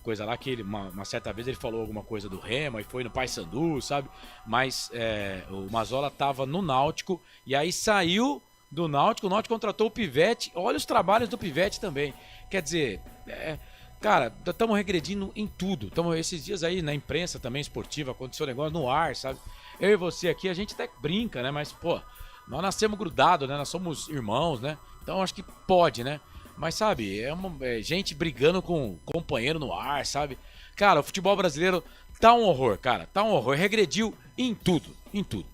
coisa lá que uma certa vez ele falou alguma coisa do Remo e foi no Paysandu, sabe? Mas o Mazola tava no Náutico e aí saiu do Náutico. O Náutico contratou o Pivete. Olha os trabalhos do Pivete também. Quer dizer, cara, estamos regredindo em tudo. Esses dias aí na imprensa também esportiva, aconteceu um negócio no ar, sabe? Eu e você aqui, a gente até brinca, né? Mas, pô... Nós nascemos grudados, né? Nós somos irmãos, né? Então acho que pode, né? Mas, sabe, gente brigando com companheiro no ar, sabe? Cara, o futebol brasileiro tá um horror, cara. Tá um horror. Regrediu em tudo, em tudo.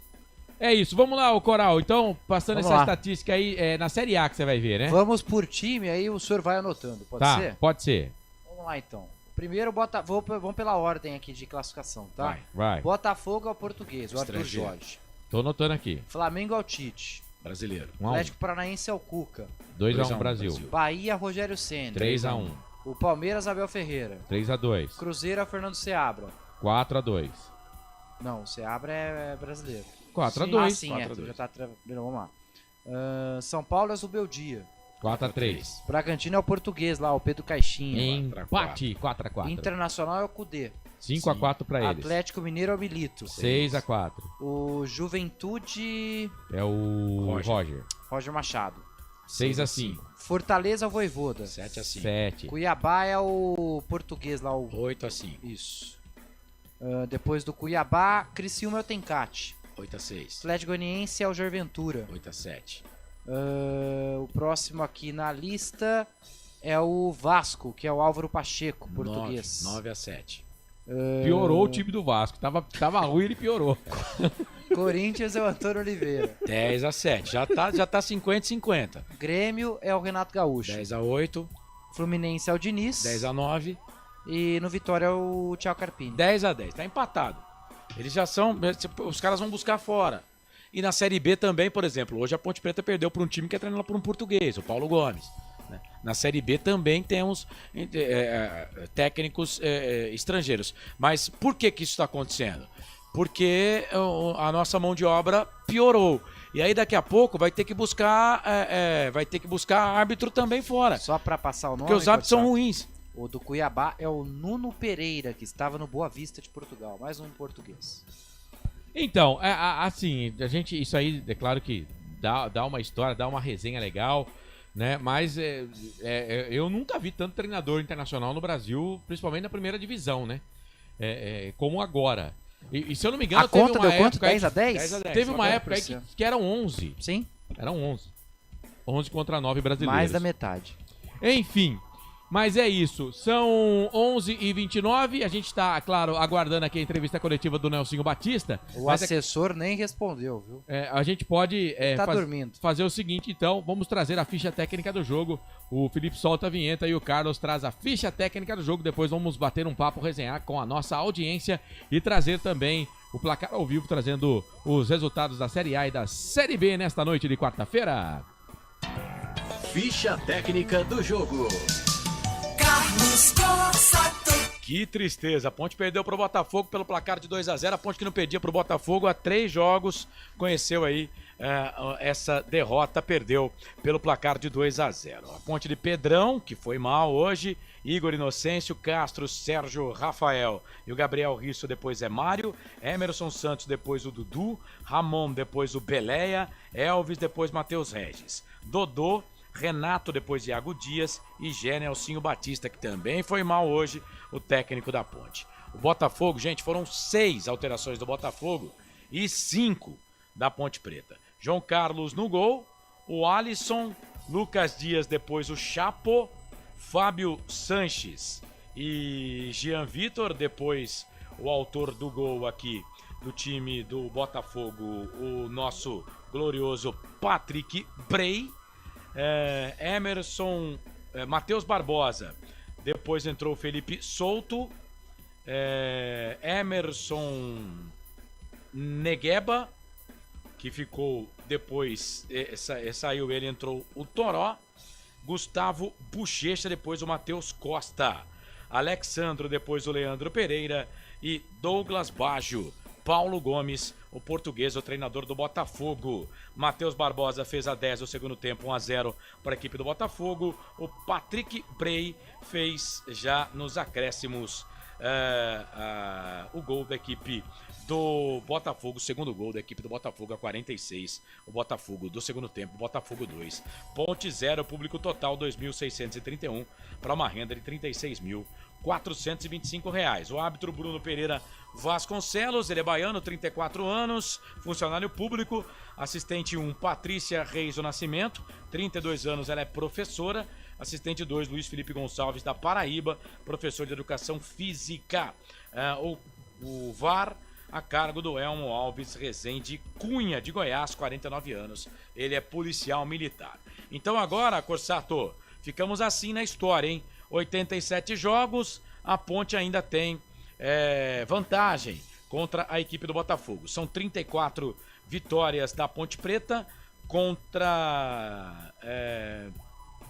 É isso. Vamos lá, ô Coral. Então, passando essa estatística aí, na Série A que você vai ver, né? Vamos por time, aí o senhor vai anotando. Pode ser? Tá, pode ser. Vamos lá, então. Primeiro, vamos pela ordem aqui de classificação, tá? Vai. Botafogo ao Português, o Arthur Jorge. Tô anotando aqui. Flamengo ao Tite. Brasileiro. Atlético Paranaense ao Cuca. 2-1 Brasil. Bahia, Rogério Ceni. 3-1. O Palmeiras, Abel Ferreira. 3-2. Cruzeiro, Fernando Seabra. 4-2. Não, o Seabra é brasileiro. 4-2. Sim, já tá... Vamos lá. São Paulo é Zubeldia. 4-3. Bragantino é o Português lá, o Pedro Caixinha. Empate, 4-4. Internacional é o Cudê. 5-4 pra eles. Atlético Mineiro é o Milito. 6-4. O Juventude... É o Roger Machado. 6-5. Fortaleza é o Voivoda. 7-5. 7. Cuiabá é o Português lá. 8-5. Isso. Depois do Cuiabá, Criciúma é o Tencate. 8-6. Atlético Goianiense é o Jorventura. 8-7. O próximo aqui na lista é o Vasco, que é o Álvaro Pacheco, português. 9-7. Piorou o time do Vasco. Tava ruim, ele piorou. Corinthians é o Antônio Oliveira. 10-7. Já tá 50-50. Grêmio é o Renato Gaúcho. 10-8. Fluminense é o Diniz. 10-9. E no Vitória é o Thiago Carpini. 10-10. Tá empatado. Eles já são... Os caras vão buscar fora. E na Série B também, por exemplo, hoje a Ponte Preta perdeu para um time que é treinado por um português, o Paulo Gomes. Na Série B também temos técnicos estrangeiros. Mas por que isso está acontecendo? Porque a nossa mão de obra piorou. E aí daqui a pouco vai ter que buscar árbitro também fora. Só para passar o nome. Porque os árbitros são ruins. O do Cuiabá é o Nuno Pereira, que estava no Boa Vista de Portugal. Mais um português. Então, assim, isso aí é claro que dá uma história, dá uma resenha legal, né? Mas eu nunca vi tanto treinador internacional no Brasil, principalmente na primeira divisão, né? Como agora. E se eu não me engano, a conta deu quanto? 10-10? Teve uma época aí que eram 11. Sim. Eram 11. 11 contra 9 brasileiros. Mais da metade. Enfim. Mas é isso, são 11h29, a gente tá, claro, aguardando aqui a entrevista coletiva do Nelsinho Batista. O assessor nem respondeu, viu? A gente pode dormindo. fazer o seguinte, então, vamos trazer a ficha técnica do jogo. O Felipe solta a vinheta e o Carlos traz a ficha técnica do jogo. Depois vamos bater um papo, resenhar com a nossa audiência e trazer também o placar ao vivo, trazendo os resultados da Série A e da Série B nesta noite de quarta-feira. Ficha técnica do jogo. Carlos Cossato. Que tristeza, a Ponte perdeu pro Botafogo pelo placar de 2-0, a Ponte que não perdia pro Botafogo há 3 jogos, conheceu aí essa derrota, perdeu pelo placar de 2-0. A Ponte de Pedrão, que foi mal hoje, Igor Inocêncio, Castro, Sérgio, Rafael e o Gabriel Risso, depois é Mário, Emerson Santos, depois o Dudu, Ramon, depois o Beleia, Elvis, depois Matheus Regis, Dodô, Renato, depois Iago Dias e Gé Nelsinho Batista, que também foi mal hoje, o técnico da Ponte. O Botafogo, gente, foram 6 alterações do Botafogo e 5 da Ponte Preta. João Carlos no gol, o Alisson, Lucas Dias, depois o Chapo, Fábio Sanches e Jean Vitor, depois o autor do gol aqui do time do Botafogo, o nosso glorioso Patrick Bray. Emerson, Matheus Barbosa, depois entrou o Felipe Souto, Emerson Negueba, que ficou depois, saiu ele, entrou o Toró, Gustavo Bochecha, depois o Matheus Costa, Alexandro, depois o Leandro Pereira e Douglas Baggio. Paulo Gomes, o português, o treinador do Botafogo. Matheus Barbosa fez a 10 do segundo tempo, 1-0 para a equipe do Botafogo. O Patrick Bray fez já nos acréscimos o gol da equipe do Botafogo, o segundo gol da equipe do Botafogo a 46. O Botafogo do segundo tempo, Botafogo 2. Ponte 0, público total 2.631 para uma renda de R$36.425. O árbitro Bruno Pereira Vasconcelos, ele é baiano, 34 anos, funcionário público. Assistente 1, Patrícia Reis do Nascimento, 32 anos, ela é professora. Assistente 2, Luiz Felipe Gonçalves da Paraíba, professor de Educação Física. O VAR a cargo do Elmo Alves Rezende Cunha, de Goiás, 49 anos. Ele é policial militar. Então agora, Corsato, ficamos assim na história, hein? 87 jogos, a Ponte ainda tem vantagem contra a equipe do Botafogo. São 34 vitórias da Ponte Preta contra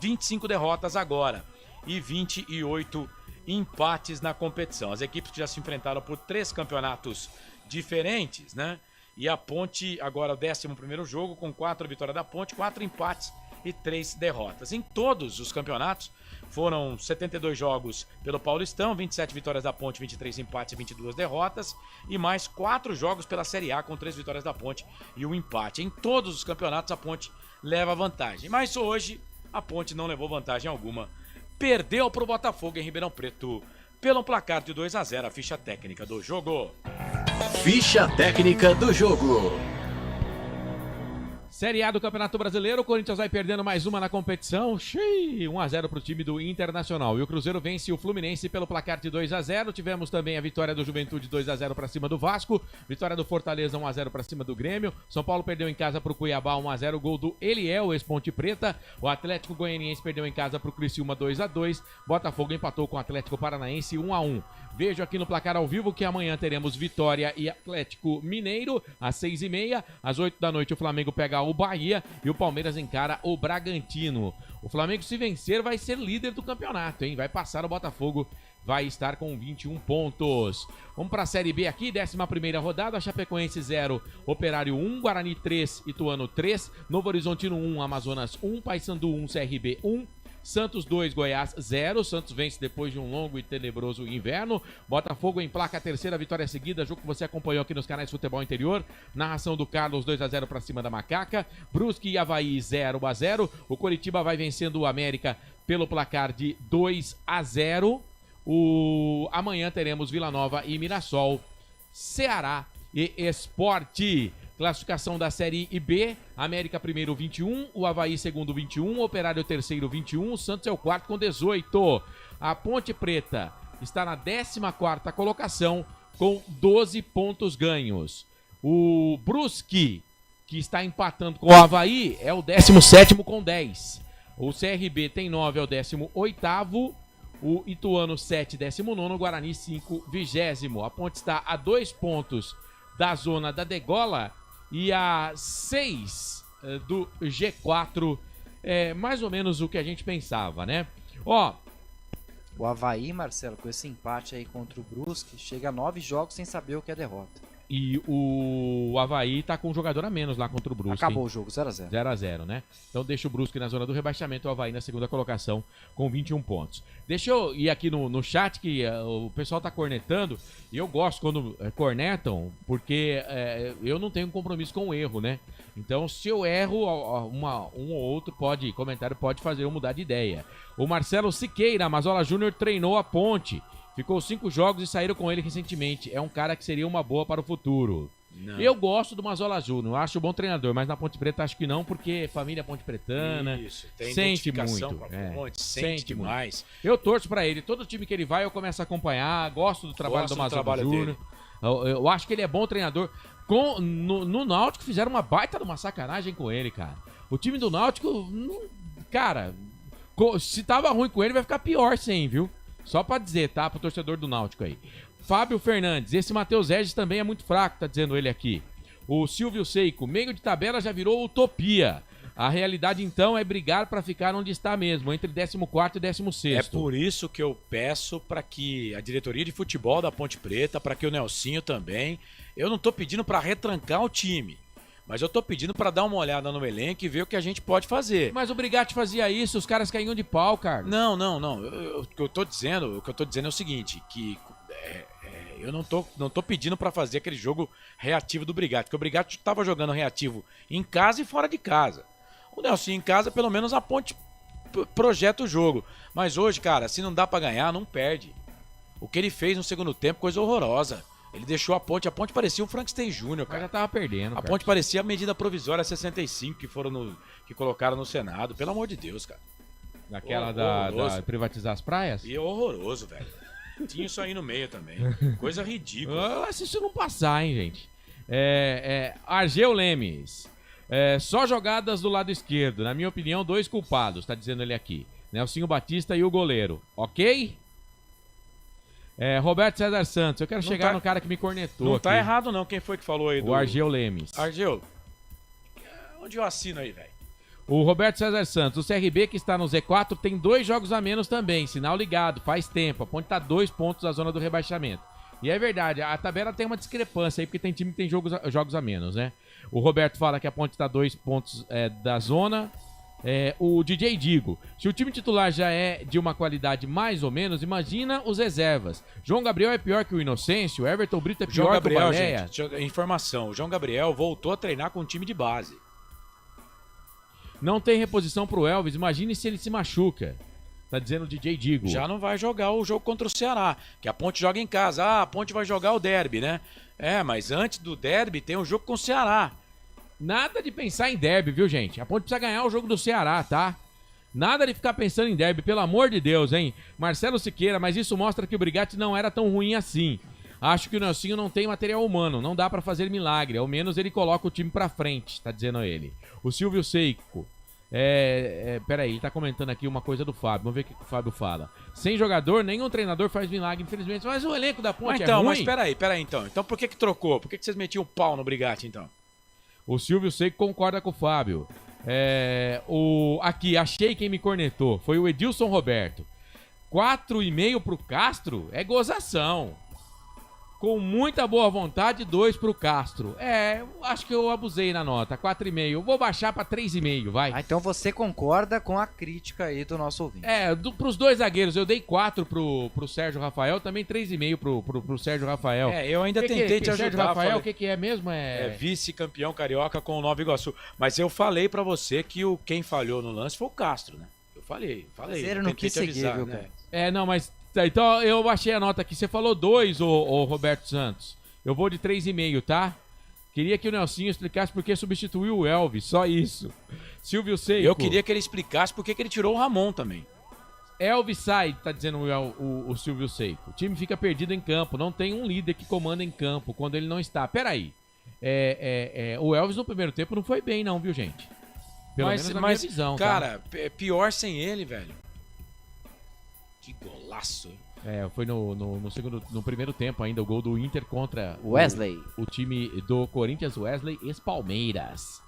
25 derrotas agora e 28 empates na competição. As equipes que já se enfrentaram por 3 campeonatos diferentes, né? E a Ponte agora o 11º jogo com 4 vitórias da Ponte, 4 empates e 3 derrotas. Em todos os campeonatos foram 72 jogos pelo Paulistão, 27 vitórias da Ponte, 23 empates e 22 derrotas, e mais 4 jogos pela Série A com 3 vitórias da Ponte e 1 empate. Em todos os campeonatos a Ponte leva vantagem, mas hoje a Ponte não levou vantagem alguma. Perdeu para o Botafogo em Ribeirão Preto pelo placar de 2-0. A ficha técnica do jogo. Ficha técnica do jogo. Série A do Campeonato Brasileiro, o Corinthians vai perdendo mais uma na competição, 1-0 para o time do Internacional. E o Cruzeiro vence o Fluminense pelo placar de 2-0. Tivemos também a vitória do Juventude 2-0 para cima do Vasco, vitória do Fortaleza 1-0 para cima do Grêmio. São Paulo perdeu em casa para o Cuiabá 1-0, gol do Eliel, ex-Ponte Preta. O Atlético Goianiense perdeu em casa para o Criciúma 2-2. Botafogo empatou com o Atlético Paranaense 1-1. Vejo aqui no placar ao vivo que amanhã teremos Vitória e Atlético Mineiro às 6h30. Às 8 da noite o Flamengo pega o Bahia e o Palmeiras encara o Bragantino. O Flamengo, se vencer, vai ser líder do campeonato, hein? Vai passar o Botafogo, vai estar com 21 pontos. Vamos para a Série B aqui, 11ª rodada, Chapecoense 0, Operário 1, Guarani 3, Ituano 3, Novo Horizontino 1, Amazonas 1, Paysandu 1, CRB 1, Santos 2, Goiás 0. Santos vence depois de um longo e tenebroso inverno. Botafogo emplaca a 3ª vitória seguida, jogo que você acompanhou aqui nos canais Futebol Interior. Narração do Carlos, 2-0 para cima da Macaca. Brusque e Avaí 0-0. O Coritiba vai vencendo o América pelo placar de 2-0. Amanhã teremos Vila Nova e Mirassol, Ceará e Sport. Classificação da Série IB, América primeiro 21, o Avaí segundo 21, o Operário terceiro 21, o Santos é o quarto com 18. A Ponte Preta está na 14ª colocação com 12 pontos ganhos. O Brusque, que está empatando com o Avaí, é o 17º com 10. O CRB tem 9, é o 18º. O Ituano 7, 19º. O Guarani 5, 20º. A Ponte está a 2 pontos da zona da degola e a 6 do G4. É mais ou menos o que a gente pensava, né? Ó, o Avaí, Marcelo, com esse empate aí contra o Brusque, chega a 9 jogos sem saber o que é derrota. E o Avaí tá com um jogador a menos lá contra o Brusque. Acabou o jogo, 0x0. 0x0, né? Então deixa o Brusque na zona do rebaixamento, o Avaí na segunda colocação com 21 pontos. Deixa eu ir aqui no chat, que o pessoal tá cornetando, e eu gosto quando cornetam, porque eu não tenho compromisso com o erro, né? Então, se eu erro, um ou outro comentário pode fazer eu mudar de ideia. O Marcelo Siqueira, Mazola Júnior, treinou a Ponte. Ficou 5 jogos e saíram com ele recentemente. É um cara que seria uma boa para o futuro. Não. Eu gosto do Mazola Júnior, acho um bom treinador, mas na Ponte Preta acho que não, porque família Ponte Pretana tem sente muito. Com a Ponte, sente demais. Eu torço para ele, todo time que ele vai eu começo a acompanhar, gosto do trabalho do Mazola Júnior. Eu acho que ele é bom treinador. No Náutico fizeram uma baita de uma sacanagem com ele, cara. O time do Náutico, cara, se tava ruim com ele vai ficar pior sem, viu? Só pra dizer, tá? Pro torcedor do Náutico aí. Fábio Fernandes, esse Matheus Regis também é muito fraco, tá dizendo ele aqui. O Silvio Seico, meio de tabela já virou utopia. A realidade, então, é brigar pra ficar onde está mesmo, entre 14º e 16º. É por isso que eu peço pra que a diretoria de futebol da Ponte Preta, pra que o Nelsinho também... Eu não tô pedindo pra retrancar o time, mas eu tô pedindo pra dar uma olhada no elenco e ver o que a gente pode fazer. Mas o Brigatti fazia isso, os caras caíam de pau, cara. Não. O que eu tô dizendo é o seguinte, que eu não tô pedindo pra fazer aquele jogo reativo do Brigatti, porque o Brigatti tava jogando reativo em casa e fora de casa. O Nelson em casa, pelo menos a Ponte projeta o jogo. Mas hoje, cara, se não dá pra ganhar, não perde. O que ele fez no segundo tempo, coisa horrorosa. Ele deixou a Ponte parecia o Frankenstein Jr., cara. Mas já tava perdendo, A Ponte parecia a medida provisória 65 que colocaram no Senado. Pelo amor de Deus, cara. Daquela da privatizar as praias? E é horroroso, velho. Tinha isso aí no meio também. Coisa ridícula. Se isso não passar, hein, gente. Argeu Lemes. Só jogadas do lado esquerdo. Na minha opinião, 2 culpados, tá dizendo ele aqui. Nelsinho Batista e o goleiro. Ok? Roberto César Santos, eu quero chegar no cara que me cornetou. Não aqui. tá errado não, quem foi que falou aí? O Argeu Lemes. Argeu, onde eu assino aí, velho? O Roberto César Santos, o CRB que está no Z4 tem 2 jogos a menos também, sinal ligado, faz tempo. A Ponte tá 2 pontos da zona do rebaixamento. E é verdade, a tabela tem uma discrepância aí, porque tem time que tem jogos a menos, né? O Roberto fala que a Ponte tá 2 pontos da zona. O DJ Digo, se o time titular já é de uma qualidade mais ou menos, imagina os reservas. João Gabriel é pior que o Inocêncio, Everton Brito é pior que o Baleia. Gente, informação, o João Gabriel voltou a treinar com um time de base. Não tem reposição pro Elvis, imagine se ele se machuca. Tá dizendo o DJ Digo. Já não vai jogar o jogo contra o Ceará, que a Ponte joga em casa. A Ponte vai jogar o derby, né? Mas antes do derby tem um jogo com o Ceará. Nada de pensar em derby, viu, gente? A Ponte precisa ganhar o jogo do Ceará, tá? Nada de ficar pensando em derby, pelo amor de Deus, hein? Marcelo Siqueira, mas isso mostra que o Brigatti não era tão ruim assim. Acho que o Nelsinho não tem material humano, não dá pra fazer milagre. Ao menos ele coloca o time pra frente, tá dizendo ele. O Silvio Seico. Peraí, ele tá comentando aqui uma coisa do Fábio. Vamos ver o que o Fábio fala. Sem jogador, nenhum treinador faz milagre, infelizmente. Mas o elenco da Ponte é ruim. Mas peraí, então. Então por que trocou? Por que vocês metiam o pau no Brigatti, então? O Silvio Seico concorda com o Fábio. Aqui, achei quem me cornetou. Foi o Edilson Roberto. 4,5 pro Castro é gozação. Com muita boa vontade, 2 pro Castro. Acho que eu abusei na nota. 4,5. Vou baixar pra 3,5, vai. Então você concorda com a crítica aí do nosso ouvinte. Pros 2 zagueiros, eu dei 4 pro Sérgio Rafael, também 3,5 pro Sérgio Rafael. Eu ainda tentei te ajudar. Sérgio Rafael, o que é mesmo? Vice-campeão carioca com o Nova Iguaçu. Mas eu falei pra você que quem falhou no lance foi o Castro, né? Eu falei. Mas ele não quis seguir, viu, cara? Não, mas... Então eu baixei a nota aqui. Você falou 2, ô Roberto Santos. Eu vou de 3,5, tá? Queria que o Nelsinho explicasse por que substituiu o Elvis, só isso. Silvio Seico. Eu queria que ele explicasse por que ele tirou o Ramon também. Elvis sai, tá dizendo o Silvio Seico. O time fica perdido em campo, não tem um líder que comanda em campo quando ele não está. Peraí, o Elvis no primeiro tempo não foi bem não, viu, gente? Pelo menos na minha visão, cara, tá? É pior sem ele, velho. Que golaço. Foi no primeiro tempo ainda, o gol do Inter contra Wesley. O time do Corinthians, Wesley ex-Palmeiras.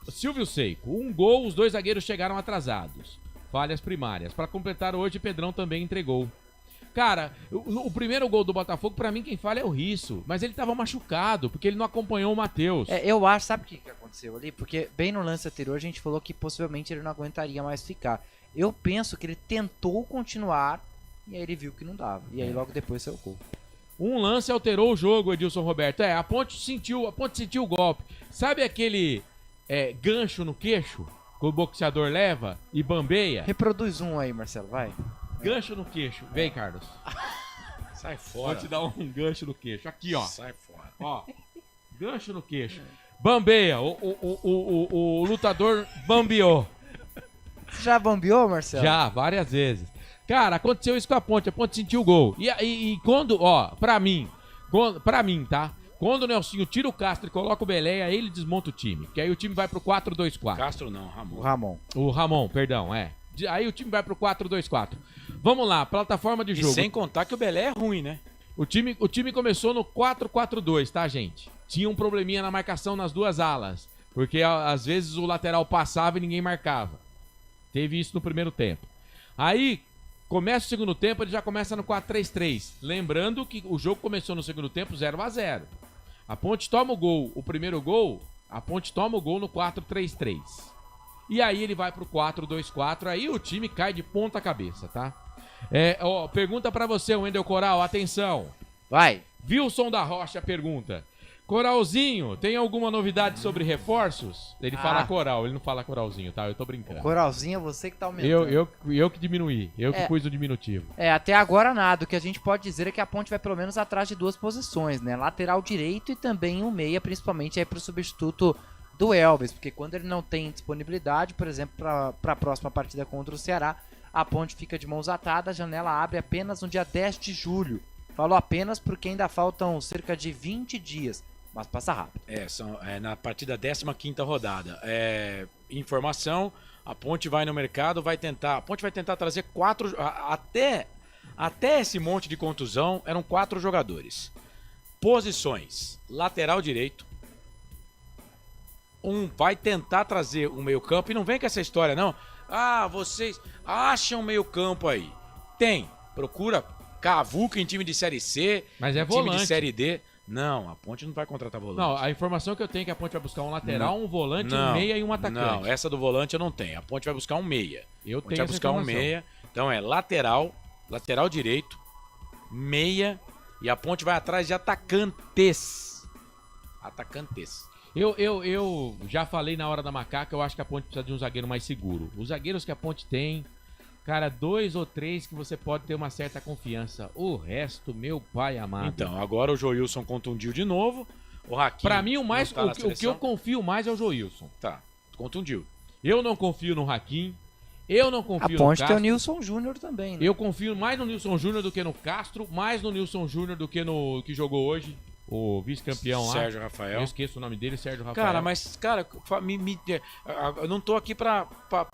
Silvio Seico, um gol, os dois zagueiros chegaram atrasados. Falhas primárias. Para completar hoje, Pedrão também entregou. Cara, o primeiro gol do Botafogo, pra mim, quem falha é o Risso. Mas ele tava machucado, porque ele não acompanhou o Matheus. Eu acho, sabe o que aconteceu ali? Porque bem no lance anterior a gente falou que possivelmente ele não aguentaria mais ficar. Eu penso que ele tentou continuar e aí ele viu que não dava. E aí logo depois saiu o gol. Um lance alterou o jogo, Edilson Roberto. A Ponte sentiu o golpe. Sabe aquele gancho no queixo que o boxeador leva e bambeia? Reproduz um aí, Marcelo, vai. Gancho no queixo. Vem, Carlos. Sai fora. Vou te dar um gancho no queixo. Aqui, ó. Sai fora. Ó. Gancho no queixo. Bambeia. O lutador bambeou. Você já bambeou, Marcelo? Já, várias vezes. Cara, aconteceu isso com a Ponte sentiu o gol. E quando, pra mim, tá? Quando o Nelsinho tira o Castro e coloca o Belé, aí ele desmonta o time. Que aí o time vai pro 4-2-4. Castro não, Ramon. O Ramon, perdão, Aí o time vai pro 4-2-4. Vamos lá, plataforma de jogo. E sem contar que o Belé é ruim, né? O time começou no 4-4-2, tá, gente? Tinha um probleminha na marcação nas duas alas. Porque às vezes o lateral passava e ninguém marcava. Teve isso no primeiro tempo. Aí, começa o segundo tempo, ele já começa no 4-3-3. Lembrando que o jogo começou no segundo tempo 0-0. A Ponte toma o gol, o primeiro gol, a Ponte toma o gol no 4-3-3. E aí ele vai pro 4-2-4, aí o time cai de ponta cabeça, tá? Pergunta pra você, Wendel Coral, atenção. Vai. Wilson da Rocha pergunta. Coralzinho, tem alguma novidade sobre reforços? Ele fala Coral, ele não fala Coralzinho, tá? Eu tô brincando. Coralzinho é você que tá aumentando. Eu que diminuí, que pus o diminutivo. Até agora nada. O que a gente pode dizer é que a Ponte vai pelo menos atrás de duas posições, né? Lateral direito e também um meia, principalmente aí pro substituto do Elvis. Porque quando ele não tem disponibilidade, por exemplo, pra próxima partida contra o Ceará, a Ponte fica de mãos atadas, a janela abre apenas no dia 10 de julho. Falo apenas porque ainda faltam cerca de 20 dias. Mas passa rápido. Na partir da 15ª rodada. Informação, a Ponte vai no mercado, a Ponte vai tentar trazer 4... Até esse monte de contusão, eram 4 jogadores. Posições, lateral direito. Vai tentar trazer o meio campo, e não vem com essa história, não. Vocês acham meio campo aí. Procura Cavuca em time de Série C, mas é time volante. de Série D. Não, a Ponte não vai contratar volante. Não, a informação que eu tenho é que a Ponte vai buscar um lateral, um volante, um meia e um atacante. Não, essa do volante eu não tenho. A Ponte vai buscar um meia. Eu tenho. A Ponte tenho vai buscar um meia. Então é lateral direito, meia, e a Ponte vai atrás de atacantes. Eu já falei na hora da macaca, eu acho que a Ponte precisa de um zagueiro mais seguro. Os zagueiros que a Ponte tem, cara, 2 ou 3 que você pode ter uma certa confiança. O resto, meu pai amado. Então, agora o Joilson contundiu de novo. O Hakim. Pra mim, o que eu confio mais é o Joilson. Tá, contundiu. Eu não confio no Hakim. Eu não confio no Castro. A Ponte tem o Nilson Júnior também, né? Eu confio mais no Nilson Júnior do que no Castro, mais no Nilson Júnior do que no que jogou hoje. O vice-campeão lá. Sérgio Rafael. Eu esqueço o nome dele, Sérgio Rafael. Cara, mas, eu não tô aqui pra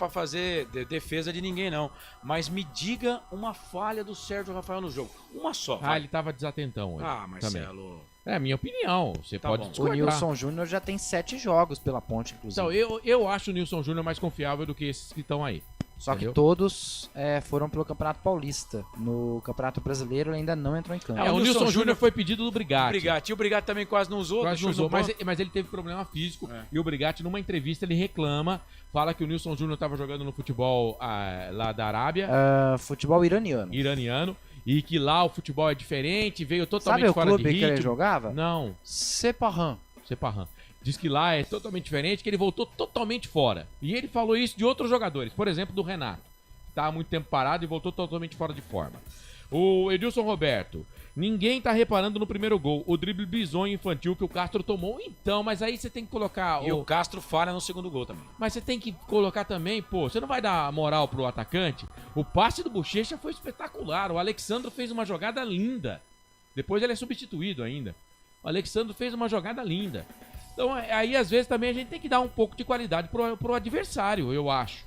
fazer defesa de ninguém, não. Mas me diga uma falha do Sérgio Rafael no jogo. Uma só. Ele tava desatentão hoje. Marcelo. Também. É a minha opinião. Você pode discordar. O Nilson Júnior já tem 7 jogos pela Ponte, inclusive. Então, eu acho o Nilson Júnior mais confiável do que esses que estão aí. Só que todos foram pelo Campeonato Paulista. No Campeonato Brasileiro ele ainda não entrou em campo. O Nilson Júnior foi pedido do Brigatti. O Brigatti também quase não usou. Mas ele teve problema físico. E o Brigatti, numa entrevista, ele reclama. Fala que o Nilson Júnior estava jogando no futebol lá da Arábia. Futebol iraniano. E que lá o futebol é diferente, veio totalmente fora de ritmo. Sabe o clube que ele jogava? Não. Sepahan. Diz que lá é totalmente diferente, que ele voltou totalmente fora. E ele falou isso de outros jogadores, por exemplo, do Renato. Tá há muito tempo parado e voltou totalmente fora de forma. O Edilson Roberto. Ninguém tá reparando no primeiro gol. O drible bizonho infantil que o Castro tomou. Então, mas aí você tem que colocar... E o Castro falha no segundo gol também. Mas você tem que colocar também, pô, você não vai dar moral pro atacante? O passe do Bochecha foi espetacular. O Alexandro fez uma jogada linda. Depois ele é substituído ainda. O Alexandro fez uma jogada linda. Então, aí às vezes também a gente tem que dar um pouco de qualidade pro adversário, eu acho,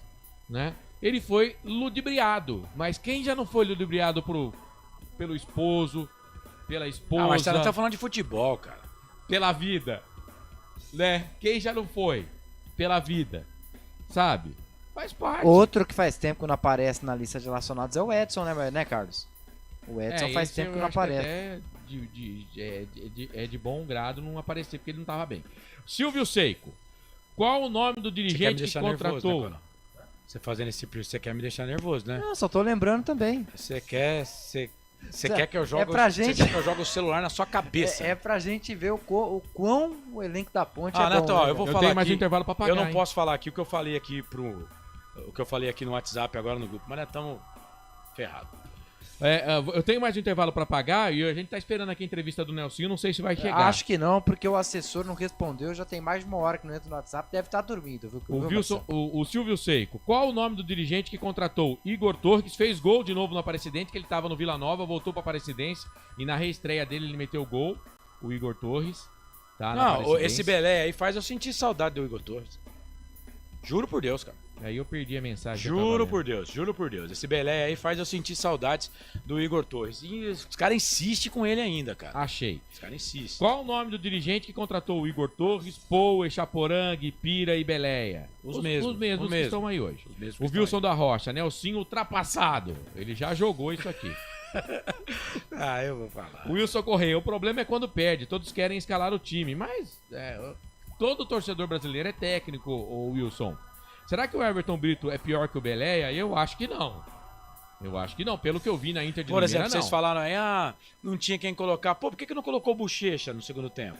né? Ele foi ludibriado, mas quem já não foi ludibriado pelo esposo, pela esposa... Ah, mas você não tá falando de futebol, cara. Pela vida, né? Quem já não foi? Pela vida, sabe? Faz parte. Outro que faz tempo que não aparece na lista de relacionados é o Edson, né, Carlos? O Edson faz tempo que não aparece. É de bom grado não aparecer porque ele não tava bem. Silvio Seico, qual o nome do dirigente que contratou? Nervoso, né, você fazendo esse tipo, você quer me deixar nervoso, né? Não, só tô lembrando também. Você quer que eu jogue gente... Você quer que eu jogue o celular na sua cabeça. É pra gente ver o quão o elenco da Ponte é bom. Neto, né? eu vou falar aqui, mais um intervalo pra pagar, eu não posso falar aqui o que eu falei aqui no WhatsApp agora no grupo, mas nós estamos ferrados. Eu tenho mais um intervalo pra pagar e a gente tá esperando aqui a entrevista do Nelsinho, não sei se vai chegar. Acho que não, porque o assessor não respondeu, já tem mais de uma hora que não entra no WhatsApp, deve estar dormindo. O Silvio Seico, qual o nome do dirigente que contratou Igor Torres, fez gol de novo no Aparecidense, que ele tava no Vila Nova, voltou pra Aparecidense e na reestreia dele ele meteu gol, o Igor Torres. Tá, não, esse Belé aí faz eu sentir saudade do Igor Torres. Juro por Deus, cara. Aí eu perdi a mensagem. Juro por Deus. Esse Belé aí faz eu sentir saudades do Igor Torres. E os caras insistem com ele ainda, cara. Achei. Os caras insistem. Qual o nome do dirigente que contratou o Igor Torres, Pou, Echaporang, Pira e Beléia? Os mesmos que estão aí hoje. O Wilson da Rocha, Nelsinho ultrapassado. Ele já jogou isso aqui. Eu vou falar. O Wilson Correia, o problema é quando perde. Todos querem escalar o time, mas todo torcedor brasileiro é técnico, o Wilson. Será que o Everton Brito é pior que o Beléia? Eu acho que não. Pelo que eu vi na Inter de Limeira, por exemplo, não. Vocês falaram aí, não tinha quem colocar. Pô, por que não colocou o Bochecha no segundo tempo?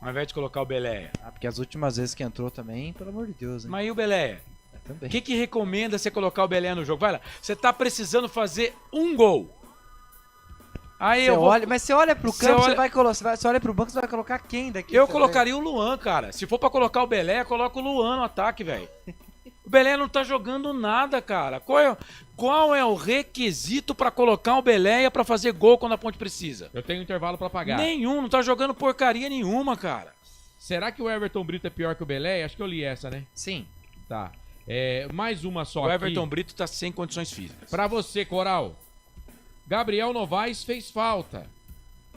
Ao invés de colocar o Beléia. Porque as últimas vezes que entrou também, pelo amor de Deus, hein? Mas e o Beléia? Também. O que recomenda você colocar o Beléia no jogo? Vai lá, você tá precisando fazer um gol. Aí Mas você olha pro campo, você olha pro banco, você vai colocar quem daqui? Eu colocaria o Luan, cara. Se for pra colocar o Belé, coloca o Luan no ataque, velho. O Belé não tá jogando nada, cara. Qual é o requisito pra colocar o Belé pra fazer gol quando a Ponte precisa? Eu tenho intervalo pra pagar. Nenhum, não tá jogando porcaria nenhuma, cara. Será que o Everton Brito é pior que o Belé? Acho que eu li essa, né? Sim. Tá. Mais uma só o aqui. O Everton Brito tá sem condições físicas. Pra você, Coral. Gabriel Novaes fez falta.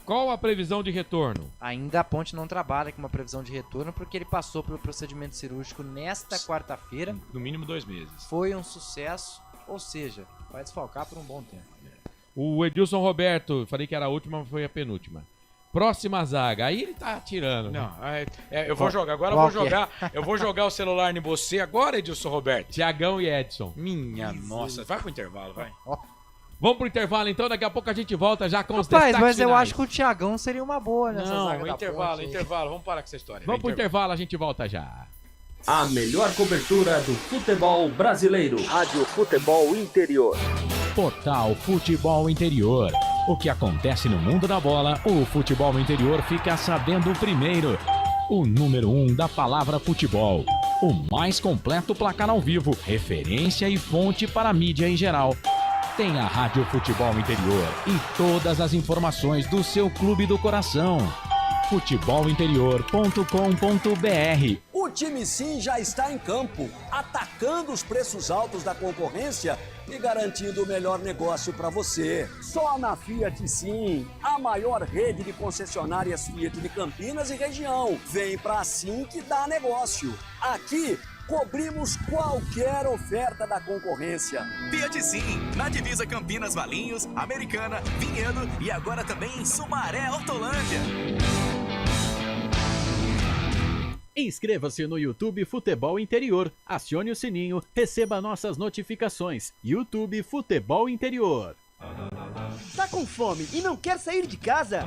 Qual a previsão de retorno? Ainda a Ponte não trabalha com uma previsão de retorno porque ele passou pelo procedimento cirúrgico nesta quarta-feira. No mínimo 2 meses. Foi um sucesso, ou seja, vai desfalcar por um bom tempo. O Edilson Roberto, falei que era a última, mas foi a penúltima. Próxima zaga. Aí ele tá tirando. Não, eu vou jogar. Agora eu vou jogar o celular em você agora, Edilson Roberto. Tiagão e Edson. Minha nossa. Vai pro intervalo, vai. Vamos pro intervalo então, daqui a pouco a gente volta já com os destaques mas eu finais. acho que o Thiagão seria uma boa nessa zaga da Ponte. Intervalo, vamos parar com essa história. Vamos pro intervalo, a gente volta já. A melhor cobertura do futebol brasileiro. Rádio Futebol Interior. Portal Futebol Interior. O que acontece no mundo da bola, o futebol interior fica sabendo primeiro. O número 1 da palavra futebol. O mais completo placar ao vivo, referência e fonte para a mídia em geral. Tem a Rádio Futebol Interior e todas as informações do seu clube do coração. futebolinterior.com.br. O time Sim já está em campo, atacando os preços altos da concorrência e garantindo o melhor negócio para você. Só na Fiat Sim, a maior rede de concessionárias Fiat de Campinas e região. Vem pra Sim que dá negócio. Aqui cobrimos qualquer oferta da concorrência. Fiat Sim, na divisa Campinas, Valinhos, Americana, Vinhedo e agora também em Sumaré, Hortolândia. Inscreva-se no YouTube Futebol Interior, acione o sininho, receba nossas notificações. YouTube Futebol Interior. Tá com fome e não quer sair de casa?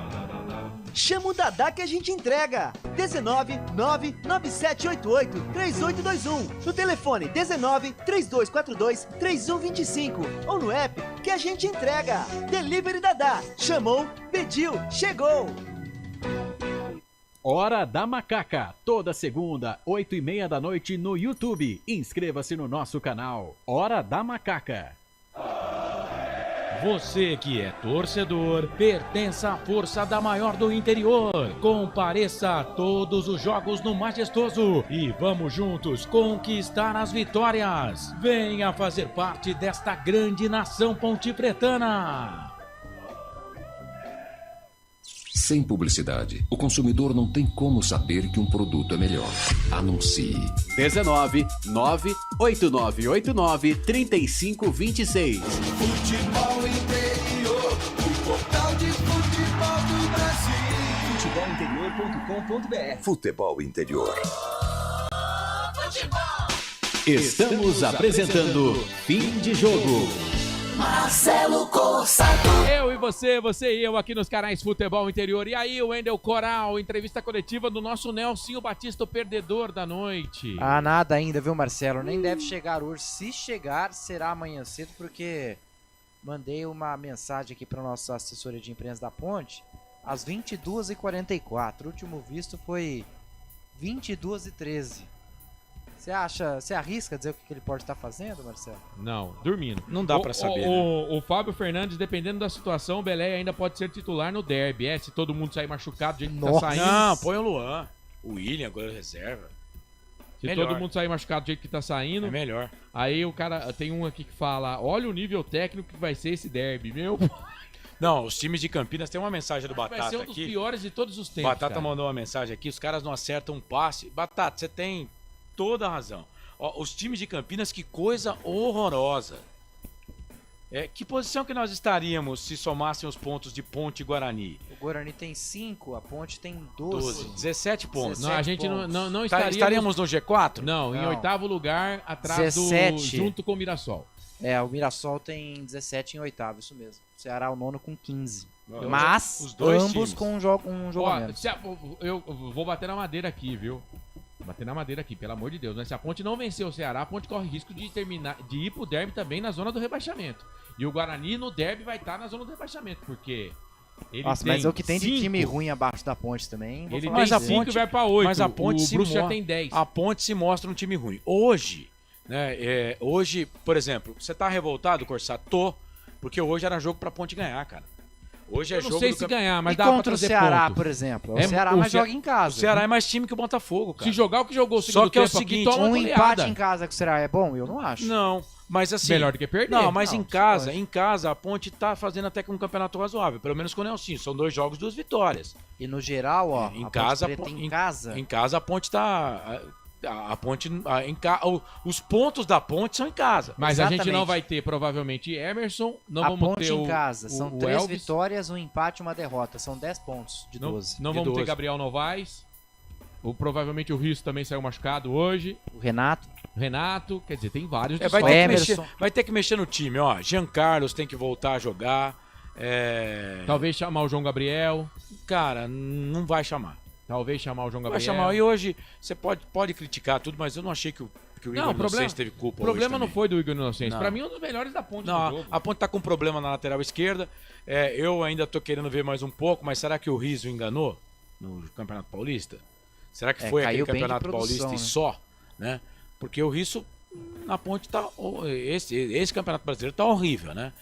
chama o Dadá que a gente entrega. 19 99788 3821. No telefone 19 3242 3125. Ou no app que a gente entrega. Delivery Dadá. Chamou, pediu, chegou. Hora da Macaca, toda segunda, 8h30 da noite no YouTube. Inscreva-se no nosso canal. Hora da Macaca. Você que é torcedor, pertença à força da maior do interior. Compareça a todos os jogos no Majestoso e vamos juntos conquistar as vitórias. Venha fazer parte desta grande nação pontipretana. Sem publicidade, o consumidor não tem como saber que um produto é melhor. Anuncie. 19 98989 3526. Futebol Interior, o portal de futebol do Brasil. Futebolinterior.com.br. Futebol Interior. Estamos apresentando Fim de Jogo. Marcelo Corsato. Eu e você e eu aqui nos canais Futebol Interior. E aí, o Wendel Coral, entrevista coletiva do nosso Nelsinho Batista, o perdedor da noite. Ah, nada ainda, viu, Marcelo? Nem deve chegar hoje. Se chegar, será amanhã cedo, porque mandei uma mensagem aqui para nossa assessoria de imprensa da Ponte às 22h44. O último visto foi 22h13. Você arrisca dizer o que ele pode estar fazendo, Marcelo? Não, dormindo. Não dá pra saber. O Fábio Fernandes, dependendo da situação, o Belé ainda pode ser titular no derby. Se todo mundo sair machucado do jeito que tá saindo. Não, põe o Luan. O William agora reserva. Se todo mundo sair machucado do jeito que tá saindo. É melhor. Aí o cara, tem um aqui que fala, olha o nível técnico que vai ser esse derby, meu. Não, os times de Campinas tem uma mensagem do Batata aqui. Vai ser um dos piores de todos os tempos, Batata mandou uma mensagem aqui, os caras não acertam um passe. Batata, você tem toda a razão. Ó, os times de Campinas, que coisa horrorosa. Que posição que nós estaríamos se somassem os pontos de Ponte e Guarani? O Guarani tem 5, a Ponte tem 12. 17 pontos. Não, a gente não estaríamos no G4? Não, em oitavo lugar, atrás 17. Junto com o Mirassol. O Mirassol tem 17 em oitavo, isso mesmo. O Ceará é o nono com 15. Então, Mas os dois ambos times. com um jogo a menos. Eu vou bater na madeira aqui, viu? Bater na madeira aqui, pelo amor de Deus. Mas se a Ponte não vencer o Ceará, a Ponte corre risco de ir pro derby também na zona do rebaixamento. E o Guarani no derby vai estar na zona do rebaixamento, porque... mas o que tem de time ruim abaixo da Ponte também... Ele tem 5 e vai pra 8. Mas a Ponte o Bruxo já tem 10. A Ponte se mostra um time ruim. Hoje, né? Hoje, por exemplo, você tá revoltado, Corsato? Tô, porque hoje era jogo pra Ponte ganhar, cara. Hoje é eu não sei se ganhar, mas e dá pra contra o Ceará, por exemplo? O Ceará mais joga em casa. O Ceará é mais time que o Botafogo, cara. Se jogar o que jogou o segundo tempo, é o seguinte, aqui, um empate em casa que o Ceará é bom? Eu não acho. Não, mas assim... Melhor do que perder. Não, mas em casa a Ponte tá fazendo até que um campeonato razoável, pelo menos com o Nelsinho. São 2 jogos, 2 vitórias. E no geral, ó, em casa a Ponte tá... os pontos da Ponte são em casa. Mas a gente não vai ter provavelmente Emerson, não vamos ter em casa. São 3 Elvis. vitórias, um empate e uma derrota. São 10 pontos de 12. Não vamos ter Gabriel Novaes. Provavelmente o Risso também saiu machucado hoje. O Renato, quer dizer, tem vários. Vai ter que mexer no time, ó. Jean Carlos tem que voltar a jogar. Talvez chamar o João Gabriel. Cara, não vai chamar. Talvez chamar o João Gabriel. Vai chamar. E hoje, você pode criticar tudo, mas eu não achei que o Igor Inocêncio teve culpa. O problema não foi do Igor Inocêncio. Não. Pra mim, um dos melhores da Ponte do jogo. A Ponte tá com problema na lateral esquerda. Eu ainda tô querendo ver mais um pouco, mas será que o Riso enganou no Campeonato Paulista? Será que foi aquele Campeonato Paulista e só? Né? Porque o Riso na Ponte tá... Esse Campeonato Brasileiro tá horrível, né?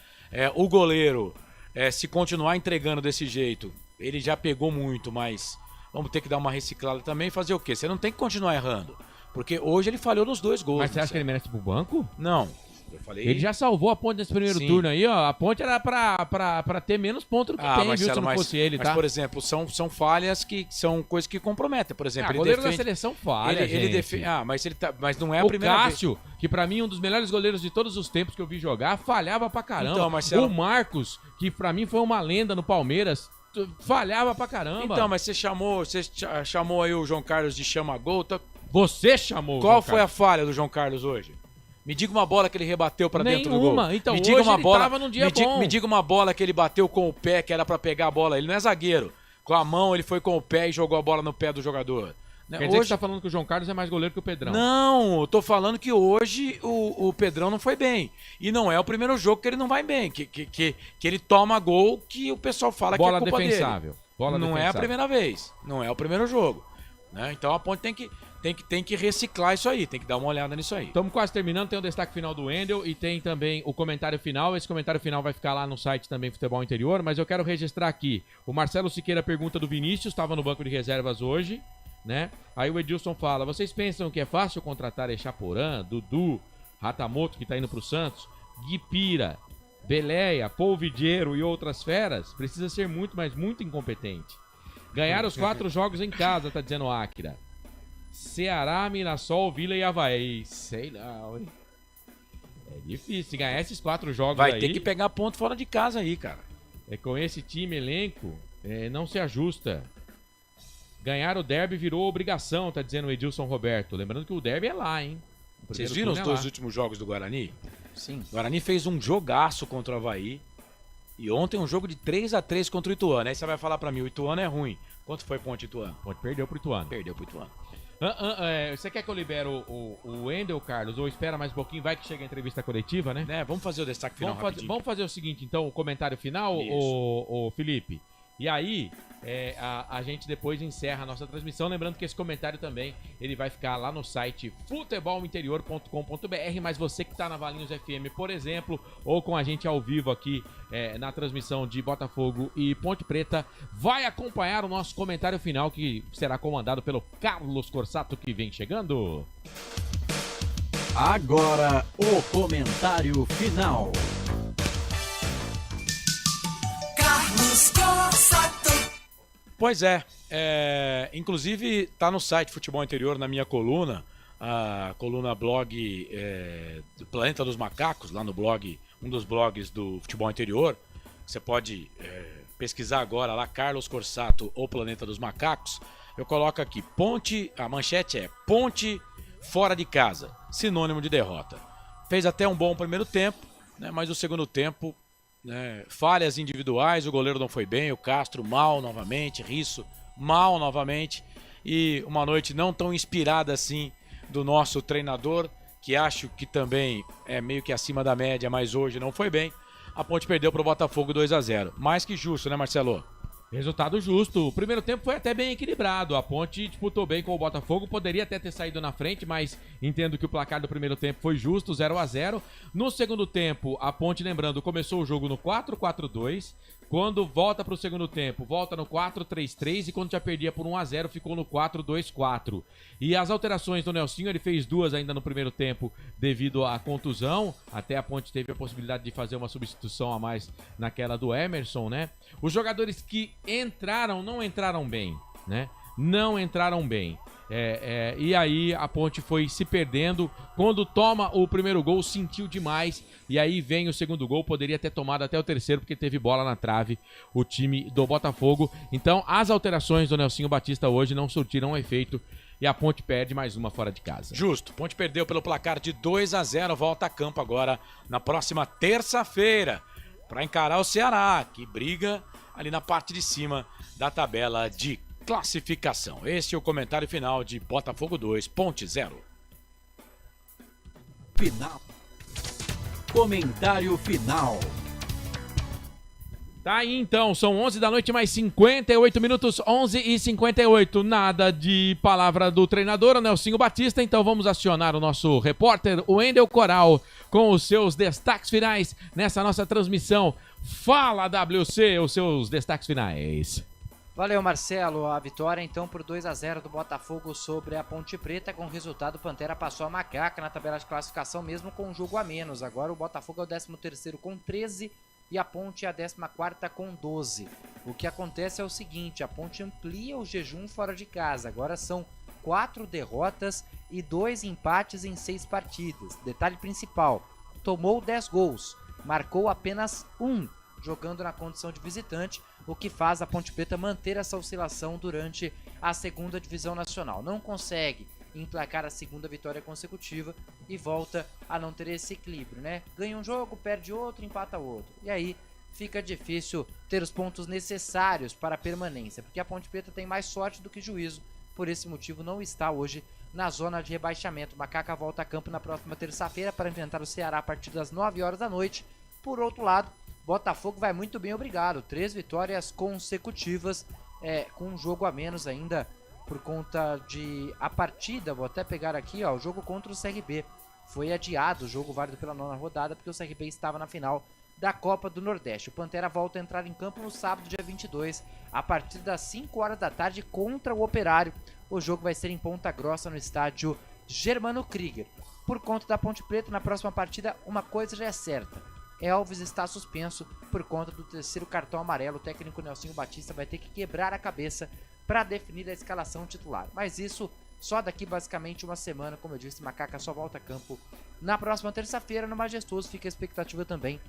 O goleiro, se continuar entregando desse jeito, ele já pegou muito, mas... Vamos ter que dar uma reciclada também e fazer o quê? Você não tem que continuar errando. Porque hoje ele falhou nos 2 gols. Mas você acha que ele merece pro banco? Não. Eu falei... Ele já salvou a Ponte nesse primeiro turno aí, ó. A Ponte era pra ter menos pontos do que tem, Marcelo, viu? Se não fosse ele, mas, por exemplo, são falhas que são coisas que comprometem. Por exemplo, o goleiro da seleção falha, ele defende. Mas não é a primeira vez. O Cássio, que pra mim é um dos melhores goleiros de todos os tempos que eu vi jogar, falhava pra caramba. Então, Marcelo... O Marcos, que pra mim foi uma lenda no Palmeiras, falhava pra caramba. Então, mas você chamou aí o João Carlos de chama-gol. Você chamou. Qual foi a falha do João Carlos hoje? Me diga uma bola que ele rebateu pra dentro do gol. Então, me diga hoje uma ele bola, tava num dia bom. Me diga uma bola que ele bateu com o pé, que era pra pegar a bola. Ele não é zagueiro. com a mão, ele foi com o pé e jogou a bola no pé do jogador. Né? Quer dizer que você tá falando que o João Carlos é mais goleiro que o Pedrão? Não, eu tô falando que hoje o Pedrão não foi bem. E não é o primeiro jogo que ele não vai bem. Que ele toma gol que o pessoal fala bola que é culpa defensável. dele. Bola não defensável. É a primeira vez. Não é o primeiro jogo. Né? Então a Ponte tem que reciclar isso aí. Tem que dar uma olhada nisso aí. Estamos quase terminando. Tem o destaque final do Wendel e tem também o comentário final. Esse comentário final vai ficar lá no site também Futebol Interior. Mas eu quero registrar aqui. O Marcelo Siqueira pergunta do Vinícius. Estava no banco de reservas hoje. Né? Aí o Edilson fala, vocês pensam que é fácil contratar Echaporã, Dudu, Ratamoto, que tá indo pro Santos, Guipira, Beleia, Polvidiero e outras feras? Precisa ser muito, mas muito incompetente. Ganhar os 4 jogos em casa, tá dizendo o Akira. Ceará, Mirassol, Vila e Avaí. Sei não, hein? É difícil, ganhar esses 4 jogos vai aí... ter que pegar ponto fora de casa aí, cara. Com esse time, elenco, não se ajusta. Ganhar o derby virou obrigação, tá dizendo o Edilson Roberto. Lembrando que o derby é lá, hein? Vocês viram os 2 últimos jogos do Guarani? Sim. O Guarani fez um jogaço contra o Avaí. E ontem um jogo de 3-3 contra o Ituano. Aí você vai falar pra mim, o Ituano é ruim. Quanto foi Ponte Ituano? Ponte perdeu pro Ituano. Perdeu pro Ituano. Você quer que eu libere o Wendel, Carlos? Ou espera mais um pouquinho? Vai que chega a entrevista coletiva, né? Vamos fazer o destaque final rapidinho. Vamos fazer o seguinte, então, o comentário final, o Felipe. E aí, a gente depois encerra a nossa transmissão. Lembrando que esse comentário também ele vai ficar lá no site futebolinterior.com.br. Mas você que está na Valinhos FM, por exemplo, ou com a gente ao vivo aqui na transmissão de Botafogo e Ponte Preta, vai acompanhar o nosso comentário final, que será comandado pelo Carlos Corsato, que vem chegando. Agora, o comentário final. Carlos Corsato. Pois inclusive tá no site Futebol Interior, na minha coluna, a coluna blog do Planeta dos Macacos, lá no blog, um dos blogs do Futebol Interior. Você pode pesquisar agora lá, Carlos Corsato ou Planeta dos Macacos. Eu coloco aqui, a manchete é Ponte fora de casa, sinônimo de derrota. Fez até um bom primeiro tempo, né, mas o segundo tempo... falhas individuais, o goleiro não foi bem, o Castro mal novamente, Risso mal novamente, e uma noite não tão inspirada assim do nosso treinador, que acho que também é meio que acima da média, mas hoje não foi bem. A Ponte perdeu para o Botafogo 2-0, mais que justo, né, Marcelo? Resultado justo. O primeiro tempo foi até bem equilibrado. A Ponte disputou bem com o Botafogo. Poderia até ter saído na frente, mas entendo que o placar do primeiro tempo foi justo, 0-0. No segundo tempo, a Ponte, lembrando, começou o jogo no 4-4-2. Quando volta para o segundo tempo, volta no 4-3-3. E quando já perdia por 1-0, ficou no 4-2-4. E as alterações do Nelsinho, ele fez 2 ainda no primeiro tempo devido à contusão. Até a Ponte teve a possibilidade de fazer uma substituição a mais naquela do Emerson, né? Os jogadores que entraram, não entraram bem, né? Não entraram bem. E aí a Ponte foi se perdendo. Quando toma o primeiro gol, sentiu demais. E aí vem o segundo gol. Poderia ter tomado até o terceiro, porque teve bola na trave o time do Botafogo. Então as alterações do Nelsinho Batista hoje não surtiram efeito. E a Ponte perde mais uma fora de casa. Justo. Ponte perdeu pelo placar de 2-0. Volta a campo agora na próxima terça-feira para encarar o Ceará, que briga ali na parte de cima da tabela de classificação. Este é o comentário final de Botafogo 2, Ponte 0. Final. Comentário final. Tá aí então, são 11 da noite mais 58 minutos, 11h58. Nada de palavra do treinador, o Nelsinho Batista, então vamos acionar o nosso repórter, o Wendel Coral, com os seus destaques finais nessa nossa transmissão. Fala, WC, os seus destaques finais. Valeu, Marcelo. A vitória então por 2-0 do Botafogo sobre a Ponte Preta. Com o resultado, o Pantera passou a macaca na tabela de classificação, mesmo com um jogo a menos. Agora o Botafogo é o 13º com 13 e a Ponte é a 14ª com 12. O que acontece é o seguinte, a Ponte amplia o jejum fora de casa. Agora são 4 derrotas e 2 empates em 6 partidas. Detalhe principal, tomou 10 gols, marcou apenas 1 jogando na condição de visitante, o que faz a Ponte Preta manter essa oscilação durante a segunda divisão nacional. Não consegue emplacar a segunda vitória consecutiva e volta a não ter esse equilíbrio, né? Ganha um jogo, perde outro, empata outro. E aí fica difícil ter os pontos necessários para a permanência, porque a Ponte Preta tem mais sorte do que juízo, por esse motivo não está hoje na zona de rebaixamento. O Macaca volta a campo na próxima terça-feira para enfrentar o Ceará a partir das 9 horas da noite. Por outro lado, Botafogo vai muito bem, obrigado. 3 vitórias consecutivas, com um jogo a menos ainda por conta de a partida. Vou até pegar aqui, ó, o jogo contra o CRB. Foi adiado o jogo válido pela 9ª rodada porque o CRB estava na final da Copa do Nordeste. O Pantera volta a entrar em campo no sábado, dia 22, a partir das 5 horas da tarde contra o Operário. O jogo vai ser em Ponta Grossa, no estádio Germano Krieger. Por conta da Ponte Preta, na próxima partida, uma coisa já é certa. Elvis está suspenso por conta do 3º cartão amarelo. O técnico Nelsinho Batista vai ter que quebrar a cabeça para definir a escalação titular. Mas isso só daqui basicamente uma semana. Como eu disse, Macaca só volta a campo na próxima terça-feira no Majestoso. Fica a expectativa também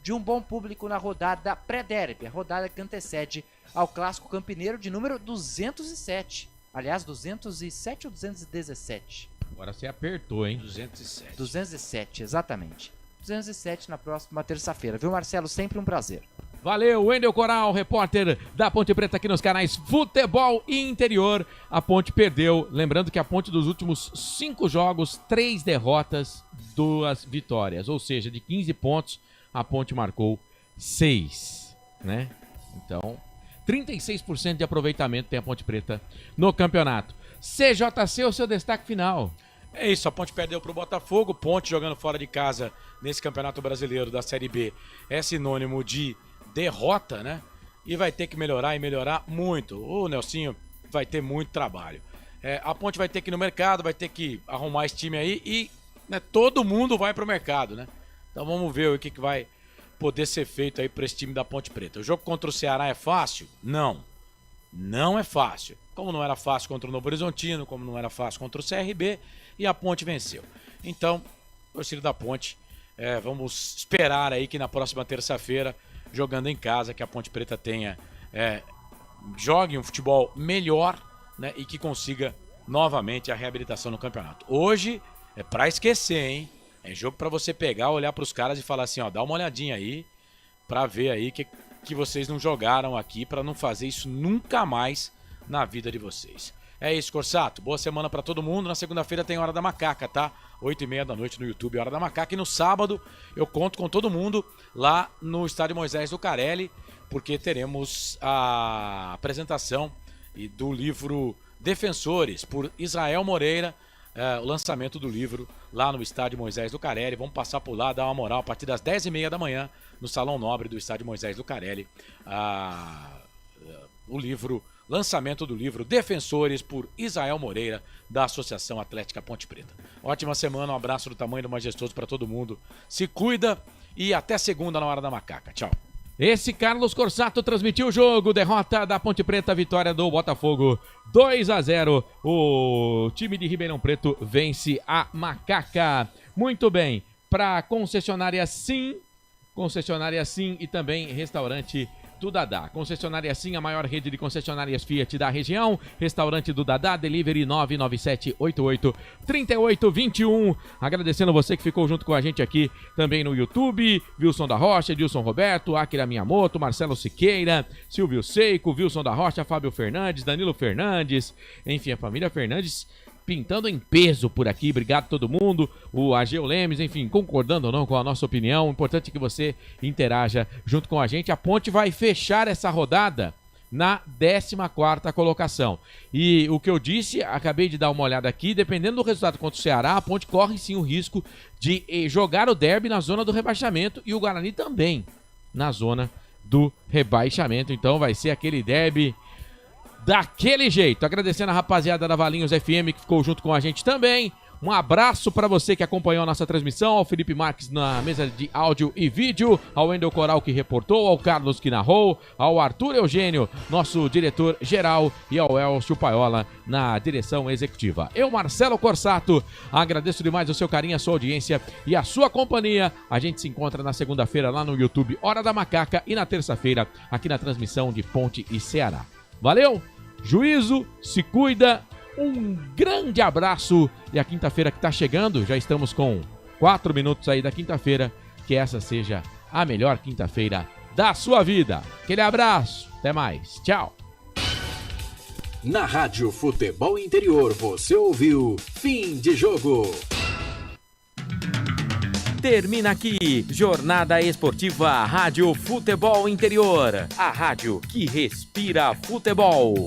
de um bom público na rodada pré-derby, a rodada que antecede ao Clássico Campineiro de número 207. Aliás, 207 ou 217? Agora você apertou, hein? 207. 207, exatamente. 207 na próxima terça-feira, viu, Marcelo? Sempre um prazer. Valeu, Wendel Coral, repórter da Ponte Preta aqui nos canais Futebol e Interior. A Ponte perdeu, lembrando que a Ponte dos últimos 5 jogos, 3 derrotas, 2 vitórias. Ou seja, de 15 pontos, a Ponte marcou 6, né? Então, 36% de aproveitamento tem a Ponte Preta no campeonato. CJC, o seu destaque final. É isso, a Ponte perdeu para o Botafogo. Ponte jogando fora de casa nesse Campeonato Brasileiro da Série B é sinônimo de derrota, né? E vai ter que melhorar e melhorar muito. O Nelsinho vai ter muito trabalho. A Ponte vai ter que ir no mercado, vai ter que arrumar esse time aí e, né, todo mundo vai para o mercado, né? Então vamos ver o que vai poder ser feito aí para esse time da Ponte Preta. O jogo contra o Ceará é fácil? Não. Não é fácil. Como não era fácil contra o Novo Horizontino, como não era fácil contra o CRB, e a Ponte venceu. Então, torcida da Ponte, vamos esperar aí que na próxima terça-feira, jogando em casa, que a Ponte Preta jogue um futebol melhor, né, e que consiga novamente a reabilitação no campeonato. Hoje é pra esquecer, hein? É jogo pra você pegar, olhar pros caras e falar assim, ó, dá uma olhadinha aí pra ver aí que vocês não jogaram aqui, pra não fazer isso nunca mais na vida de vocês. É isso, Corsato. Boa semana pra todo mundo. Na segunda-feira tem Hora da Macaca, tá? 8h30 da noite no YouTube, Hora da Macaca. E no sábado eu conto com todo mundo lá no Estádio Moisés do Carelli, porque teremos a apresentação do livro Defensores, por Israel Moreira, o lançamento do livro lá no Estádio Moisés do Carelli. Vamos passar por lá, dar uma moral a partir das 10h30 da manhã no Salão Nobre do Estádio Moisés do Carelli. Lançamento do livro Defensores, por Israel Moreira, da Associação Atlética Ponte Preta. Ótima semana, um abraço do tamanho do Majestoso para todo mundo. Se cuida e até segunda na Hora da Macaca. Tchau. Esse Carlos Corsato transmitiu o jogo, derrota da Ponte Preta, vitória do Botafogo 2-0. O time de Ribeirão Preto vence a Macaca. Muito bem, para concessionária Sim e também restaurante do Dadá. Concessionária Sim, a maior rede de concessionárias Fiat da região. Restaurante do Dadá, delivery 997883821. Agradecendo você que ficou junto com a gente aqui também no YouTube. Wilson da Rocha, Edilson Roberto, Akira Miyamoto, Marcelo Siqueira, Silvio Seico, Wilson da Rocha, Fábio Fernandes, Danilo Fernandes. Enfim, a família Fernandes pintando em peso por aqui. Obrigado a todo mundo. O Ageu Lemes, enfim, concordando ou não com a nossa opinião. Importante que você interaja junto com a gente. A Ponte vai fechar essa rodada na 14ª colocação. E o que eu disse, acabei de dar uma olhada aqui, dependendo do resultado contra o Ceará, a Ponte corre sim o risco de jogar o derby na zona do rebaixamento e o Guarani também na zona do rebaixamento. Então vai ser aquele derby daquele jeito. Agradecendo a rapaziada da Valinhos FM que ficou junto com a gente também. Um abraço para você que acompanhou a nossa transmissão, ao Felipe Marques na mesa de áudio e vídeo, ao Wendel Coral que reportou, ao Carlos que narrou, ao Arthur Eugênio, nosso diretor geral, e ao Elcio Paiola na direção executiva. Eu, Marcelo Corsato, agradeço demais o seu carinho, a sua audiência e a sua companhia. A gente se encontra na segunda-feira lá no YouTube Hora da Macaca e na terça-feira aqui na transmissão de Ponte e Ceará. Valeu, juízo, se cuida, um grande abraço e a quinta-feira que tá chegando, já estamos com 4 minutos aí da quinta-feira, que essa seja a melhor quinta-feira da sua vida. Aquele abraço, até mais, tchau. Na Rádio Futebol Interior você ouviu Fim de Jogo. Termina aqui, Jornada Esportiva Rádio Futebol Interior. A rádio que respira futebol.